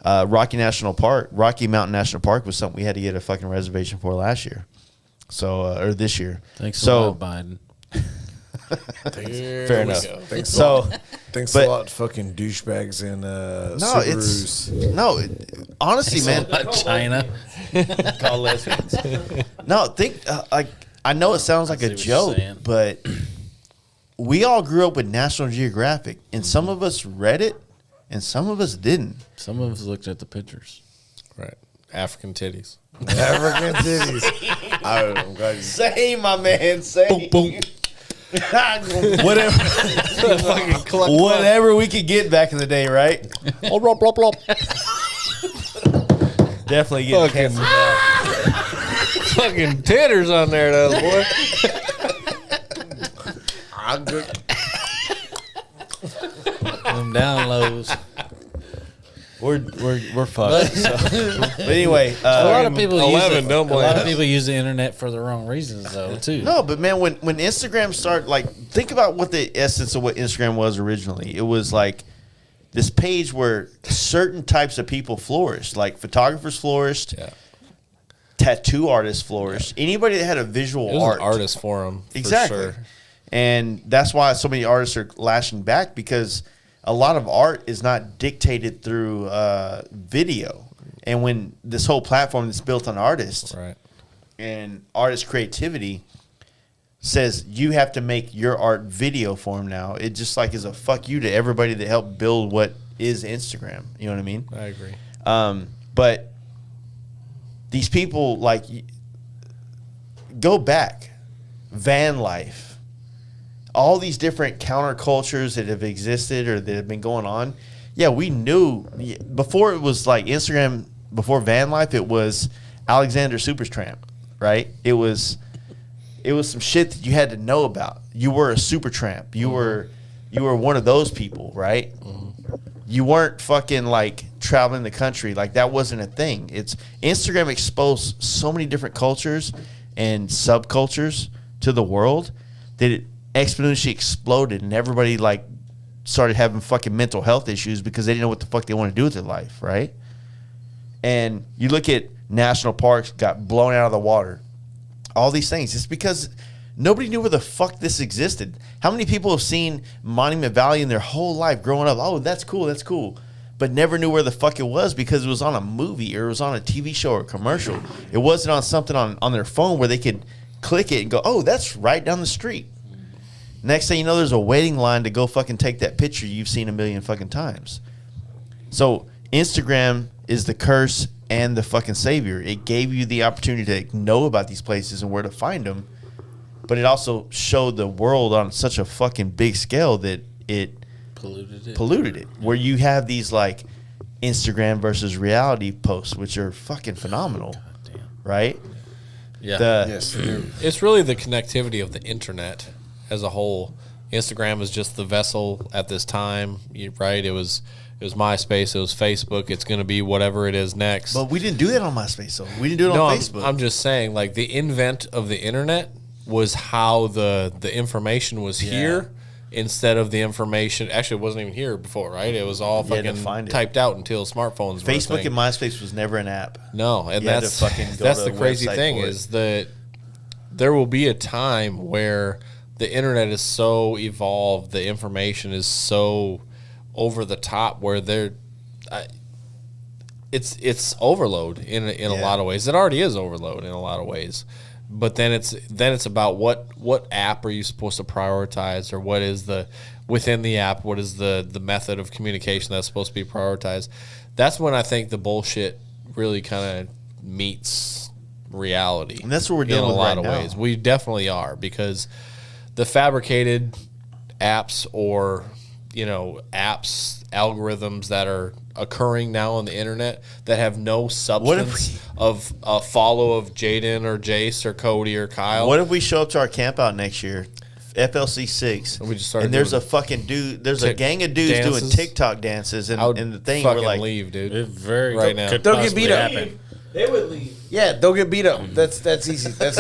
Rocky Mountain National Park was something we had to get a fucking reservation for last year. So, or this year. Thanks a lot, Biden. Fair enough. Thanks a lot, fucking douchebags and Subarus. Honestly, man. China. Call lesbians. No, I know it sounds like a see what you're joke, saying. but we all grew up with National Geographic, and some of us read it, and some of us didn't. Some of us looked at the pictures. Right. African titties. African titties. I'm glad you Same, my man. Same. Boom. Whatever we could get back in the day, right? Oh, blop, blop, blop. Definitely get canceled now. Fucking titters on there, though, boy. I'm good. Them down lows. we're fucked. So. But anyway, A lot of people 11, don't a lot blame of people use the internet for the wrong reasons, though. Too. no, but man, when Instagram started, like, think about what the essence of what Instagram was originally. It was like this page where certain types of people flourished, like photographers flourished, tattoo artists flourished, anybody that had a visual It was art. an artist forum. Exactly. For sure. And that's why so many artists are lashing back, because a lot of art is not dictated through video. And when this whole platform that's built on artists Right. and artist creativity says you have to make your art video form now, it just like is a fuck you to everybody that helped build what is Instagram. You know what I mean? I agree. But these people, like, go back, van life, all these different countercultures that have existed or that have been going on. Yeah, we knew before it was like Instagram, before van life, it was Alexander Supertramp, right? It was some shit that you had to know about. You were a Supertramp. You were one of those people, right? You weren't fucking like traveling the country. Like, that wasn't a thing. It's Instagram exposed so many different cultures and subcultures to the world that it exponentially exploded, and everybody like started having fucking mental health issues because they didn't know what the fuck they want to do with their life, right? And you look at national parks got blown out of the water. All these things. It's because nobody knew where the fuck this existed. How many people have seen Monument Valley in their whole life growing up? Oh, that's cool. But never knew where the fuck it was because it was on a movie or it was on a TV show or a commercial. It wasn't on something on their phone where they could click it and go, oh, that's right down the street. Next thing you know, there's a waiting line to go fucking take that picture you've seen a million fucking times. So Instagram is the curse and the fucking savior. It gave you the opportunity to know about these places and where to find them, but it also showed the world on such a fucking big scale that it polluted it. Where you have these like Instagram versus reality posts, which are fucking phenomenal, right? Yeah. Yes. It's really the connectivity of the internet as a whole. Instagram is just the vessel at this time, right? It was MySpace, it was Facebook, it's going to be whatever it is next. But we didn't do that on MySpace, though. We didn't do it on Facebook. I'm just saying, like, the invent of the internet was how the information was here instead of the information. Actually, it wasn't even here before, right? It was all fucking typed out until smartphones were a Facebook thing. and MySpace was never an app. No, and You had to that's fucking go that's to the a crazy website thing for it. is that there will be a time where the internet is so evolved, the information is so over the top, where it's overload in a lot of ways. It already is overload in a lot of ways, but then it's about what app are you supposed to prioritize, or what is within the app, what is the method of communication that's supposed to be prioritized. That's when I think the bullshit really kind of meets reality, And that's what we're dealing in a with lot right of now. ways. We definitely are, because the fabricated apps or apps, algorithms that are occurring now on the internet that have no substance of a follow of Jaden or Jace or Cody or Kyle. What if we show up to our camp out next year, FLC 6, We just started and there's doing a fucking dude, there's a gang of dudes dances? doing TikTok dances, I would and the thing fucking we're like, leave, dude. It very Right now. could Don't get possibly beat up. happen. They would leave. Yeah, they'll get beat up. That's easy. That's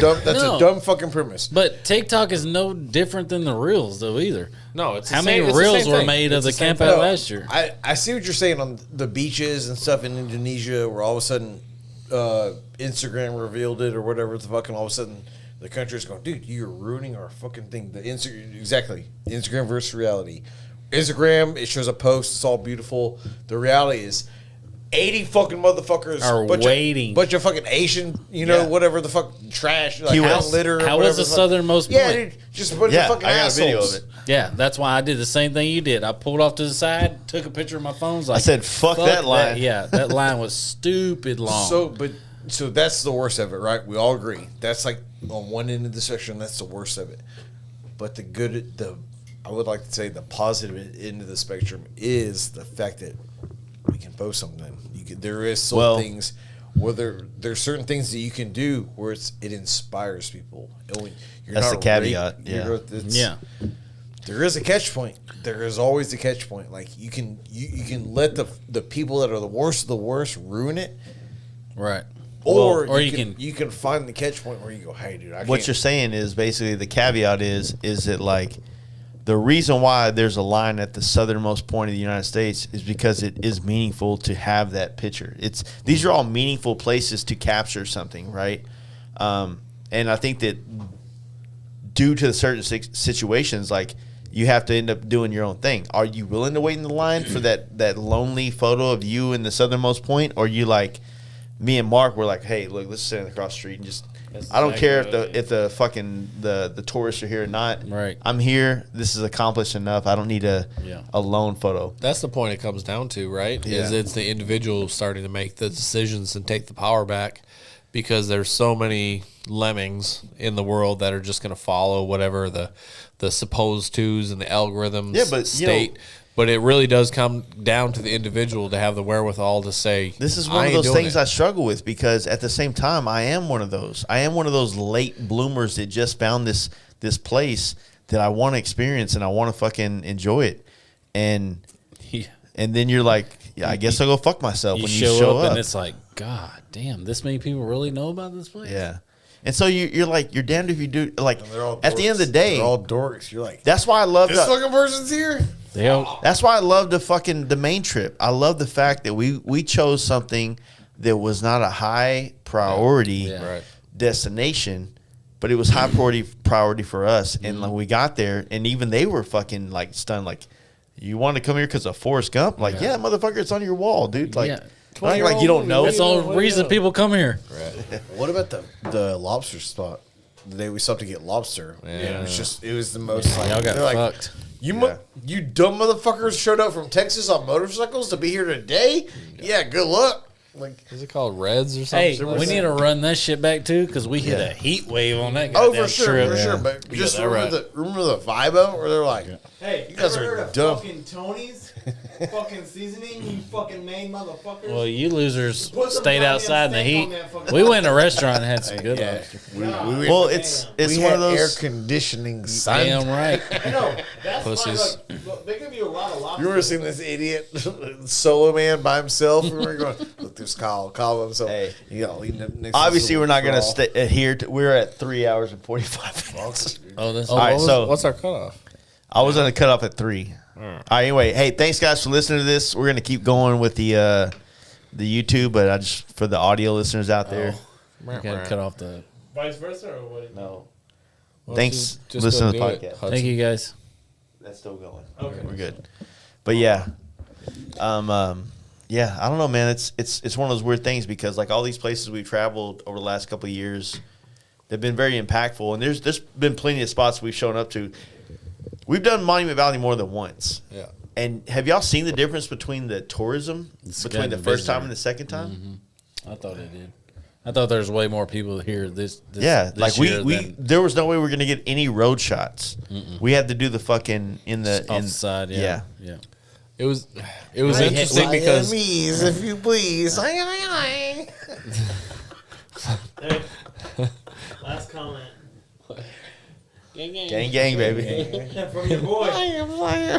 No. a dumb fucking premise. But TikTok is no different than the reels, though, either. No, it's How the many same, it's the reels same were thing. made of It's the same camp thing. out last year? I see what you're saying on the beaches and stuff in Indonesia, where all of a sudden Instagram revealed it or whatever the fuck, and all of a sudden the country's going, dude, you're ruining our fucking thing. Instagram versus reality. Instagram, it shows a post, it's all beautiful. The reality is 80 fucking motherfuckers Are waiting. bunch of fucking Asian, Yeah. whatever the fuck trash, like Key house West. litter. or How whatever was the the fuck. southernmost Yeah, point? dude, just a bunch yeah, of fucking I got assholes. a video of it. Yeah, that's why I did the same thing you did. I pulled off to the side, took a picture of my phone. Was like, I said, fuck that line. Yeah, that line was stupid long. So that's the worst of it, right? We all agree. That's like on one end of the spectrum, that's the worst of it. But I would like to say the positive end of the spectrum is the fact that we can post something. There is some things where there's certain things that you can do where it inspires people. And when you're That's not the caveat, yeah. Yeah. There is a catch point. There is always a catch point. Like you can let the people that are the worst of the worst ruin it, Right. or Well, you can find the catch point where you go, hey, dude, What you're saying is basically the caveat is that like the reason why there's a line at the southernmost point of the United States is because it is meaningful to have that picture. These are all meaningful places to capture something, right? And I think that due to certain situations, like you have to end up doing your own thing. Are you willing to wait in the line for that lonely photo of you in the southernmost point, or you like me and Mark were like, hey, look, let's stand across the street and just. I don't care if the fucking the tourists are here or not. Right. I'm here. This is accomplished enough. I don't need a lone photo. That's the point it comes down to, right? Yeah. Is it's the individual starting to make the decisions and take the power back, because there's so many lemmings in the world that are just going to follow whatever the supposed tos and the algorithms state. But it really does come down to the individual to have the wherewithal to say, this is one of those things I struggle with, because at the same time, I am one of those. I am one of those late bloomers that just found this place that I want to experience and I want to fucking enjoy it. And then you're like, yeah, I guess I'll go fuck myself when you show up. And it's like, God damn, this many people really know about this place? Yeah. And so you're like, you're damned if you do. Like, And they're all at the end of the dorks. day, They're all dorks. You're like, that's why I love this fucking person's here. That's why I love the main trip. I love the fact that we chose something that was not a high priority destination, but it was high priority for us. And like we got there, and even they were fucking like stunned. Like, you want to come here because of Forrest Gump? Like, yeah, motherfucker, it's on your wall, dude. Like, like you don't know. That's the only reason people come here. Right. What about the lobster spot? The day we stopped to get lobster. Yeah. It was the most like, Y'all got they're like, fucked. You dumb motherfuckers showed up from Texas on motorcycles to be here today? Yeah, good luck. Like, Is it called Reds or something? Hey, we need to run that shit back too, because we hit a heat wave on that oh, goddamn for sure, trip. for sure. But just that remember, right. remember the vibe of it where they're like, Hey, you guys ever are heard of dumb. fucking Tony's fucking seasoning, you fucking Maine motherfuckers? Well, you losers Put some stayed goddamn outside in the steak heat. on that fucking- We went to a restaurant and had some good Yeah. lobster. Well, it's we one had of those. air conditioning, son. Damn right. I know, that's Pussies. fine. Look, they give you a lot of lobster. You ever seen this idiot solo man by himself? We were going, look, there's Kyle by himself. Hey. You know, Obviously, we're not going to adhere to. We're at 3 hours and 45 minutes. Oh, that's All right, so what's our cutoff? I was going to cut off at 3. All right, anyway, hey, thanks guys for listening to this. We're going to keep going with the YouTube, but I just for the audio listeners out there, you gotta cut off the. Vice versa, or what? no. Well, Thanks just for listening to go the do it, podcast. Hudson. Thank you guys. That's still going. Okay. We're good. But yeah, yeah, I don't know, man. It's one of those weird things because like all these places we've traveled over the last couple of years, they've been very impactful, and there's been plenty of spots we've shown up to. We've done Monument Valley more than once. Yeah. And have y'all seen the difference between the tourism between the first time and the second time? Mm-hmm. I thought it did. I thought there was way more people here this Yeah, this like year we than there was no way we were gonna get any road shots. We had to do the fucking off the side. Yeah. It was interesting because if you please. Hey, last comment. gang gang baby. From your boy.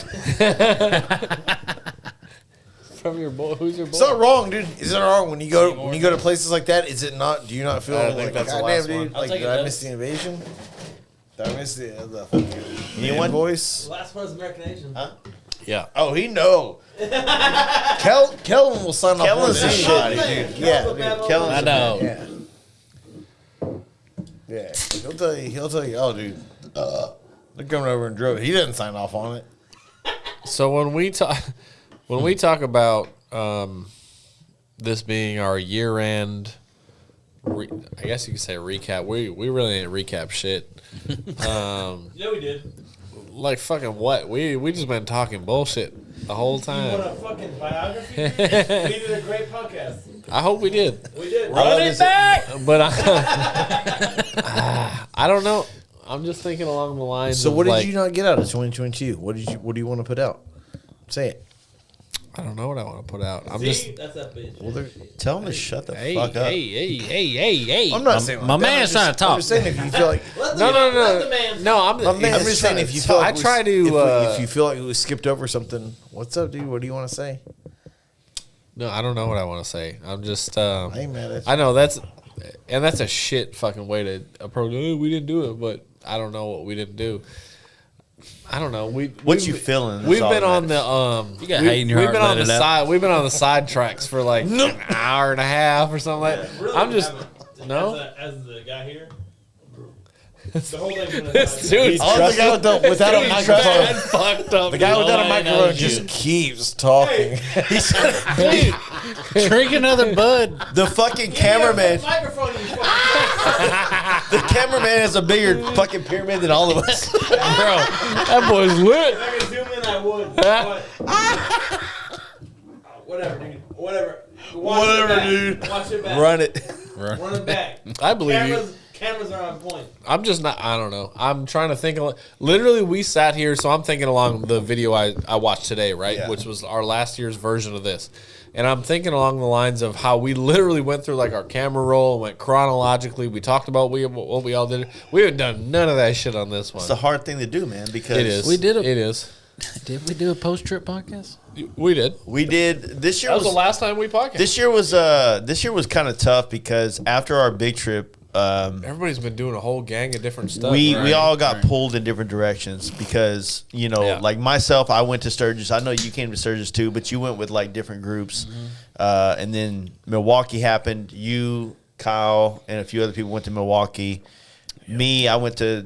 from your boy. Who's your boy? It's not wrong, dude. Is it wrong when you go to places like that? Is it not? Do you not feel I like think that's the goddamn, last dude? one. I'll Like take did it, I Doug. miss the invasion? Did I miss the You want- invoice? The last one is American Asian. Huh? Yeah. Oh, he know. Kelvin will sign off on Kelvin's the shit, anybody, dude. Yeah, dude. Kelvin's I know. Yeah. Yeah, he'll tell you, oh, dude, they're coming over and drove. He didn't sign off on it. So when we talk about this being our year end, I guess you could say recap. We really didn't recap shit. Yeah, we did. Like fucking what? We just been talking bullshit the whole You time. want a fucking biography? We did a great podcast. I hope we did, We did. Run it back. but I don't know. I'm just thinking along the lines. So of what did like, you not get out of 2022? What do you want to put out? Say it. I don't know what I want to put out. I'm See? just. That's that bitch. Well, Tell him to shut the Hey, fuck up. hey. I'm not saying my man's trying to talk. I'm just saying if you feel like Let the No, man- no, let no. the man No, I'm I'm just saying if you feel like I try to. if you feel like we skipped over something, what's up, dude? What do you want to say? No, I don't know what I want to say. I'm just. I ain't mad at you. I know that's a shit fucking way to approach. Oh, we didn't do it, but I don't know what we didn't do. I don't know. What you feeling? That's We've all been that on matters. the You got hate in your we've heart, been let on the it out. side. We've been on the side tracks for like an hour and a half or something like. Really I'm just haven't. no. As the guy here, the whole thing's been This dude's Oh, the guy without a microphone. fucked up. The guy without a Nobody microphone knows just you. keeps talking. Drink another bud. The fucking cameraman. Microphone, you fucking The cameraman has a bigger fucking pyramid than all of us. bro. That boy's lit. If I could zoom in, I would. But, whatever, dude. Whatever. Whatever, dude. Watch it back. Run it. Run it back. I believe you. Cameras are on point. I'm just not. I don't know. I'm trying to think. Literally, we sat here, so I'm thinking along the video I watched today, right, Yeah. which was our last year's version of this, and I'm thinking along the lines of how we literally went through like our camera roll, went chronologically. We talked about what we all did. We haven't done none of that shit on this one. It's a hard thing to do, man, because It is. We did It is. Did we do a post trip podcast? We did. we did this year That was was the last time we podcast. this year was kind of tough because after our big trip, Everybody's been doing a whole gang of different stuff. we right? all got pulled in different directions because Yeah. like myself, I went to Sturgis. I know you came to Sturgis too, but you went with like different groups. And then Milwaukee happened. You, Kyle, and a few other people went to Milwaukee. Me, I went to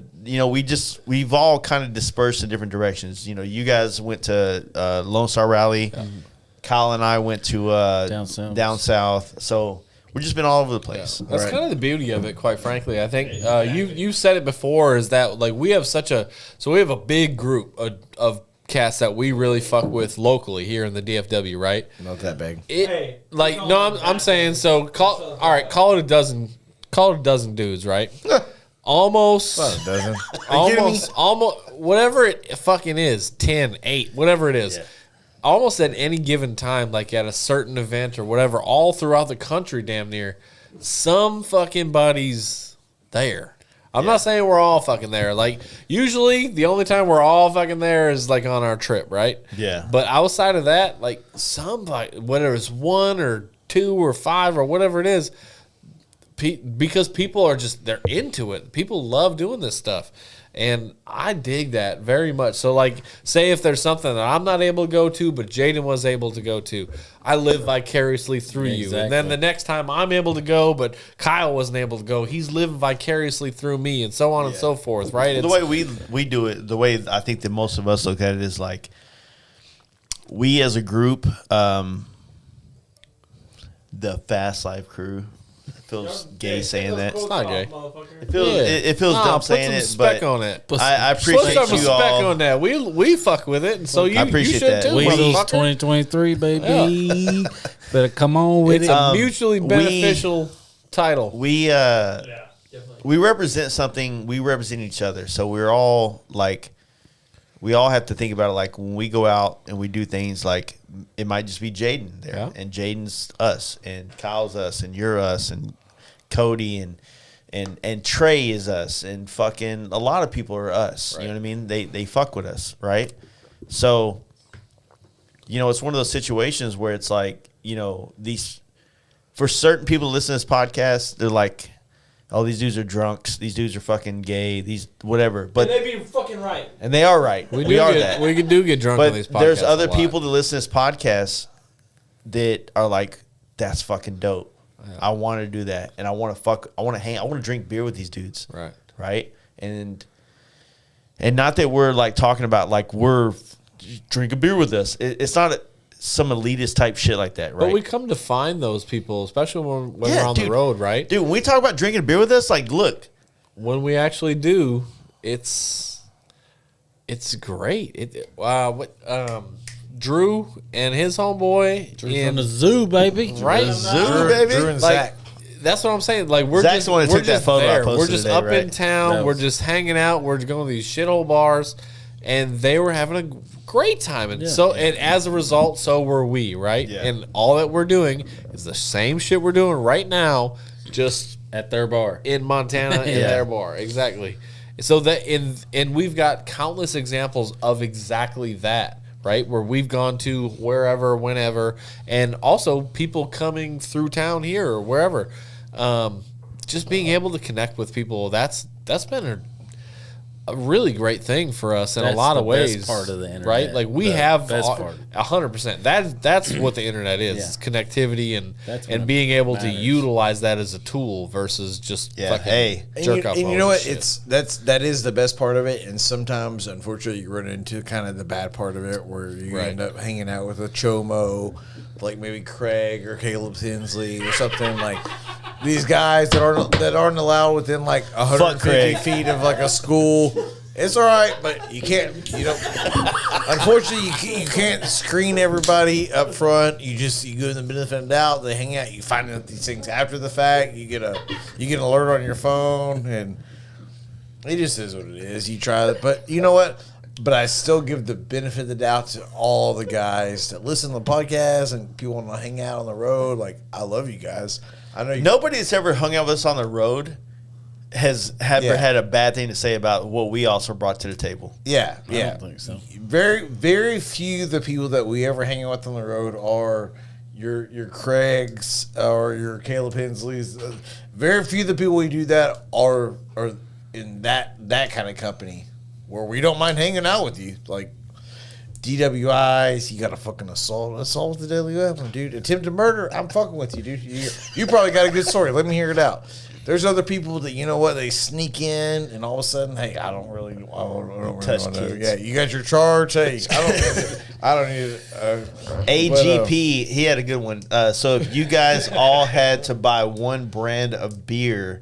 we've all kind of dispersed in different directions. You guys went to Lone Star Rally. Kyle and I went to down south. So we've just been all over the place. That's kind of the beauty of it, quite frankly. I think you said it before, is that like we have we have a big group of cats that we really fuck with locally here in the DFW, right? Not that big. Hey, I'm saying so. Call it a dozen dudes, right? Almost. Well, it doesn't. Almost, whatever it fucking is, 10, 8, whatever it is. Yeah. Almost at any given time, like at a certain event or whatever, all throughout the country, damn near, some fucking buddies there. I'm not saying we're all fucking there. Like, usually, the only time we're all fucking there is, like, on our trip, right? Yeah. But outside of that, like, somebody, whether it's 1 or 2 or 5 or whatever it is, because people are just, they're into it. People love doing this stuff. And I dig that very much. So, like, say if there's something that I'm not able to go to, but Jaden was able to go to, I live vicariously through you. And then Exactly. the next time I'm able to go, but Kyle wasn't able to go, he's living vicariously through me, and so on and so forth, right? The way we do it, the way I think that most of us look at it is like we as a group, the Fast Life crew. It feels gay saying that. It's not gay. It feels dumb saying it, but on it. I Put appreciate some you respect all. on that. We fuck with it, and so you appreciate should that. too, Weezy's motherfucker. 2023, baby. Better come on with It's it. a mutually beneficial title. We definitely. we represent something. We represent each other. So we're all like, we all have to think about it. Like when we go out and we do things, like it might just be Jaden there, Yeah. and Jaden's us, and Kyle's us, and you're us, and Cody and Trey is us, and fucking a lot of people are us. Right. You know what I mean? They fuck with us, right? So, it's one of those situations where it's like, these, for certain people to listen to this podcast, they're like, oh, these dudes are drunks. These dudes are fucking gay. These whatever. But And they be fucking right. and they are right. We are that. We do get drunk on these But podcasts. there's a other lot. people that listen to this podcast that are like, that's fucking dope. I want to do that, and I want to hang. I want to drink beer with these dudes. Right. Right. And not that we're like talking about like we're drink a beer with us. It's not some elitist type shit like that, right? But we come to find those people, especially when we're Yeah, on dude. the road, right? Dude, when we talk about drinking a beer with us, like, look, When we actually do, it's great. Drew and his homeboy From the zoo, baby. right, Drew, baby. Drew and like, Zach. That's what I'm saying. Like we're Zach's just the one that we're took that just photo I there. posted We're just today, up in right? town. That We're was- just hanging out. We're going to these shithole bars, and they were having a Great time. And Yeah. and as a result, so were we, right? Yeah. And all that we're doing is the same shit we're doing right now, just At their bar. in Montana in Yeah. their bar. Exactly. So that and we've got countless examples of exactly that, right? Where we've gone to wherever, whenever, and also people coming through town here or wherever. Just being able to connect with people, that's been a really great thing for us in a That's lot of the best ways. part of the internet. right? Like we The have best part. 100%. That's what the internet is. Yeah. It's connectivity That's when and it being able to matters. utilize that as a tool versus just Yeah, fucking hey. jerk off. And you mode know what? shit. That is the best part of it. And sometimes, unfortunately, you run into kind of the bad part of it, where you Right. end up hanging out with a chomo, like maybe Craig or Caleb Tinsley or something like these guys that aren't allowed within like 150 Craig. feet of like a school. It's all right, but you can't. You know, unfortunately, you can't screen everybody up front. You give them the benefit of the doubt. They hang out. You find out these things after the fact. You get an alert on your phone, and it just is what it is. You try it, but you know what? But I still give the benefit of the doubt to all the guys that listen to the podcast and people want to hang out on the road. Like, I love you guys. I know you. Nobody that's ever hung out with us on the road has ever Yeah. had a bad thing to say about what we also brought to the table. Yeah, I yeah. don't think so. Very, very few of the people that we ever hang out with on the road are your Craigs or your Caleb Hensley's. Very few of the people we do that are in that kind of company where we don't mind hanging out with you. Like DWIs, you got a fucking assault with a deadly weapon, dude. Attempted murder, I'm fucking with you, dude. You probably got a good story. Let me hear it out. There's other people that, you know what, they sneak in and all of a sudden, hey, I don't really Touch wanna- kids. Yeah, you got your charge. Hey, I don't need it. AGP, he had a good one. So if you guys all had to buy one brand of beer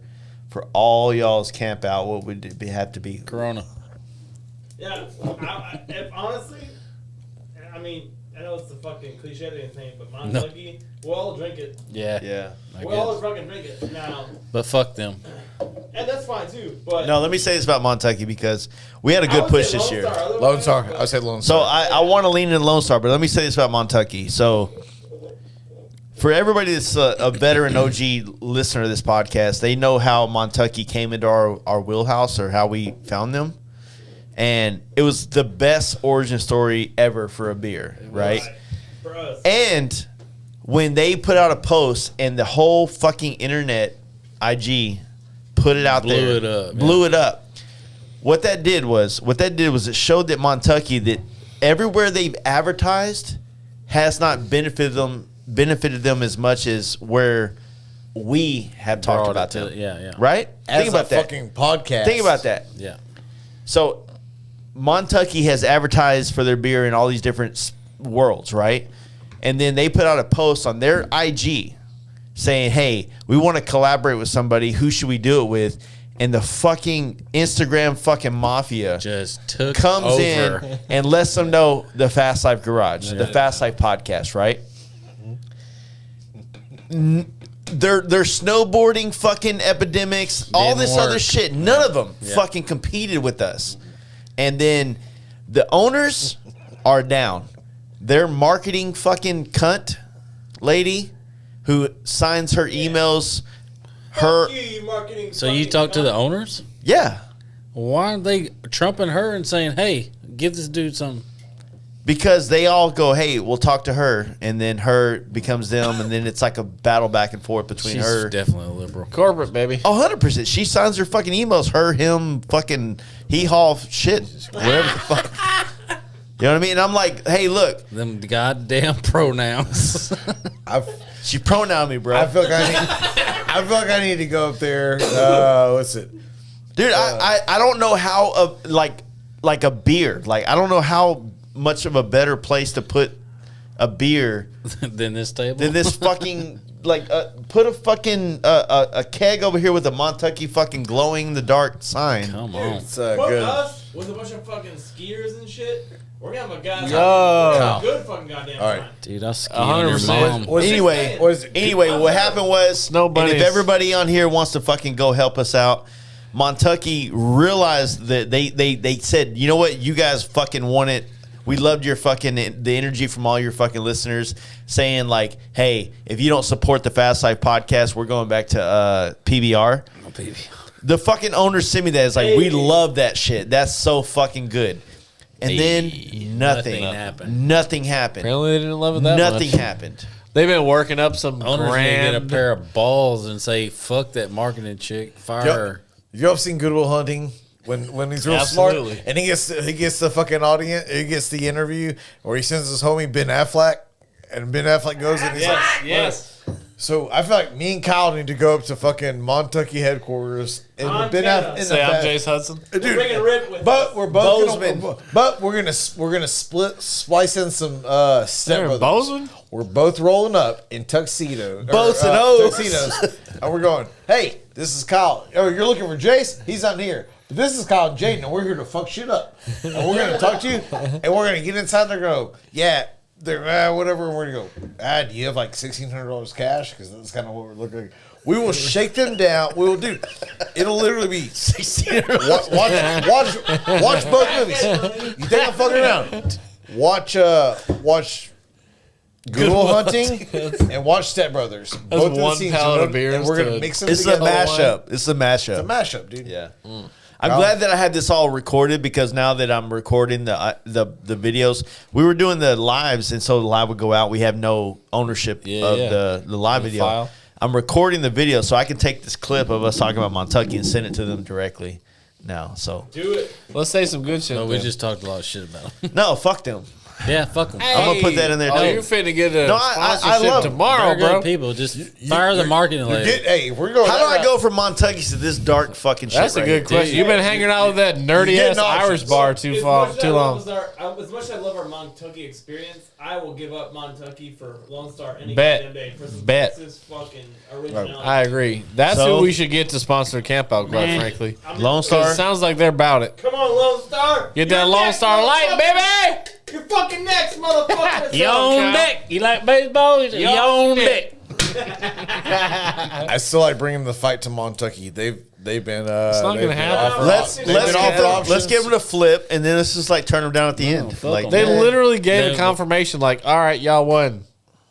for all y'all's camp out, what would it have to be? Corona. Yeah, honestly, I mean, I know it's the fucking cliche thing, but Montucky, we'll all drink it. Yeah. Yeah. I We'll all guess. fucking drink it now, But fuck them. and that's fine too. But No, let me say this about Montucky because we had a I good would push say this Lone year. Star, otherwise, Lone Star. but- I said Lone So Star. I want to lean in Lone Star, but let me say this about Montucky. So for everybody that's a veteran OG listener to this podcast, they know how Montucky came into our wheelhouse or how we found them. And it was the best origin story ever for a beer, right? For us. And when they put out a post and the whole fucking internet, IG, put it out Blew there, it up, blew it up. What that did was it showed that Montucky, that everywhere they've advertised, has not benefited them as much as where we have talked Brought it about to- them. yeah. Right? As Think about a that. fucking podcast. Think about that. Yeah. So, Montucky has advertised for their beer in all these different worlds, right? And then they put out a post on their IG saying, "Hey, we want to collaborate with somebody. Who should we do it with?" And the fucking Instagram fucking mafia Just took comes over. in and lets them know the Fast Life Garage, the Fast Life podcast, right? They're snowboarding fucking epidemics, all Didn't this work. other shit. None of them Yeah. fucking competed with us. And then the owners are down. Their marketing fucking cunt lady who signs her emails, her, Fuck you marketing. So you fucking talked to the cunt. owners? yeah. Why aren't they trumping her and saying, "Hey, give this dude some"? Because they all go, "Hey, we'll talk to her," and then her becomes them, and then it's like a battle back and forth between She's her. definitely a liberal. corporate, baby. 100%. She signs her fucking emails. Her, him, fucking he haul shit, whatever the fuck. You know what I mean? And I'm like, hey, look, Them goddamn pronouns. she pronoun me, bro. I feel like I need to go up there. What's it? Dude, I don't know how like a beer. Like I don't know how much of a better place to put a beer Than this table. than this fucking put a fucking a keg over here with a Montucky fucking glowing in the dark sign. Come on. It's Put good. us with a bunch of fucking skiers and shit. We're gonna have a guy. Yo. Good fucking goddamn All right. time. Dude, I ski on your 100%. mom. Was it- Anyway, was it- what happened was, Snow and bunnies. if everybody on here wants to fucking go help us out, Montucky realized that they said, you know what, you guys fucking want it. We loved your fucking the energy from all your fucking listeners saying like, hey, if you don't support the Fast Life podcast, we're going back to PBR. Oh, baby. The fucking owner sent me that. It's like, we love that shit. That's so fucking good. And then nothing happened. Nothing happened. Apparently they didn't love it that much. Nothing happened. They've been working up some Owners need to get a grand. pair of balls and say, "Fuck that marketing chick, fire her." Have you ever seen Good Will Hunting? When he's real Absolutely. smart and he gets the fucking audience, he gets the interview where he sends his homie Ben Affleck, and Ben Affleck goes and he's like, Yes. So I feel like me and Kyle need to go up to fucking Montucky headquarters and Montana. Say I'm Jace Hudson. We're bringing Rip with But us. we're both Bozeman. we're gonna splice in some Step Brothers. Bozeman? We're both rolling up in tuxedos. Boats and O's. Tuxedos. And we're going, hey, this is Kyle. Oh, you're looking for Jace? He's not here. But this is Kyle and Jaden, and we're here to fuck shit up. And we're gonna talk to you, and we're gonna get inside there and go, yeah, they're whatever, and we're gonna go, do you have like $1,600 cash? Because that's kind of what we're looking like. We will shake them down. We will do. It'll literally be watch both movies. You think I'm fucking around? Watch Good Will Hunting and watch Step Brothers. Both of the one scenes, pallet of and beers we're gonna to- mix them It's a together. mashup. It's a mashup. It's a mashup, dude. Yeah. I'm glad that I had this all recorded because now that I'm recording the videos, we were doing the lives, and so the live would go out. We have no ownership of the live video. file. I'm recording the video so I can take this clip of us talking about Montucky and send it to them directly now. So Do it. Let's say some good shit. No, we then. just talked a lot of shit about them. no, fuck them. Yeah, fuck them. I'm gonna put that in there, Oh, too. you're finna get a No, I sponsorship love 'em. tomorrow, They're good bro. people. Just fire the marketing lady. Hey, if we're going. How do I go from Montucky to this dark fucking shit? That's a right good here? question. You've been hanging out with that nerdy You're ass getting Irish options. bar too long. As much as I love our Montucky experience, I will give up Montucky for Lone Star any Bet. goddamn day for some Bet. Texas fucking originality. I agree. That's So- who we should get to sponsor Camp Out, quite frankly. Lone 'Cause Star. it sounds like they're about it. Come on, Lone Star. Get that You're Lone next, Star light, motherfucker. baby. You're fucking next, motherfucker. You on deck. You like baseball? You on deck. I still like bringing the fight to Montucky. They've been. It's not gonna happen. Let's options. give it a flip, and then let's just like turn them down at the end. fuck Like 'em. They literally gave Never. a confirmation, like, "All right, y'all won.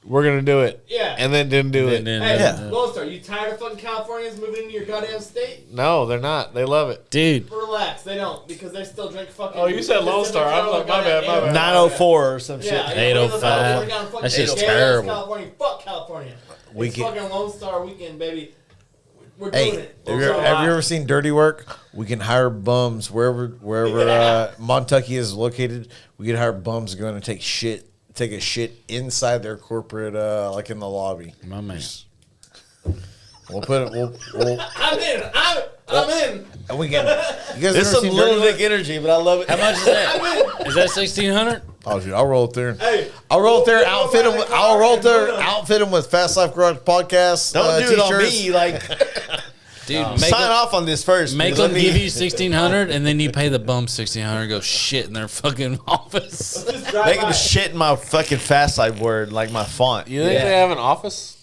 We're gonna do it." Yeah. and then didn't do it. Hey, Yeah. Lone Star, you tired of fucking Californians moving into your goddamn state? No, they're not. They love it. Dude, Relax, they don't because they still drink fucking. Oh, you said Lone Star. I was like, my bad. 904 or some shit. Yeah, 805. That shit's terrible. California. Fuck California. We It's can- fucking Lone Star weekend, baby. We're doing Hey, it. have you ever seen Dirty Work? We can hire bums wherever Montucky is located. We can hire bums going to take a shit inside their corporate, like in the lobby. my man. We'll put it. We'll I'm in. I'm in. and we can. You guys It's ever some seen little Dirty dick energy, but I love it. How much is that? Is that 1,600? Oh, dude, I'll roll it there. Hey, I'll roll it there. we'll Outfit go them. back I'll roll it there. and put 'em. Outfit them with Fast Life Garage podcast. Don't do it on t-shirts. me. Like, Dude, sign off on this first. Make because let them me- give you 1,600, and then you pay the bum 1,600 and go shit in their fucking office. Just drive Make by. them shit in my fucking fast life word, like my font. You think they have an office,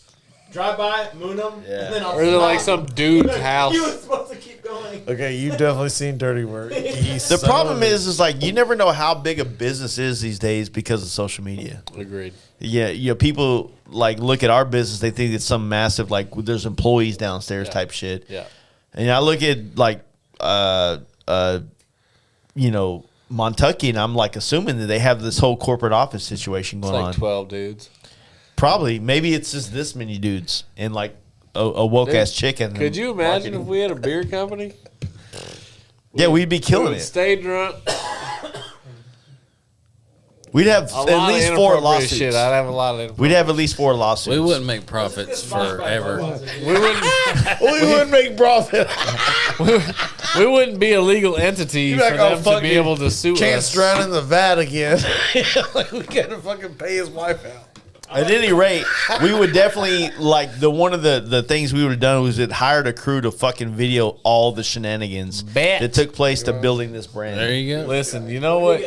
Drive by, moon them, Yeah. and then I'll or is it like stop. some dude's house? You were supposed to keep going. Okay, you've definitely seen Dirty Work. The problem is like you never know how big a business is these days because of social media. Agreed. Yeah, people like look at our business, they think it's some massive like there's employees downstairs type shit. Yeah. And I look at like Montucky, and I'm like assuming that they have this whole corporate office situation It's going like on. 12 dudes. Probably, maybe it's just this many dudes and like a woke ass chicken. Could you imagine if we had a beer company? Yeah, we'd be We killing would it. stay drunk. We'd have A lot at least of 4 inappropriate lawsuits. shit. I'd have a lot of. We'd have at least 4 lawsuits. We wouldn't make profits forever. We wouldn't. we wouldn't make profit. We wouldn't be a legal entity for like, oh, them to fuck be it. able to sue Chance us. drown in the vat again. Like we gotta fucking pay his wife out. At any rate, we would definitely like one of the things we would have done was it hired a crew to fucking video all the shenanigans Bet. that took place to building this brand. There you go. Listen, you know what?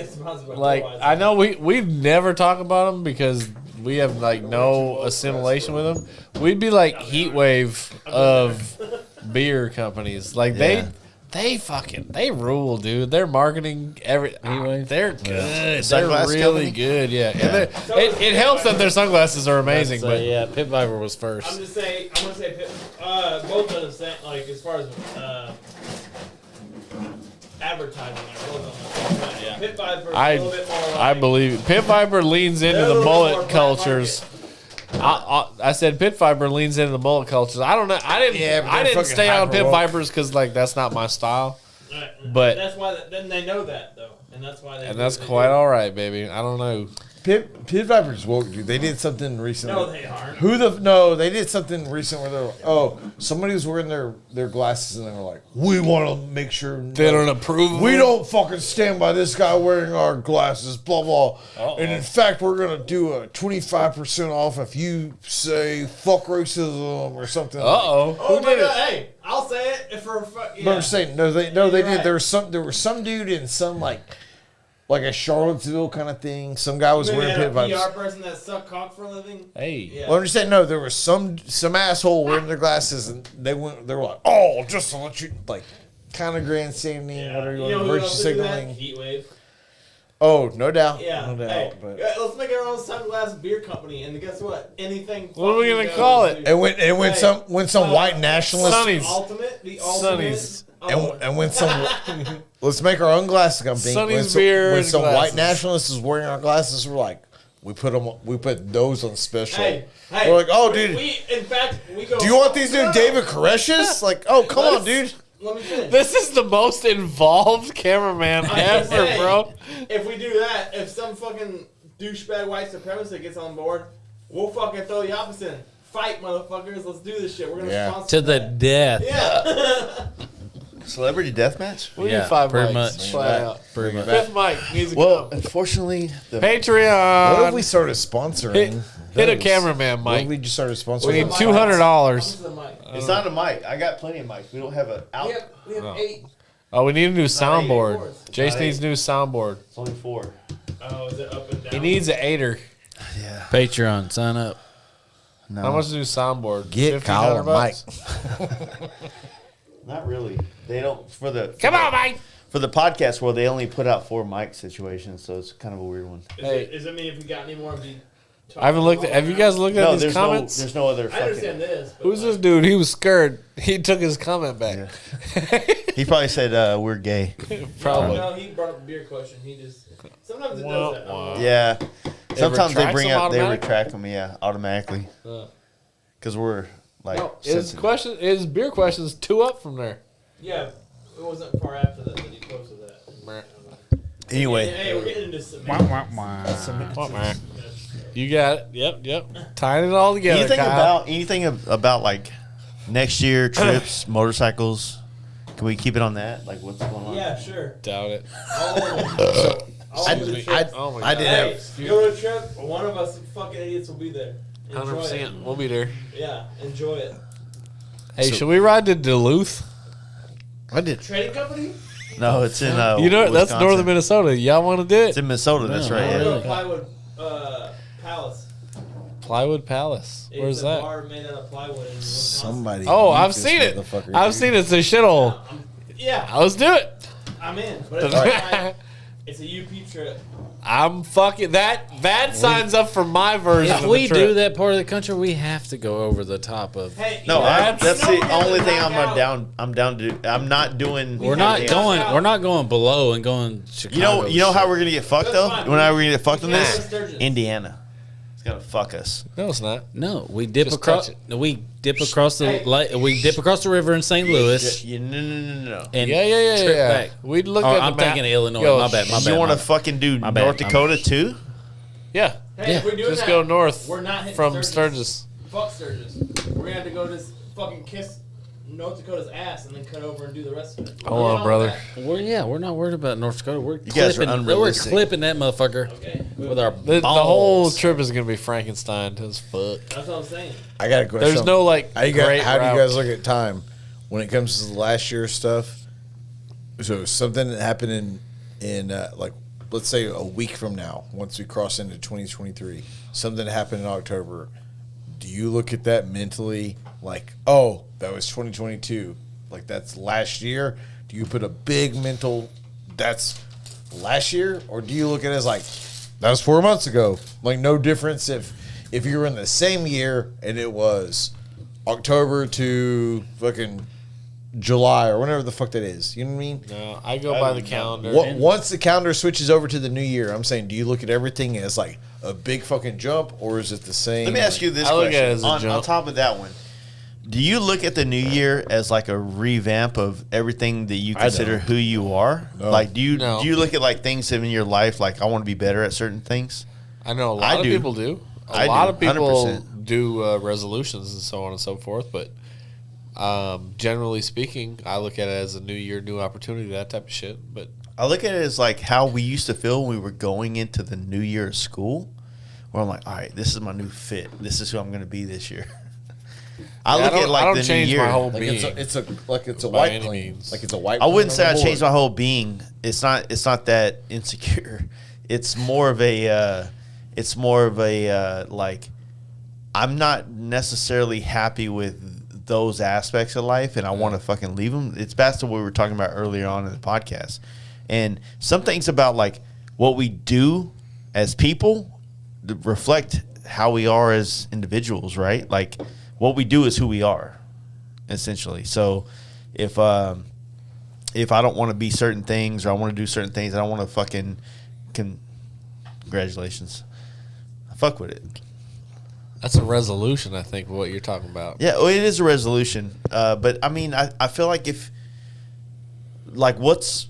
Like, I know we've never talked about them because we have like no assimilation with them. We'd be like Heat Wave of beer companies. Like Yeah. They rule, dude. They're marketing they're good. They're Sunglass really company? good. Yeah, and it helps that their sunglasses are amazing. So, But yeah, Pit Viper was first. I'm gonna say both of them say, like as far as advertising. Yeah. Pit Viper a little bit more. I believe Pit Viper leans into They're a the little more mullet black cultures. I said Pit Viper leans into the mullet cultures. I don't know. I Yeah, didn't. but I they're didn't fucking stay on Pit hyper-woke. Vipers because like that's not my style. But- that's why then they know that though, and that's why they. And do that's what they quite do. all right, baby. I don't know. Pit Vipers woke, dude. They did something recently. No, they aren't. They did something recent where they're like, somebody was wearing their glasses and they were like, we want to make sure They don't approve. we don't fucking stand by this guy wearing our glasses, blah blah. And in fact, we're gonna do a 25% off if you say fuck racism or something. Oh, Oh who my did god! it? Hey, I'll say it if for a fuck. Yeah. But I'm saying they You're did. right. There was some dude in some like a Charlottesville kind of thing. Some guy was Maybe wearing they Pit had a Vipers. PR person that sucked cock for a living. Hey, Yeah. Well, I'm just saying, no, there was some asshole wearing their glasses, and they were like, oh, just to let you, like, kind of grandstanding, whatever you You know want, who virtue else did that? signaling. Heat Wave. Oh, no doubt, Yeah. no doubt. Hey, But let's make our own sunglass beer company, and guess what? Anything. What are we fucking gonna goes, call it? dude. and when some white nationalists Sunnies. The Sunnies. ultimate. and when some let's make our own glasses company. Sonny's beer when and some glasses. white nationalists is wearing our glasses, we're like, we put those on special. Hey, We're like, oh, we, dude, in fact, we go. do you want these new No. David Koresh's? Like, oh, come on, Let's- dude. Let me finish. this is the most involved cameraman ever, Hey, bro. If we do that, if some fucking douchebag white supremacist gets on board, we'll fucking throw the opposite in. Fight, motherfuckers. Let's do this shit. We're gonna Yeah. sponsor To the that. death. Yeah. Celebrity deathmatch? We Yeah, need 5 pretty mics. much. Flat out. Pretty much. Fifth mic needs to Well, come. unfortunately, the Patreon. What if we started sponsoring? Hit a those? cameraman What if mic. we just started sponsoring? We need those? $200. This is a mic. it's not a mic. I got plenty of mics. We don't have an out. We have 8. Oh, we need a new not soundboard. 84. Jace Not needs a new soundboard. It's only 4. Oh, is it up and down? He needs an 8er. Yeah. Patreon, sign up. No. How much is a new soundboard? Get Kyle a mic. $1,500? Not really. They don't for the Come on, Mike. for the podcast world. They only put out 4 mic situations, so it's kind of a weird one. Does it mean if we got any more of the? I haven't looked at. Have you guys looked at No, these there's comments? there's no other. I understand Fucking, this. But Who's this dude? He was scared. He took his comment back. he probably said we're gay. Probably. No, he brought up the beer question. He just sometimes it Wah, does that. wah. Yeah. Sometimes they retracts bring them out. They automatic? retract them. Yeah, automatically. Because we're like. No, his sensitive. his beer questions 2 up from there. Yeah, it wasn't far after that he posted that. Anyway, Hey, we're getting into some. What, man? You got it. Yep. Tying it all together. anything about like next year trips, motorcycles? Can we keep it on that? Like what's going on? Yeah, sure. Doubt it. All of them. All of the trips. Oh my I god. did Hey, have. you go to a trip. One of us fucking idiots will be there. Enjoy 100%. We'll be there. it. Yeah, enjoy it. Hey, should we ride to Duluth? I did. Trading company? No, it's in. You know that's Wisconsin. northern Minnesota. Y'all want to do It's it? in Minnesota. That's No, right. We're Yeah. going to Plywood Palace. Plywood Palace. It's Where's a that? bar made out of plywood in Wisconsin. Somebody. Oh, mute I've this seen it. motherfucker, I've dude. seen it. It's a shithole. Yeah, Let's do it. I'm in. But it's, like, it's a UP trip. I'm fucking that signs up for my version If of we the trip. do that part of the country, we have to go over the top of. Hey, you No, know, that's you know the we gotta only thing knock out- I'm down to. I'm not doing. We're not anything else. going. out. We're not going below and going Chicago. You know how we're gonna get fucked That's though. fine. When are we gonna get fucked on We this? can't go to Sturgis. Indiana. It's gonna fuck us. No, it's not. No, we dip Just across. touch We dip across the. Hey. We dip across the river in St. Louis. No. And Yeah. trip back. We'd look Oh, at the I'm map. thinking of Illinois. Yo, My bad. My bad. You want to my- fucking do My bad. North Dakota too? Yeah. Hey, Yeah. if we're doing Just that, go north we're not hitting from Sturgis. Sturgis. Fuck Sturgis. We're gonna have to go just fucking kiss North Dakota's ass and then cut over and do the rest of it. Hold We're on, with brother. that. We're not worried about North Dakota. We're guys are clipping. We're unrealistic. clipping that motherfucker Okay. with our The whole balls. trip is gonna be Frankenstein as fuck. That's what I'm saying. I got a question. There's no like How, you guys, great how do you route. guys look at time when it comes to the last year stuff? So something that happened in like let's say a week from now, once we cross into 2023, something happened in October. Do you look at that mentally like, oh, that was 2022, like that's last year? Do you put a big mental that's last year, or do you look at it as like that was 4 months ago? Like no difference if you were in the same year and it was October to fucking July or whatever the fuck that is. You know what I mean? No, I go by the calendar. Once the calendar switches over to the new year, I'm saying, do you look at everything as like a big fucking jump, or is it the same? Let me ask you this I look at question. it as a On jump. top of that one, do you look at the new year as like a revamp of everything that you consider who you are? No. Like, do you No. do you look at like things in your life like I want to be better at certain things? I know a lot I of do. people do. A I lot do, of people 100%. do resolutions and so on and so forth. But generally speaking, I look at it as a new year, new opportunity, that type of shit. But I look at it as like how we used to feel when we were going into the new year of school, where I'm like, all right, this is my new fit. This is who I'm going to be this year. I look at like the new change year. my whole like being. it's a By white any plane. means. Like it's a white. I wouldn't plane say on I the changed board. my whole being. It's not that insecure. It's more of a like I'm not necessarily happy with those aspects of life, and I want to fucking leave them. It's back to what we were talking about earlier on in the podcast, and some things about like what we do as people reflect how we are as individuals, right? Like what we do is who we are, essentially. So if I don't want to be certain things or I want to do certain things, I don't want to fucking congratulations. I fuck with it. That's a resolution, I think, what you're talking about. Yeah, well, it is a resolution. But I mean, I feel like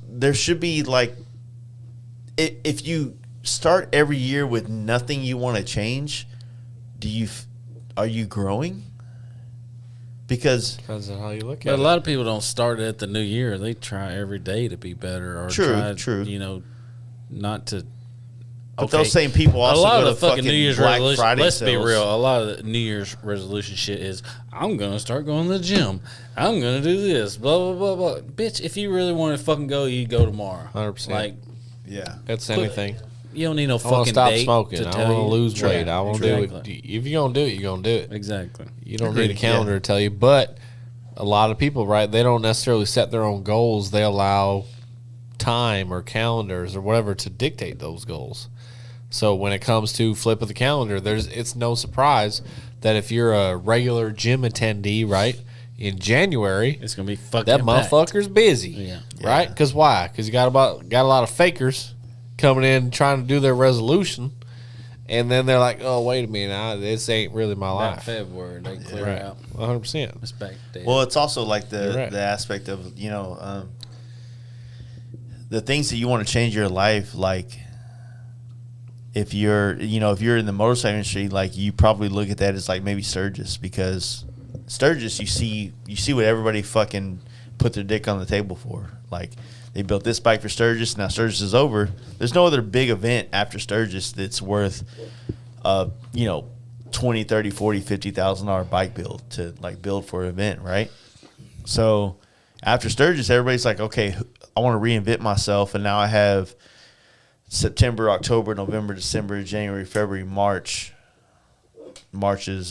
there should be like, if you start every year with nothing you want to change, are you growing? Because Depends on how you look But at a it. lot of people don't start at the new year. They try every day to be better, or True. You know, not to. but those same people also a lot go of to the fucking New Year's Black resolution. Friday Let's be sales. real. A lot of the New Year's resolution shit is I'm gonna start going to the gym. I'm gonna do this. Blah blah blah blah. Bitch, if you really want to fucking go, you go tomorrow. 100%. Like Yeah. That's anything. you don't need no I want to fucking stop date smoking. to I tell want to you. lose weight. I want to do Exactly. it. If you're going to do it, you're going to do it. Exactly. You don't Agreed, need a calendar to tell you. But a lot of people, right, they don't necessarily set their own goals. They allow time or calendars or whatever to dictate those goals. So when it comes to flip of the calendar, it's no surprise that if you're a regular gym attendee, right, in January, It's gonna be fucking that packed. motherfucker's busy. Yeah. Right? Because why? Because you got a lot of fakers coming in trying to do their resolution, and then they're like, "Oh, wait a minute, this ain't really my That life." February they clear Right, out. 100%. It's back there. Well, it's also like You're right. the aspect of the things that you want to change your life. Like if you're in the motorcycle industry, like you probably look at that as like maybe Sturgis, because Sturgis you see what everybody fucking put their dick on the table for. Like they built this bike for Sturgis. Now Sturgis is over. There's no other big event after Sturgis that's worth 20, 30, 40, $50,000 bike build to like build for an event, right? So after Sturgis, everybody's like, okay, I want to reinvent myself, and now I have September, October, November, December, January, February, March. March is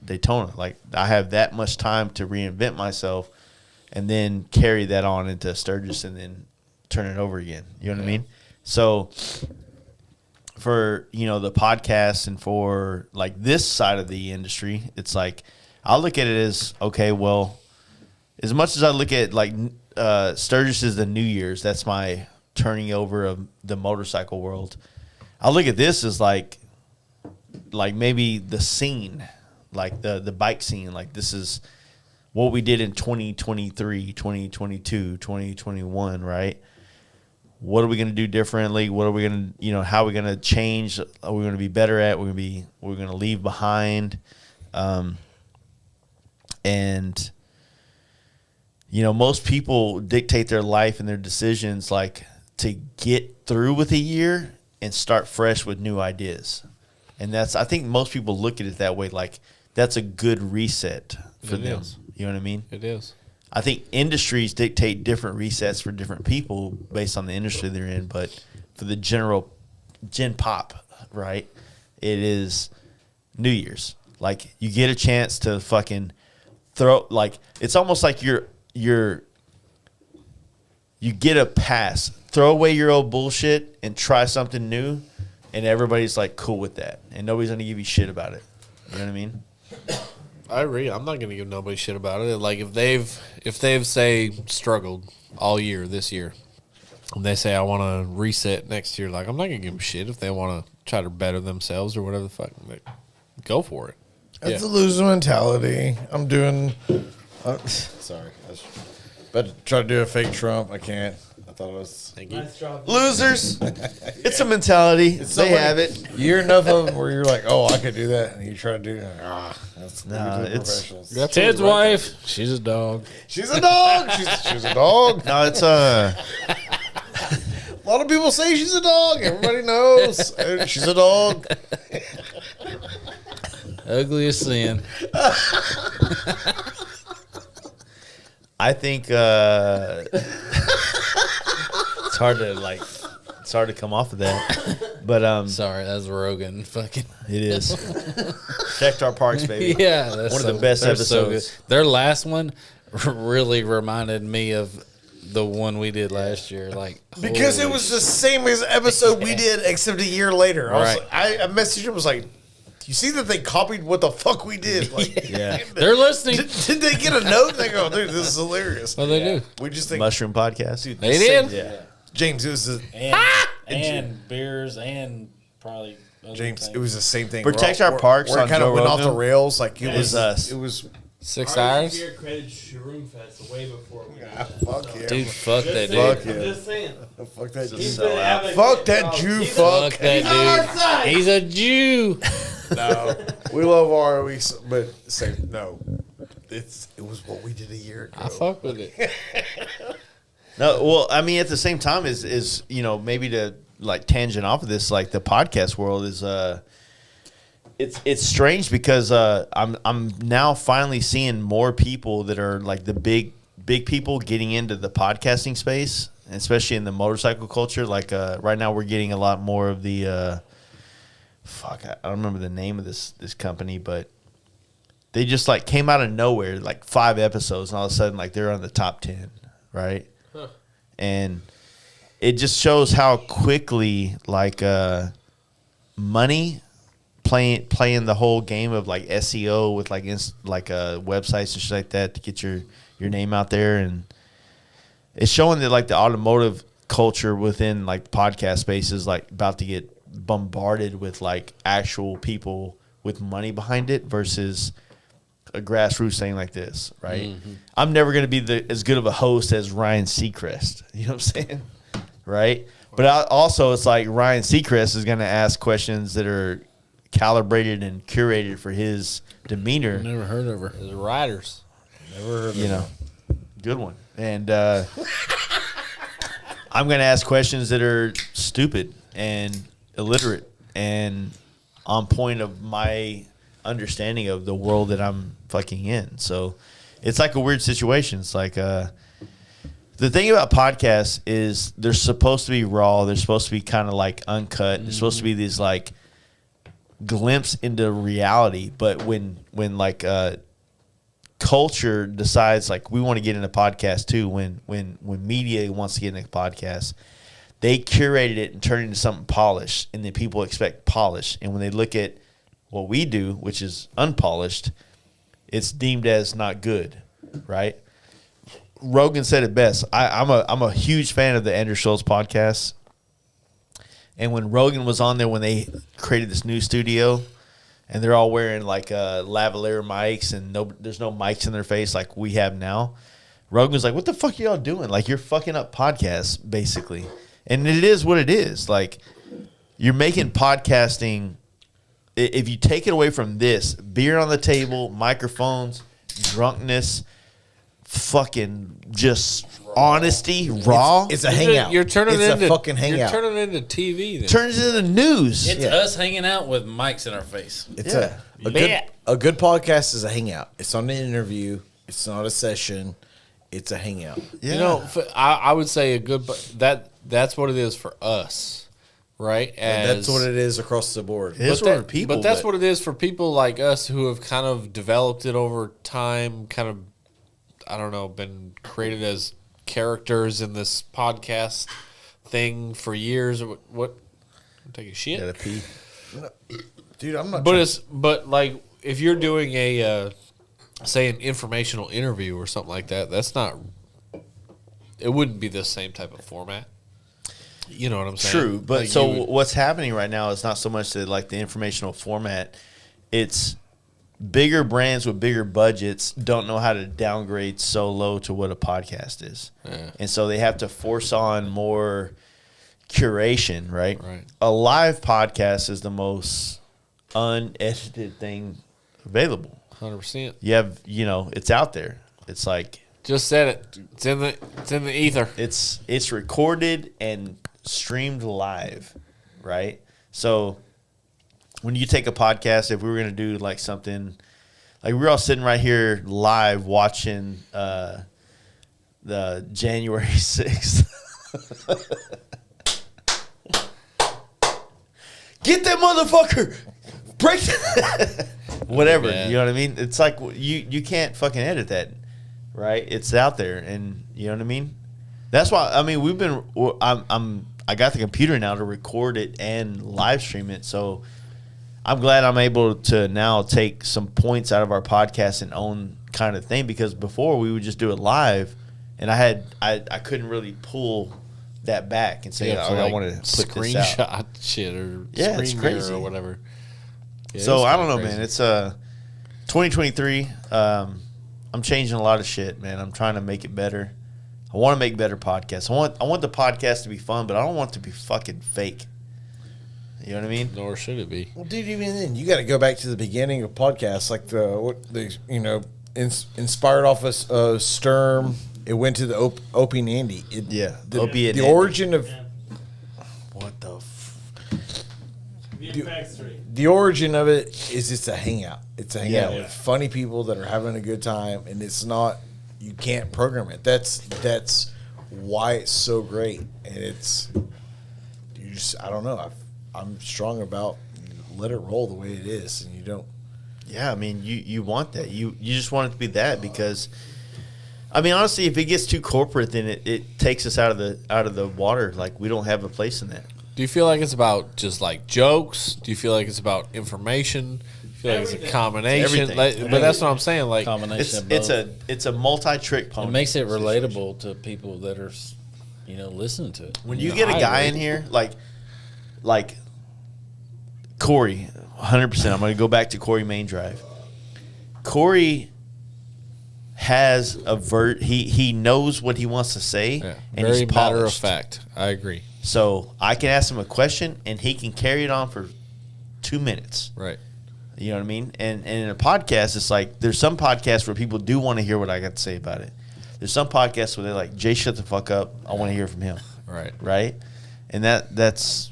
Daytona. Like I have that much time to reinvent myself, and then carry that on into Sturgis, and then turn it over again. You know what I mean? So for the podcast and for like this side of the industry, it's like I look at it as, okay, well, as much as I look at like Sturgis is the New Year's, that's my turning over of the motorcycle world. I look at this as like maybe the scene, like the bike scene. Like this is what we did in 2023, 2022, 2021, right? What are we going to do differently? What are we going to, how are we going to change? Are we going to be better at? We're going to leave behind. And most people dictate their life and their decisions like to get through with a year and start fresh with new ideas. And I think most people look at it that way. Like that's a good reset for them. Is. You know what I mean? It is. I think industries dictate different resets for different people based on the industry they're in. But for the general gen pop, right, it is New Year's. Like you get a chance to fucking throw, like it's almost like you're you get a pass. Throw away your old bullshit and try something new, and everybody's like cool with that, and nobody's gonna give you shit about it. You know what I mean? I agree. I'm not gonna give nobody shit about it. Like if they've say struggled all year this year, and they say I want to reset next year, like I'm not gonna give them shit if they want to try to better themselves or whatever the fuck. Like, go for it. That's a loser mentality. I'm doing. Sorry, I was about to try to do a fake Trump. I can't. I thought it was. Thank you. Nice job. Losers. It's a mentality. They have it. You hear enough of them where you're like, oh, I could do that, and you try to do that. That's Nah, we do it's- professionals. Ted's wife, she's a dog. She's a dog. She's a dog. No, it's A lot of people say she's a dog. Everybody knows she's a dog. Ugliest sin. I think it's hard to come off of that, but Sorry, that's Rogan. Fucking it is. Checked our parks, baby. yeah, that's One of the best they're so episodes. good. Their last one really reminded me of the one we did last year. Like Because it holy was the same as episode we did, except a year later. Right. I messaged him, was like, you see that they copied what the fuck we did? Like, Yeah. They're listening. did they get a note? They go, dude, this is hilarious. Well, they do. We just think, Mushroom podcast. dude, They same- did. Yeah. James, it was the, And beers and probably other James, things. it was the same thing. Protect We're our all- parks We're on kind Joe of went off the Rogan. rails. Like it was us. It was 6 Our hours. year credited Shroom Fest way before we did that. fuck So- yeah. Dude, fuck that Just dude. saying, Fuck I'm yeah. just saying. Fuck that He's Jew. been having- Fuck that Jew. He's Fuck. Fuck that dude. He's a Jew. No, we love our but say no. It was what we did a year ago. I fuck with it. No, well, I mean, at the same time, is maybe to like tangent off of this, like the podcast world is it's strange because I'm now finally seeing more people that are like the big people getting into the podcasting space, especially in the motorcycle culture. Like right now, we're getting a lot more of the I don't remember the name of this company, but they just like came out of nowhere, like 5 episodes, and all of a sudden, like they're on the top 10, right? And it just shows how quickly like money playing the whole game of like SEO with like websites and shit like that to get your name out there, and it's showing that like the automotive culture within like podcast space is like about to get bombarded with like actual people with money behind it versus a grassroots thing like this, right? Mm-hmm. I'm never going to be as good of a host as Ryan Seacrest. You know what I'm saying? Right? But also, it's like Ryan Seacrest is going to ask questions that are calibrated and curated for his demeanor. Never heard of her. The riders. Good one. And I'm going to ask questions that are stupid and illiterate and on point of my understanding of the world that I'm fucking in. So it's like a weird situation. It's like the thing about podcasts is they're supposed to be raw. They're supposed to be kind of like uncut. They're supposed to be these like glimpse into reality. But when like culture decides like we want to get into podcast too, when media wants to get into podcast, they curated it and turned it into something polished, and then people expect polish. And when they look at what we do, which is unpolished, it's deemed as not good, right? Rogan said it best. I'm a huge fan of the Andrew Schultz podcast. And when Rogan was on there, when they created this new studio, and they're all wearing like lavalier mics, and there's no mics in their face like we have now, Rogan was like, "What the fuck are y'all doing? Like you're fucking up podcasts, basically." And it is what it is. Like you're making podcasting. If you take it away from this, beer on the table, microphones, drunkenness, fucking just honesty, raw, It's a hangout. You're turning it's into a fucking You're hangout. turning into TV. Then. turns into news. It's us hanging out with mics in our face. It's Yeah. a good podcast is a hangout. It's not an interview. It's not a session. It's a hangout. Yeah. You know, I would say that's what it is for us, right? That's what it is across the board. It is But for people, but that's what it is for people like us who have kind of developed it over time, kind of, I don't know, been created as characters in this podcast thing for years. Or what? Take a shit. Gotta pee. Dude, I'm not. But like if you're doing a say an informational interview or something like that, that's not. It wouldn't be the same type of format. You know what I'm saying? True, but like so what's happening right now is not so much that like the informational format. It's bigger brands with bigger budgets don't know how to downgrade so low to what a podcast is, and so they have to force on more curation. Right. A live podcast is the most unedited thing available. 100%. You have, it's out there. It's like just said it. It's in the ether. It's recorded and streamed live, right? So when you take a podcast, if we were gonna do like something, like we're all sitting right here live watching the January 6th. Get that motherfucker! Break that! Whatever, Yeah. you know what I mean? It's like you can't fucking edit that, right? It's out there, and you know what I mean. That's why we've been. I got the computer now to record it and live stream it, so I'm glad I'm able to now take some points out of our podcast and own kind of thing, because before we would just do it live, and I couldn't really pull that back and say, I want to put this out. Screenshot shit or it's screen crazy mirror or whatever. Yeah, so it's I don't know, kinda man. crazy. It's 2023. I'm changing a lot of shit, man. I'm trying to make it better. I want to make better podcasts. I want the podcast to be fun, but I don't want it to be fucking fake. You know what I mean? Nor should it be. Well, dude, even then, you got to go back to the beginning of podcasts, like inspired off of Sturm. It went to the Opie and Andy. Opie and the Andy. origin of What the? the origin of it is it's a hangout. It's a hangout Yeah. with funny people that are having a good time, and it's not. You can't program it. That's why it's so great, and it's. You just I don't know. I'm strong about let it roll the way it is, and you don't. Yeah, I mean, you want that. You just want it to be that, because, I mean, honestly, if it gets too corporate, then it takes us out of the water. Like, we don't have a place in that. Do you feel like it's about just like jokes? Do you feel like it's about information? Do you feel like it's a combination? Everything. Like, but that's what I'm saying. Like, Combination of both. It's a multi-trick pony. It makes it relatable to people that are, listening to it. When you get a guy in here, like Corey, 100%. I'm going to go back to Corey Main Drive. Corey has he knows what he wants to say, and very he's matter of polished. fact. I agree. So I can ask him a question, and he can carry it on for 2 minutes. Right. You know what I mean? And in a podcast, it's like there's some podcasts where people do want to hear what I got to say about it. There's some podcasts where they're like, Jay, shut the fuck up. I want to hear from him. Right. Right? And that's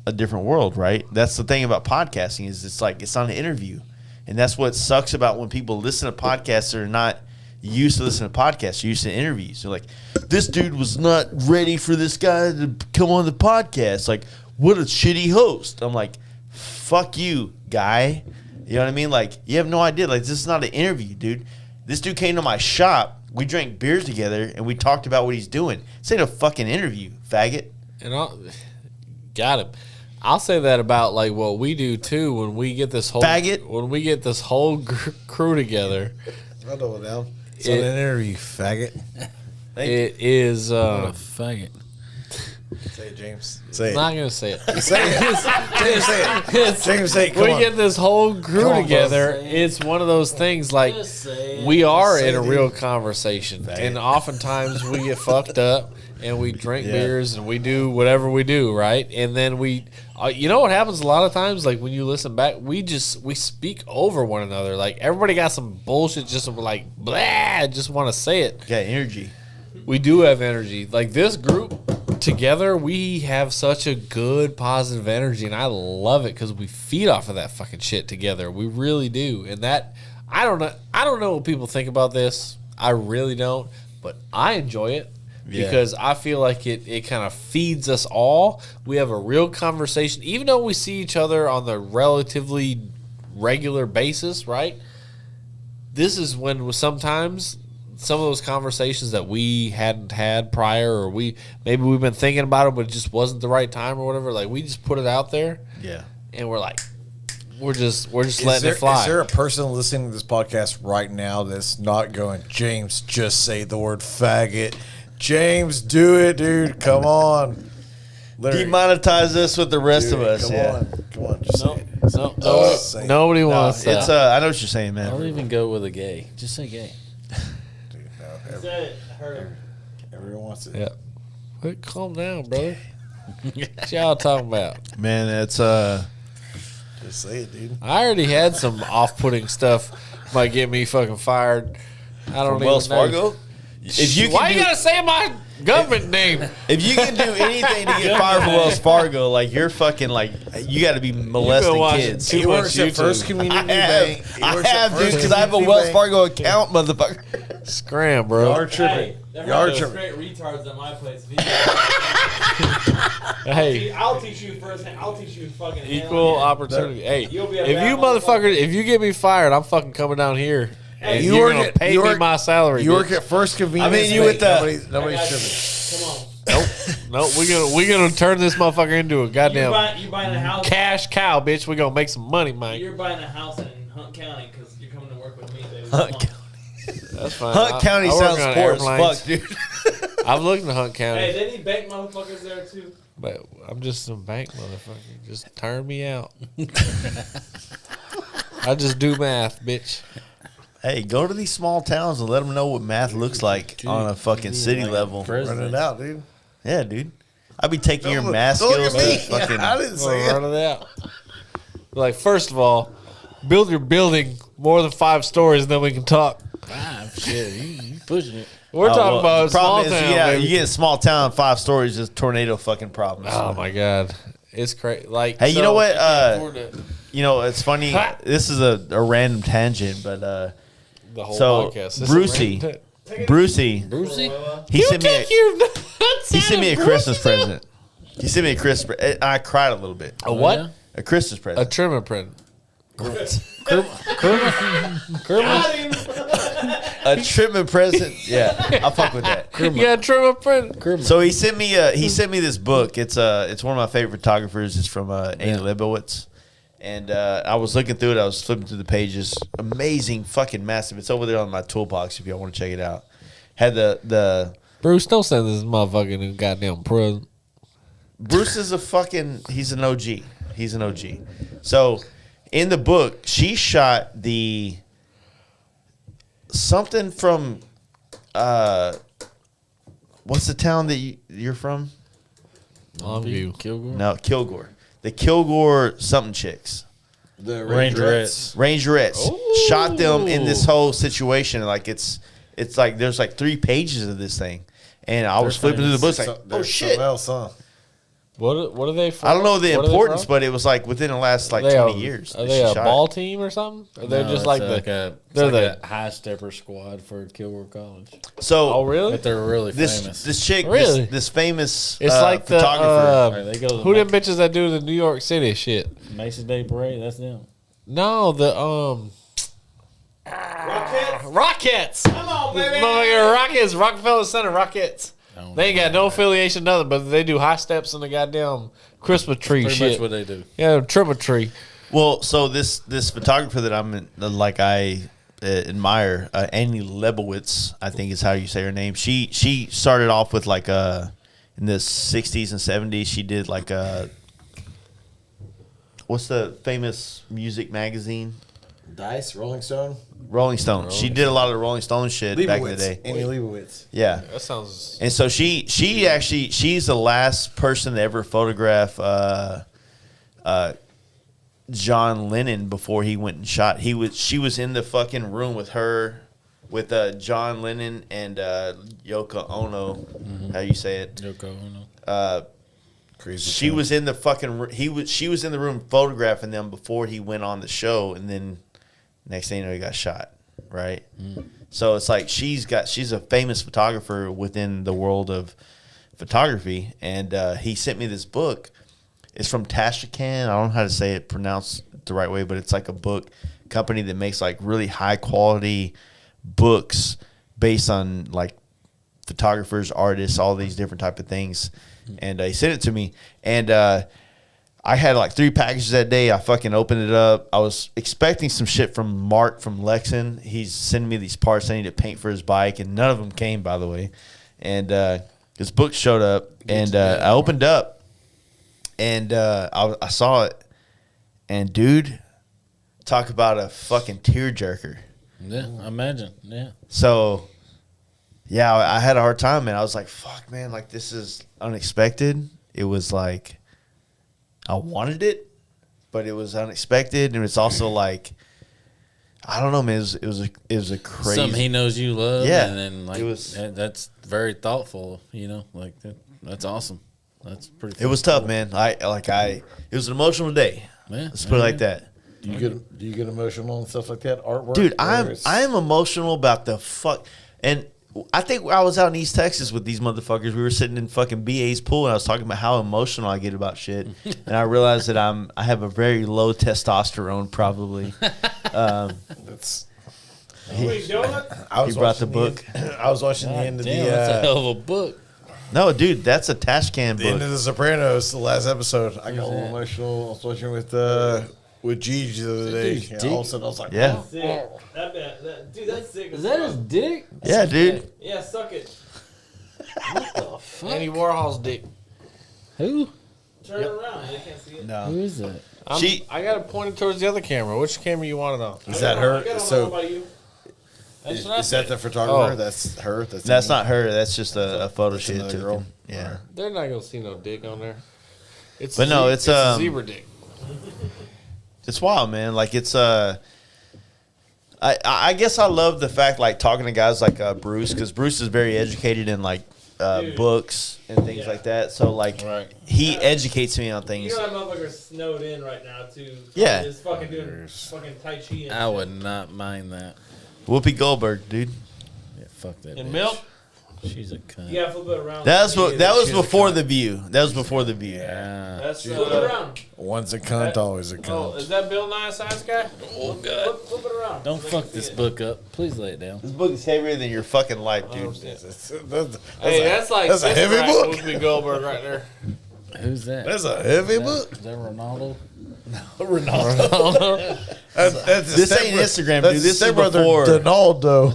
a different world, right? That's the thing about podcasting is it's like it's not an interview. And that's what sucks about when people listen to podcasts that are not used to listening to podcasts. They're used to interviews. They're like, this dude was not ready for this guy to come on the podcast. Like, what a shitty host. I'm like, fuck you, guy. You know what I mean? Like, you have no idea. Like, this is not an interview, dude. This dude came to my shop. We drank beers together, and we talked about what he's doing. This ain't a fucking interview, faggot. And got him. I'll say that about like what we do too when we get this whole Faggot. When we get this whole crew together, I'll double down. It's not an interview, faggot. it is. What a faggot. Say it, James. I'm Say it. not gonna say it. Say it. James, say it. James, say it. Come We on. get this whole crew Come on, together. bro. It's one of those things like Just say it. we are Say in a it, real dude. conversation, and oftentimes we get fucked up and we drink beers and we do whatever we do, right? And then we, you know what happens a lot of times? Like when you listen back, we speak over one another. Like everybody got some bullshit, just like blah, just want to say it. Got energy. We do have energy. Like this group together, we have such a good positive energy, and I love it because we feed off of that fucking shit together. We really do. And that I don't know what people think about this. I really don't, but I enjoy it because I feel like it kind of feeds us all. We have a real conversation, even though we see each other on the relatively regular basis, right? This is when sometimes some of those conversations that we hadn't had prior, or maybe we've been thinking about it, but it just wasn't the right time or whatever. Like we just put it out there, and we're like, we're just letting it fly. Is there a person listening to this podcast right now that's not going, James, just say the word faggot? James, do it, dude. Come on. Larry, Demonetize this with the rest of us. Come on. Just say it. Nobody wants that. It's I know what you're saying, man. Don't even go with a gay. Just say gay. Dude, He no, said it. I heard him. everyone wants it. Yeah. Hey, calm down, brother. What y'all talking about? Man, it's Just say it, dude. I already had some off-putting stuff might get me fucking fired. I don't even Wells know. Fargo. If you Why can you gotta say my government name? if you can do anything to get fired from Wells Fargo, like you're fucking like you got to be molesting watching kids. too He much works at YouTube. First Community Bank. He I works at have, dude, First because I have a Community Wells Bank. Fargo account, motherfucker. Scram, bro. Y'all are tripping. They're Y'all are those tripping. straight retards at my place. Hey, I'll teach you first. I'll teach you fucking equal opportunity. Hey, You'll be a if bad you motherfuckers, if you get me fired, I'm fucking coming down here. And You you're work gonna at- pay you me work- my salary. You bitch. work at First Convenience I mean, you Bank. with the- Nobody's tripping. Come on. Nope, we're gonna turn this motherfucker into a goddamn You buying a house. cash cow, bitch. We're gonna make some money, Mike. You're buying a house in Hunt County because you're coming to work with me, baby. Hunt Come on. That's fine. Hunt County I work sounds on poor as airplanes. fuck, dude. I've looked at Hunt County, Hey, they need bank motherfuckers there too. but I'm just some bank motherfucker. Just turn me out. I just do math, bitch. Hey, go to these small towns and let them know what math looks like on a fucking city level. Run it out, dude. Yeah, dude. I'd be taking your Don't math look skills at me. to fucking. I didn't say Run it. it out. Like, first of all, build your building more than 5 stories, and then we can talk. Shit, you pushing it. We're Oh, talking well, about the small problem town, is, yeah, baby. you get a small town, 5 stories, just tornado fucking problems. Oh my god, it's crazy. Like, Hey, you know what? afford it. You know, it's funny. Ha! This is a random tangent, but The whole so podcast. This is Brucey, random. Brucey, Brucey? he sent me. He sent me a Christmas present. present. He sent me a Christmas. I cried a little bit. A what? yeah? A Christmas A present. trimmer print. A treatment present. Yeah, I'll fuck with that. Yeah, trimmer print. So he sent me this book. It's one of my favorite photographers. It's from Annie Leibovitz. And I was looking through it. I was flipping through the pages. Amazing, fucking massive. It's over there on my toolbox if y'all want to check it out. Had the Bruce, don't send this motherfucker in goddamn present. Bruce is he's an OG. He's an OG. So in the book, she shot the something from what's the town that you're from? Longview. Kilgore? No, Kilgore. The Kilgore something chicks. The Rangerettes. Rangerettes shot them in this whole situation. Like it's like there's like 3 pages of this thing, and I was flipping through the book like, oh shit. Else, huh? What are they from? I don't know the What are they importance, from? but it was like within the last like Are they 20 a- years. Are that they she a shot ball it. team or something? Or they're No, just it's like a they're high stepper squad for Kilgore College. So Oh really? But they're really this famous. this chick, Really? this famous It's like the photographer. Right, they go to who the them bitches that do the New York City shit? Macy's Day Parade. That's them. No, the Rockets. Rockets. Come on, baby. Motherfucking Rockets, Rockefeller Center Rockets. don't They ain't got no affiliation, nothing, but they do high steps in the goddamn Christmas tree Pretty shit. much what they do. Yeah, trim tree. Well, so this photographer that I admire, Annie Leibovitz, I think is how you say her name. She started off with like in the 60s and 70s. She did like what's the famous music magazine? Dice, Rolling Stone, Rolling Stone. She did a lot of the Rolling Stone shit back in the day. Annie Leibovitz. Yeah. That sounds. And so she's the last person to ever photograph John Lennon before he went and shot. She was in the fucking room with her, with John Lennon and Yoko Ono. How you say it? Yoko Ono. Crazy. She was in the fucking. She was in the room photographing them before he went on the show, and then next thing you know, he got shot. Right. So it's like she's a famous photographer within the world of photography, and he sent me this book. It's from Tashican. I don't know how to say it, pronounced the right way, but it's like a book company that makes like really high quality books based on like photographers, artists, all these different type of things. And he sent it to me, and I had like 3 packages that day. I fucking opened it up. I was expecting some shit from Mark from Lexin. He's sending me these parts I need to paint for his bike, and none of them came, by the way. And his book showed up, and I opened up, and I saw it, and dude, talk about a fucking tearjerker. Yeah, I imagine. Yeah. So, yeah, I had a hard time, man. I was like, fuck, man, like, this is unexpected. It was like, I wanted it, but it was unexpected. And it's also like, I don't know, man. It was a crazy. Something he knows you love. Yeah, And then, like, it was- that's very thoughtful, you know? Like, that's awesome. That's pretty It was tough, man. It was an emotional day. Yeah. Let's put it like that. Do you get emotional and stuff like that? Artwork, Dude, or it's- I am emotional about the fuck. And I think I was out in East Texas with these motherfuckers. We were sitting in fucking BA's pool, and I was talking about how emotional I get about shit. And I realized that I have a very low testosterone, probably. That's. Wait, donut? I was He brought the watching book. I was watching the end of Damn, that's a the hell of a book. No, dude, that's a trash can end of book. The Sopranos, the last episode. I got a little that? emotional. I was watching with Gigi the other day. dude's Yeah, deep. all of a sudden, I was like, Yeah. Sick. Dude, that's sick. Is that his dick? Yeah, dude. Yeah, suck it. What the fuck? Andy Warhol's dick. Who? Turn it around. They can't see it. Who is that? I got it pointed towards the other camera. Which camera you want it on? Is that I her? don't know So about you. That's is what I that said. the photographer? Oh. That's her. That's not her. That's just a photo That's shoot another too. girl? Yeah. They're not gonna see no dick on there. It's But no, it's, a zebra dick. It's wild, man. Like it's I guess I love the fact like talking to guys like Bruce, because Bruce is very educated in like Dude. books and things Yeah. like that. So like Right. he educates me on You things. know that motherfucker's snowed in right now too. Yeah. Just fucking doing fucking Tai Chi and I shit. would not mind that. Whoopi Goldberg, dude. Yeah, fuck that. And bitch. milk. She's a cunt. You gotta flip it around. That was She's a before cunt. the View. That was before the View. Yeah. That's Flip it around. One's a cunt, always a Oh, cunt. is that Bill Nye Science guy? Oh god. Flip it around. Don't So they fuck can this see it. book up. Please lay it down. This book is heavier than your fucking life, dude. Hey, that's like that's a heavy book. Whoopi Goldberg right there. Who's that? That's a heavy book. Is that Ronaldo? This ain't Instagram, dude. This is before. Donaldo.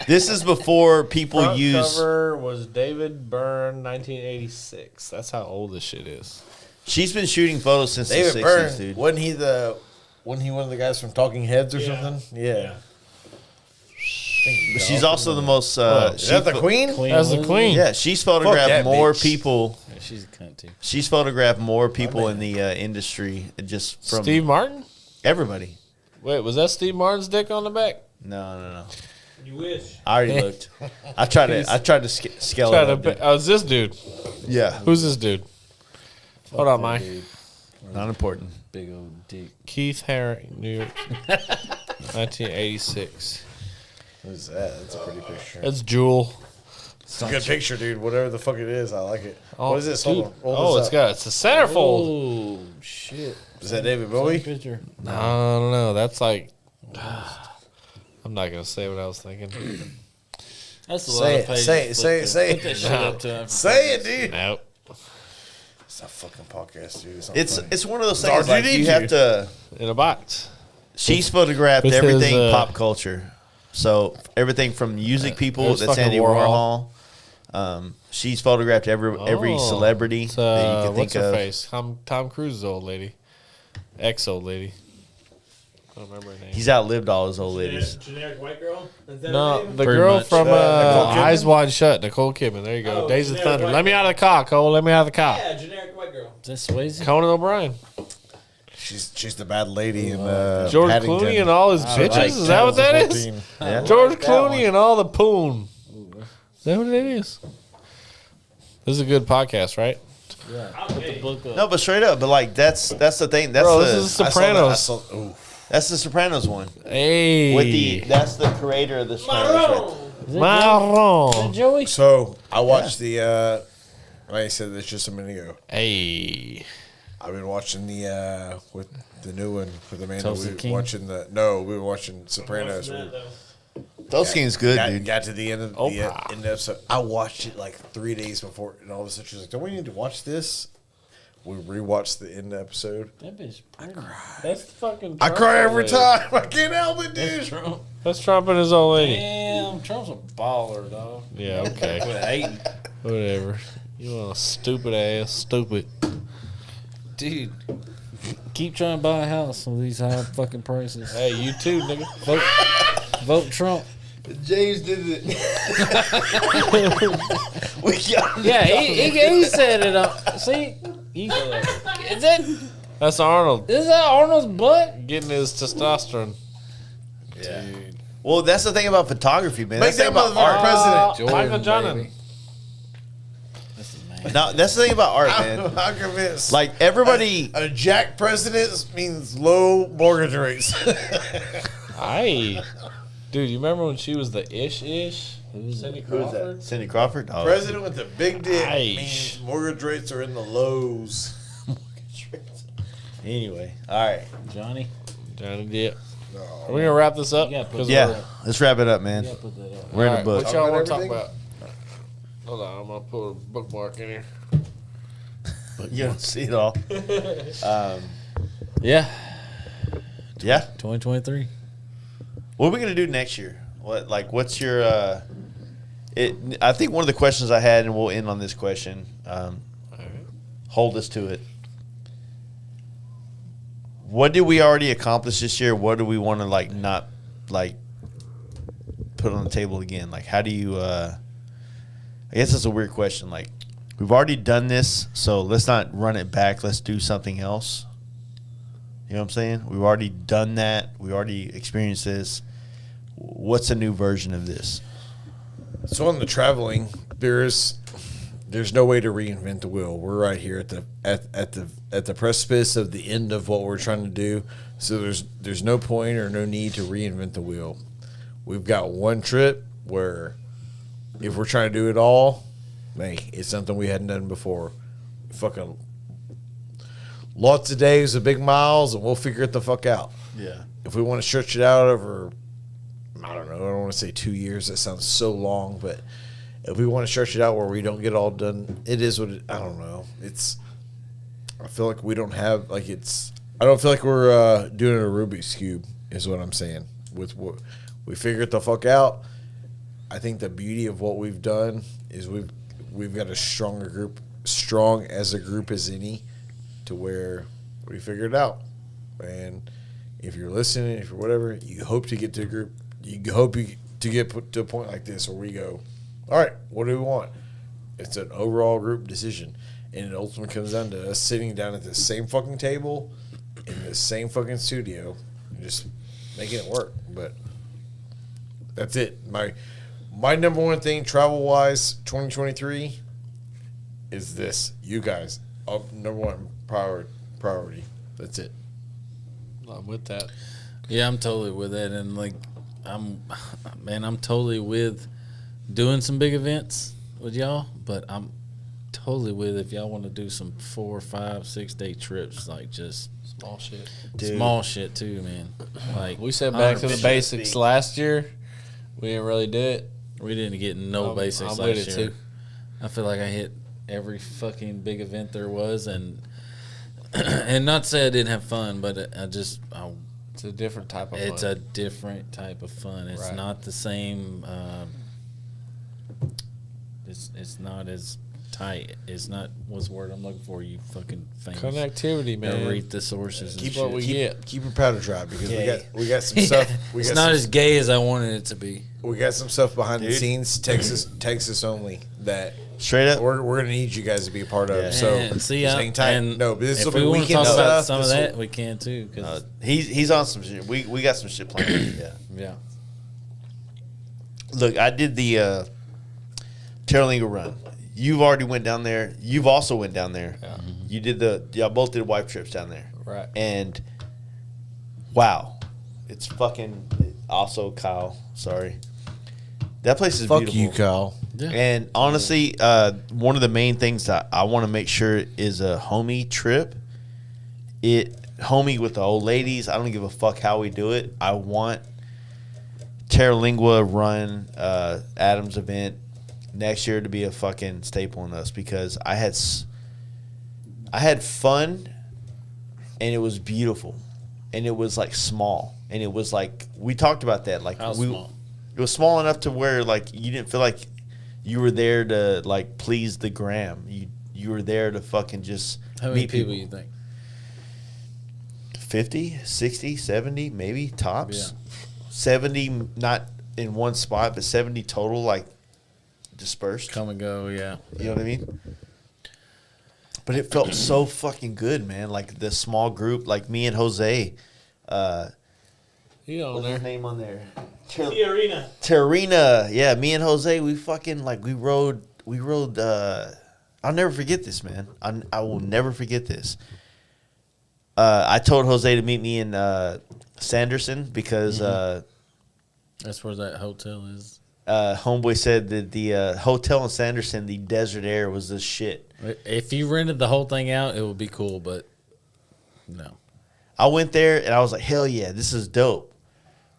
This is before people Front use. cover was David Byrne, 1986. That's how old this shit is. She's been shooting photos since David the 60s, Byrne. dude. Wasn't he one of the guys from Talking Heads or Yeah. something? Yeah. But she's also the most. Is that the Queen? That's the queen. Yeah, she's photographed that more bitch. people. Yeah, she's a cunt too. She's photographed more people in the industry just from Steve Martin? everybody. Wait, was that Steve Martin's dick on the back? No. You wish. I already looked. I tried to scale Try it to up. dude. oh, it's this dude. Yeah, Who's this dude? Hold on, Mike. Dude, not important. big old dick. Keith Haring, New York, 1986. Who's that? That's a pretty picture. That's Jewel. It's a good picture, dude. Whatever the fuck it is, I like it. Oh, What is this? dude. Hold on. Roll Oh, this it's up. got it's a centerfold. Oh shit! Is that David Bowie? Picture. I don't know. That's like. I'm not gonna say what I was thinking. That's a Say lot it, of pages. say it, to say flip it, say through. it. Put that shit up to him. Say it, dude. Nope. It's a fucking podcast, dude. It's one of those It's things like RGD, you have dude. to. In a box. She's photographed With his, everything pop culture. So everything from music people. there's That's fucking Andy Warhol. Warhol. She's photographed every Oh, celebrity It's, that you can what's think her of. face? Tom Cruise's old lady. Ex-old lady. I don't remember her name. He's outlived all his old ladies. Generic white girl? Is that her No, name? the Pretty girl much. from Nicole Kidman? Eyes Wide Shut, Nicole Kidman. There you go. Oh, Days of generic Thunder. white Let me girl. out of the car, Cole. Let me out of the car. Yeah, generic white girl. Is that Swayze? Conan O'Brien. She's the bad lady in George Paddington. Clooney and all his bitches. Like Is that what that is? 2014. Yeah. George Clooney and all the poon. Is that what it is? This is a good podcast, right? I'm gay. Book up. No, but straight up. But like that's the thing. That's Bro, the this is I saw that. I Sopranos. saw- ooh. that's the Sopranos one. Hey. With that's the creator of the Sopranos. Right? Marron. Is that Marron. Joey? So I watched the. Like I said this just a minute ago. Hey. I've been watching the with the new one with Amanda. Tulsa We were King? watching we were watching Sopranos. Watching that, though. Those games good, dude. Got to the end of the end of the episode. I watched it like 3 days before, and all of a sudden she's like, "Don't we need to watch this?" We rewatched the end of the episode. That bitch. That's fucking. I Trump cry every lady. time. I can't help it, dude. Trump. That's Trump and his old lady. Damn, Trump's a baller, dog. Yeah, okay. Quit hating. Whatever. You want a stupid ass, stupid. Dude, keep trying to buy a house with these high fucking prices. Hey, you too, nigga. Vote Trump. James did it. We got Yeah, he said it. See, is That's Arnold that Arnold's butt? getting his testosterone. Dude. Well, that's the thing about photography, man. Make That's the that thing about art. motherfucker president. Michael Jordan. This is man. No, that's the thing about art, man. I'm convinced. Like everybody, a Jack president means low mortgage rates. Dude, you remember when she was the ish? Cindy Crawford? Cindy Crawford. Oh, President with the big dick Aish. means mortgage rates are in the lows. Anyway, all right. Johnny, Johnny Depp. Are we gonna wrap this up? You gotta put 'Cause Yeah, we're- let's wrap it up, man. you gotta put that up. We're in All the right, book. what y'all Talk want about to talk everything? about? Hold on, I'm gonna put a bookmark in here. You don't see it all. Yeah, Yeah. 2023. What are we gonna do next year? What's your? I think one of the questions I had, and we'll end on this question. Hold us to it. What did we already accomplish this year? What do we want to not put on the table again? Like, how do you? I guess that's a weird question. Like, we've already done this, so let's not run it back. Let's do something else. You know what I'm saying? We've already done that. We already experienced this. What's a new version of this? So on the traveling, there's no way to reinvent the wheel. We're right here at the precipice of the end of what we're trying to do. So there's no point or no need to reinvent the wheel. We've got one trip where if we're trying to do it all, hey, it's something we hadn't done before. Fucking lots of days of big miles, and we'll figure it the fuck out. Yeah. If we want to stretch it out over, I don't know, I don't want to say 2 years. That sounds so long, but if we want to stretch it out where we don't get all done, it is what it, I don't know. I feel like we don't have, I don't feel like we're doing a Rubik's Cube, is what I'm saying. With what we figure it the fuck out. I think the beauty of what we've done is we've got a stronger group, strong as a group as any, to where we figured it out. And if you're listening, if you're whatever, you hope to get to a group. You hope to get put to a point like this where we go, all right, what do we want? It's an overall group decision. And it ultimately comes down to us sitting down at the same fucking table in the same fucking studio and just making it work. But that's it. My number one thing travel-wise 2023 is this. You guys, number one priority. That's it. I'm with that. Yeah, I'm totally with that, and I'm totally with doing some big events with y'all. But I'm totally with if y'all want to do some 4, 5, 6 day trips, like just Small shit. small shit too, man. Like We said back to the 100%. basics last year. We didn't really do it. We didn't get no I'm basics with last it, year. too. I feel like I hit every fucking big event there was, and and not to say I didn't have fun, but It's a different type of it's fun. a different type of fun. It's Right. not the same. It's not as tight. It's not what's the word I'm looking for. You fucking famous. Connectivity, man. Read the sources and Keep shit. what we get. Keep your powder dry because Yeah. we got some stuff. It's not as gay as I wanted it to be. We got some stuff behind the Dude. scenes, Texas only, that Straight up. we're gonna need you guys to be a part of. Yeah. So and see, just I, hang tight. and No, but this if will we be want to weekend talk about stuff. some of This will- that, we can too. 'Cause, He's on some shit. We got some shit planned. Yeah. yeah, Look, I did the Terralinga run. You've already went down there. You've also went down there. Yeah. You did y'all both did wife trips down there. Right. And wow, it's fucking. Also, Kyle, sorry. That place is Fuck beautiful. you, Kyle. yeah. And honestly, one of the main things that I want to make sure is a homie trip. Homie with the old ladies. I don't give a fuck how we do it. I want Terralingua run, Adams event next year to be a fucking staple in us because I had fun and it was beautiful and it was like small and it was like we talked about that like small? It was small enough to where like you didn't feel like you were there to like please the gram. You were there to fucking just How many meet people you think? 50, 60, 70 maybe tops. Yeah. 70 not in one spot, but 70 total like dispersed. Come and go, yeah. You know what I mean? But it felt so fucking good, man. Like the small group, like me and Jose. You on What's there? his name on there? Arena. Terina. Yeah, me and Jose, we fucking like we rode I'll never forget this, man. I will never forget this. I told Jose to meet me in Sanderson because That's where that hotel is. homeboy said that the hotel in Sanderson, the desert air was the shit. If you rented the whole thing out, it would be cool, but no. I went there and I was like, hell yeah, this is dope.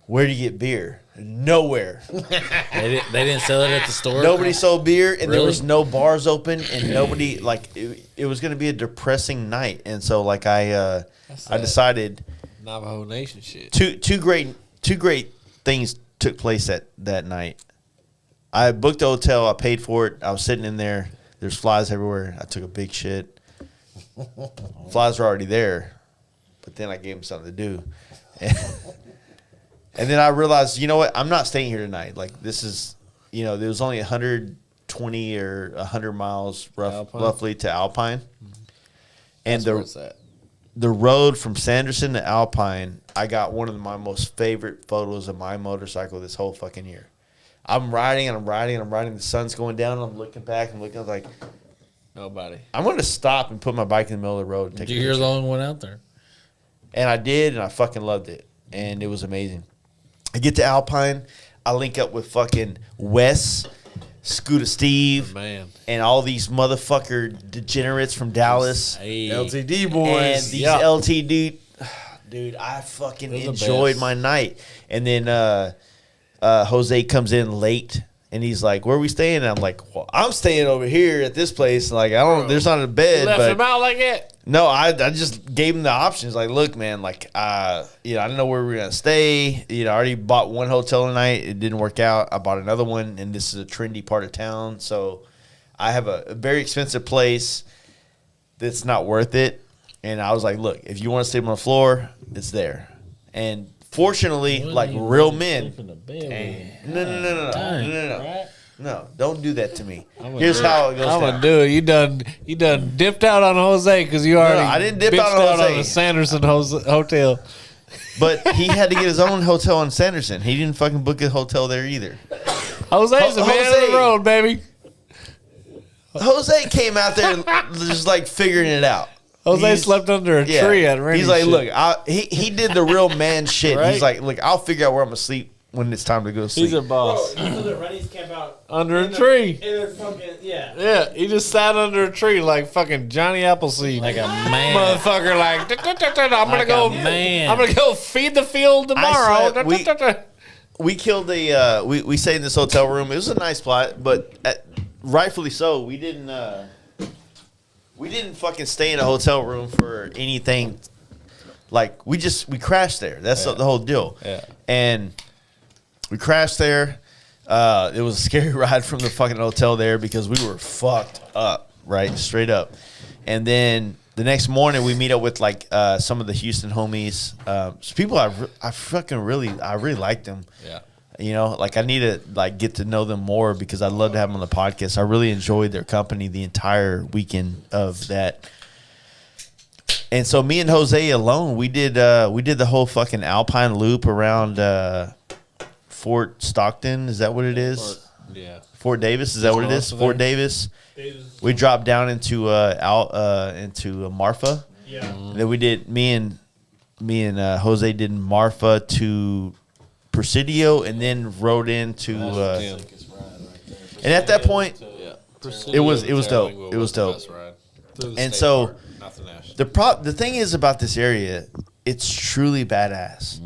Where do you get beer? Nowhere. They didn't sell it at the store? Nobody sold beer, and there Really? was no bars open, and nobody like it was going to be a depressing night, and so like I decided Navajo Nation shit. two great things took place that night. I booked a hotel, I paid for it, I was sitting in there. There's flies everywhere. I took a big shit. Flies were already there, but then I gave them something to do. And then I realized, you know what? I'm not staying here tonight. Like, this is, there was only 120 or 100 miles roughly to Alpine. And That's where it's at. the road from Sanderson to Alpine, I got one of my most favorite photos of my motorcycle this whole fucking year. I'm riding. The sun's going down. And I'm looking back and looking like, Nobody. I'm going to stop and put my bike in the middle of the road and take Did a you hear picture. the only one out there? And I did, and I fucking loved it. And it was amazing. I get to Alpine. I link up with fucking Wes, Scooter Steve, Man. and all these motherfucker degenerates from Dallas. Hey. LTD And boys. these LT dude, I fucking They're the enjoyed best. my night. And then Jose comes in late, and he's like, "Where are we staying?" And I'm like, "Well, I'm staying over here at this place. Like, I don't. There's not a bed, Left but him out like that. no, I just gave him the options. Like, look, man, like, I don't know where we're gonna stay. I already bought one hotel tonight. It didn't work out. I bought another one, and this is a trendy part of town. So, I have a very expensive place that's not worth it. And I was like, look, if you want to sleep on the floor, it's there. And fortunately, like real men, no. No, don't do that to me. Here's how it goes I'm down. gonna do it. You done dipped out on Jose because you already. I didn't dip bitched out on Jose. on the Sanderson hotel. But he had to get his own hotel in Sanderson. He didn't fucking book a hotel there either. Jose's a man of Jose. the road, baby. Jose came out there just like figuring it out. Jose He's- slept under a tree at Randy's He's like, shit. look, he did the real man shit. Right? He's like, look, I'll figure out where I'm gonna sleep when it's time to go sleep. He's a Bro, boss. you know that Rennie's camp out Under a in the- tree. In their fucking, yeah. Yeah, he just sat under a tree like fucking Johnny Appleseed. Like a man. Motherfucker, like, I'm Like gonna go, a man. I'm gonna go feed the field tomorrow. slept- we killed we stayed in this hotel room. It was a nice spot, but rightfully so. We didn't fucking stay in a hotel room for anything. Like we crashed there. That's the whole deal. Yeah. And we crashed there. It was a scary ride from the fucking hotel there because we were fucked up, right? Straight up. And then the next morning we meet up with like some of the Houston homies. So people I really liked them. Yeah. Like I need to like get to know them more because I'd love to have them on the podcast. I really enjoyed their company the entire weekend of that. And so me and Jose alone, we did the whole fucking Alpine loop around Fort Stockton. Is that what it is? Yeah. Fort Davis. Is that what it is? Awesome. Fort Davis. Davis. We dropped down into Marfa. Yeah. And then we did me and Jose did Marfa to Presidio, and then rode into. And at that point, It was dope. It was dope. And so the thing is about this area, it's truly badass,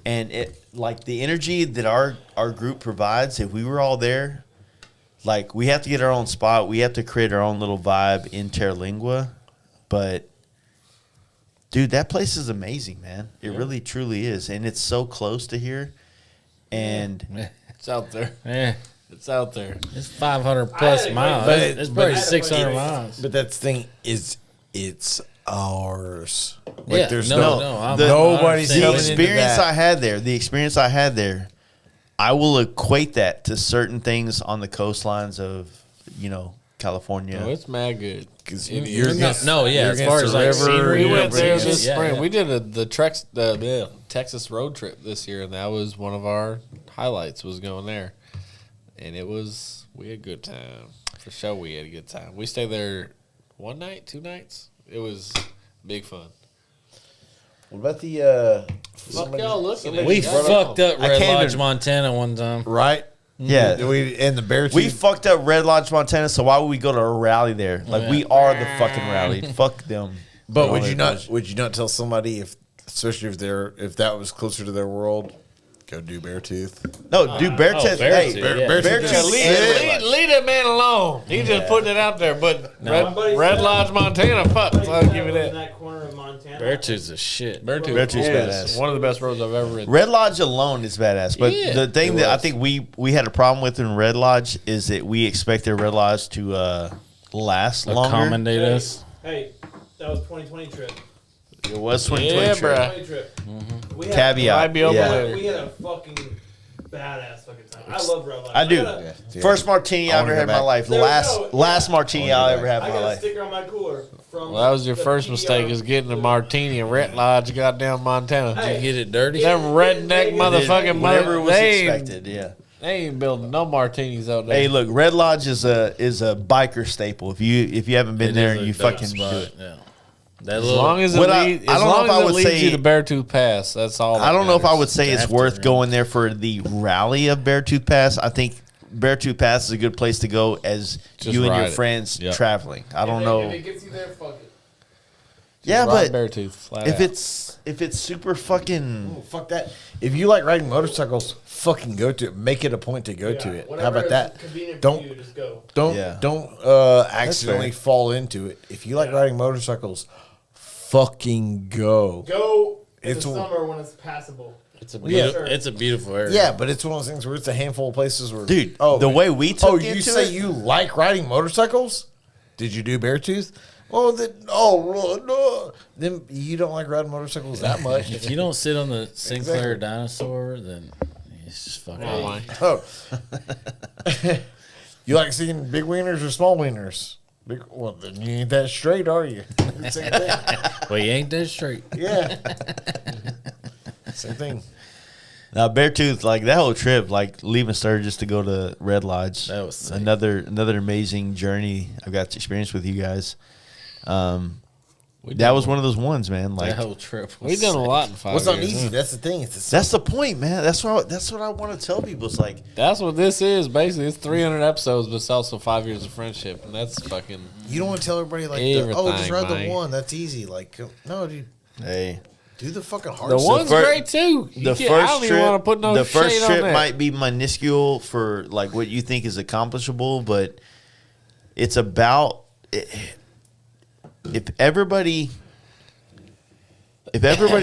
and like the energy that our group provides, if we were all there, like we have to get our own spot. We have to create our own little vibe in Terlingua. But, dude, that place is amazing, man. It really, truly is. And it's so close to here. And It's out there. Yeah. It's out there. It's 500 plus miles. But It's probably but- 600 miles. But that's the thing is, it's ours. Like Yeah, there's no, no, I'm- nobody's I'm the coming understanding. into experience that. I had there, I will equate that to certain things on the coastlines of, California. Oh, it's mad good. 'Cause It you're is. against- No, yeah, you're as against far the as like river, scenery, We went there yeah, this yeah, spring. yeah. We did the Texas road trip this year, and that was one of our highlights. Was going there, and we had a good time for sure. We had a good time. We stayed there 1 night, 2 nights. It was big fun. What about the Fuck y'all looking at We me. fucked up I Red can't Lodge, even- Montana one time. right? Yeah. And the bear. We fucked up Red Lodge, Montana, so why would we go to a rally there? Like, we are the fucking rally. Fuck them. But All would that you not? bullshit. Would you not tell somebody especially if that was closer to their world, go do Beartooth? No, dude, Beartooth. Beartooth, Hey, yeah. Beartooth. Yeah, Leave that man alone. He just putting it out there. But Red Lodge, Montana, fuck. So I'll give you In that. that corner of Montana. Beartooth's a shit. Beartooth's is badass. one of the best roads I've ever ridden. Red Lodge alone is badass. But Yeah, the thing it that I was. think we had a problem with in Red Lodge is that we expected Red Lodge to last longer. Accommodate us. Hey, that was 2020 trip. It was 2020 Yeah, trip. bruh. 2020 trip. We had, Caveat. Might be open yeah. later. We had a fucking badass fucking time. I love Red Lodge. I do. got a- First martini I I ever wanna had in go my back. life. There we go. Last martini I'll ever have I in my got a life. sticker on my cooler from. Well, that was your the first PDO. mistake, is getting a martini in Red Lodge, goddamn Montana. Hey. You get it dirty? Them redneck motherfucking Whenever it was they expected, yeah. ain't building no martinis out there. Hey, look, Red Lodge is a biker staple. If you haven't been It there, is a you dope fucking spot, do it. Yeah. That as little, long as it, What I- lead, I as don't know long if I as it would leads say- you to Beartooth Pass, that's all. I don't know if I would say it's After, worth man. going there for the rally of Beartooth Pass. I think Beartooth Pass is a good place to go as Just you and your ride it. friends Yep. traveling. I don't If know. it gets you there, fuck it. Yeah, Ride but Beartooth flat if out. it's super fucking Fuck that. If you like riding motorcycles, fucking go to it. Make it a point to go to Yeah, it. How whatever about is that? convenient for Don't you, just go. don't accidentally fair. fall into it. If you like riding motorcycles, fucking go. Go in It's the a- summer when it's passable. it's a Yeah. beautiful, it's a beautiful area. Yeah, but it's one of those things where it's a handful of places where, dude. The way we took oh, into you say it, you like riding motorcycles? Did you do Beartooth? Oh, no. Then you don't like riding motorcycles that much. If you don't sit on the Sinclair dinosaur, then it's just fucking. Oh, my. Oh. You like seeing big wieners or small wieners? Well, then you ain't that straight, are you? Same thing. Well, you ain't that straight. Yeah. Same thing. now Beartooth, like that whole trip, like leaving Sturgis to go to Red Lodge, That was sick. another amazing journey I've got to experience with you guys. We That done- was one of those ones, man. Like That whole trip. Was we done a sick. lot in 5 What's years. not easy? huh? That's the thing. It's that's the point, man. That's what I want to tell people. It's like That's what this is. Basically, it's 300 episodes, but it's also 5 years of friendship, and that's fucking. you don't want to tell everybody like, just Everything, ride man. the one. That's easy. Like, no, dude, hey. do the fucking hard The stuff. one's fir- great too. The I first don't even trip, want to put no the first shade on trip that. might be minuscule for like what you think is accomplishable, but it's about if everybody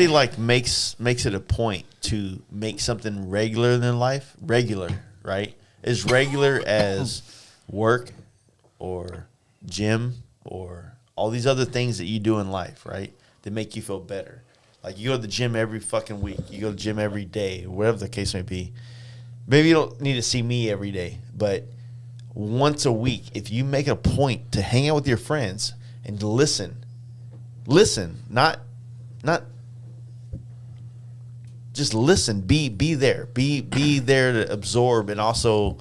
like makes it a point to make something regular in life, right? As regular as work or gym or all these other things that you do in life, right? That make you feel better. Like you go to the gym every fucking week. You go to the gym every day, whatever the case may be. Maybe you don't need to see me every day, but once a week, if you make a point to hang out with your friends and to listen, not just listen, be there, be there to absorb and also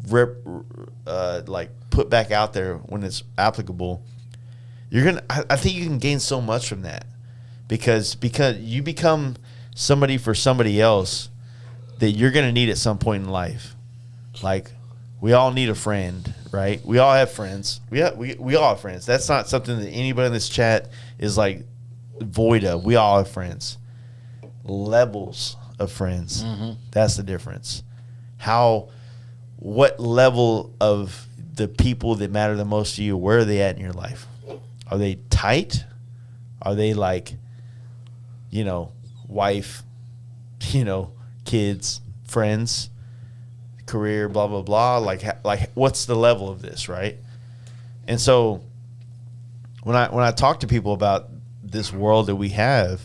like put back out there when it's applicable. I think you can gain so much from that because you become somebody for somebody else that you're gonna need at some point in life. Like we all need a friend, right? We all have friends. We all have friends. That's not something that anybody in this chat is like void of. We all have friends. Levels of friends. That's the difference. What level of the people that matter the most to you, where are they at in your life? Are they tight? Are they like, wife, kids, friends, career, blah, blah, blah? Like what's the level of this, right? And so when I talk to people about this world that we have,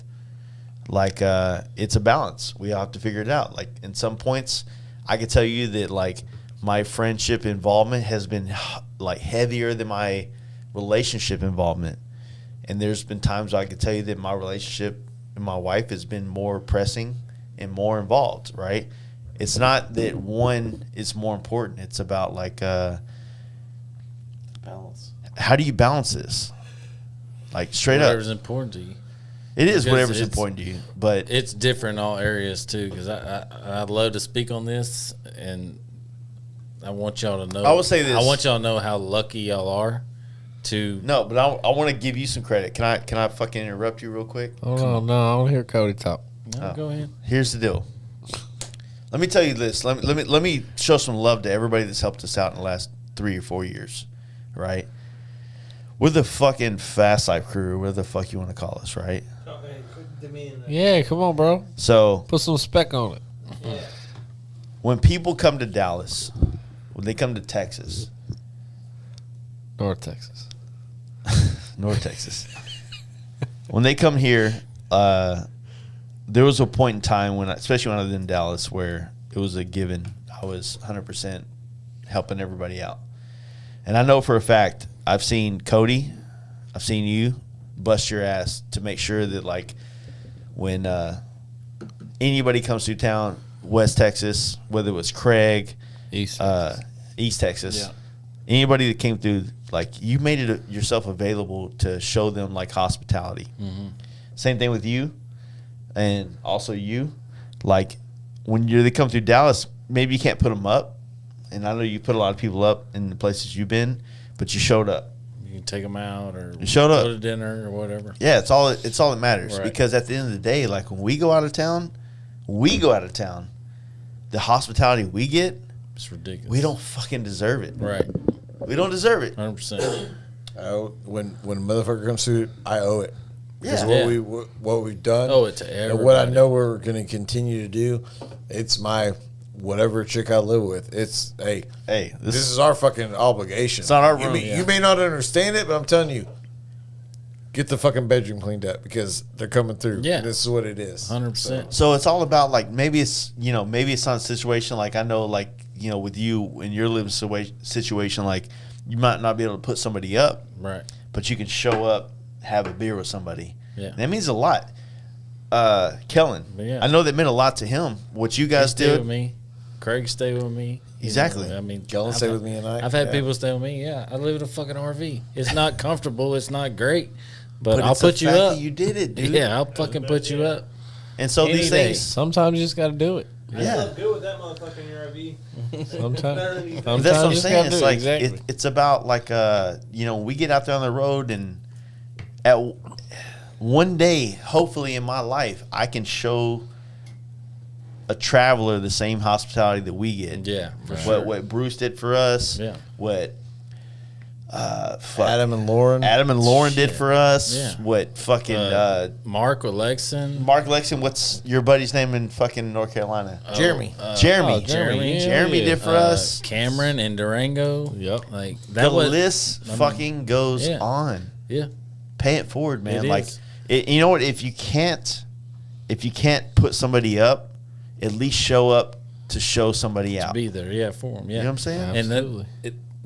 like it's a balance. We have to figure it out. Like in some points, I could tell you that like my friendship involvement has been like heavier than my relationship involvement. And there's been times I could tell you that my relationship and my wife has been more pressing and more involved, right? It's not that one is more important. It's about like Balance. How do you balance this? Like straight Whatever's up. important to you. It is Because whatever's it's- important to you. But It's different in all areas too, because I'd love to speak on this, and I want y'all to know. I will say this. I want y'all to know how lucky y'all are to. no, but I want to give you some credit. Can I fucking interrupt you real quick? Oh no, I want to hear Cody talk. No, go ahead. Here's the deal. Let me tell you this. Let me show some love to everybody that's helped us out in the last 3 or 4 years, right? We're the fucking Fast Life crew, whatever the fuck you want to call us, right? Oh, hey, quick demean. Yeah, come on, bro. So Put some spec on it. Yeah. when people come to Dallas, when they come to Texas, North Texas. North Texas, when they come here, there was a point in time when, especially when I was in Dallas, where it was a given. I was 100% helping everybody out. And I know for a fact, I've seen Cody, I've seen you bust your ass to make sure that, like, when anybody comes through town, West Texas, whether it was Craig, East. East Texas, Yeah. anybody that came through, like, you made it yourself available to show them, like, hospitality. Same thing with you, and also you. Like, when they come through Dallas, maybe you can't put them up, and I know you put a lot of people up in the places you've been, but you showed up. You can take them out or You showed up. go to dinner or whatever. Yeah, it's all that matters. Right. Because at the end of the day, like, when we go out of town, the hospitality we get, It's ridiculous. we don't fucking deserve it. Right. We don't deserve it. 100%. When a motherfucker comes through, I owe it. Because Yeah. what we've done, Owe it to and what I everybody. know we're going to continue to do, it's my whatever chick I live with. It's hey, This this is our fucking obligation. It's not our You room, may, yeah. you may not understand it, but I'm telling you, get the fucking bedroom cleaned up because they're coming through. Yeah. This is what it is. 100%. So it's all about, like, maybe it's not a situation like, I know, like, with you in your living situation, like, you might not be able to put somebody up, Right. but you can show up, have a beer with somebody. Yeah. That means a lot. Kellen, Yeah. I know that meant a lot to him. What you guys Stay with did, me. Craig stay with me. You Exactly. know, I mean, Kellen I've stay had- with me tonight. I've had Yeah. people stay with me. Yeah, I live in a fucking RV. It's not comfortable. It's not great, but, but I'll it's the put you fact up. that you did it, dude. Yeah, I'll fucking put you up. And so Any these day. things, Sometimes you just got to do it. I Yeah. slept good with that motherfucker in your RV. Sometimes. Better than you think. but that's what I'm you just saying. gotta It's do it, like exactly. it's about, like, we get out there on the road, and at one day, hopefully in my life, I can show a traveler the same hospitality that we get. Yeah, for sure. What Bruce did for us. Yeah. What Adam and Lauren. did for us. Yeah. What fucking Mark with Lexin. Mark Lexin. What's your buddy's name in fucking North Carolina? Jeremy. Jeremy. oh, Jeremy. Jeremy Yeah. did for us. Cameron and Durango. Yep. Like The that was list fucking goes yeah. on. Yeah. Pay it forward, man. It Like, is. you know what? If you can't put somebody up, at least show up to show somebody out. Be there. Yeah, for them. Yeah. You know what I'm saying? And Absolutely.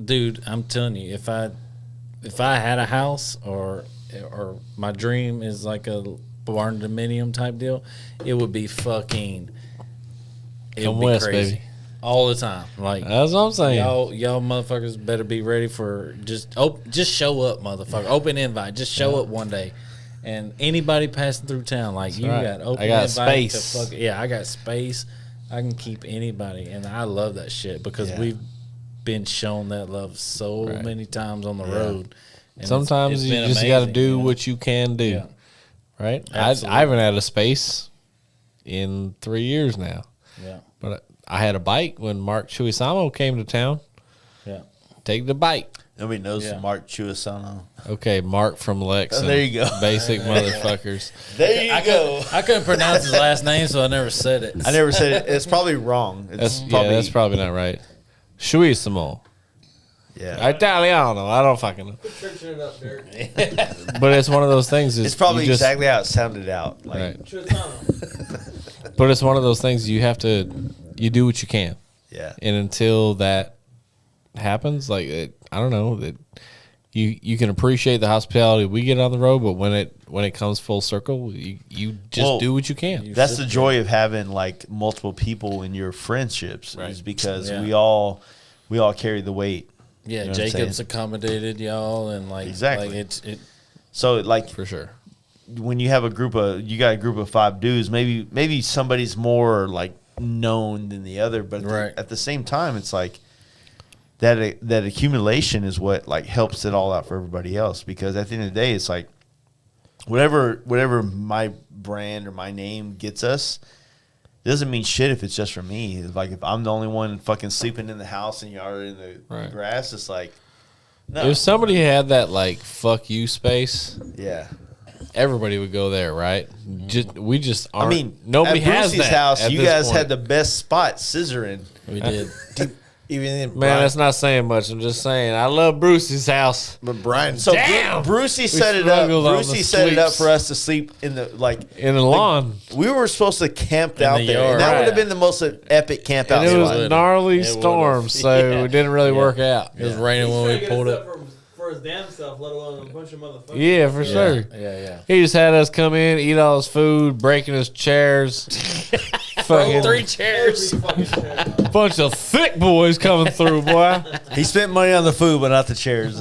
dude, I'm telling you, if I had a house or my dream is like a barn dominium type deal, it would be fucking. It Come would be west, crazy. baby. All the time. Like That's what I'm saying. y'all motherfuckers better be ready for just show up, motherfucker. Open invite. Just show up one day. And anybody passing through town, like you right. got open I got invite space. to I got space. I can keep anybody, and I love that shit because Yeah. we've been shown that love so Right. many times on the road. And Sometimes it's you been just got to amazing, do you know? what you can do. Yeah. Right? Absolutely. I haven't had a space in 3 years now. Yeah. But I had a bike when Mark Chuisamo came to town. Yeah. Take the bike. Nobody knows Yeah. Mark Chuisano. Okay, Mark from Lexin. Oh, there you go. Basic motherfuckers. There you go. I couldn't pronounce his last name, so I never said it. I never said it. It's probably wrong. It's That's probably not right. Chuisamo. yeah. Italiano. I don't fucking know. Quit churching it up, Derek. But it's one of those things. It's probably you just- exactly how it sounded out. Like, Right. Chutano. But it's one of those things you do what you can. yeah. And until that happens, like I don't know that you can appreciate the hospitality we get on the road, but when it comes full circle, you just Well, do what you can. That's the joy of having like multiple people in your friendships Right. is because Yeah. we all carry the weight. Yeah, You know what I'm Jacob's saying? accommodated y'all, and like Exactly. like it. So like For sure. when you have a group of 5 dudes, maybe somebody's more like known than the other, but Right. at the same time, it's like that accumulation is what like helps it all out for everybody else. Because at the end of the day, it's like whatever my brand or my name gets us, it doesn't mean shit if it's just for me. It's like if I'm the only one fucking sleeping in the house and you're in the Right. grass, it's like no, If somebody had that like fuck you space, yeah. everybody would go there, right? We just aren't. I mean, nobody at has Brucey's that house. at You this guys point. had the best spot scissoring. We did. Even then, Man, Brian, that's not saying much. I'm just saying I love Bruce's house. but Brian. So Damn! Brucey set it up. struggled on the Brucey set it up sweeps. for us to sleep in the like. In the lawn. We were supposed to camp out the there. yard. And that would have Right. been the most epic camp out And it was spot. a gnarly It would've. storm, so it didn't really work out. It was raining when we pulled it. For his damn self, let alone a bunch of motherfuckers. Yeah, for sure. Yeah. He just had us come in, eat all his food, breaking his chairs. Fucking Every chairs. fucking chair. bunch of thick boys coming through, boy. He spent money on the food, but not the chairs.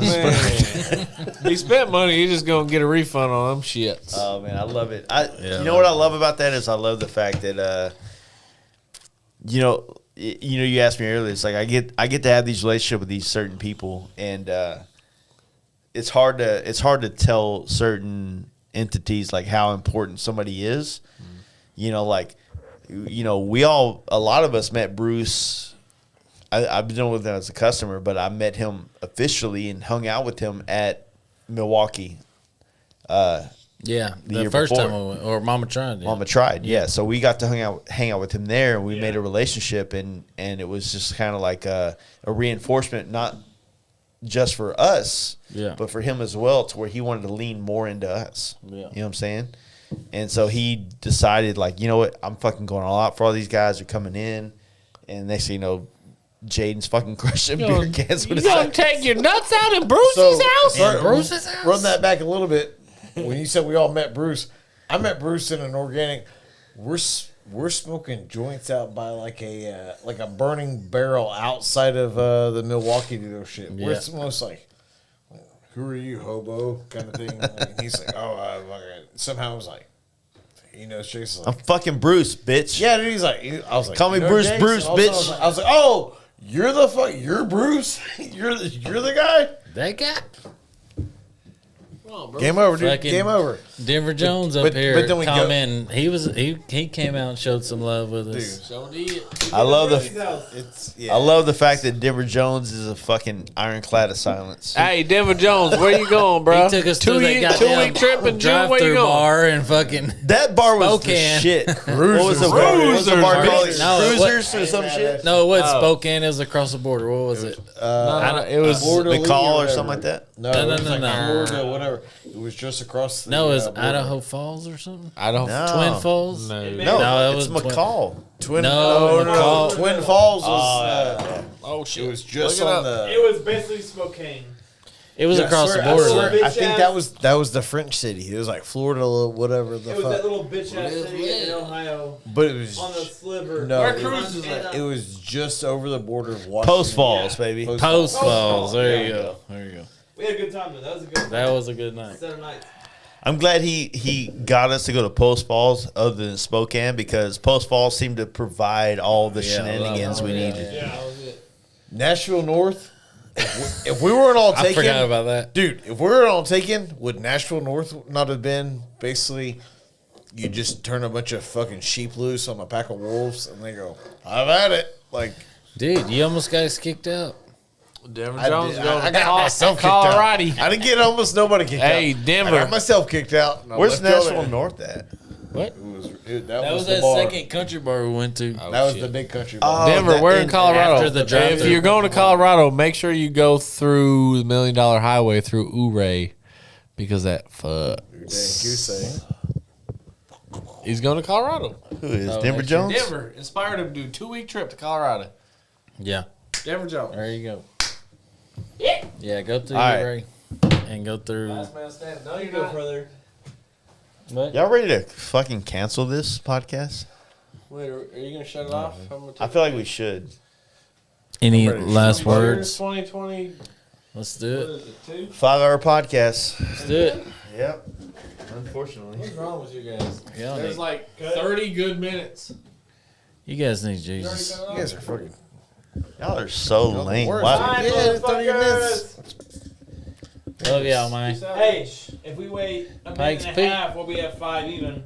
He spent money. He just gonna get a refund on them shits. Oh man, I love it. Yeah. You know what I love about that is I love the fact that you asked me earlier. It's like I get to have these relationships with these certain people, and it's hard to tell certain entities like how important somebody is. You know, like a lot of us met Bruce. I've been dealing with him as a customer, but I met him officially and hung out with him at Milwaukee. Yeah, The the year first before. time we went, or Mama tried. Mama tried, yeah. So we got to hang out with him there, and we made a relationship, and it was just kind of like a reinforcement, not just for us, Yeah. but for him as well, to where he wanted to lean more into us. Yeah. You know what I'm saying? And so he decided, like, you know what, I'm fucking going all out for all these guys who are coming in, and next thing you know, Jaden's fucking crushing beer cans with You his gonna take your nuts out in Bruce's house? Bruce's house? Run that back a little bit. When you said we all met Bruce, I met Bruce in an organic. We're smoking joints out by like a burning barrel outside of the Milwaukee dealership. Where it's almost like, who are you, hobo, kind of thing. Like, he's like, somehow I was like, he knows Jason's I'm like, fucking Bruce, bitch. yeah, dude. He's like, I was like, Call me you know Bruce, Jason? Bruce, Also, bitch. I was like, oh, you're Bruce. you're the guy. That guy? Game over, dude. Fucking Game over. Denver Jones up but here then we go- commenting. He came out and showed some love with us. So did. I love Bruce's house. It's I love the fact that Denver Jones is a fucking ironclad of silence. Hey, Denver Jones, where you going, bro? He took us to that goddamn 2 week trip in June. Where you drive-through going? bar and fucking. That bar was Spokane. the shit. What was the bar? What was the bar called? Cruisers. No, it Cruisers or some shit? No, it wasn't Spokane. It was across the border. What was it? It was Florida Lee McCall or whatever. something like that. No, No, it no, was no, like no. Florida, whatever. It was just across the No, it was border. Idaho Falls or something. Idaho. No. Twin Falls. No. No, No, it it's was McCall. Twin, No, McCall. Twin Falls was. Oh shit! It was just Look it on up. the. It was basically Spokane. It was Yeah, I across swear- the I border. swear- there. I think that was the French city. It was like Florida, whatever the It was that fuck. little bitch ass city in Ohio But it was on the sliver. no, Where it Cruz was, is at? it was just over the border of Washington. Post Falls, baby. Post Post Falls. Falls. There There you you go. There you go. We had a good time though. That was a good. That was a good night. set of nights. I'm glad he got us to go to Post Falls other than Spokane because Post Falls seemed to provide all the shenanigans we needed. Yeah, that was it. Nashville North. If we weren't all I taken, forgot about that. dude. If we weren't all taken, would Nashville North not have been basically you just turn a bunch of fucking sheep loose on a pack of wolves, and they go, "I've had it." Like, Dude, you almost got us kicked out. Denver I Jones did- going I to got myself kicked Colorado. out. I didn't get almost nobody kicked out. Hey, Denver. I got myself kicked out. and I Where's left y'all National there. North at? What? That That was the that bar. second country bar we went to. That was the big country bar. Denver, that- we're in and Colorado. after the If drive-thru. you're going to Colorado, make sure you go through the $1 Million Highway through Ouray because that fuck. Dang goose egg. He's going to Colorado. Who is Oh, Denver next year. Jones? Denver inspired him to do a 2-week trip to Colorado. Yeah, Denver Jones. there you go. Yeah, go through All right. Ray and go through. Last man standing. No, You you go go further. What? Y'all ready to fucking cancel this podcast? Wait, are you going to shut it off? I feel like we should. Any last words? 2020. Let's do What it. is it, 2? 5-hour podcast. Let's do it. Yep. Unfortunately. What's wrong with you guys? Y'all There's need- like 30 good minutes. You guys need You already Jesus. cut it You off? guys are fucking. Y'all are so lame. worst. Why- Bye, Yeah, 30 minutes. Love y'all, man. Hey, if we wait a Pikes minute and a Peak. half, we'll be at 5 even.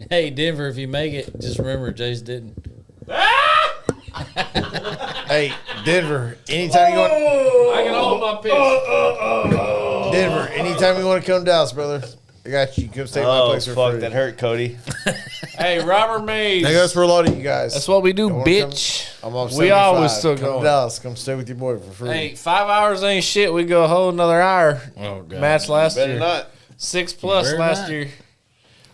Hey, Denver, if you make it, just remember Jace didn't. Hey, Denver. Anytime you want, I can hold my pitch. Denver. Anytime you want to come to Dallas, brother, I got you. Come stay at my Oh, place for fuck. free. That hurt, Cody. Hey, Robert Mays. That goes for a lot of you guys. That's what we do, Don't wanna bitch. I'm on We 75. always still come going. to Dallas. Come stay with your boy for free. Hey, 5 hours ain't shit. We go a whole another hour. Oh, God. Match last Better year. not. 6+ Better last not. year.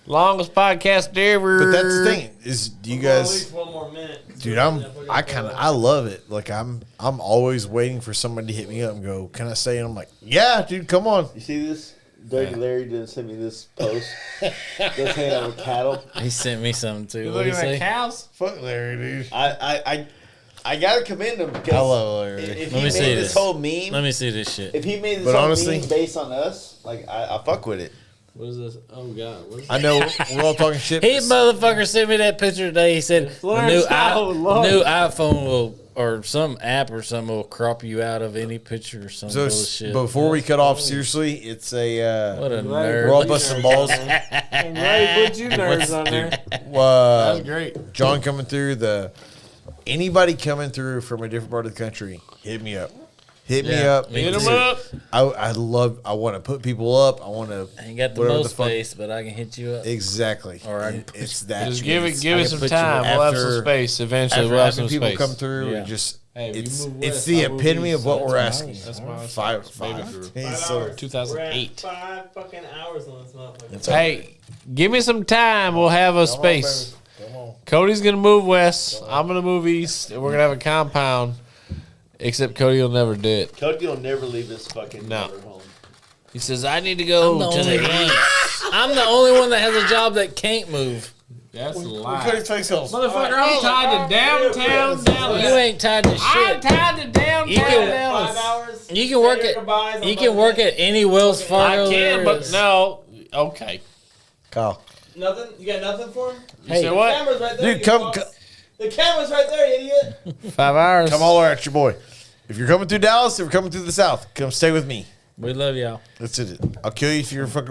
Longest podcast ever. But that's the thing is, you At guys, least one more minute. dude. I love it. Like I'm always waiting for somebody to hit me up and go, "Can I stay?" And I'm like, "Yeah, dude, come on." You see this? Dirty Larry didn't send me this post. Just hanging out with cattle. He sent me something too. You What do looking you at say? cows? Fuck Larry, dude. I gotta commend him because I love Larry. if Let he me made see this this. whole meme, Let me see this shit. if he made this But whole honestly- meme based on us, like I fuck with it. What is this? Oh, God. What is I know we're all talking shit. He motherfucker sent me that picture today. He said the Lord, new, so Lord. new iPhone will, or some app or something will crop you out of any picture or some So bullshit. before we cut off, seriously, it's a What a we're all nerd. busting balls. I'm glad you put you nerds on there. Uh, That's great. John coming through anybody coming through from a different part of the country, hit me up. Hit me Yeah, up. me Hit too. them up. I want to put people up. I want to. I ain't got the whatever most the fuck- space, but I can hit you up. Exactly. Or I can put it's that. Just give it's- it I some can put you time. We'll have some after- space. Eventually, After we'll have having some people space. come through, Yeah. and just Hey, you it's move it's west, the I move epitome east. of what That's we're my asking. house. That's my Five. baby Five. grew. He's 5 so- hours. 2008. We're at 5 fucking hours on this motherfucker. It's Hey, give me some time. We'll have a space. Come on. Cody's gonna move west. I'm gonna move east. And we're gonna have a compound. Except Cody will never do it. Cody will never leave this fucking No. home. He says, "I need to go I'm the to only the one. east." I'm the only one that has a job that can't move. That's a Look lie. at his face hills. Motherfucker, I'm tied to downtown Dallas. You ain't tied to I'm shit. tied to downtown You can- Dallas. 5 hours. You can work say your at goodbyes on you can work Monday. at any Wells I Fargo. can, there but is. no. Okay. Kyle. Nothing? You got nothing for him? You said what? The camera's right there. Dude, you come- boss. The camera's right there, you idiot. 5 hours. Come holler at your boy. If you're coming through Dallas, if you're coming through the South, come stay with me. We love y'all. That's it. I'll kill you if you're fucking